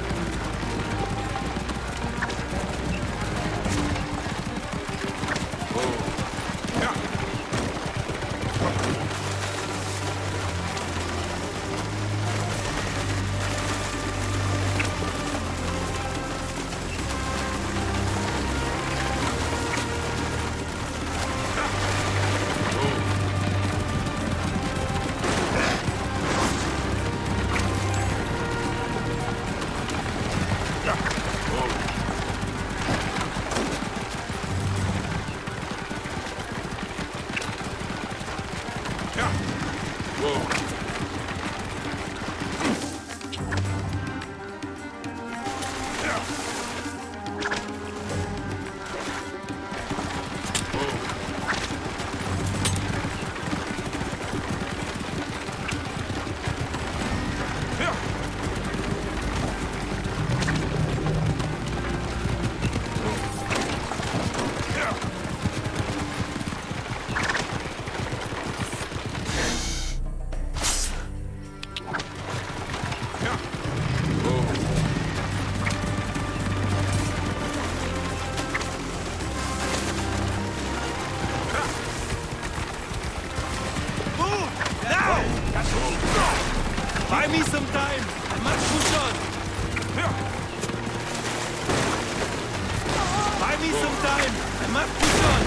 Buy me some time. I must push on. Buy me some time. I must push on.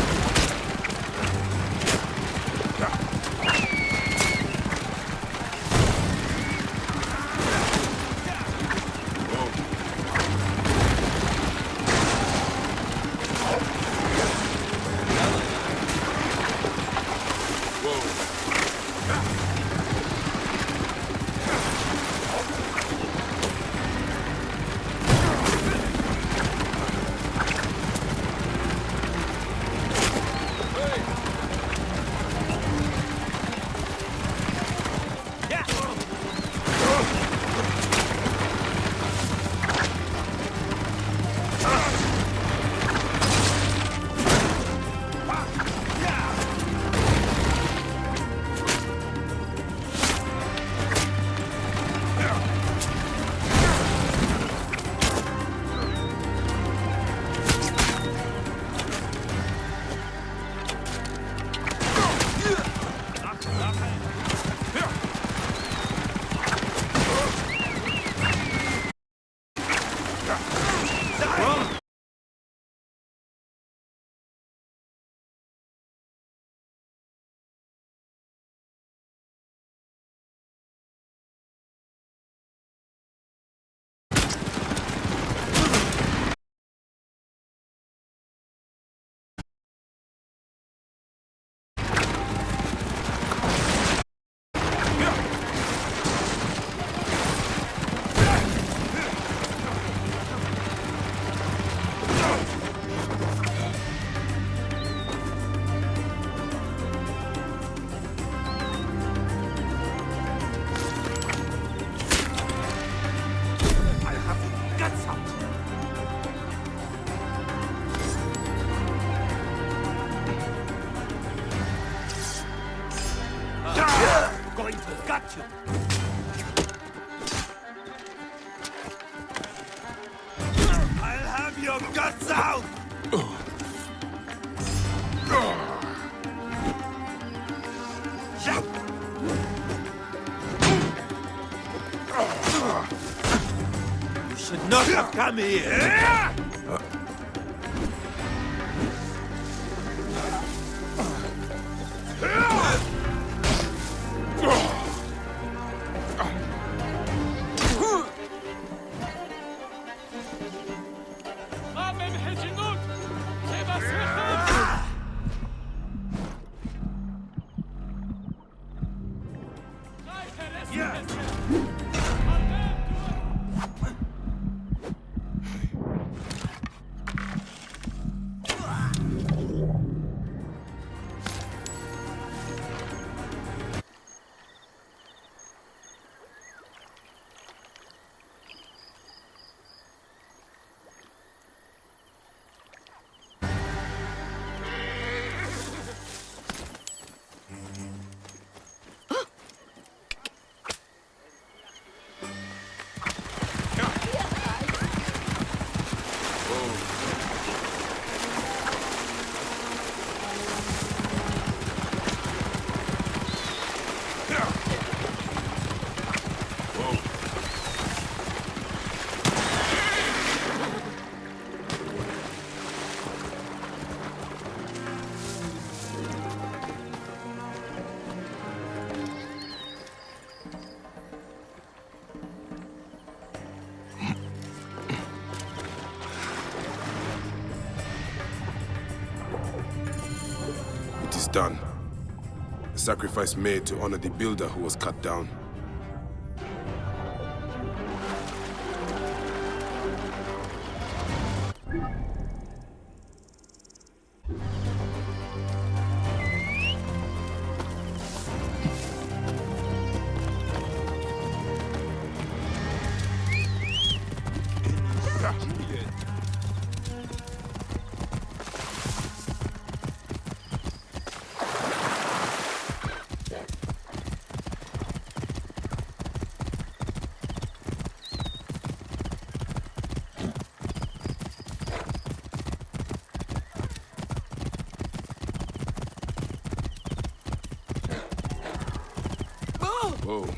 going to gut you. I'll have your guts out! You should not have come here! It is done. A sacrifice made to honor the builder who was cut down. Whoa.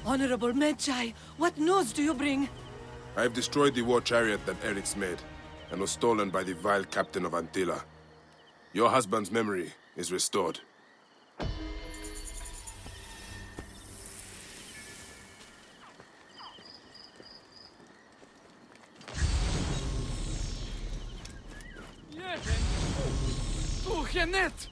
Honorable Medjay, what news do you bring? I have destroyed the war chariot that Eric's made, and was stolen by the vile captain of Antilla. Your husband's memory is restored. Jeanette!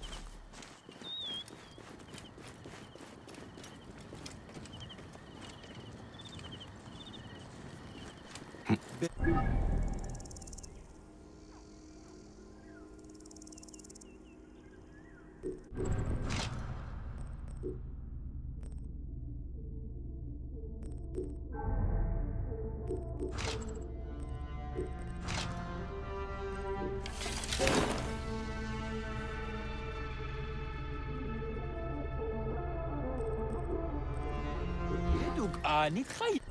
נתחייב.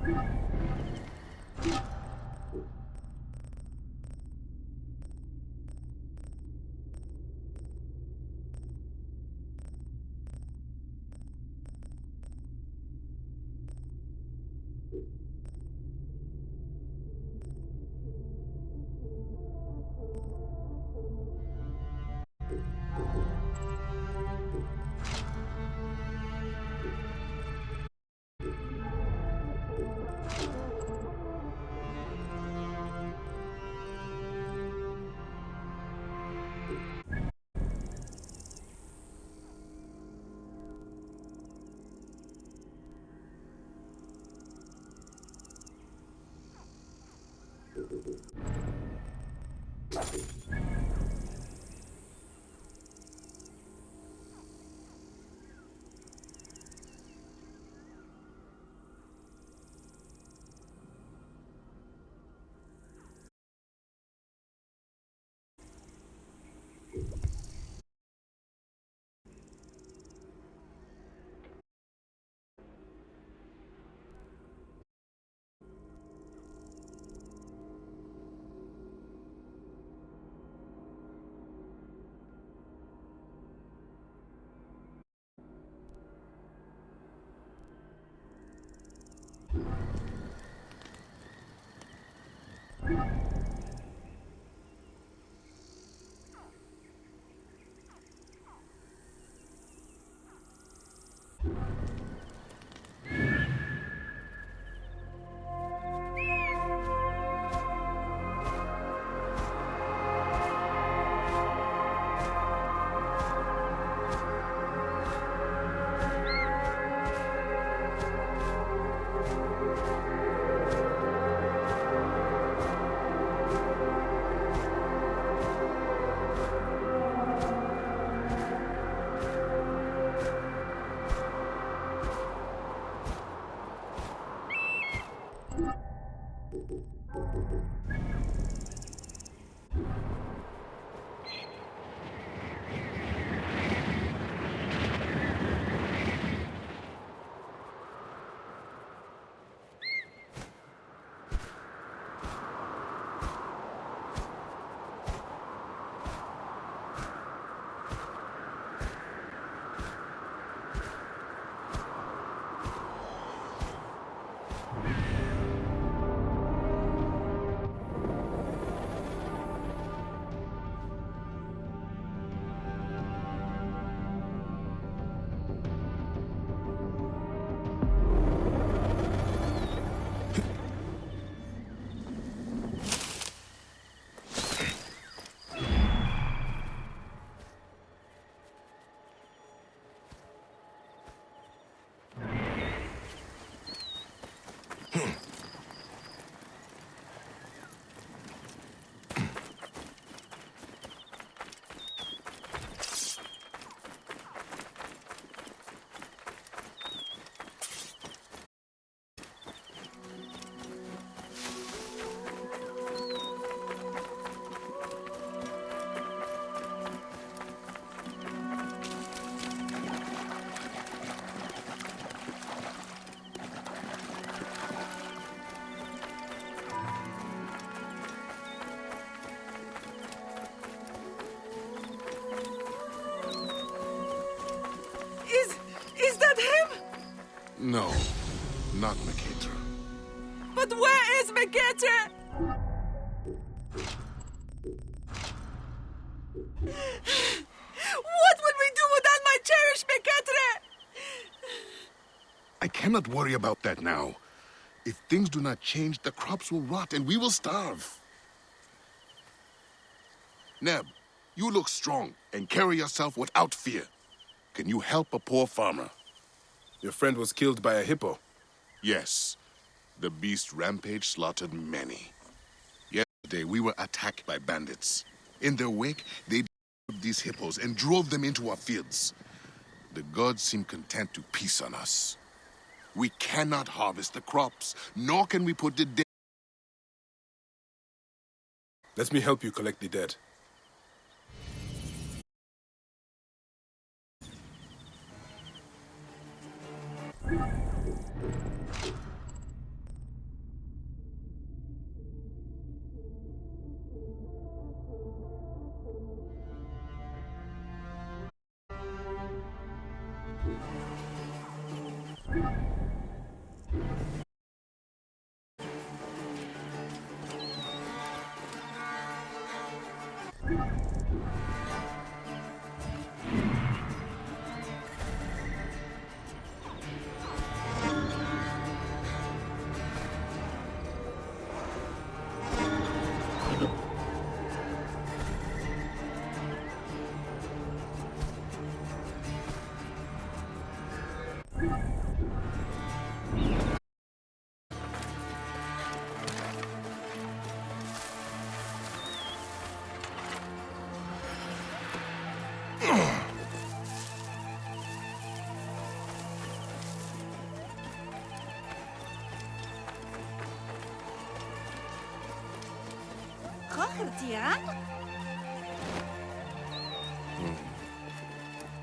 Is that him? No, not Makitra. But where is Megete? What would we do without my cherished Megete? I cannot worry about that now. If things do not change, the crops will rot and we will starve. Neb, you look strong and carry yourself without fear. Can you help a poor farmer? Your friend was killed by a hippo. Yes. The beast rampage slaughtered many. Yesterday, we were attacked by bandits. In their wake, they disturbed these hippos and drove them into our fields. The gods seem content to peace on us. We cannot harvest the crops, nor can we put the dead. Let me help you collect the dead.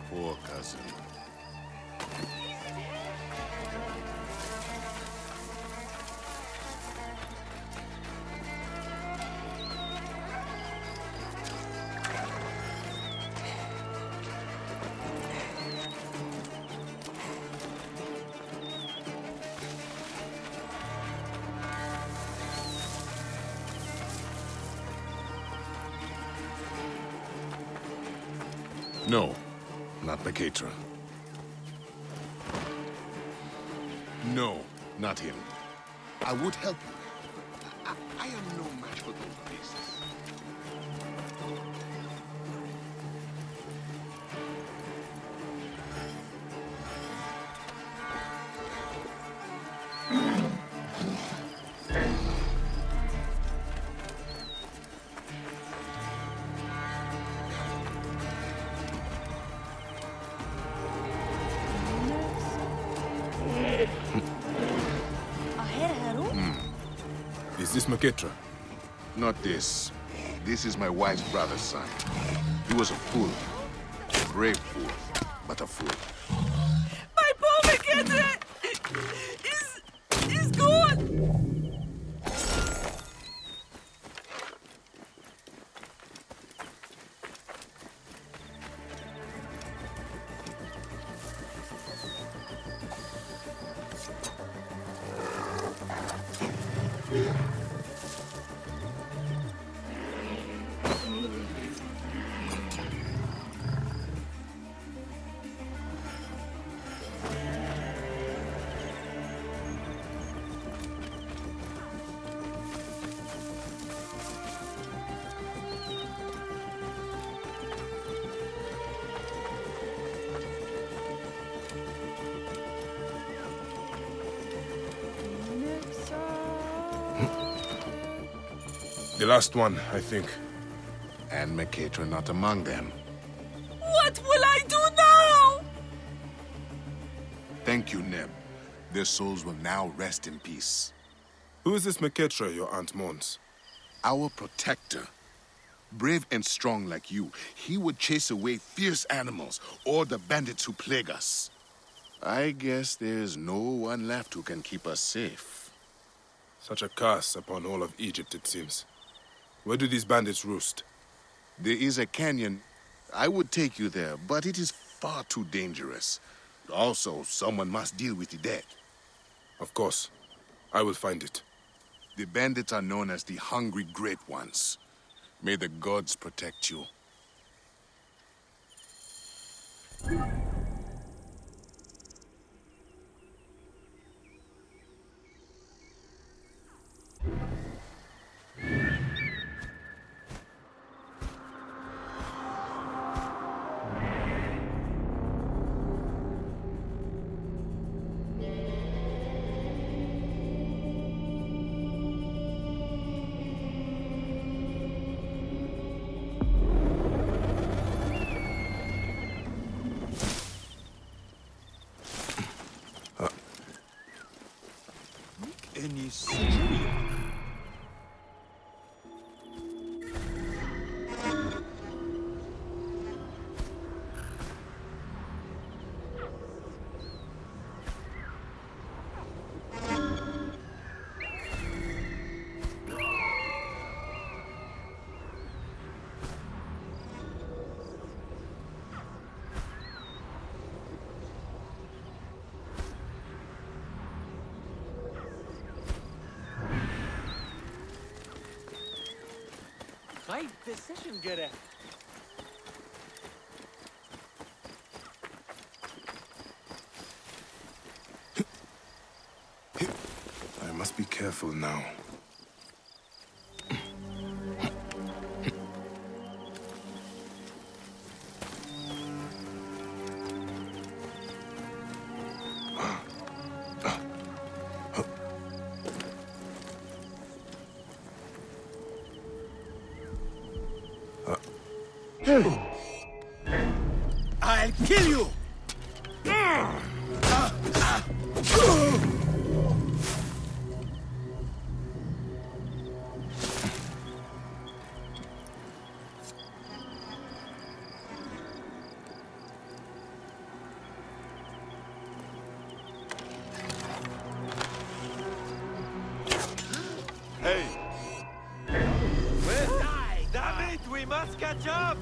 Poor cousin. No, not Makatra. No, not him. I would help you. I am no match for those beasts. Is this Makitra? Not this. This is my wife's brother's son. He was a fool. A brave fool, but a fool. My poor Megete is gone. The last one, I think. And Mercator not among them. What will I do now? Thank you, Neb. Their souls will now rest in peace. Who is this Meketra your aunt mourns? Our protector. Brave and strong like you, he would chase away fierce animals or the bandits who plague us. I guess there's no one left who can keep us safe. Such a curse upon all of Egypt, it seems. Where do these bandits roost? There is a canyon. I would take you there, but it is far too dangerous. Also, someone must deal with the dead. Of course. I will find it. The bandits are known as the Hungry Great Ones. May the gods protect you. Any cereal? Right decision, Gere. I must be careful now. I'll kill you! Hey! Where's I? Damn it, we must catch up!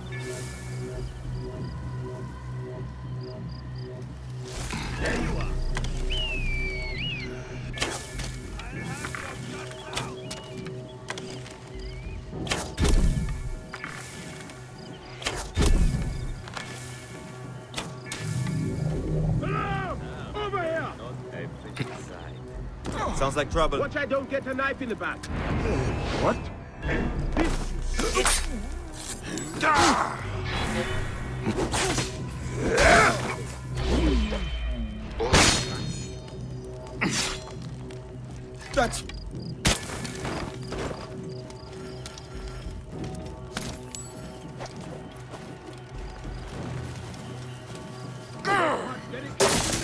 There you are! Over here! Sounds like trouble. Watch I don't get a knife in the back. What? That's...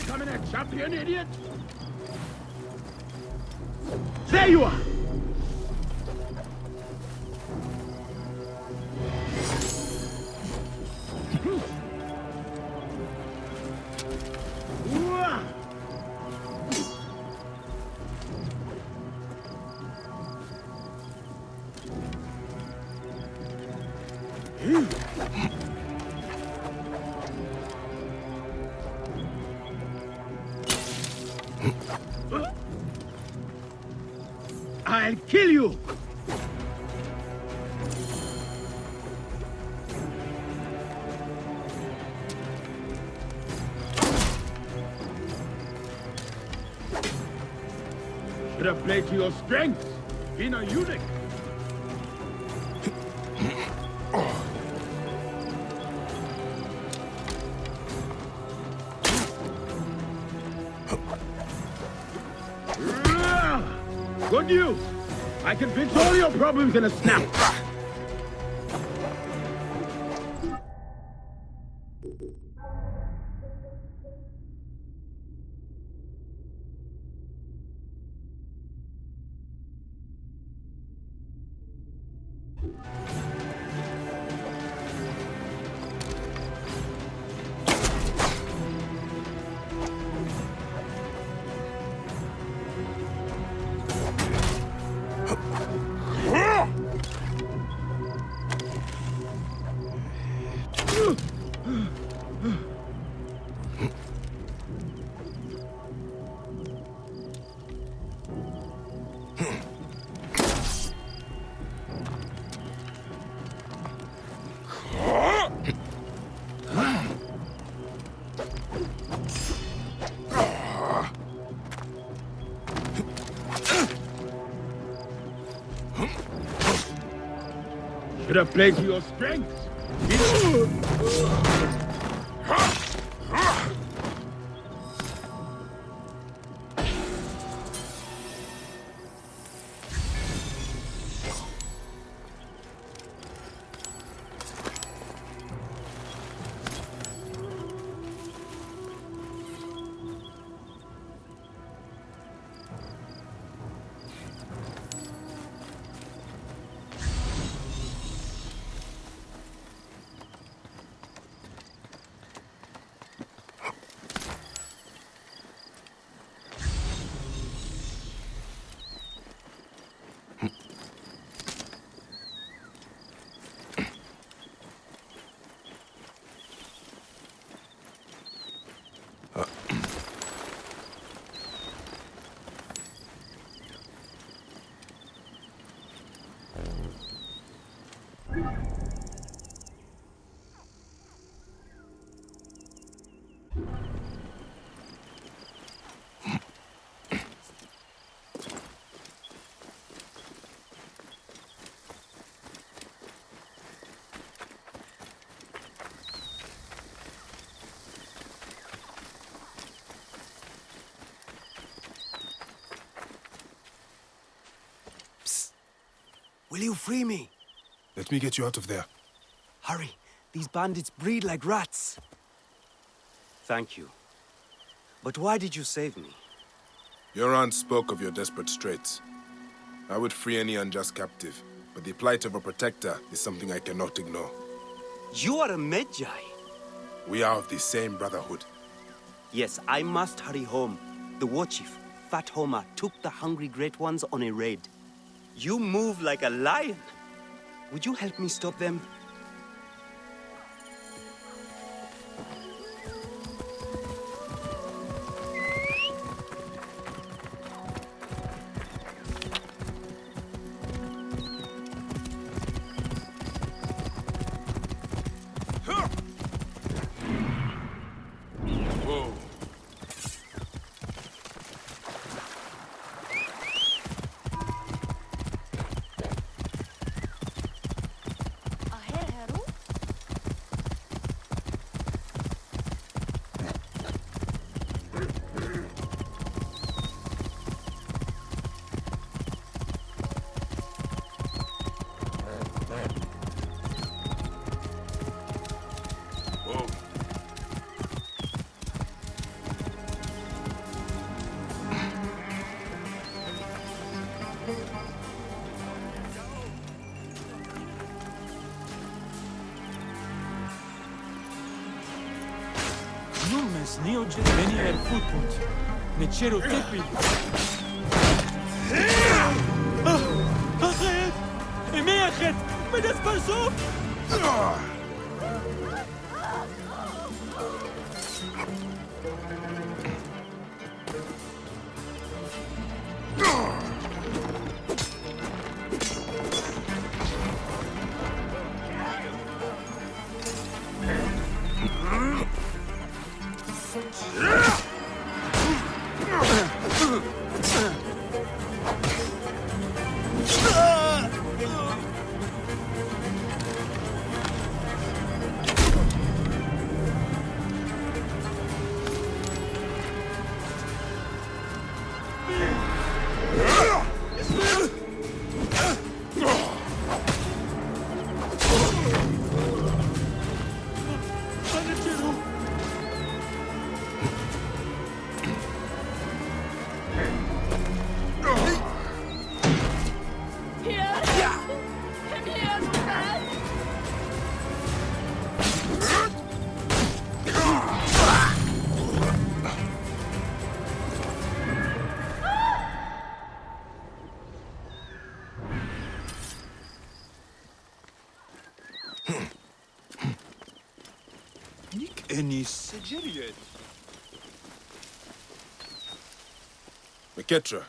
Becoming a champion, idiot! There you are! I'll kill you! Should have played to your strengths. Been a eunuch. Good news! I can fix all your problems in a snap. Should have played to your strengths. Will you free me? Let me get you out of there. Hurry. These bandits breed like rats. Thank you. But why did you save me? Your aunt spoke of your desperate straits. I would free any unjust captive, but the plight of a protector is something I cannot ignore. You are a Medjay. We are of the same brotherhood. Yes, I must hurry home. The war chief, Fat Homer, took the hungry great ones on a raid. You move like a lion. Would you help me stop them? Numes nioge veni futunt. Necero tepid. Achet! Emeachet! Medes barsov! any Sigirian. Meketra,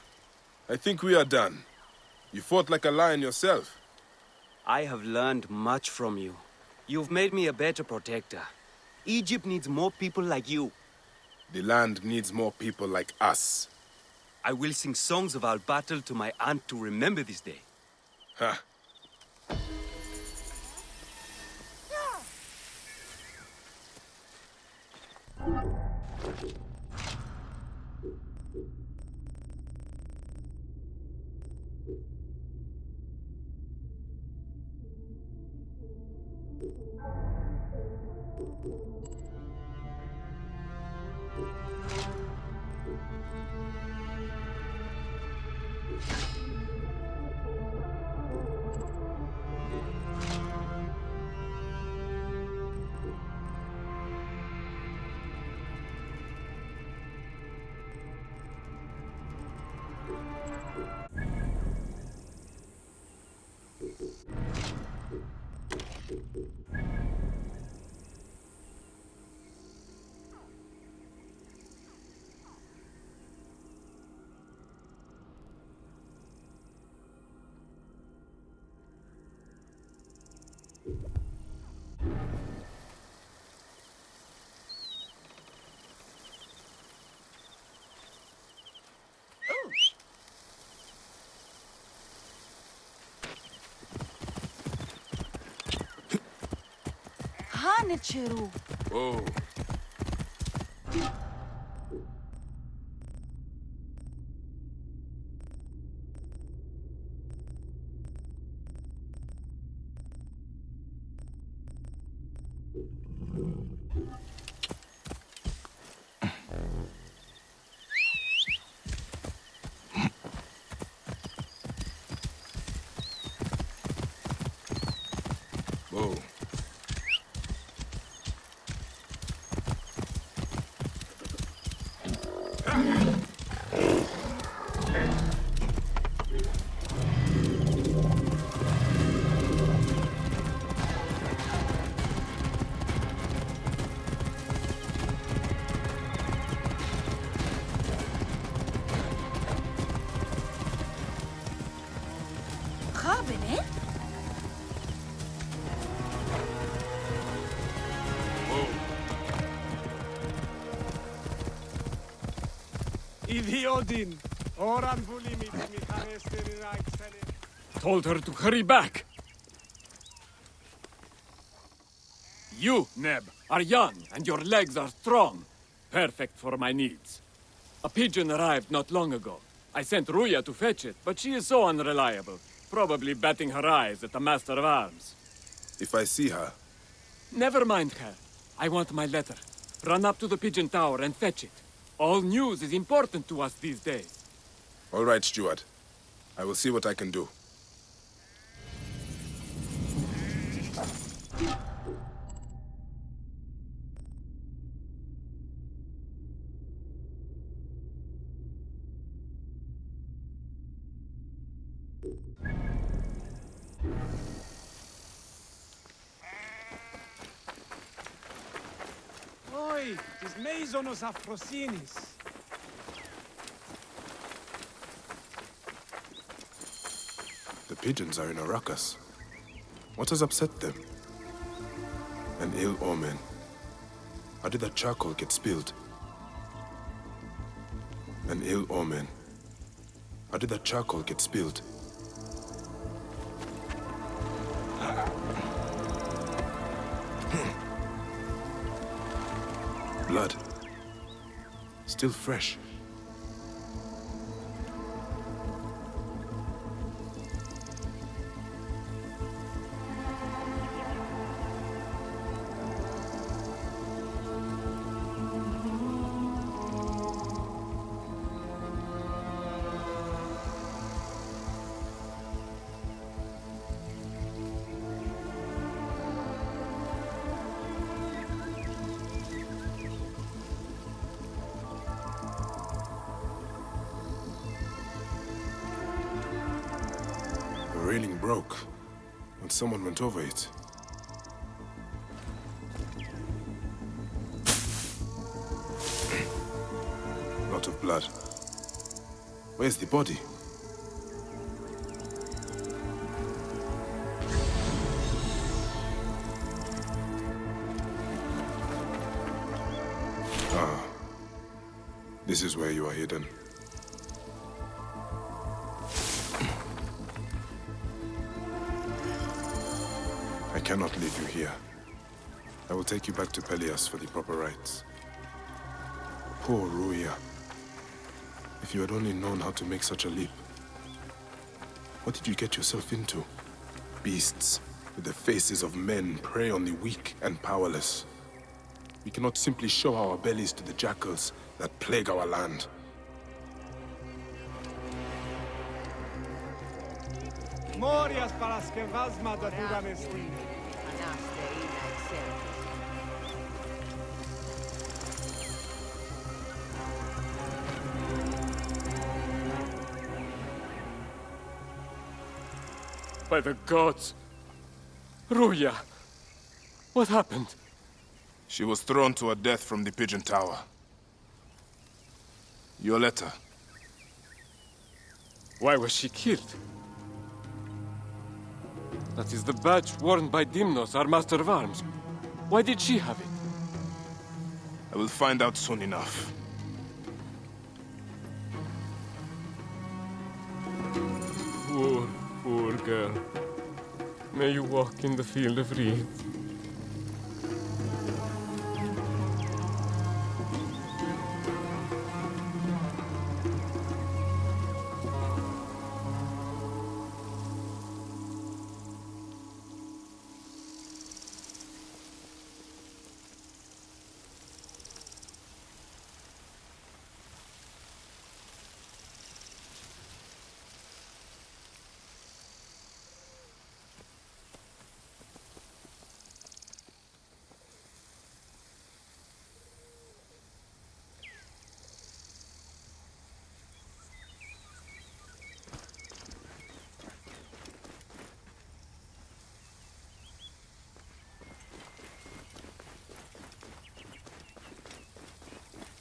I think we are done. You fought like a lion yourself. I have learned much from you. You've made me a better protector. Egypt needs more people like you. The land needs more people like us. I will sing songs of our battle to my aunt to remember this day. Ha! Hanichiru. Whoa. Whoa. Cabinet? Idiodin. Oran bulimit Michanester Told her to hurry back. You, Neb, are young and your legs are strong. Perfect for my needs. A pigeon arrived not long ago. I sent Ruya to fetch it, but she is so unreliable. Probably batting her eyes at the Master of Arms. If I see her... Never mind her. I want my letter. Run up to the pigeon tower and fetch it. All news is important to us these days. All right, Steward. I will see what I can do. Oi, tis meizonos Afrosinis. The pigeons are in a ruckus. What has upset them? An ill omen. How did that charcoal get spilled? An ill omen. How did that charcoal get spilled? Blood. Still fresh. The railing broke when someone went over it. out of blood. Where's the body? Ah. This is where you are hidden. I cannot leave you here. I will take you back to Pelias for the proper rites. Poor Ruya. If you had only known how to make such a leap. What did you get yourself into? Beasts with the faces of men prey on the weak and powerless. We cannot simply show our bellies to the jackals that plague our land. Μόριας παρασκευάσματα του Γανεστή. By the gods! Ruya! What happened? She was thrown to her death from the Pigeon Tower. Your letter. Why was she killed? That is the badge worn by Dimnos, our master of arms. Why did she have it? I will find out soon enough. Poor, poor girl. May you walk in the field of reeds.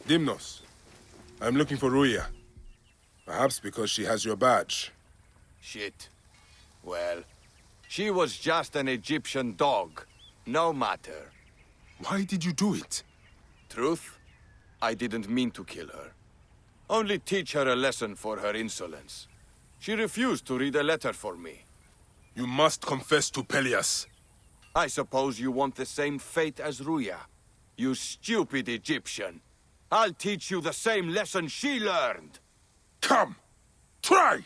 Dimnos, I'm looking for Ruya. Perhaps because she has your badge. Shit. Well, she was just an Egyptian dog. No matter. Why did you do it? Truth? I didn't mean to kill her. Only teach her a lesson for her insolence. She refused to read a letter for me. You must confess to Pelias. I suppose you want the same fate as Ruya. You stupid Egyptian. I'll teach you the same lesson she learned. Come! Try!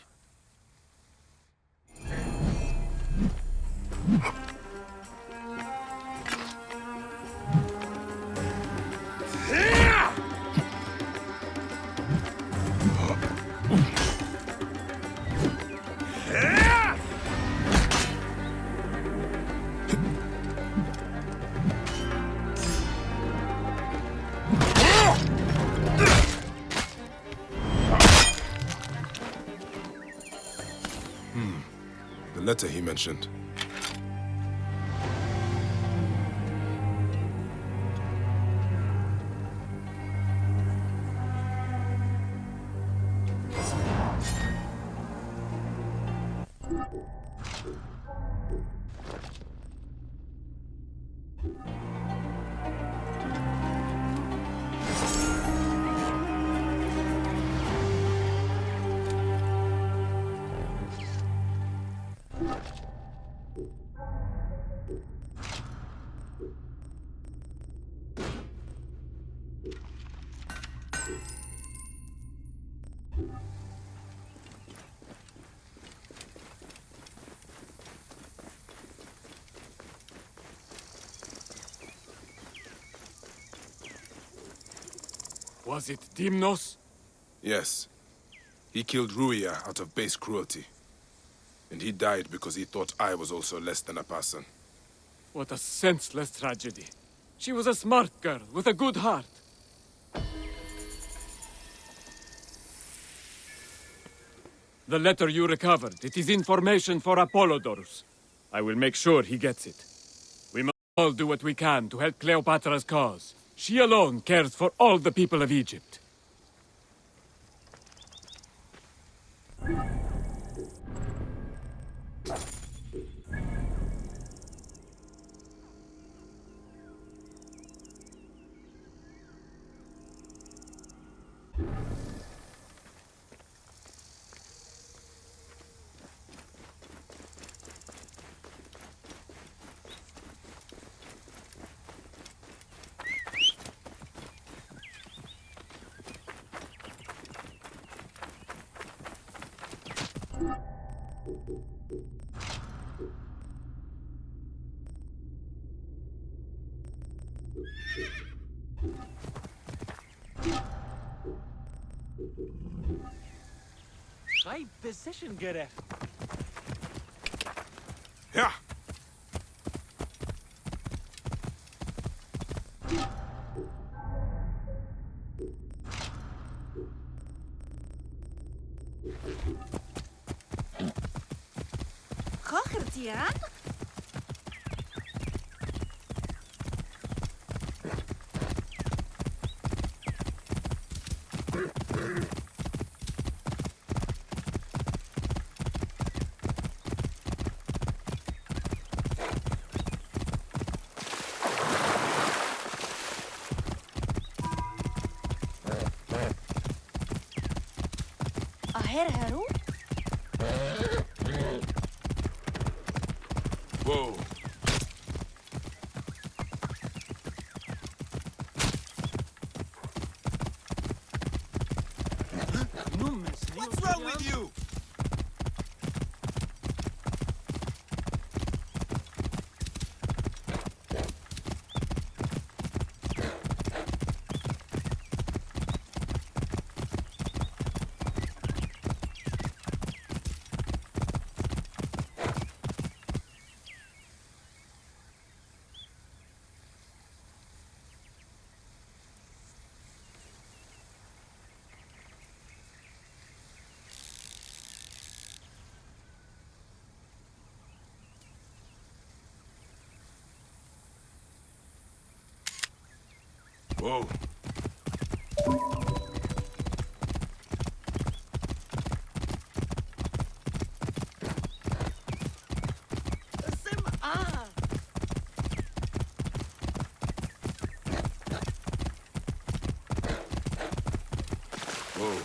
The letter he mentioned. Was it Dimnos? Yes. He killed Ruya out of base cruelty. And he died because he thought I was also less than a person. What a senseless tragedy. She was a smart girl with a good heart. The letter you recovered, it is information for Apollodorus. I will make sure he gets it. We must all do what we can to help Cleopatra's cause. She alone cares for all the people of Egypt. High position gereft. Yeah. Kochertian? Aher Haru? Whoa. What's wrong with you? Whoa. Whoa.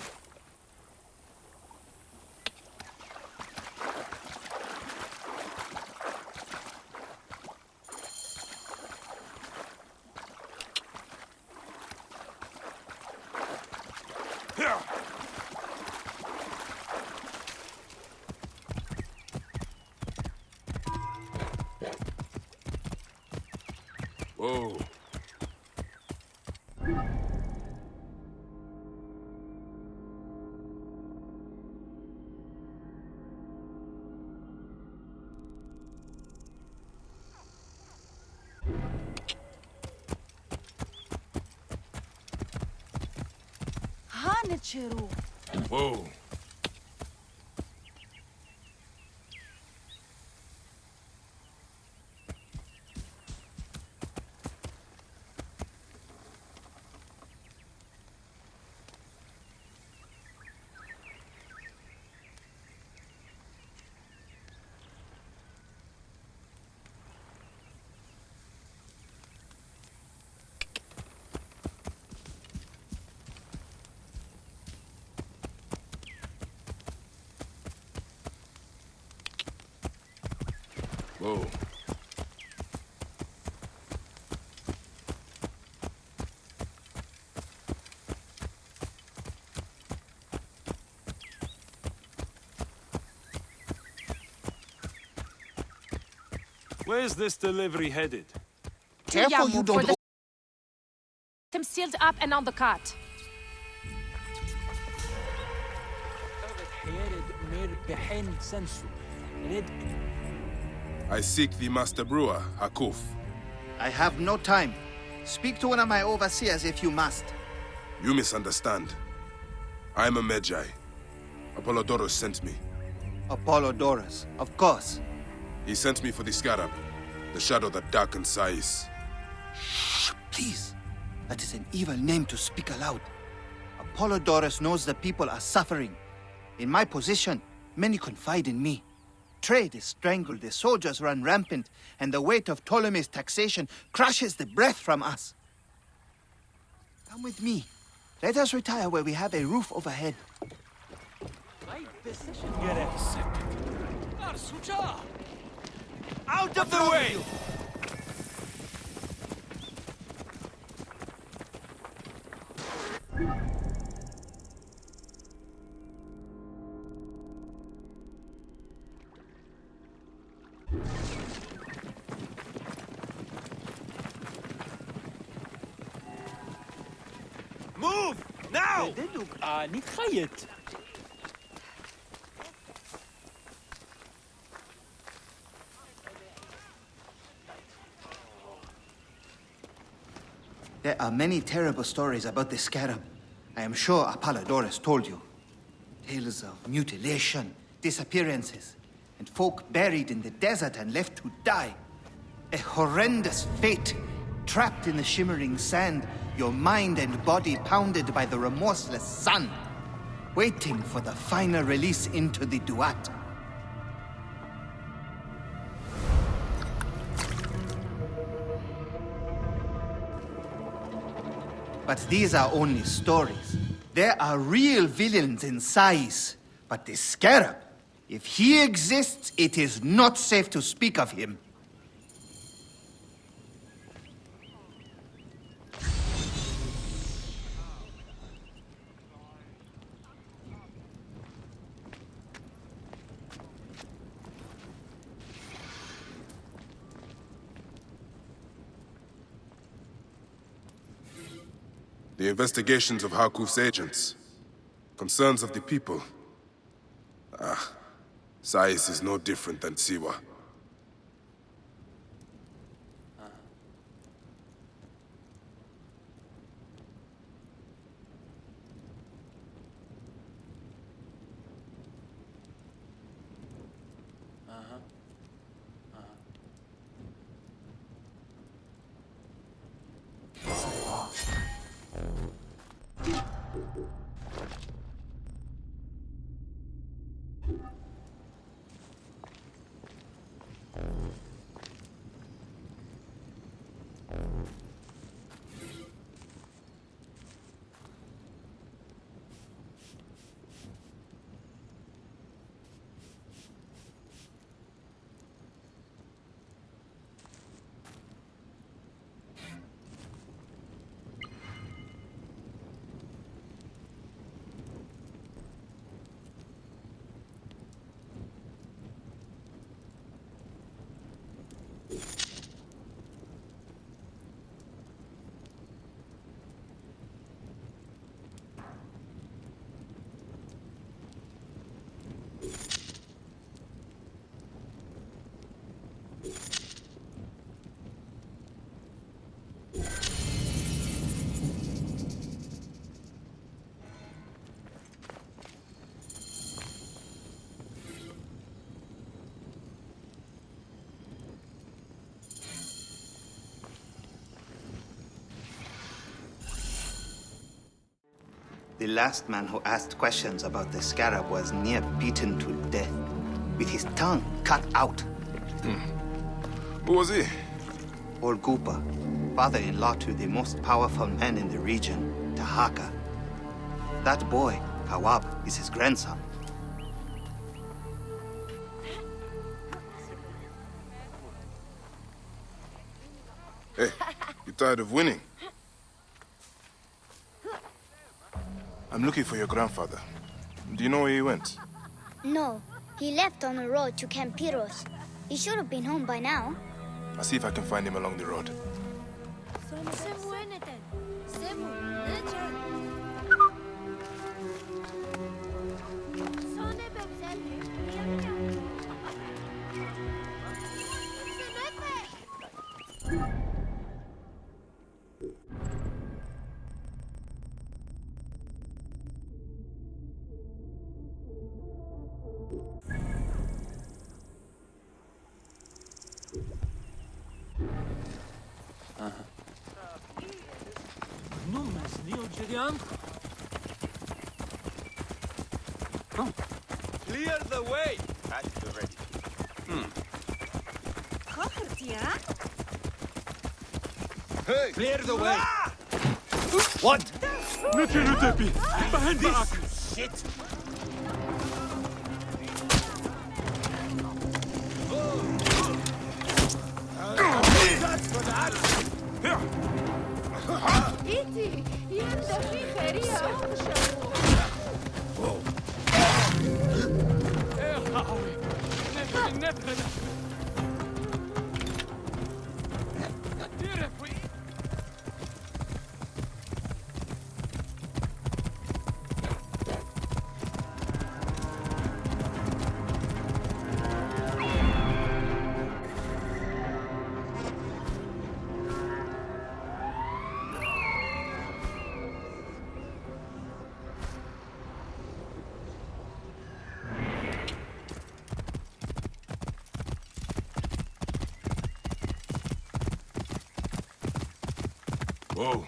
Whoa. Hanichiru. Whoa. Whoa. Where's this delivery headed? Careful you don't... Them sealed up and on the cart. I seek the master brewer, Hakuf. I have no time. Speak to one of my overseers if you must. You misunderstand. I am a Magi. Apollodorus sent me. Apollodorus, of course. He sent me for the scarab, the shadow that darkens Sais. Shh, please. That is an evil name to speak aloud. Apollodorus knows the people are suffering. In my position, many confide in me. Trade is strangled, the soldiers run rampant, and the weight of Ptolemy's taxation crushes the breath from us. Come with me. Let us retire where we have a roof overhead. Out of the way! There are many terrible stories about the scarab. I am sure Apollodorus told you. Tales of mutilation, disappearances, and folk buried in the desert and left to die. A horrendous fate, trapped in the shimmering sand, your mind and body pounded by the remorseless sun, waiting for the final release into the Duat. But these are only stories. There are real villains in Sais. But the Scarab, if he exists, it is not safe to speak of him. The investigations of Harkuf's agents. Concerns of the people. Sais is no different than Siwa. The last man who asked questions about the Scarab was near beaten to death, with his tongue cut out. Who was he? Orgupa, father-in-law to the most powerful man in the region, Tahaka. That boy, Kawab, is his grandson. Hey, you tired of winning? I'm looking for your grandfather. Do you know where he went? No, he left on the road to Campiros. He should have been home by now. I'll see if I can find him along the road. Clear the way! Ready. Hey! Clear the way! What? Behind back! Shit! That's for that! Iti, yenda ficheria. Whoa.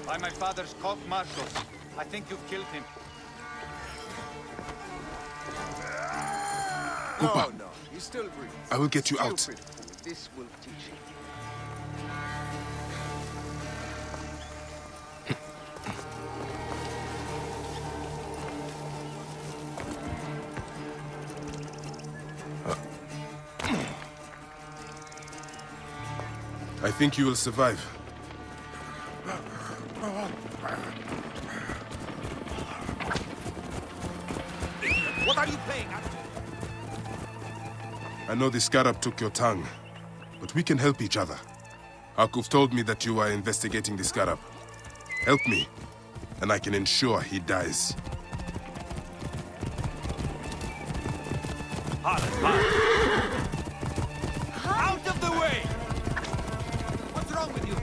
By my father's court-martials, I think you've killed him. Cooper, No, he still breathes. I will get you out. Stupid fool. This will teach him. I think you will survive. What are you playing at? I know the scarab took your tongue, but we can help each other. Akuf told me that you are investigating the scarab. Help me, and I can ensure he dies. Out of the way! What's wrong with you?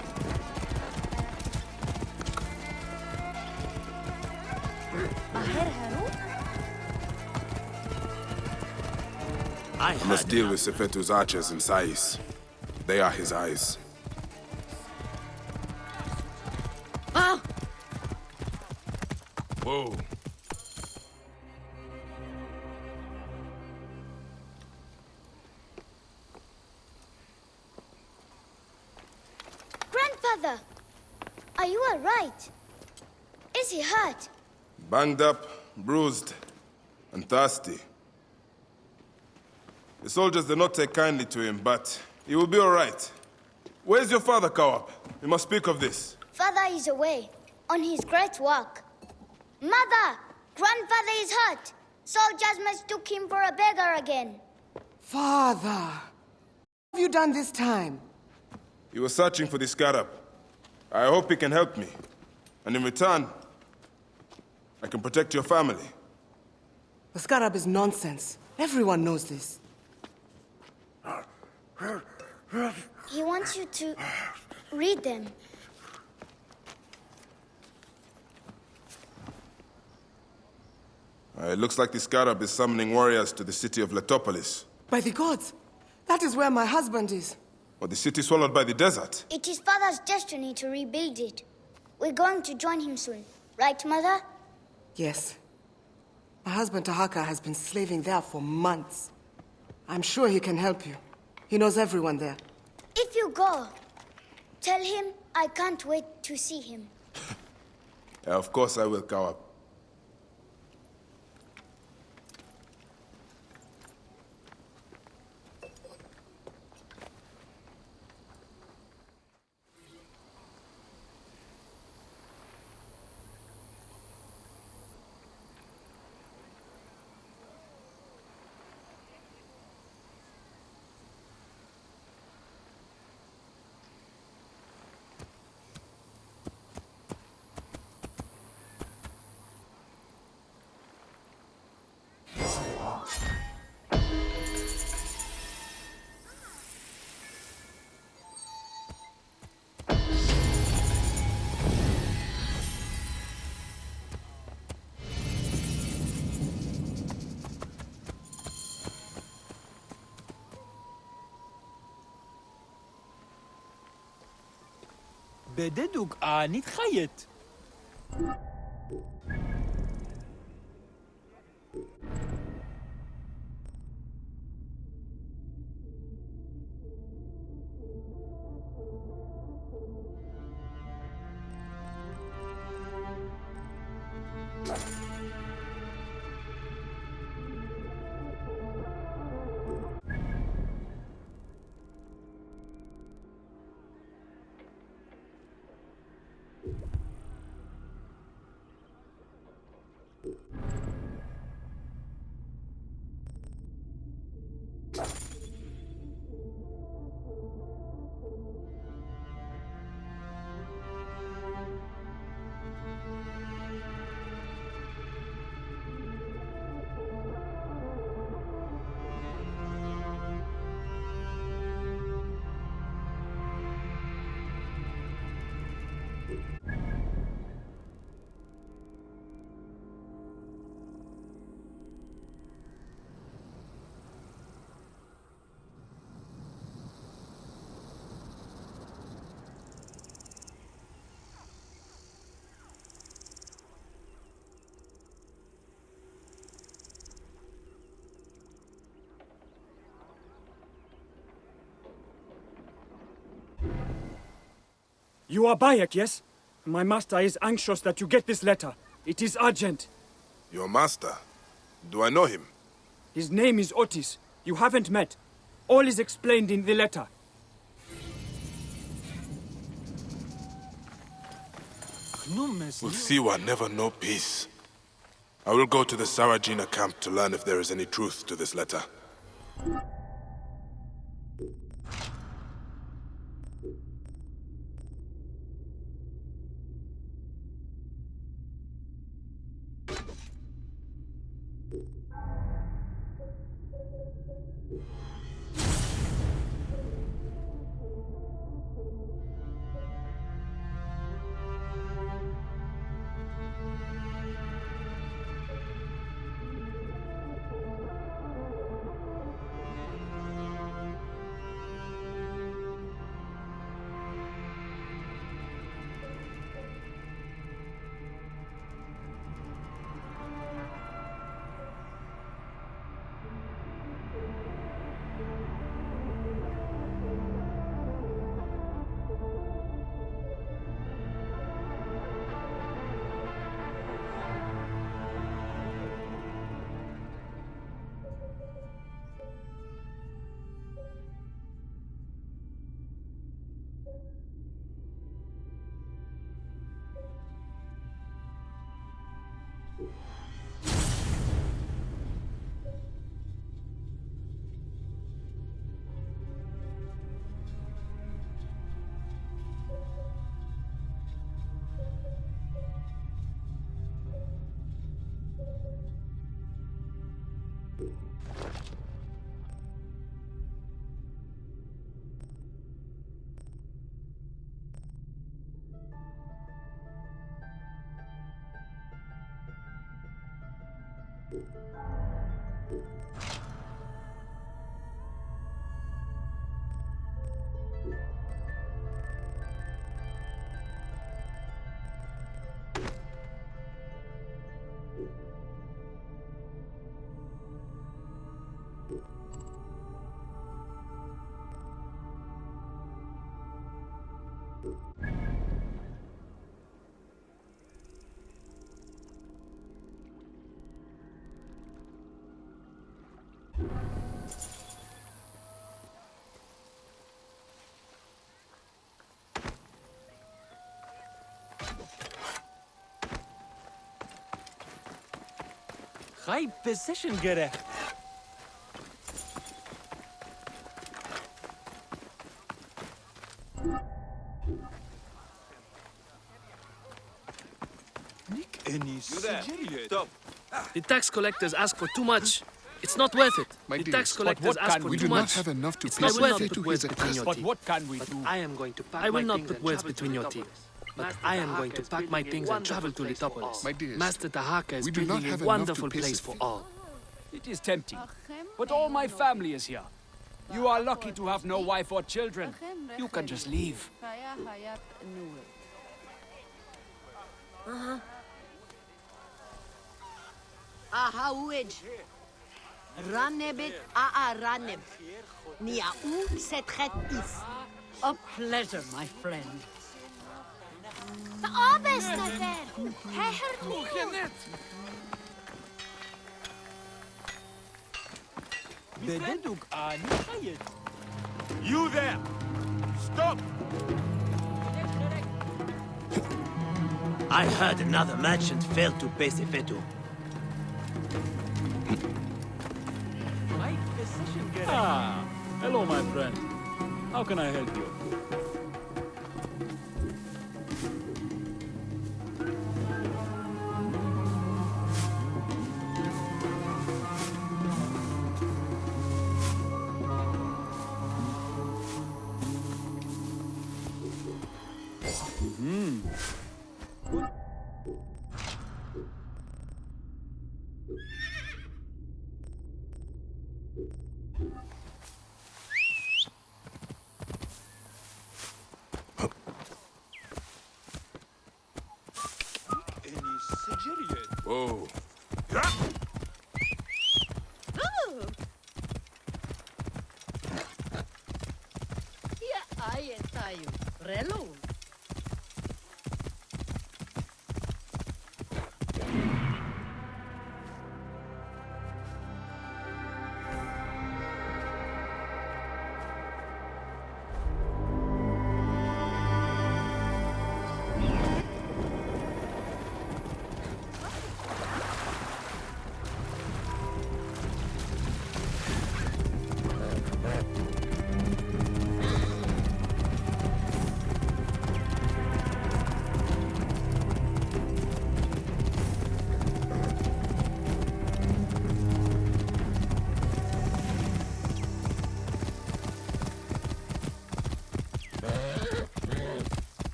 I must deal with Sefetu's archers in Sais. They are his eyes. Ah! Whoa. Grandfather, are you all right? Is he hurt? Banged up, bruised, and thirsty. The soldiers did not take kindly to him, but he will be all right. Where's your father, Kawab? We must speak of this. Father is away, on his great work. Mother! Grandfather is hurt. Soldiers mistook him for a beggar again. Father, what have you done this time? He was searching for the scarab. I hope he can help me. And in return, I can protect your family. The scarab is nonsense. Everyone knows this. He wants you to read them. It looks like the scarab is summoning warriors to the city of Letopolis. By the gods! That is where my husband is. Or the city swallowed by the desert. It is Father's destiny to rebuild it. We're going to join him soon. Right, Mother? Yes. My husband Tahaka has been slaving there for months. I'm sure he can help you. He knows everyone there. If you go, tell him I can't wait to see him. Of course I will, Kawab. بددوك آنيت خيط. You are Bayek, yes? My master is anxious that you get this letter. It is urgent. Your master? Do I know him? His name is Otis. You haven't met. All is explained in the letter. Usiwa never know peace. I will go to the Sarajina camp to learn if there is any truth to this letter. High position gerecht. You there? Stop. The tax collectors ask for too much. It's not worth it. My The dears, tax collectors ask for we too do much. not have enough to It's pay not worth Sefe it. to Put words his between your account. teeth. What can we do? I am going to pack I will not put words between your teeth. But I am going to pack my things and travel to Litopolis. My dears, Master Tahaka is we do not building have a enough to wonderful pay place for Sefe. all. It is tempting. But all my family is here. You are lucky to have no wife or children. You can just leave. Aha uej. Ranebit raneb. Nia u setchet is. A pleasure, my friend. The Arbeitsnefer! Hij hört niemand! Bededuk ani hayet. You there! Stop! I heard another merchant failed to pay Sefeto. High position gerecht. Hello, my friend. How can I help you? Whoa. Ja, tayo. Relo.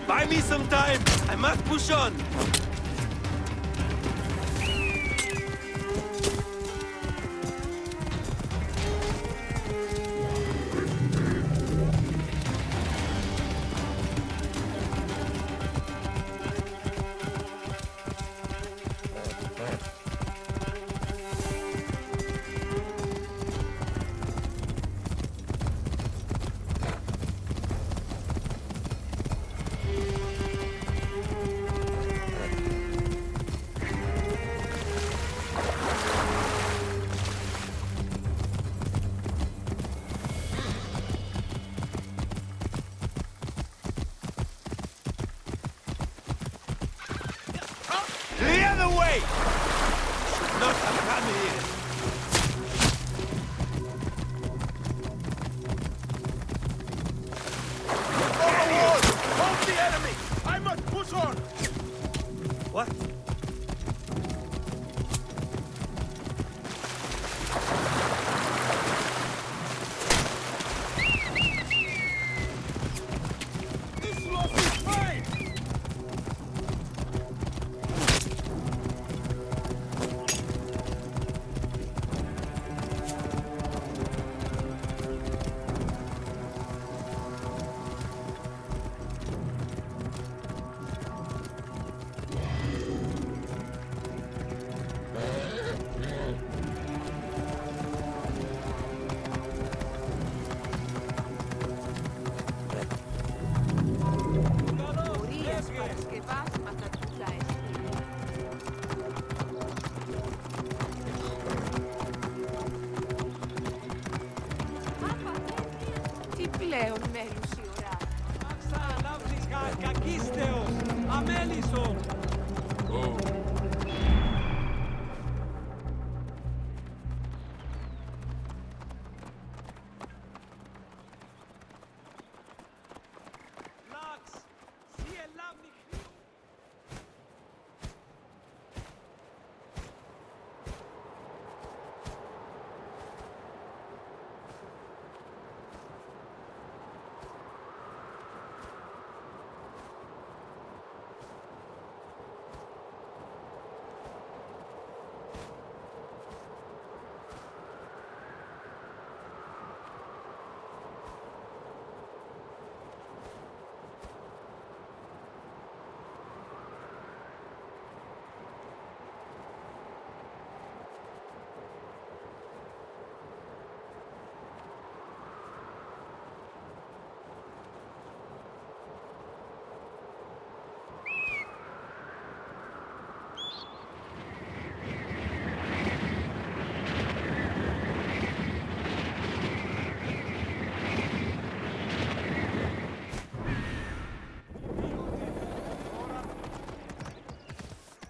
Buy me some time! I must push on! Clear the way! Should not have come here. Τι πλέον μέλους η ώρα. Μάξα λάβνης κακίστεως, αμέλισσον.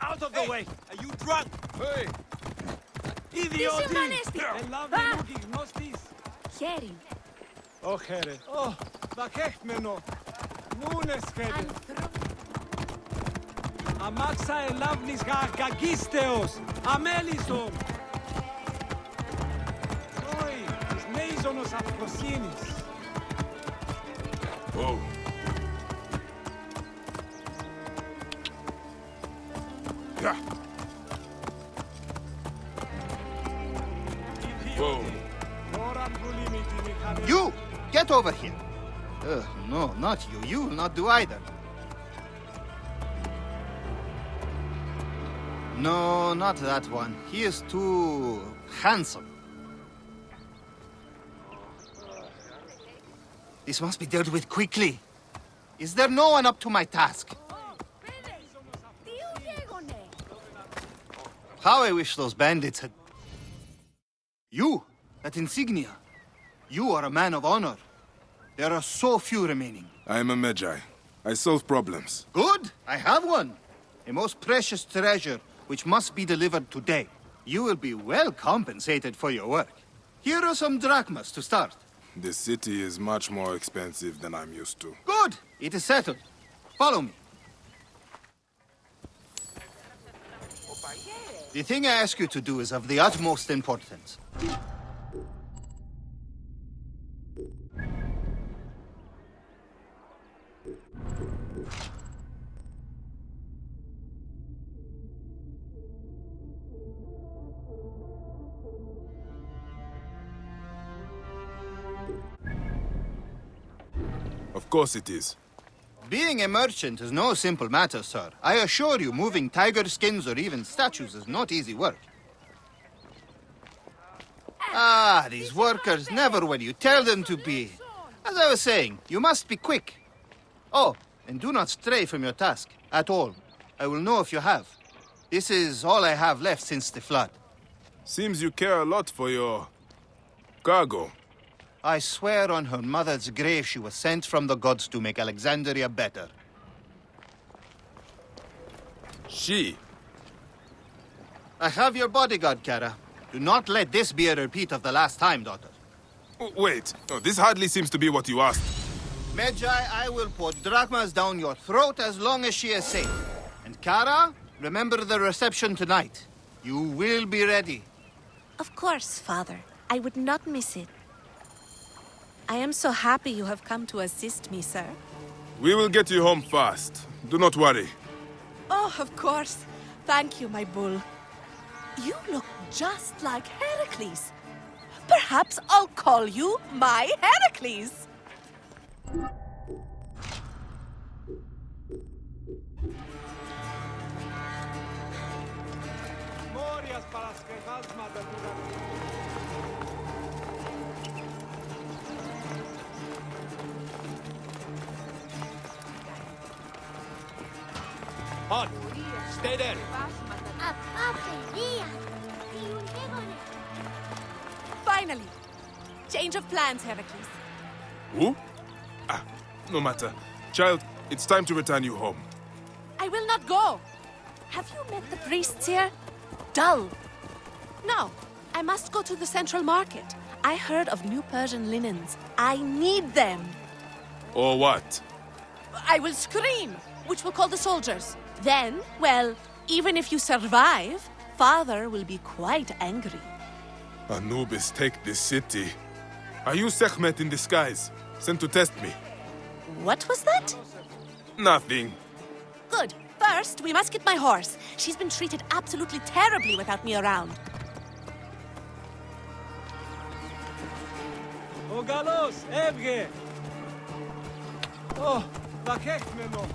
Out of the way! Are you drunk? Hey! Ιδιώτη! Ανέστη! Ελάβει μου γνώστης. Χέρι. Όχι, ρε. Ω, δαχέχμενο. Μούνες χέρι. Αμάξα ελάβνης κακίστεως, αμέλισσον. Όχι, της μέιζονος αυκοσύνης. Whoa. Yeah. Whoa. You! Get over here! No, not you. You will not do either. No, not that one. He is too handsome. This must be dealt with quickly. Is there no one up to my task? How I wish those bandits had... You, that insignia. You are a man of honor. There are so few remaining. I am a Magi. I solve problems. Good, I have one. A most precious treasure, which must be delivered today. You will be well compensated for your work. Here are some drachmas to start. The city is much more expensive than I'm used to. Good, it is settled. Follow me. The thing I ask you to do is of the utmost importance. Of course it is. Being a merchant is no simple matter, sir. I assure you, moving tiger skins or even statues is not easy work. Ah, these workers never when you tell them to be. As I was saying, you must be quick. Oh, and do not stray from your task at all. I will know if you have. This is all I have left since the flood. Seems you care a lot for your cargo. I swear on her mother's grave she was sent from the gods to make Alexandria better. She? I have your bodyguard, Kara. Do not let this be a repeat of the last time, daughter. Wait, no, this hardly seems to be what you asked. Magi, I will pour drachmas down your throat as long as she is safe. And Kara, remember the reception tonight. You will be ready. Of course, Father. I would not miss it. I am so happy you have come to assist me, sir. We will get you home fast. Do not worry. Oh, of course. Thank you, my bull. You look just like Heracles. Perhaps I'll call you my Heracles. Μόριας παρασκευάσματα του Halt! Stay there! Finally! Change of plans, Heracles. Who? Ah, no matter. Child, it's time to return you home. I will not go! Have you met the priests here? Dull. No, I must go to the central market. I heard of new Persian linens. I need them. Or what? I will scream, which will call the soldiers. Then, well, even if you survive, father will be quite angry. Anubis, take this city. Are you Sekhmet in disguise? Sent to test me? What was that? Nothing. Good. First, we must get my horse. She's been treated absolutely terribly without me around. Ο καλός έβγε! Ω, βακέχμενο!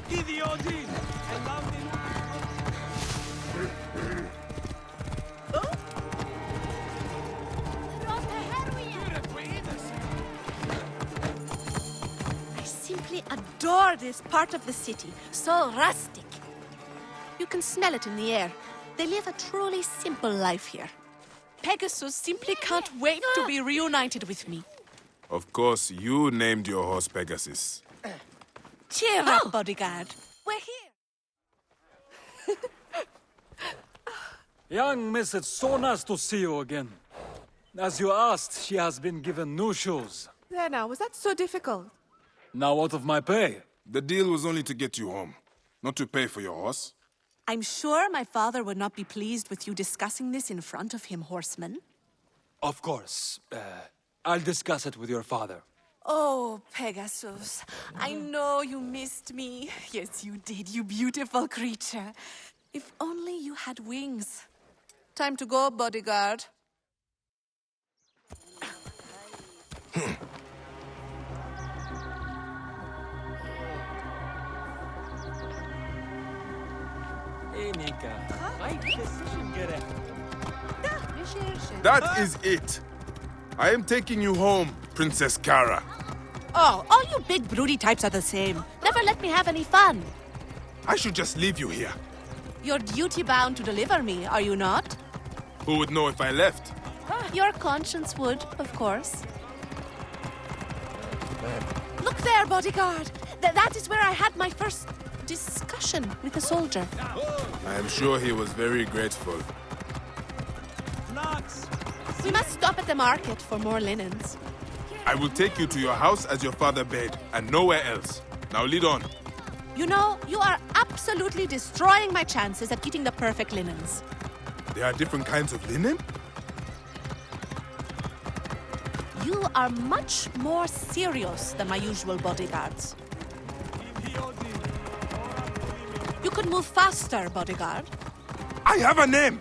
Ιδιώτη! I simply adore this part of the city. So rustic. You can smell it in the air. They live a truly simple life here. Pegasus simply can't wait to be reunited with me. Of course, you named your horse Pegasus. Cheer up, bodyguard. We're here. Young miss, it's so nice to see you again. As you asked, she has been given new shoes. There now, was that so difficult? Now out of my pay. The deal was only to get you home, not to pay for your horse. I'm sure my father would not be pleased with you discussing this in front of him, horseman. Of course. I'll discuss it with your father. Oh, Pegasus, I know you missed me. Yes, you did, you beautiful creature. If only you had wings. Time to go, bodyguard. That is it. I am taking you home, Princess Kara. Oh, all you big broody types are the same. Never let me have any fun. I should just leave you here. You're duty-bound to deliver me, are you not? Who would know if I left? Your conscience would, of course. Look there, bodyguard. That is where I had my first discussion with a soldier. I am sure he was very grateful. We must stop at the market for more linens. I will take you to your house as your father bade, and nowhere else. Now lead on. You know, you are absolutely destroying my chances at getting the perfect linens. There are different kinds of linen? You are much more serious than my usual bodyguards. You could move faster, bodyguard. I have a name!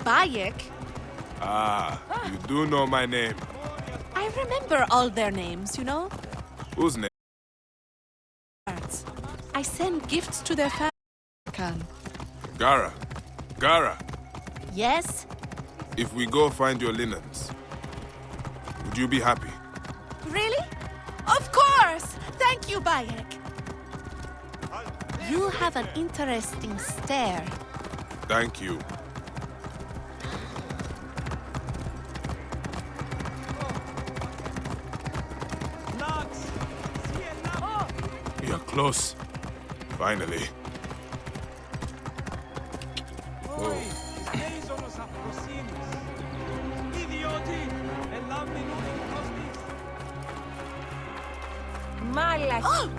Bayek. Ah, you do know my name. I remember all their names, you know? Whose name? I send gifts to their family. Gara. Gara. Yes? If we go find your linens, would you be happy? Really? Of course! Thank you, Bayek. You have an interesting stare. Thank you. We are close. Finally. Whoa. Μάλακι.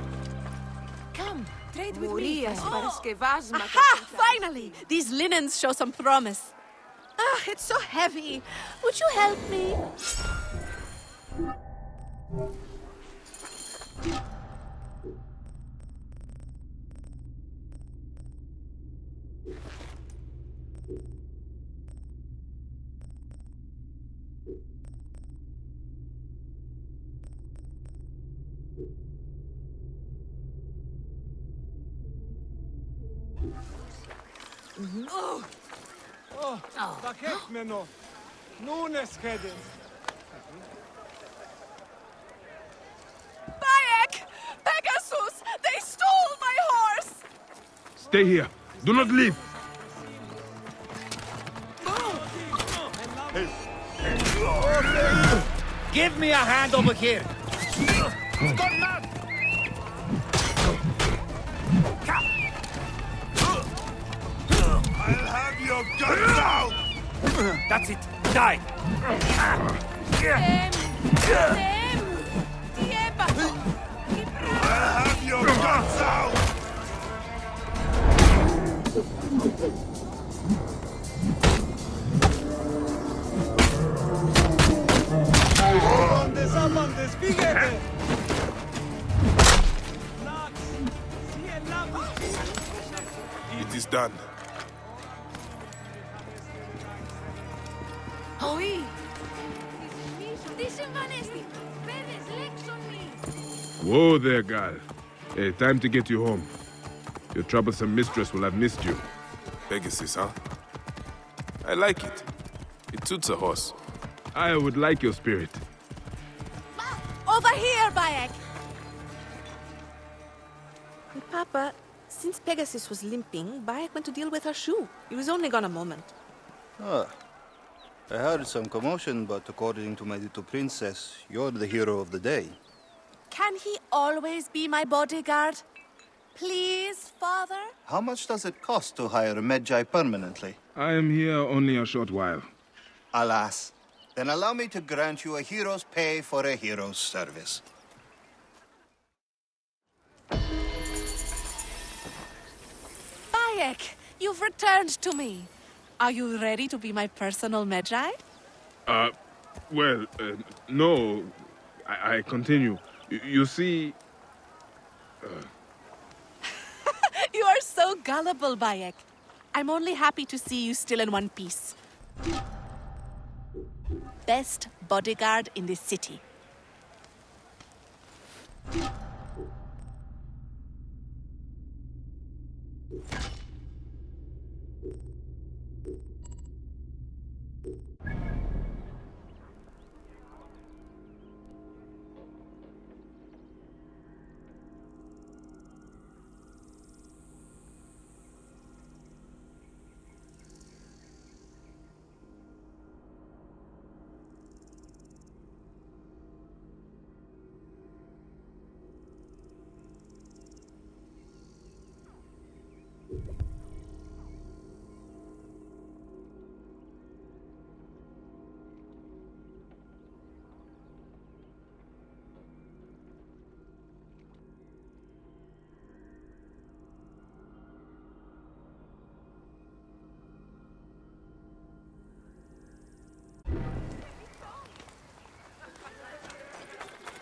Come, trade with me. Μουρίας, παρασκευάσματα. Aha! Finally! These linens show some promise. Ah, it's so heavy. Would you help me? Oh, Bakekmeno. Nunes headed. Bayek! Pegasus! They stole my horse! Stay here. Do not leave. Give me a hand over here. I'll have your guts out! That's it. Die. I'll have your guts out! Zabandes, fíjate. It is done. Oui. Τι συμβανέστη. Πέδες, λέξονι. Whoa there, girl. Time to get you home. Your troublesome mistress will have missed you. Pegasus, huh? I like it. It suits a horse. I would like your spirit. Over here, Bayek! Papa, since Pegasus was limping, Bayek went to deal with her shoe. He was only gone a moment. Ah. I heard some commotion, but according to my little princess, you're the hero of the day. Can he always be my bodyguard? Please, Father? How much does it cost to hire a Medjay permanently? I am here only a short while. Alas. Then allow me to grant you a hero's pay for a hero's service. Bayek, you've returned to me. Are you ready to be my personal Medjay? No. I continue. You see... You are so gullible, Bayek. I'm only happy to see you still in one piece. Best bodyguard in the city.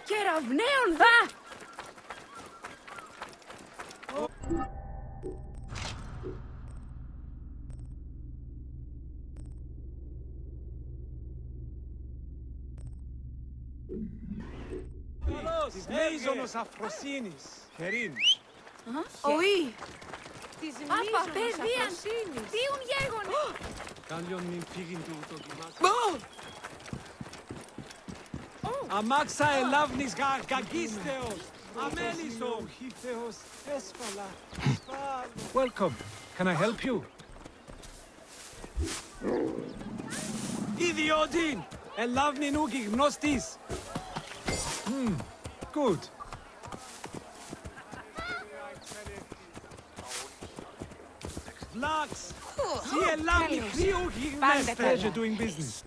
Κεραυναίων δα! Καλώς, Μέιζονος Αφροσύνης. Χερήν. Oui. Πάπα, παιδίαν, τίουν γέγονε. Κάλλιον μην φύγει του δοκιμάσου. Αμάξα ελάβνης γαγίστεως. Αμέλισσο. Χίθεως έσφαλα. Welcome. Can I help you? Ιδιότην. Ελάβνη νούκη γνώστης. Good. Vlax. Sie ελάβνη χρήουχη γνώστες. Pleasure doing business.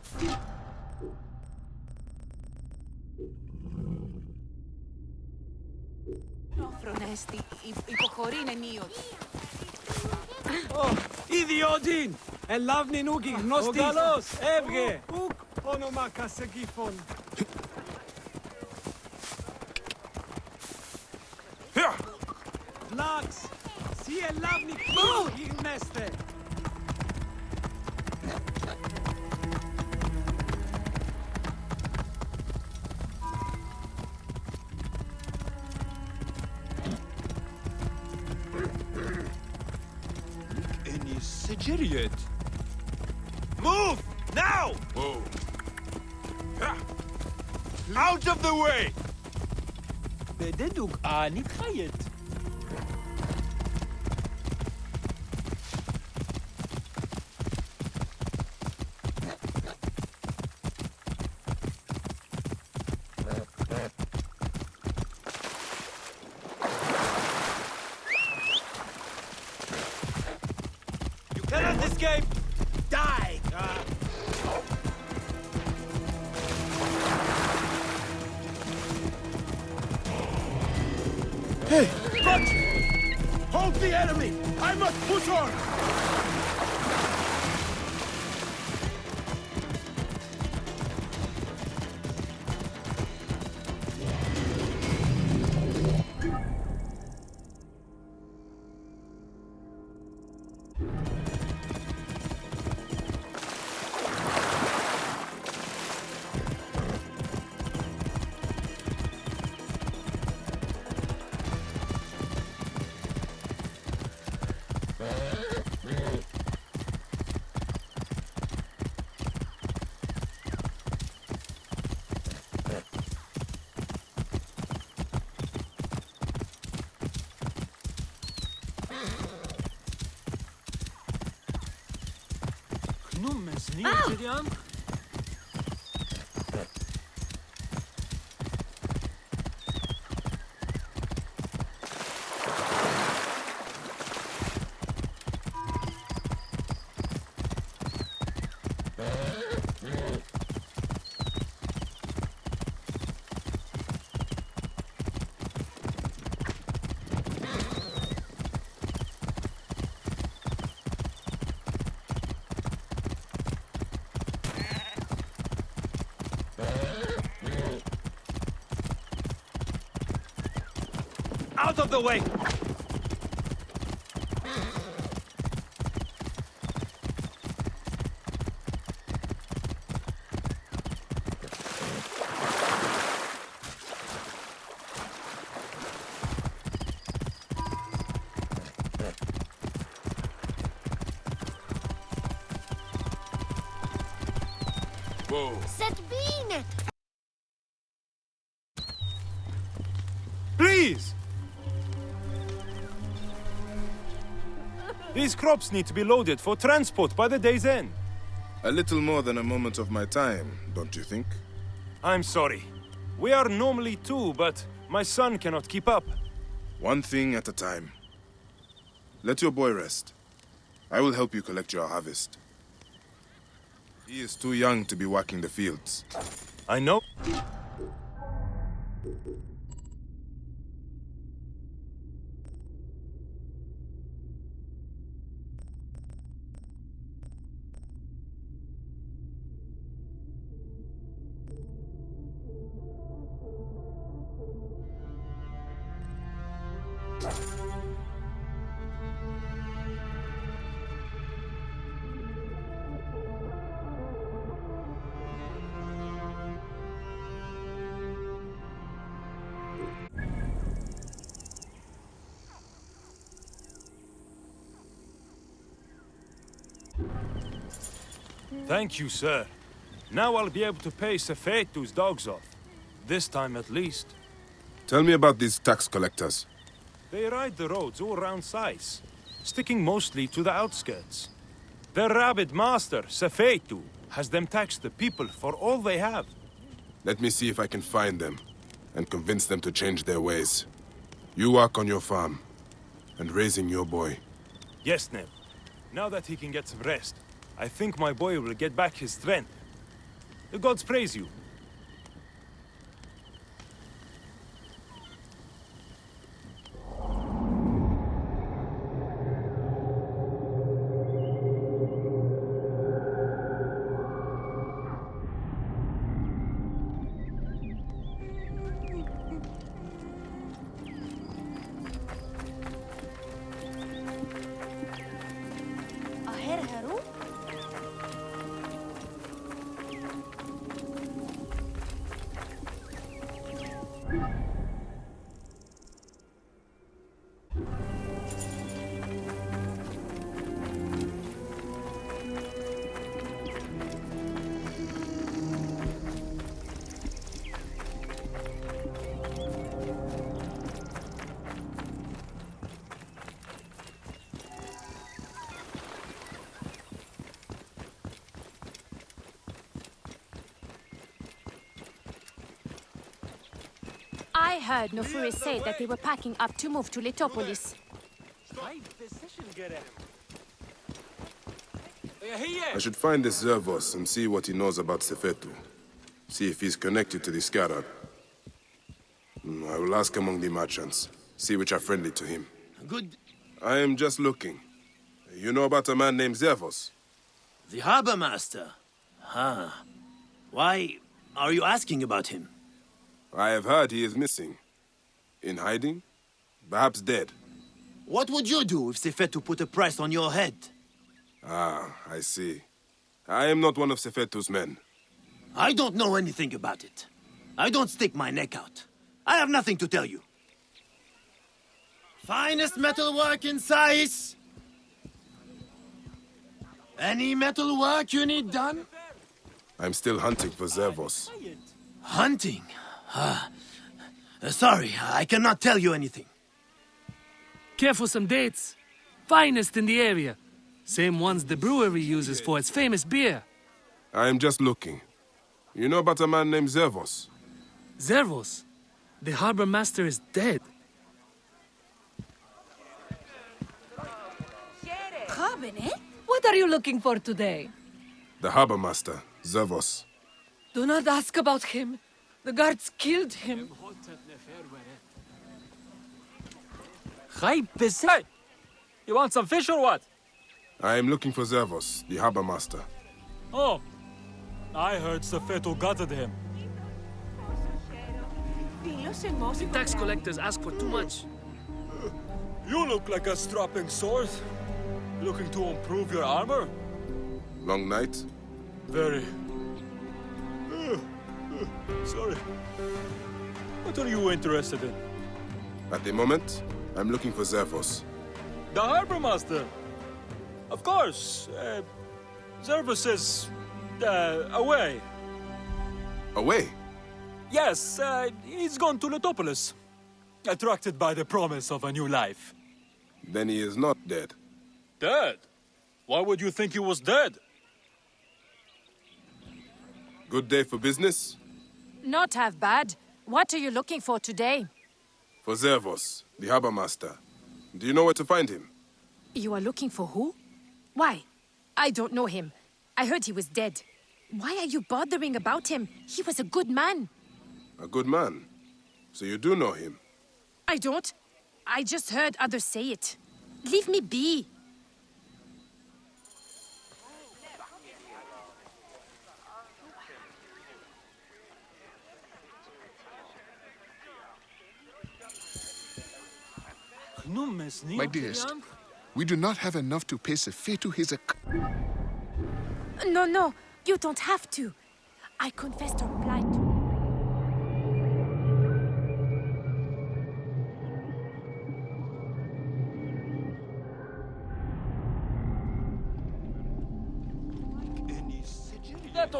Φρονέστη, υποχωρήν ενίοτε. Ιδιότην. Ελάβνη νούκη γνώστης. Ο καλός. Έβγε. Ουκ όνομα κασεγήφων. Vlax. Sie ελάβνη χρήουχη γνώστες. Any Sigiriot? Move! Now! Whoa. Out of the way! بددوك نتخيط. You cannot escape! Die! Hey! But hold the enemy! I must push on! Knummes Niltidian. Out of the way! Whoa. Setbine! Please! These crops need to be loaded for transport by the day's end. A little more than a moment of my time, don't you think? I'm sorry. We are normally two, but my son cannot keep up. One thing at a time. Let your boy rest. I will help you collect your harvest. He is too young to be working the fields. I know. Thank you, sir. Now I'll be able to pay Sefetu's dogs off. This time at least. Tell me about these tax collectors. They ride the roads all around Sais, sticking mostly to the outskirts. Their rabid master, Sefetu, has them tax the people for all they have. Let me see if I can find them and convince them to change their ways. You work on your farm and raising your boy. Yes, Neb. Now that he can get some rest, I think my boy will get back his strength. The gods praise you. heard Nofuri say that they were packing up to move to Letopolis. I should find this Zervos and see what he knows about Sefetu. See if he's connected to the Scarab. I will ask among the merchants. See which are friendly to him. Good. I am just looking. You know about a man named Zervos? The harbor master? Why are you asking about him? I have heard he is missing. In hiding? Perhaps dead. What would you do if Sefetu put a price on your head? Ah, I see. I am not one of Sefetu's men. I don't know anything about it. I don't stick my neck out. I have nothing to tell you. Finest metalwork in Sais. Any metalwork you need done? I'm still hunting for Zervos. Hunting? Sorry, I cannot tell you anything. Care for some dates? Finest in the area. Same ones the brewery uses for its famous beer. I am just looking. You know about a man named Zervos? Zervos? The harbor master is dead. Cabinet? What are you looking for today? The harbor master, Zervos. Do not ask about him. The guards killed him. Hey, you want some fish or what? I am looking for Zervos, the harbor master. Oh, I heard Sefetu gutted him. The tax collectors ask for too much. You look like a strapping sword. Looking to improve your armor? Long night? Very. Sorry. What are you interested in? At the moment, I'm looking for Zervos. The harbor master. Of course. Zervos is away. Away? Yes, he's gone to Letopolis. Attracted by the promise of a new life. Then he is not dead. Dead? Why would you think he was dead? Good day for business? Not half bad. What are you looking for today? For Zervos, the harbor master. Do you know where to find him? You are looking for who? Why? I don't know him. I heard he was dead. Why are you bothering about him? He was a good man. A good man? So you do know him? I don't. I just heard others say it. Leave me be. My dearest, we do not have enough to pay Sefetu his No, you don't have to. I confessed our plight.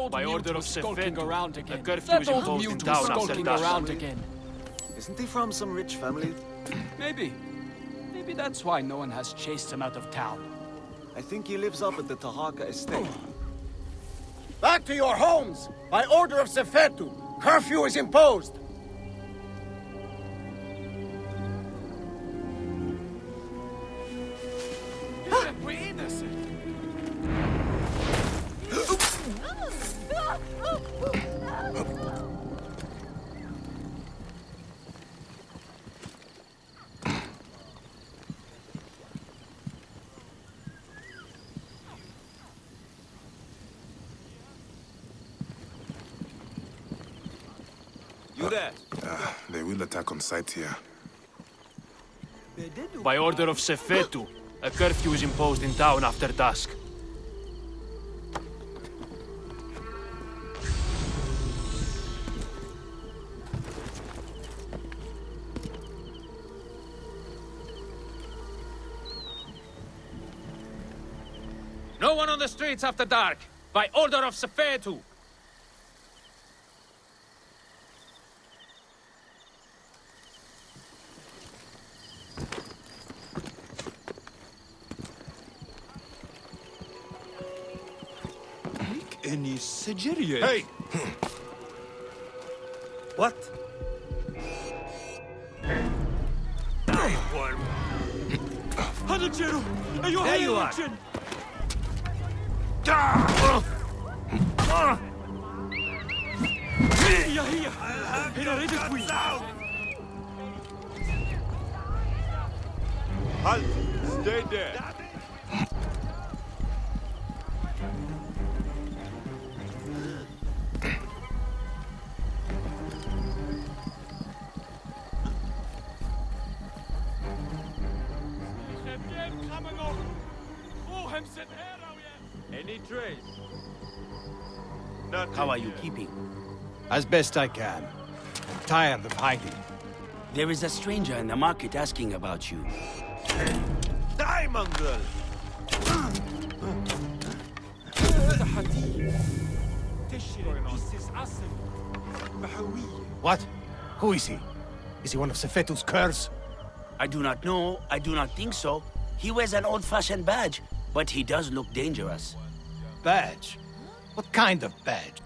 By order of Sefetu, the curfew is imposed in town after dusk. Isn't he from some rich family? Maybe. Maybe that's why no one has chased him out of town. I think he lives up at the Tahaka estate. Back to your homes! By order of Sefetu, curfew is imposed! You there? They will attack on sight here. By order of Sefetu, a curfew is imposed in town after dusk. No one on the streets after dark, by order of Sefetu. Any Sigiriate? Hey! What? There you are. Halt! Stay there! Any trace? How are you keeping? As best I can. I'm tired of hiding. There is a stranger in the market asking about you. Die, Mongol! What? Who is he? Is he one of Sefetu's curs? I do not know. I do not think so. He wears an old-fashioned badge, but he does look dangerous. Badge? What kind of badge?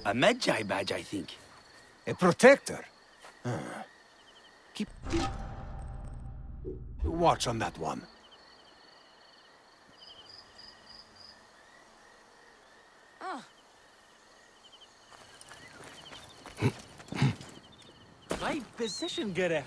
A Medjay badge, I think. A protector? Keep... watch on that one. My position, Gere.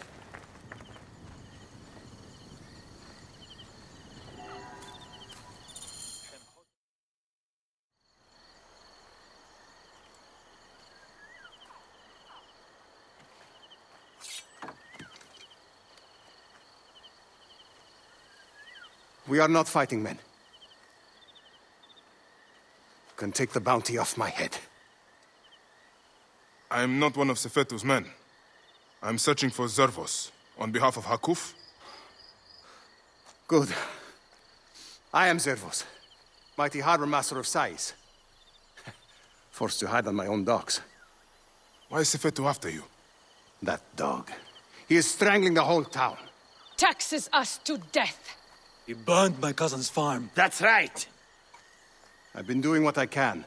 We are not fighting men. You can take the bounty off my head. I am not one of Sefetu's men. I'm searching for Zervos, on behalf of Hakuf. Good. I am Zervos, mighty harbor master of Sais. Forced to hide on my own docks. Why is Sefetu after you? That dog. He is strangling the whole town. Taxes us to death. He burned my cousin's farm. That's right. I've been doing what I can,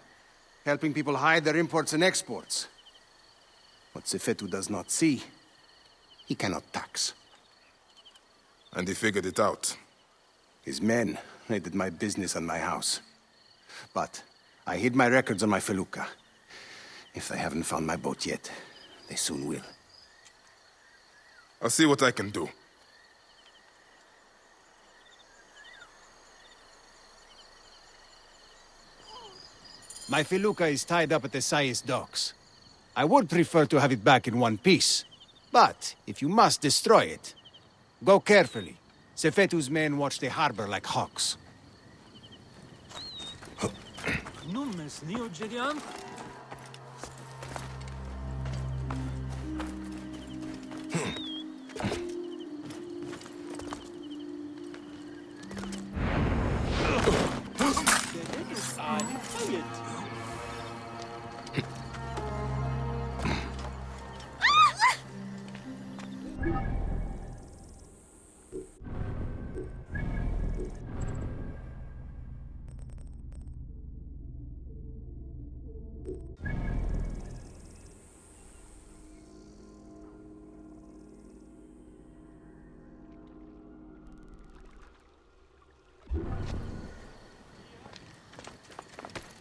helping people hide their imports and exports. What Sefetu does not see, he cannot tax. And he figured it out. His men raided my business and my house. But I hid my records on my felucca. If they haven't found my boat yet, they soon will. I'll see what I can do. My felucca is tied up at the Sais docks. I would prefer to have it back in one piece. But if you must destroy it, go carefully. Sefetu's men watch the harbor like hawks. Numes Neo Jedian?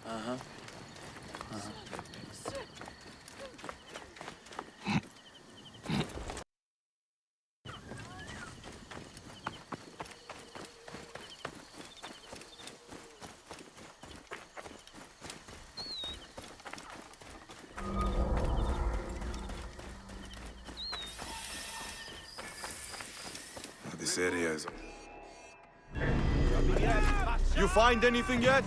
Uh-huh. This area is... You find anything yet?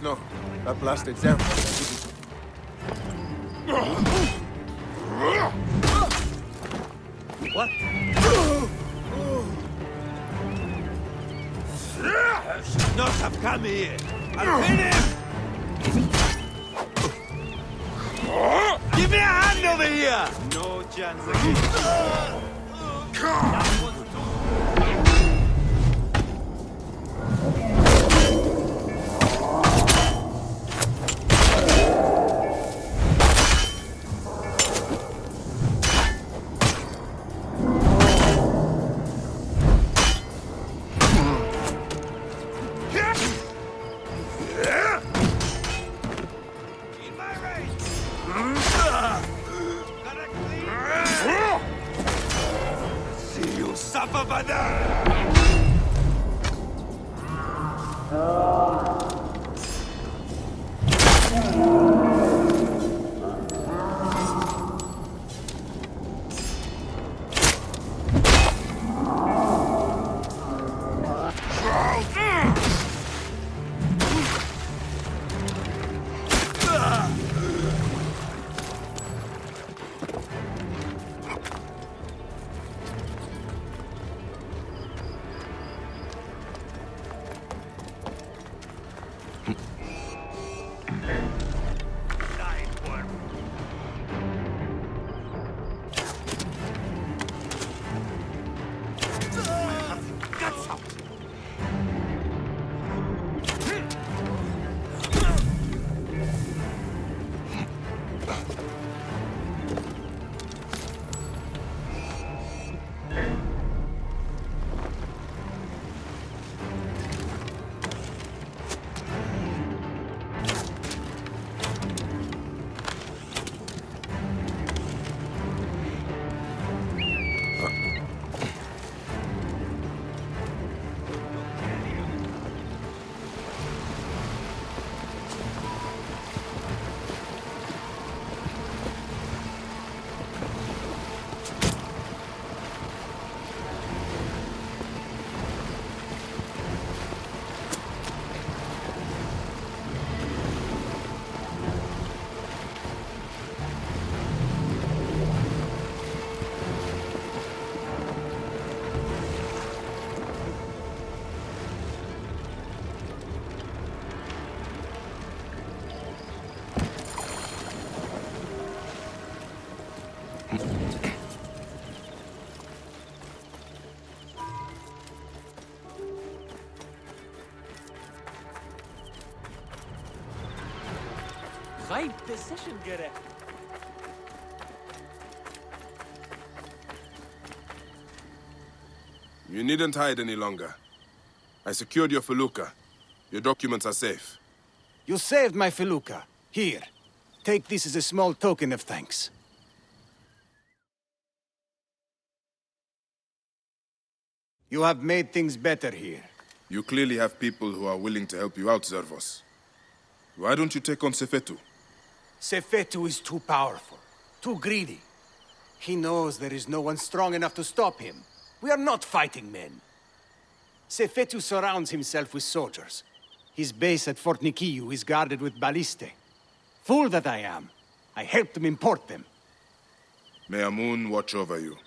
No, I blasted them. What? Should not have come here. I'll kill him! Give me a hand over here! No chance again. See you suffer, brother! Right decision, Gere. You needn't hide any longer. I secured your felucca. Your documents are safe. You saved my felucca. Here. Take this as a small token of thanks. You have made things better here. You clearly have people who are willing to help you out, Zervos. Why don't you take on Sefetu? Sefetu is too powerful, too greedy. He knows there is no one strong enough to stop him. We are not fighting men. Sefetu surrounds himself with soldiers. His base at Fort Nikiu is guarded with ballistae. Fool that I am. I helped him import them. May Amun watch over you.